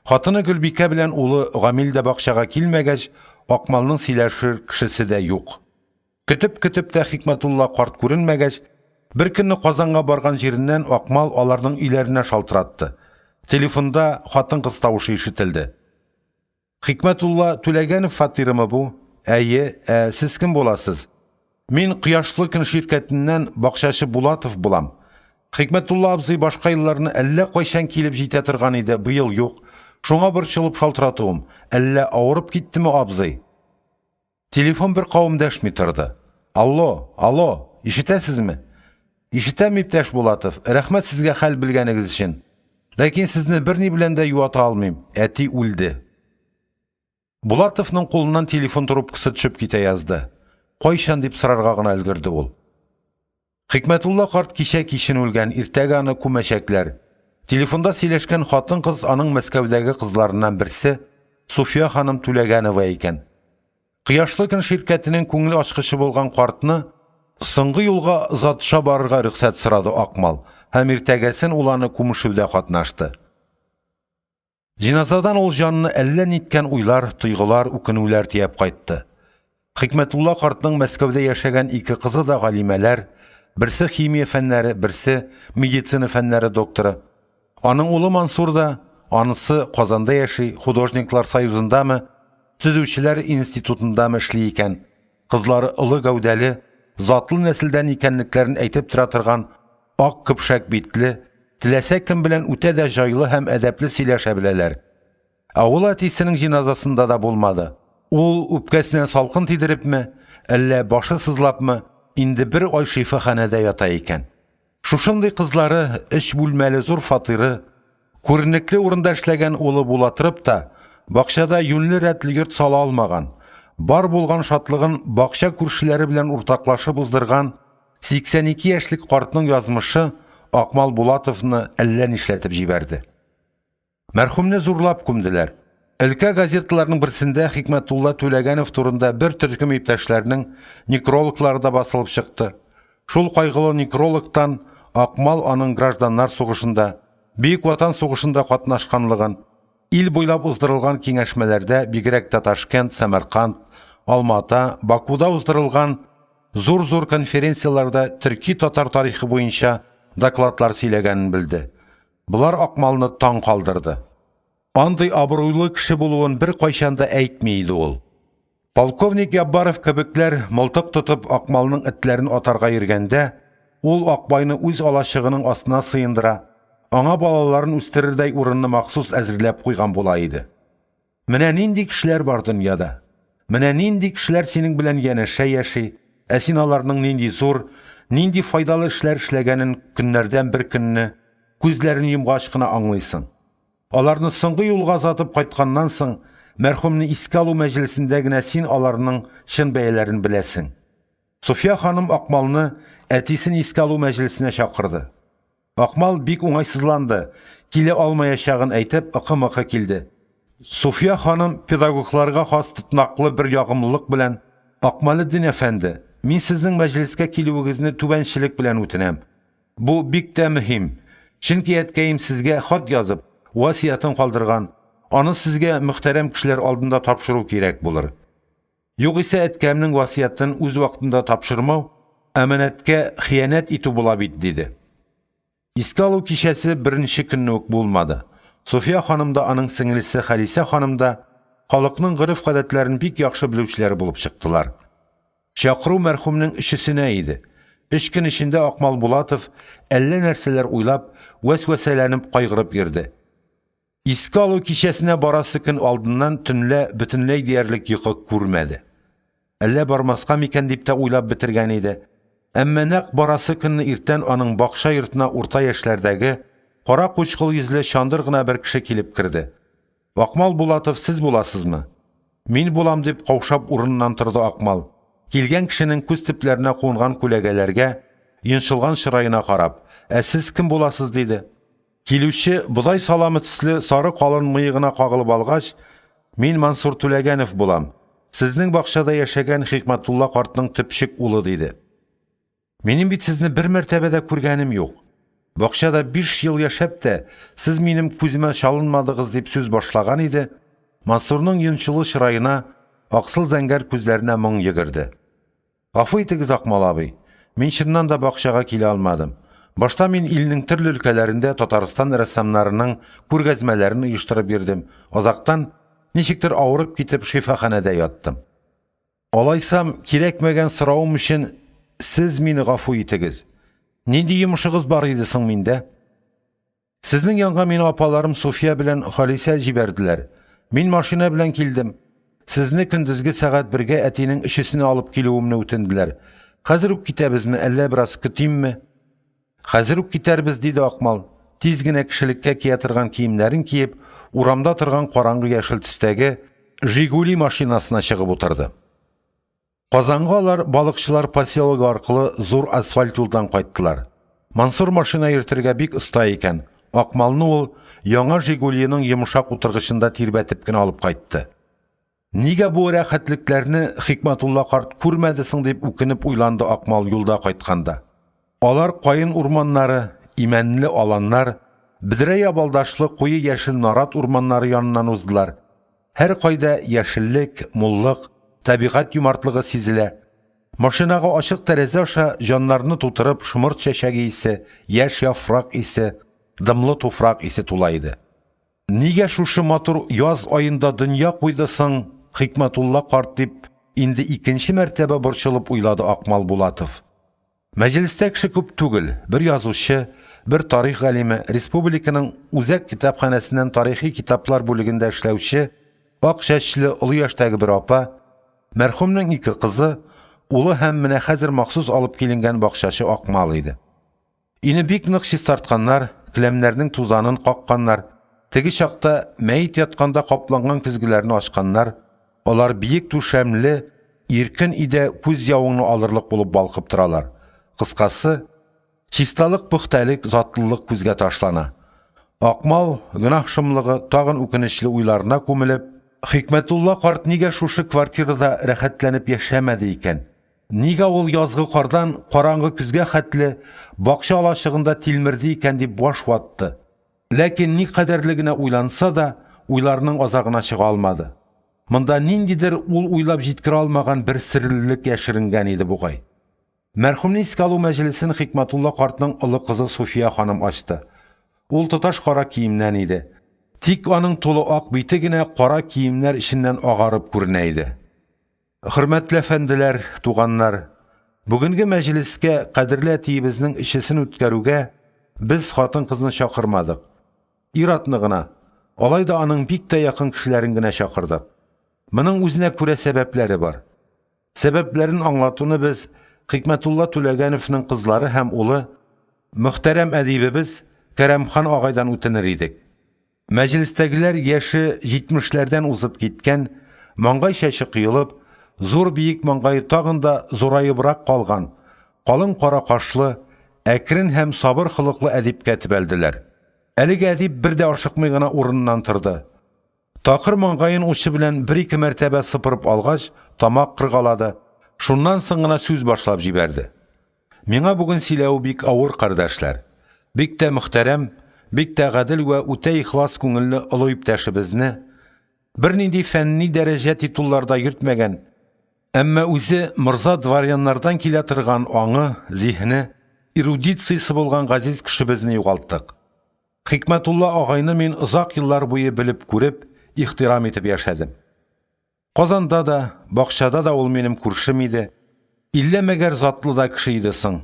Хатыны Гөлбикә белән улы Гамил дә бакчага килмәгәч, Акмалның сөйләшер кешесе дә юк. Көтеп тә Хикмәтулла карт күренмәгәч, бер көнне Казанга барган җиреннән Акмал аларның өйләренә шалтыратты. Телефонда хатын-кыз тавышы ишетелде. Хикмәтулла Түләгәнов фатирымы бу? Әйе, сез кем буласыз? Мин Кояшлы көн ширкәтеннән бакчачы Булатов булам. Хикмәтулла абзый башка елларны әллә кайчан килеп җитә торган иде, быел юк. Шуңа борчылып шалтыратуым. Әллә авырып киттеме абзый? Телефон бер кавым дәшми торды. Алло, ишетәсезме? Ишетәм, иптәш Булатов. Рәхмәт сезгә хәл белгәнегез өчен. Ләкин сезне берни белән дә юата алмыйм. Әти үлде. Булатовның кулыннан телефон трубкасы төшеп китә язды. Кайчан дип сорарга гына өлгерде ул. Хикмәтулла карт кичә кичен үлгән, иртәгә аны күмәчәкләр. Телефонда сөйләшкән хатын-кыз аның Мәскәүдәге кызларыннан берсе Суфия ханым Түләгәнова икән. Кояшлы көн ширкәтенең күңел ачкычы булган картны соңгы юлга озатыша барырга рөхсәт сорады Акмал, һәм иртәгәсен ул аны күмешүдә катнашты. Җиназадан ул җанны әллә ниткән уйлар, тойгылар, үкенүләр тиеп кайтты. Хикмәтулла картның Мәскәүдә яшәгән ике кызы да галимәләр, берсе химия фәннәре, берсе медицина фәннәре докторы. Аның улы Мансур да, анысы Казанда яши, художниклар союзындамы, төзүчеләр институтындамы эшли икән. Кызлары олы гәүдәле, затлы нәселдән икәнлекләрен әйтеп тора торган, ак көпшәк битле, теләсә кем белән үтә дә җайлы һәм әдәпле сөйләшә беләләр. Ул әтисенең җиназасында да булмады. Ул үпкәсенә салкын тидерепме, әллә башы сызлапмы, инде бер ай шифаханәдә ята икән. Шушындый кызлары, эш бүлмәле зур фатиры, күренекле урында эшләгән улы була торып та, бакчада юньле рәтле йорт сала алмаган, бар булган шатлыгын бакча күршеләре белән уртаклашып уздырган 82 яшьлек картның язмышы Акмал Булатовны әллә нишләтеп җибәрде. Мәрхүмне зурлап күмделәр. Өлкә газеталарның берсендә Хикмәтулла Түләгәнов турында бер төркем иптәшләрнең некрологлары да басылып чыкты. Шул кайгылы некрологтан Акмал аның гражданнар сугышында, Бөек Ватан сугышында катнашканлыгын, ил буйлап уздырылган киңәшмәләрдә, бигрәк тә Ташкент, Самарканд, Алмата, Бакуда уздырылган зур-зур конференцияларда төрки-татар тарихы буенча докладлар сөйләгәнен белде. Булар Акмалны таң калдырды. Андый абруйлы кеше булуын бер кайчан да әйтми иде ул. Полковник Яббаров кебекләр мылтык тотып Акмалның этләрен атарга йөргәндә, ул Акбайны үз алачыгының астына сыендыра, аңа балаларын үстерердәй урынны махсус әзерләп куйган була иде. Менә нинди кешеләр бар дөньяда. Менә нинди кешеләр синең белән янәшә яши, ә син аларның нинди зур, нинди файдалы эшләр эшләгәнен көннәрдән бер көнне күзләрен йомгач кына аңлыйсың. Аларны соңгы юлга затып кайтканнан соң, мәрхүмне искә алу мәҗлесендә генә син аларның чын бәяләрен беләсең. Суфия ханым Акмалны әтисен искә алу мәҗлесенә чакырды. Акмал бик уңайсызланды, килә алмаячагын әйтеп, ыкы-мыкы килде. Суфия ханым педагогларга хас тотнаклы бер ягымлылык белән: "Акмалетдин әфәнде, мин сезнең мәҗлескә килүегезне түбәнчелек белән үтенәм. Бу бик тә мөһим. Чөнки әткәем сезгә хат язып, васиятын калдырган. Аны сезгә мөхтәрәм кешеләр алдында тапшыру кирәк булыр. Югыйсә әткәмнең васиятын үз вакытында тапшырмау әманәткә хыянәт итү була бит", диде. Искә алу кичәсе беренче көнне үк булмады. Суфия ханым да, аның сеңлесе Халисә ханым да халыкның гырыф-гадәтләрен бик яхшы белүчеләр булып чыктылар. Чакыру мәрхүмнең өчесенә иде. 3 көн эчендә Акмал Булатов әллә нәрсәләр уйлап, вәсвәсәләнеп кайгырып йөрде. Искә алу кичәсенә барасы көн алдыннан төнлә бөтенләй диярлек йокы күрмәде. Әллә бармаска микән дип тә уйлап бетергән иде. Әмма нәкъ барасы көнне иртән аның бакча йортына урта яшьләрдәге кара кучкыл йөзле чандыр гына бер кеше килеп керде. "Акмал Булатов, сез буласызмы?" "Мин булам", дип каушап урыннан торды Акмал. Килгән кешенең күз төпләренә кунган күләгәләргә, йончылган чырайына карап, "Ә сез кем буласыз?" диде. Килүче бодай саламы төсле сары калын мыегына кагылып алгач, "Мин Мансур Түләгәнов булам. Сезнең бакчада яшәгән Хикмәтулла картның төпчек улы", диде. "Минем бит сезне бер мәртәбә дә күргәнем юк. Бакчада 5 ел яшәп тә, сез минем күземә чалынмадыгыз", дип сүз башлаган иде. Мансурның йончылы чырайына Аксыл зәңгәр күзләренә моң йөгерде. Гафу итегез, Акмал абый. Мин чыннан да бакчага килә алмадым. Башта мин илнең төрле өлкәләрендә Татарстан рәссамнарының күргәзмәләрен оештырып бирдем. Азактан ничектер авырып китеп шифаханәдә яттым. Алайсам, кирәкмәгән сорауым өчен сез мине гафу итегез. Нинди йомышыгыз бар иде соң миндә? Сезнең янга мине апаларым Суфия белән Халисә җибәрделәр. Мин машина белән килдем. Сезне көндезге сәгать 1-гә әтинең эшесенә алып килүемне үтенделәр. Хәзер үк китәбезме, әллә бераз көтимме? Хәзер үк китәрбез, диде Акмал. Тиз генә кешелеккә кия торган киемнәрен киеп, урамда торган караңгы яшел төстәге Жигули машинасына чыгып утырды. Казанга алар балыкчылар поселогы аркылы зур асфальт юлдан кайттылар. Мансур машина йөртергә бик оста икән. Акмалны ул яңа Жигулиның йомшак утыргычында тирбәтеп кенә алып кайтты. Нигә бу рәхәтлекләрне Хикмәтулла карт күрмәде соң дип үкенеп уйланды Акмал юлда кайтканда. Алар кайын урманнары, имәнле аланнар, бидрә ябалдашлы куе яшел нарат урманнары яныннан уздылар. Һәр кайда яшеллек, муллык, табигать юмартлыгы сизелә. Машинага ачык тәрәзә аша җаннарны тутырып шомырт чәчәге исе, яшь яфрак исе, дымлы туфрак исе тула иде. Нигә шушы матур яз аенда дөнья куйды соң Хикмәтулла карт дип инде икенче мәртәбә борчылып уйлады Акмал Булатов. Мәҗлестә кеше күп түгел, бер язучы, бер тарих галиме, республиканың үзәк китапханәсеннән тарихи китаплар бүлегендә эшләүче, ак чәчле олы яшьтәге бер апа, мәрхүмнең 2 кызы, улы һәм менә хәзер махсус алып киленгән бакчачы Акмал иде. Ине бик нык чистартканнар, келәмнәрнең тузанын какканнар, теге чакта мәйет ятканда капланган көзгеләрне ачканнар, алар биек түшәмле, иркен идә күз явыңны алырлык булып балкып торалар. Кыскасы, чисталык, пөхтәлек, затлылык күзгә ташлана. Акмал гынах шомлыгы тагын үкенечле уйларына күмелеп, Хикмәтулла карт нигә шушы квартирада рәхәтләнеп яшәмәде икән? Нигә ул язгы кардан караңгы күзгә хәтле бакча алачыгында тилмерде икән дип баш ватты. Ләкин ни кадәрлегенә уйланса да, уйларның азагына чыга алмады. Монда ниндидер ул уйлап җиткерә алмаган бер серлелек яшеренгән иде бугай. Мәрхүмне искә алу мәҗлесен Хикмәтулла картның олы кызы Суфия ханым ачты. Ул тоташ кара киемнән иде. Тик аның тулы ак бите генә кара киемнәр эченнән агарып күренә иде. Хөрмәтле әфәнделәр, туганнар, бүгенге мәҗлескә кадерле әтиебезнең эшесен үткәрүгә без хатын-кызны чакырмадык. Иратны гына, алай да аның бик тә якын кешеләрен генә чакырдык. Моның үзенә күрә сәбәпләре бар. Сәбәпләрен аңлатуны без Хикмәтулла Түләгәновның кызлары һәм улы, мөхтәрәм әдибебез Кәрәмхан агайдан үтенер идек. Мәҗлестәгеләр яше 70-ләрдән узып киткән, маңгай чәче кыелып, зур биек маңгайы тагын да зурайыбрак калган, калын кара кашлы, әкрен һәм сабыр хылыклы әдипкә тибәлделәр. Әлеге әдип бер дә ашыкмый гына урыннан торды. Такыр маңгайын учы белән 1-2 мәртәбә сыпырып алгач, тамак кыргалады. Шуннан соң гына сүз башлап җибәрде. Миңа бүген сөйләү бик авыр, кардәшләр. Бик тә мөхтәрәм, бик тә гадел вә үтә ихлас күңелле олы иптәшебезне бернинди фәнни дәрәҗә титулларда йөртмәгән, әмма үзе мирза дворяннардан килә торган аңы, зихне, эрудициясе булган газиз кешебезне югалттык. Хикмәтулла агайны мин озак еллар буе белеп күреп, ихтирам итеп яшәдем. Казанда да, бакчада да ул минем күршем иде. Илләмәгәр затлы да кеше иде соң.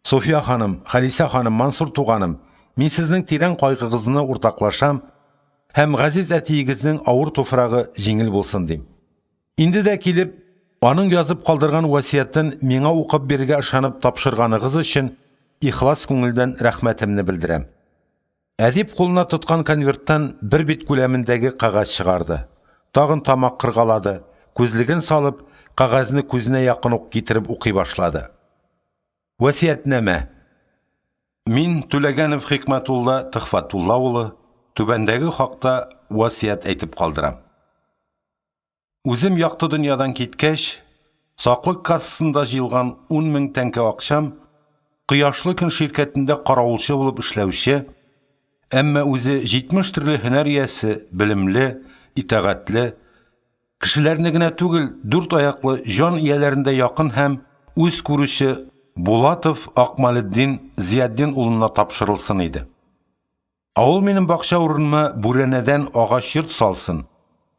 Суфия ханым, Халисә ханым, Мансур туганым, мин сезнең тирән кайгыгызны уртаклашам һәм газиз әтиегезнең авыр туфрагы җиңел булсын дим. Инде дә килеп, аның язып калдырган васиятен миңа укып бирергә ышанып тапшырганыгыз өчен ихлас күңелдән рәхмәтемне белдерәм. Әдип кулына тоткан конверттан бер бит күләмендәге кагаз чыгарды. Тагын тамак кыргалады, күзлеген салып, кагазны күзенә якын ук китереп укый башлады. Васиятнамә. Мин Түләгәнов Хикмәтулла Төхфәтулла улы түбәндәге хакта васият әйтеп калдырам. Үзем якты дөньядан киткәч, саклык кассасында җыелган 10,000 тәңкә акчам Кояшлы көн ширкәтендә каравылчы булып эшләүче, әмма үзе 70 төрле һөнәр иясе, белемле, итәгатьле, Кешеләрне генә түгел, 4 аяклы җан ияләрендә якын һәм үз күрүче Булатов Акмалетдин Зияддин улына тапшырылсын иде. Авыл минем бакча урыныма бүрәнәдән агач йорт салсын,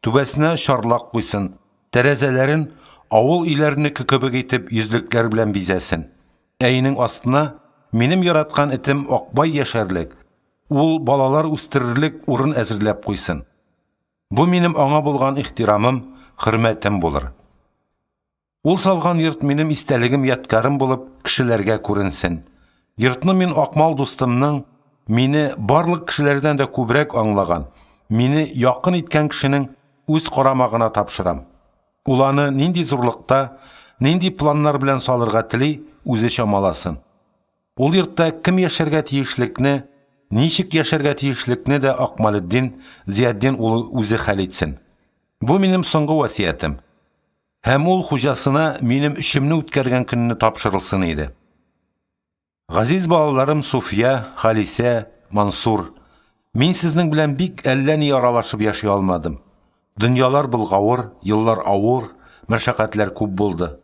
түбәсенә шарлак куйсын, тәрәзәләрен авыл өйләренеке кебек итеп йөзлекләр белән бизәсен. Әйнең астына минем яраткан этем Акбай яшәрлек, ул балалар үстерерлек урын әзерләп куйсын. Бу минем аңа булган ихтирамым, хөрмәтем булыр. Ул салган йорт минем истәлегем яткарым булып кешеләргә күренсен. Йортны мин Акмал дустымның, мине барлык кешеләрдән дә күбрәк аңлаган, мине якын иткән кешенең үз карамагына тапшырам. Ул аны нинди зурлыкта, нинди планнар белән салырга тели, үзе чамаласын. Ул йортта кем яшәргә тиешлекне, ничек яшәргә тиешлекне дә Акмалетдин Зияддин улы үзе хәл итсен. Бу минем соңгы васиятем. Һәм ул хуҗасына минем эшемне үткәргән көнне тапшырылсын иде. Газиз балаларым Суфия, Халисә, Мансур, мин сезнең белән бик әллә ни аралашып яши алмадым. Дөньялар булгавыр, еллар авыр, мәшәкатьләр күп булды.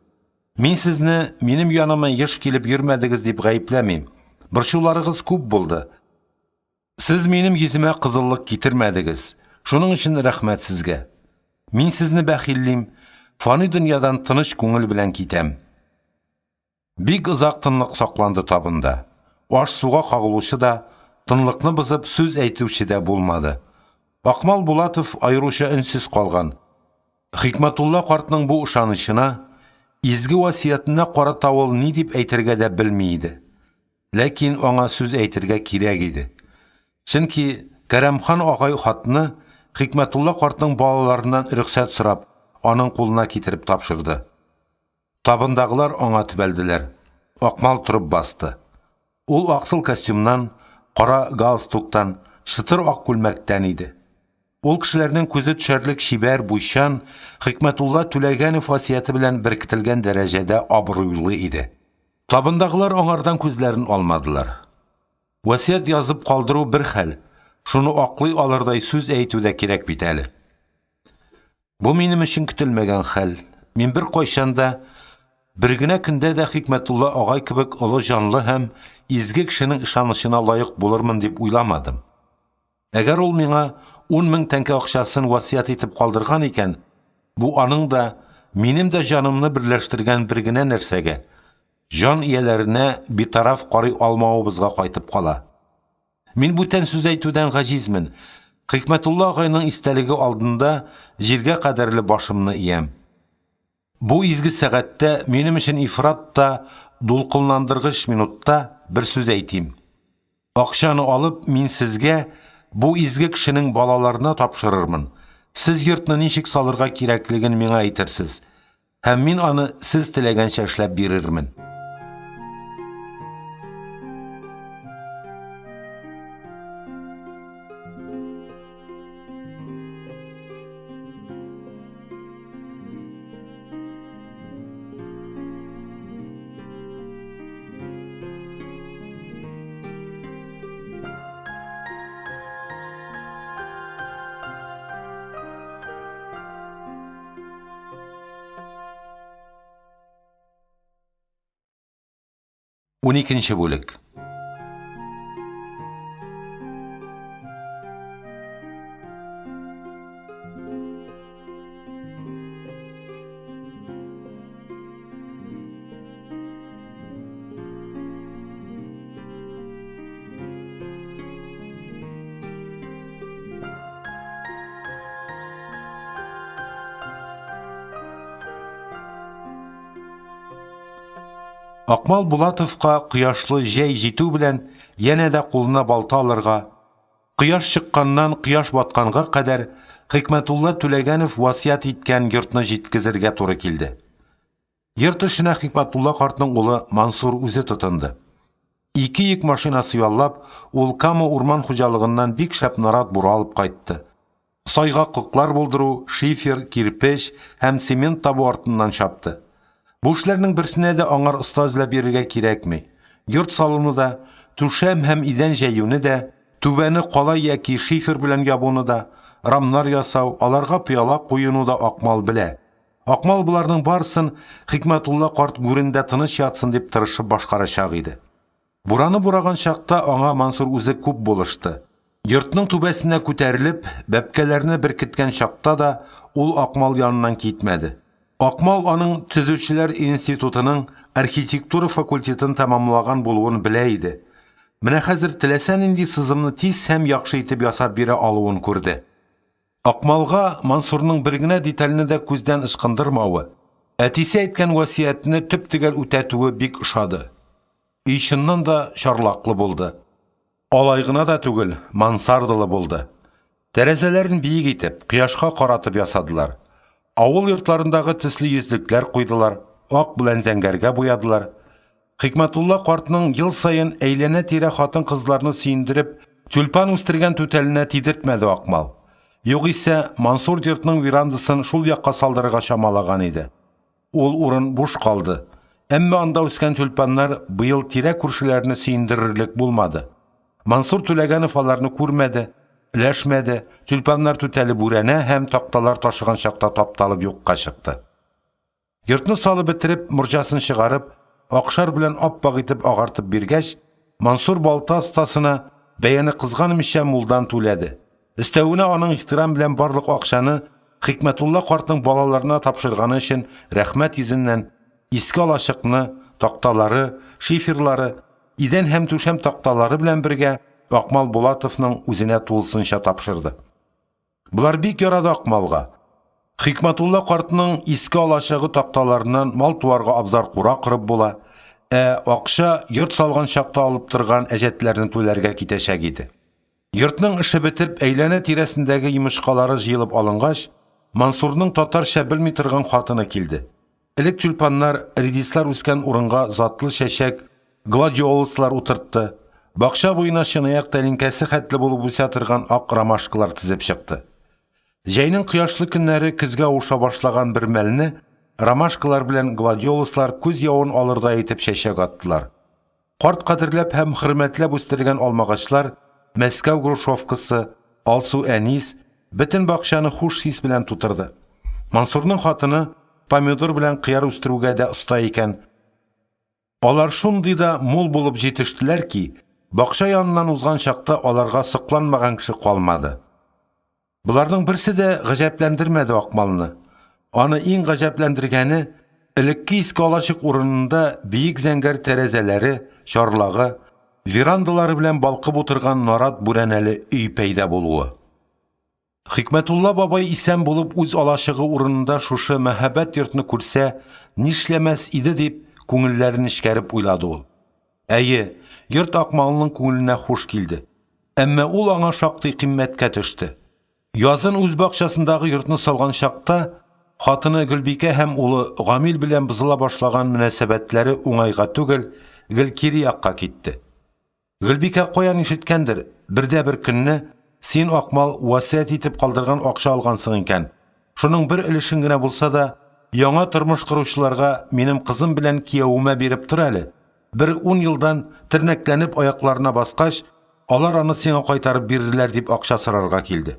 Мин сезне минем яныма еш килеп йөрмәдегез дип гаепләмим. Борчуларыгыз күп булды. Сез минем йөземә кызыллык китермәдегез. Шуның өчен рәхмәт сезгә. Мин сезне бәхиллим, фани дөньядан тыныч күңел белән китәм. Бик озак тынлык сакланды табында. Аш суга кагылучы да, тынлыкны бозып сүз әйтүче дә булмады. Акмал Булатов айруча өнсез калган. Хикмәтулла картның бу ышанычына, изге васиятенә карата ул ни дип әйтергә дә белми иде. Ләкин аңа сүз әйтергә кирәк иде. Чөнки Кәрәмхан агай хатны Хикмәтулла картның балаларыннан рөхсәт сорап, аның кулына китереп тапшырды. Табындагылар аңа төбәлделәр. Акмал турып басты. Ул аксыл костюмнан, кара галстуктан, шытыр ак күлмәктән иде. Ул кешеләрнең күзе төшәрлек шибәр буйчан Хикмәтулла Түләгәнов васияте белән беркетелгән дәрәҗәдә абруйлы иде. Табындагылар аңардан күзләрен алмадылар. Васият язып калдыру бер хәл, шуны аклый алырдай сүз әйтү дә кирәк бит әле. Бу минем өчен көтелмәгән хәл. Мин бер кайчанда, бер генә көндә дә Хикмәтулла агай кебек олы җанлы һәм изге кешенең ышанычына лаек булырмын дип уйламадым. Әгәр ул миңа 10 000 тәңкә акчасын васият итеп калдырган икән, бу аның да, минем дә җанымны берләштергән бер генә нәрсәгә, җан ияләренә битараф карый алмавыбызга кайтып кала. Мин бүтән сүз әйтүдән гаҗизмен. Хикмәтулла агайның истәлеге алдында җиргә кадәрле башымны иям. Бу изге сәгатьтә минем өчен ифрат та, дулкынландыргыч минутта бер сүз әйтим. Акчаны алып мин сезгә бу изге кешенең балаларына тапшырырмын. Сез йортны ничек салырга кирәклеген миңа әйтерсез. Һәм мин аны сез теләгәнчә эшләп бирермен. Он икенче бүлек. Акмал Булатовка кояшлы җәй җитү белән янә дә кулына балта алырга, кояш чыкканнан кояш батканга кадәр Хикмәтулла Түләгәнов васият иткән йортны җиткезергә туры килде. Йорт эшенә Хикмәтулла картның улы Мансур үзе тотынды. 2 йөк машинасы яллап, ул Кама урман хуҗалыгыннан бик шәп нарат бура алып кайтты. Сайга кыклар булдыру, шифер, кирпеч һәм цемент табу артыннан чапты. Бу эшләрнең берсенә дә аңар оста эзләп бирергә кирәкми. Йорт салуны да, түшәм һәм идән җәюне дә, түбәне калай яки шифер белән ябуны да, рамнар ясау, аларга пыяла куену да Акмал белә. Акмал буларның барсын Хикмәтулла карт гүрендә тыныч ятсын дип тырышып башкарачак иде. Бураны бураган чакта аңа Мансур үзе күп булышты. Йортның түбәсенә күтәрелеп, бәпкәләрне беркеткән чакта да ул Акмал яныннан китмәде. Акмал аның Төзүчеләр институтының архитектура факультетын тәмамлаган булуын белә иде. Менә хәзер теләсә нинди сызымны тиз һәм яхшы итеп ясап бирә алуын күрде. Акмалга Мансурның бер генә детальне дә күздән ычкындырмавы, әтисе әйткән васиятне төп-төгәл үтәтүе бик ошады. Ичыннан да шарлаклы булды. Алай гына да түгел, мансардылы булды. Тәрәзәләрен биек итеп, кояшка каратып ясадылар. Авыл йортларындагы төсле йөзлекләр куйдылар, ак белән зәңгәргә буядылар. Хикмәтулла картның ел сайын әйләнә-тирә хатын-кызларны сөендереп, тюльпан үстергән түтәленә тидертмәде Акмал. Югыйсә, Мансур йортның верандасын шул якка салдырырга чамалаган иде. Ул урын буш калды. Әмма анда үскән тюльпаннар быел тирә күршеләрне сөендерерлек булмады. Мансур Түләгәнов аларны күрмәде, ләшмәде, тюльпаннар түтәле бүрәнә һәм такталар ташыган чакта тапталып юкка чыкты. Йортны салып бетереп, мурҗасын чыгарып, акшар белән аппак итеп агартып биргәч, Мансур балта астасына бәяне кызганмыйча мулдан түләде. Өстәвенә аның ихтирам белән барлык акчаны Хикмәтулла картның балаларына тапшырганы өчен рәхмәт йөзеннән иске алачыкны, такталары, шиферлары, идән һәм түшәм такталары белән бергә Акмал Булатовның үзенә тулысынча тапшырды. Булар бик ярады Акмалга. Хикмәтулла картның иске алачыгы такталарыннан мал туарга абзар кура кырып була, акча йорт салган чакта алып торган әҗәтләрне түләргә китәчәк иде. Йортның эше бетеп, әйләнә тирәсендәге йомышкалары җыелып алынгач, Мансурның татарча белми торган хатыны килде. Элек тюльпаннар, редислар үскән урынга затлы чәчәк, гладиолуслар утыртты. Бакча буена чынаяк тәлинкәсе хәтле булып үсә торган ак ромашкалар тизеп чыкты. Җәйнең кояшлы көннәре көзгә уша башлаган бер мәлне ромашкалар белән гладиолуслар күз явын алырдай итеп чәчәк аттылар. Карт кадерләп һәм хөрмәтләп үстергән алмагачлар, Мәскәү грушовкасы, алсу әнис, бөтен бакчаны хуш сис белән тутырды. Мансурның хатыны помидор белән кыяр үстерүгә дә оста икән. Алар шундый да мул булып җитештеләр ки, бакча яныннан узган чакта аларга сокланмаган кеше калмады. Буларның берсе дә гаҗәпләндермәде Акмалны. Аны иң гаҗәпләндергәне элекке иске алачык урынында биек зәңгәр тәрәзәләре, чарлагы, верандалары белән балкып утырган нарат бүрәнәле өй пәйда булуы. Хикмәтулла бабай исән булып үз алачыгы урынында шушы мәһабәт йортны күрсә, нишләмәс иде дип күңелләрен эчкәреп уйлады ул. Әйе, йорт Акмалның күңеленә хуш килде. Әмма ул аңа шактый кыйммәткә төште. Язын үз бакчасындагы йортны салган чакта, хатыны Гөлбикә һәм улы Гамил белән бузыла башлаган мөнәсәбәтләре уңайга түгел, гел кире якка китте. Гөлбикә каян ишеткәндер, бердә-бер көнне син Акмал васият итеп калдырган акча алгансың икән. Шуның бер өлешен генә булса да, яңа тормыш кыручыларга минем кызым белән кияүмә биреп тор әле. Бер 10 елдан тернәкләнеп аякларына баскач, алар аны сиңа кайтарып бирерләр дип акча сорарга килде.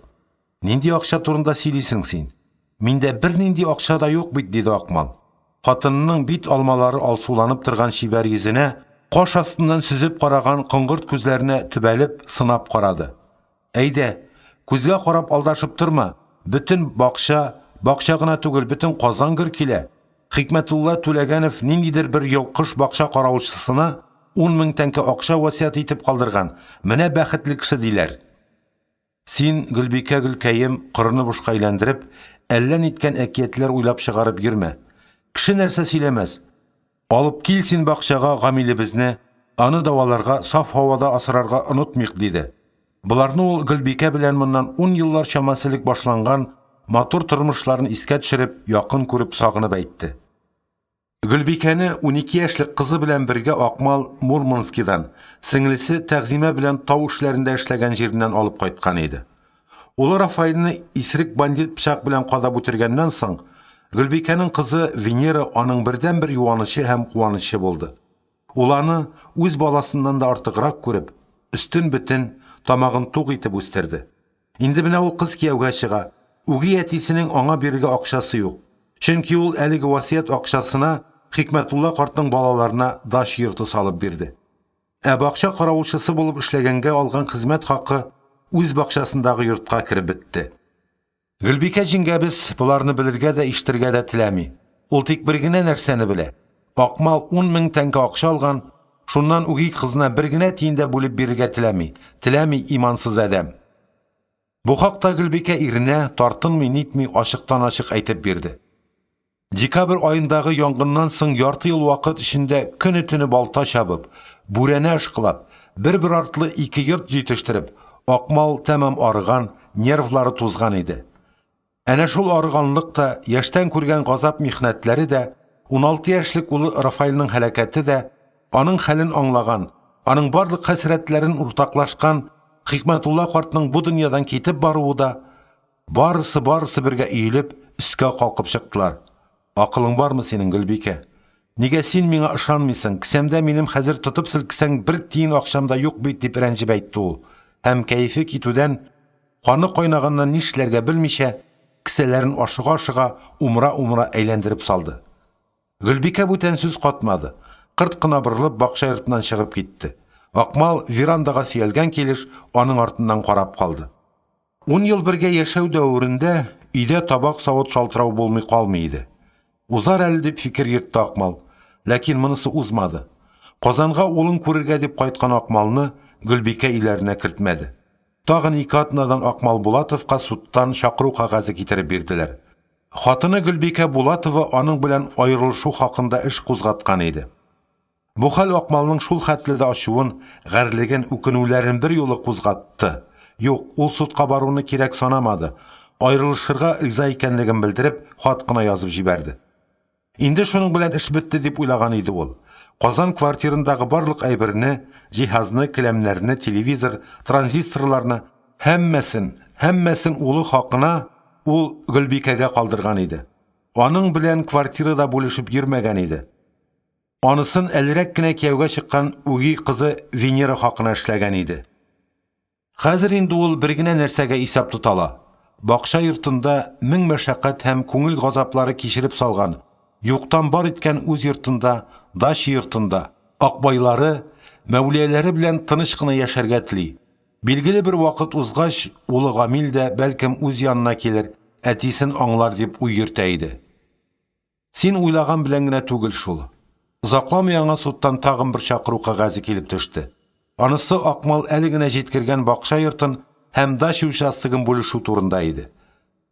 Нинди акча турында сөйлисең син? Миндә бер нинди акча да юк бит, диде Акмал. Хатынының бит алмалары алсуланып торган шибәр йөзенә каш астыннан сүзеп караган кыңгырт күзләренә төбәлеп сынап карады. Әйдә, күзгә карап алдашып торма. Бөтен бакча гына түгел, бөтен Казан гөр килә. Хикмәтулла Түләгәнов ниндидер бер йолкыш бакча караучысына 10 000 тәңкә акча васият итеп калдырган. Менә бәхетле кеше диләр. Син, Гөлбикә Гөлкәем, кырыны бушка әйләндереп, әллә ниткән әкиятләр уйлап чыгарып йөрмә. Кеше нәрсә сөйләмәс. Алып кил син бакчага Гамилебезне, аны даваларга, саф һавада асрарга онытмыйк, диде. Буларны ул Гөлбикә белән моннан 10 еллар чамасылык башланган матур тормышларын искә төшереп, якын күреп сагынып әйтте. Гөлбикәне 12 яшьлек кызы белән бергә Акмал Мурманскидан, сеңлесе Тәгъзимә белән тау эшләрендә эшләгән җиреннән алып кайткан иде. Ул Рафаилне исерек бандит пычак белән кадап үтергәннән соң, Гөлбикәнең кызы Венера аның бердән-бер юанышы һәм куанышы булды. Ул аны үз баласыннан да артыграк күреп, өстен бөтен тамагын тук итеп үстерде. Инде менә ул кыз кияүгә чыга. Үги әтисенең аңа бирергә акчасы юк. Чөнки ул әлеге васият акчасына Хикмәтулла картның балаларына даш йорты салып бирде. Бакча каравылчысы булып эшләгәнгә алган хезмәт хакы үз бакчасындагы йортка киреп бетте. Гөлбикә җиңгәбез буларны белергә дә ишетергә дә теләми. Ул тик бер генә нәрсәне белә. Акмал 10 000 тәңкә акча алган, шуннан үги кызына бер генә тиен дә бүлеп бирергә теләми. Теләми имансыз адәм. Бу хакта Гөлбикә иренә тартынмый нитми ачыктан-ачык әйтеп бирде. Декабрь айындагы янгыннан соң ярты ел вакыт эчендә көне-төне балта чабып, бүрәнә эшкылап, бер артлы 2 йорт җитештереп, Акмал тәмам арыган, нервлары тузган иде. Әнә шул арыганлык та, яшьтән күргән газап михнәтләре дә, 16 яшьлек улы Рафаилның һәлакәте дә, аның хәлен аңлаган, аның барлык хәсрәтләрен уртаклашкан Хикмәтулла картның бу дөньядан китеп баруы да, барысы бергә иелеп, өскә калкып чыктылар. Акылың бармы синең, Гөлбикә? Нигә син миңа ышанмыйсың? Кисәмдә минем хәзер тотып селксәң бер тиен акчамда юк бит, дип рәнҗеп әйтте ул. Һәм кәефе китүдән, каны кайнаганнан нишләргә белмичә, кесәләрен ашыга-ашыга, умра әйләндереп салды. Гөлбикә бүтән сүз катмады. Кырт кына борылып бакча йортыннан чыгып китте. Акмал верандага сөялгән килеш аның артыннан карап калды. 10 ел бергә яшәү дәврендә өйдә табак савыт шалтырау булмый калмый иде. Узар әле дип фикер йөртте Акмал, ләкин монысы узмады. Казанга улын күрергә дип кайткан Акмалны Гөлбикә иләренә кертмәде. Тагын 2 атнадан Акмал Булатовка судтан чакыру кагазе китереп бирделәр. Хатыны Гөлбикә Булатова аның белән аерылышу хакында эш кузгаткан иде. Бу хәл Акмалның шул хәтле дә ачуын, гәрлеген, үкенүләрен бер юлы кузгатты. Юк, ул судка баруны кирәк санамады. Аерылышырга риза икәнлеген белдереп, хат кына язып җибәрде. Инде шуның белән эш бетте дип уйлаган иде ул. Казан квартирындагы барлык әйберне, җиһазны, келәмнәрне, телевизор, транзисторларны, һәммәсен улы хакына ул Гөлбикәгә калдырган иде. Аның белән квартирада бүлешеп йөрмәгән иде. Анысын әлерәк кенә кияүгә чыккан үги кызы Венера хакына эшләгән иде. Хәзер инде ул бер генә нәрсәгә исәп тотала. Бакча йортында 1000 мәшәкать һәм күңел газаплары кичереп салган, юктан бар иткән үз йортында, даш йортында, акбайлары, мәүлияләре белән тыныч кына яшәргә тели. Билгеле бер вакыт узгач, улы Гамил дә бәлкем үз янына килер, әтисен аңлар дип уй йөртә иде. Син уйлаган белән генә түгел шул. Узакламый аңа судтан тагын бер чакыру кагазе килеп төште. Анысы Акмал әле генә җиткергән бакча йортын һәм даш участогын бүлешү турында иде.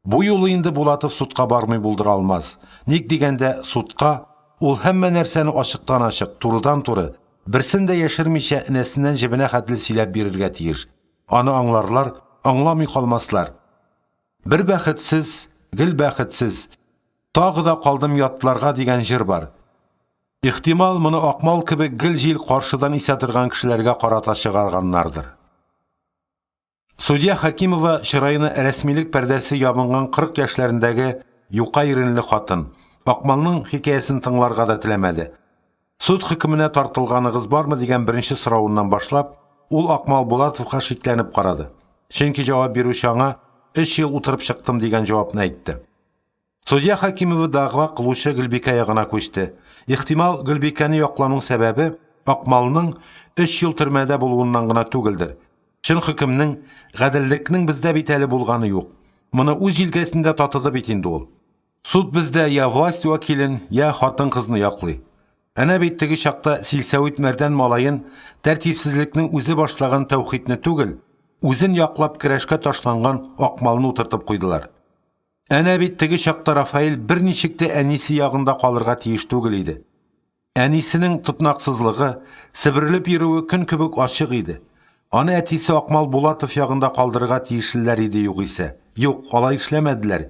Бу юлы инде Булатов судка бармый булдыра алмас. Ник дигәндә, судка ул һәммә нәрсәне ачыктан-ачык, турыдан-туры, берсен дә яшермичә энәсеннән җибенә хәтле сөйләп бирергә тиеш. Аны аңларлар, аңламый калмаслар. Бер бәхетсез, гел бәхетсез, тагы да калдым ятларга дигән җыр бар. Ихтимал моны Акмал кебек гел җил каршыдан исә торган кешеләргә карата чыгарганнардыр. Судья Хакимова чырайына рәсмилек пәрдәсе ябынган 40 яшьләрендәге юка иренле хатын. Акмалның хикәясен тыңларга да теләмәде. Суд хөкеменә тартылганыгыз бармы дигән беренче соравыннан башлап, ул Акмал Булатовка шикләнеп карады. Чөнки җавап бирүче аңа 3 ел утырып чыктым дигән җавапны әйтте. Судья Хакимова дәгъва кылучы Гөлбикә ягына күчте. Ихтимал Гөлбикәне яклану сәбәбе Акмалның 3 ел төрмәдә булуыннан гына түгелдер. Чын хөкемнең, гаделлекнең бездә бит әле булганы юк. Моны үз җилкәсендә татыды бит инде ул. Суд бездә я власть вәкилен, я хатын кызны яклый. Әнә бит теге чакта Силсәвит Мәрдән малайын тәртипсезлекнең үзе башлаган тәүхидне түгел, үзен яклап көрәшкә ташланган Акмалны утыртып куйдылар. Әнә бит теге чакта Рафаил берничек тә әнисе ягында калырга тиеш түгел иде. Әнисенең тотнаксызлыгы, сиберлеп йөрүе көн кебек ачык иде. Аны әтисе Акмал Булатов ягында калдырырга тиешләр иде югыйсә. Юк, алай эшләмәделәр.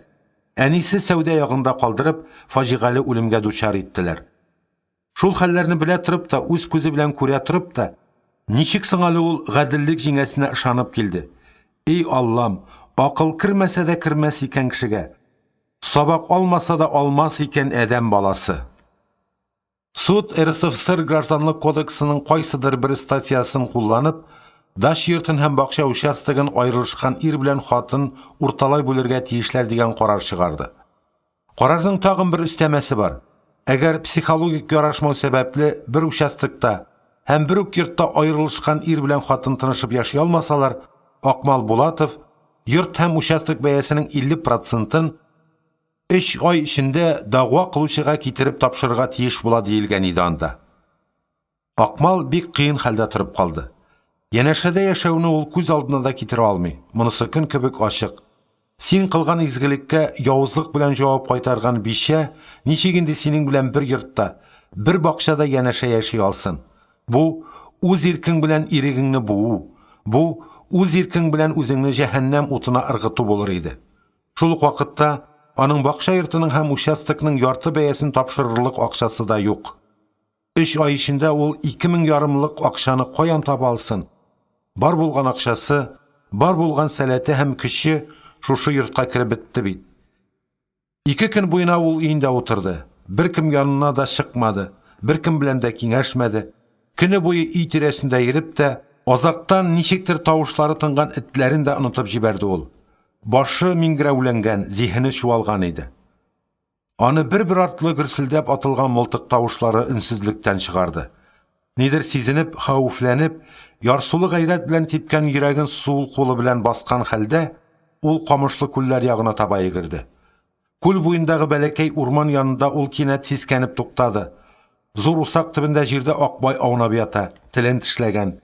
Әнисе сәүдә ягында калдырып, фаҗигале үлемгә дучар иттеләр. Шул хәлләрне белә торып та, үз күзе белән күрә торып та, ничек соң әле ул гаделлек җиңәсенә ышанып килде? Эй Аллам, акыл кирмәсә дә кирмәс икән кешегә. Сабак алмаса да алмас икән адәм баласы. Суд РСФСР гражданлык кодексының кайсыдыр бер статьясын кулланып, Даш йортын һәм бакча участогын аерылышкан ир белән хатын урталай бүләргә тиешләр дигән карар чыгарды. Карарның тагын бер өстәмәсе бар. Әгәр психологик ярашмау сәбәпле бер участокта һәм бер үк йортта аерылышкан ир белән хатын тынышып яши алмасалар, Акмал Булатов йорт һәм участок бәясенең 50%-ын 3 ай эчендә дәгъва кылучыга китереп тапшырырга тиеш була диелгән иде анда. Акмал бик кыен хәлдә торып калды. Янәшәдә яшәүне ул күз алдына да китерә алмый. Монысы көн кебек ачык. Син кылган изгелеккә явызлык белән җавап кайтарган бишә, ничек инде синең белән бер йортта, бер бакчада янәшә яши алсын? Бу үз иркең белән ирегеңне буу. Бу үз иркең белән үзеңне җәһәннәм утына ыргыту булыр иде. Шул ук вакытта аның бакча йортының һәм участокның ярты бәясен тапшырырлык акчасы да юк. 3 ай эчендә ул 2500 акчаны каян таба алсын? Бар булган акчасы, бар булган сәләте һәм көче шушы йортка киреп бетте бит. 2 көн буена ул өендә утырды. Бер кем янына да чыкмады, бер кем белән дә киңәшмәде. Көне буе үй тирәсендә йөреп тә, азактан ничектер тавышлары тынган этләрен дә онытып җибәрде ул. Башы миңгерәүләнгән, зиһене чуалган иде. Аны бер артлы гөрселдәп атылган мылтык тавышлары өнсезлектән чыгарды. Нидер сизенеп, хәвефләнеп, ярсулы гайрәт белән типкән йөрәген сул кулы белән баскан хәлдә, ул камышлы күлләр ягына таба йөгерде. Күл буендагы бәләкәй урман янында ул кинәт сискәнеп туктады. Зур усак төбендә җирдә Акбай аунап ята, телен тешләгән.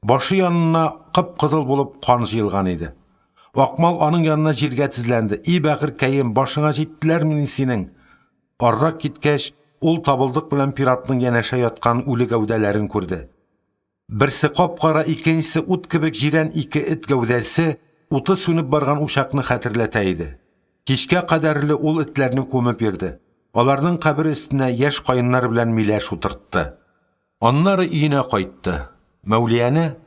Башы янына кып-кызыл булып кан җыелган иде. Акмал аның янына җиргә тезләнде. И бәгыркәем, башыңа җиттеләрме синең? Аррак киткәч, ул табылдык белән пиратның янәшә яткан үле гәүдәләрен күрде. Берсе капкара, икенчесе ут кебек җирән 2 эт гәүдәсе уты сүнеп барган учакны хәтерләтә иде. Кичкә кадәрле ул этләрне күмеп йөрде. Аларның кабер өстенә яшь каеннар белән миләш утыртты. Аннары өенә кайтты. Мәүлияне,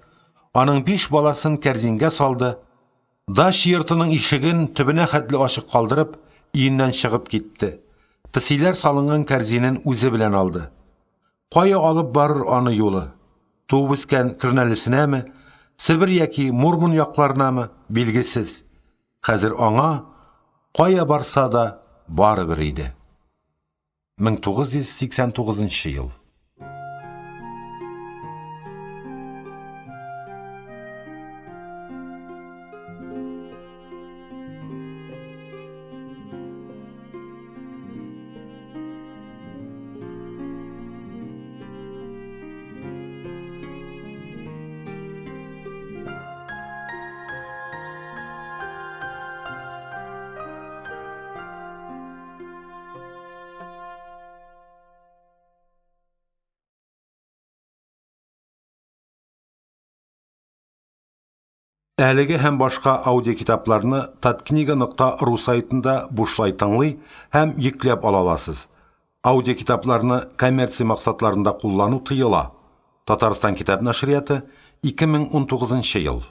аның 5 баласын кәрзингә салды. Даш йортының ишеген төбенә хәтле ачык калдырып, өеннән чыгып китте. Песиләр салынган кәрзинен үзе белән алды. Кая алып барыр аны юлы? Туып үскән Кырнәлесенәме, Себер яки Мурмун якларынамы, билгесез. Хәзер аңа кая барса да барыбер иде. 1989 ел. Әлеге һәм башка аудиокитапларны tatkniga.ru сайтында бушлай тыңлый һәм йөкләп ала аласыз. Аудиокитапларны коммерция максатларында куллану тыела. Татарстан китап нәшрияты 2019 ел.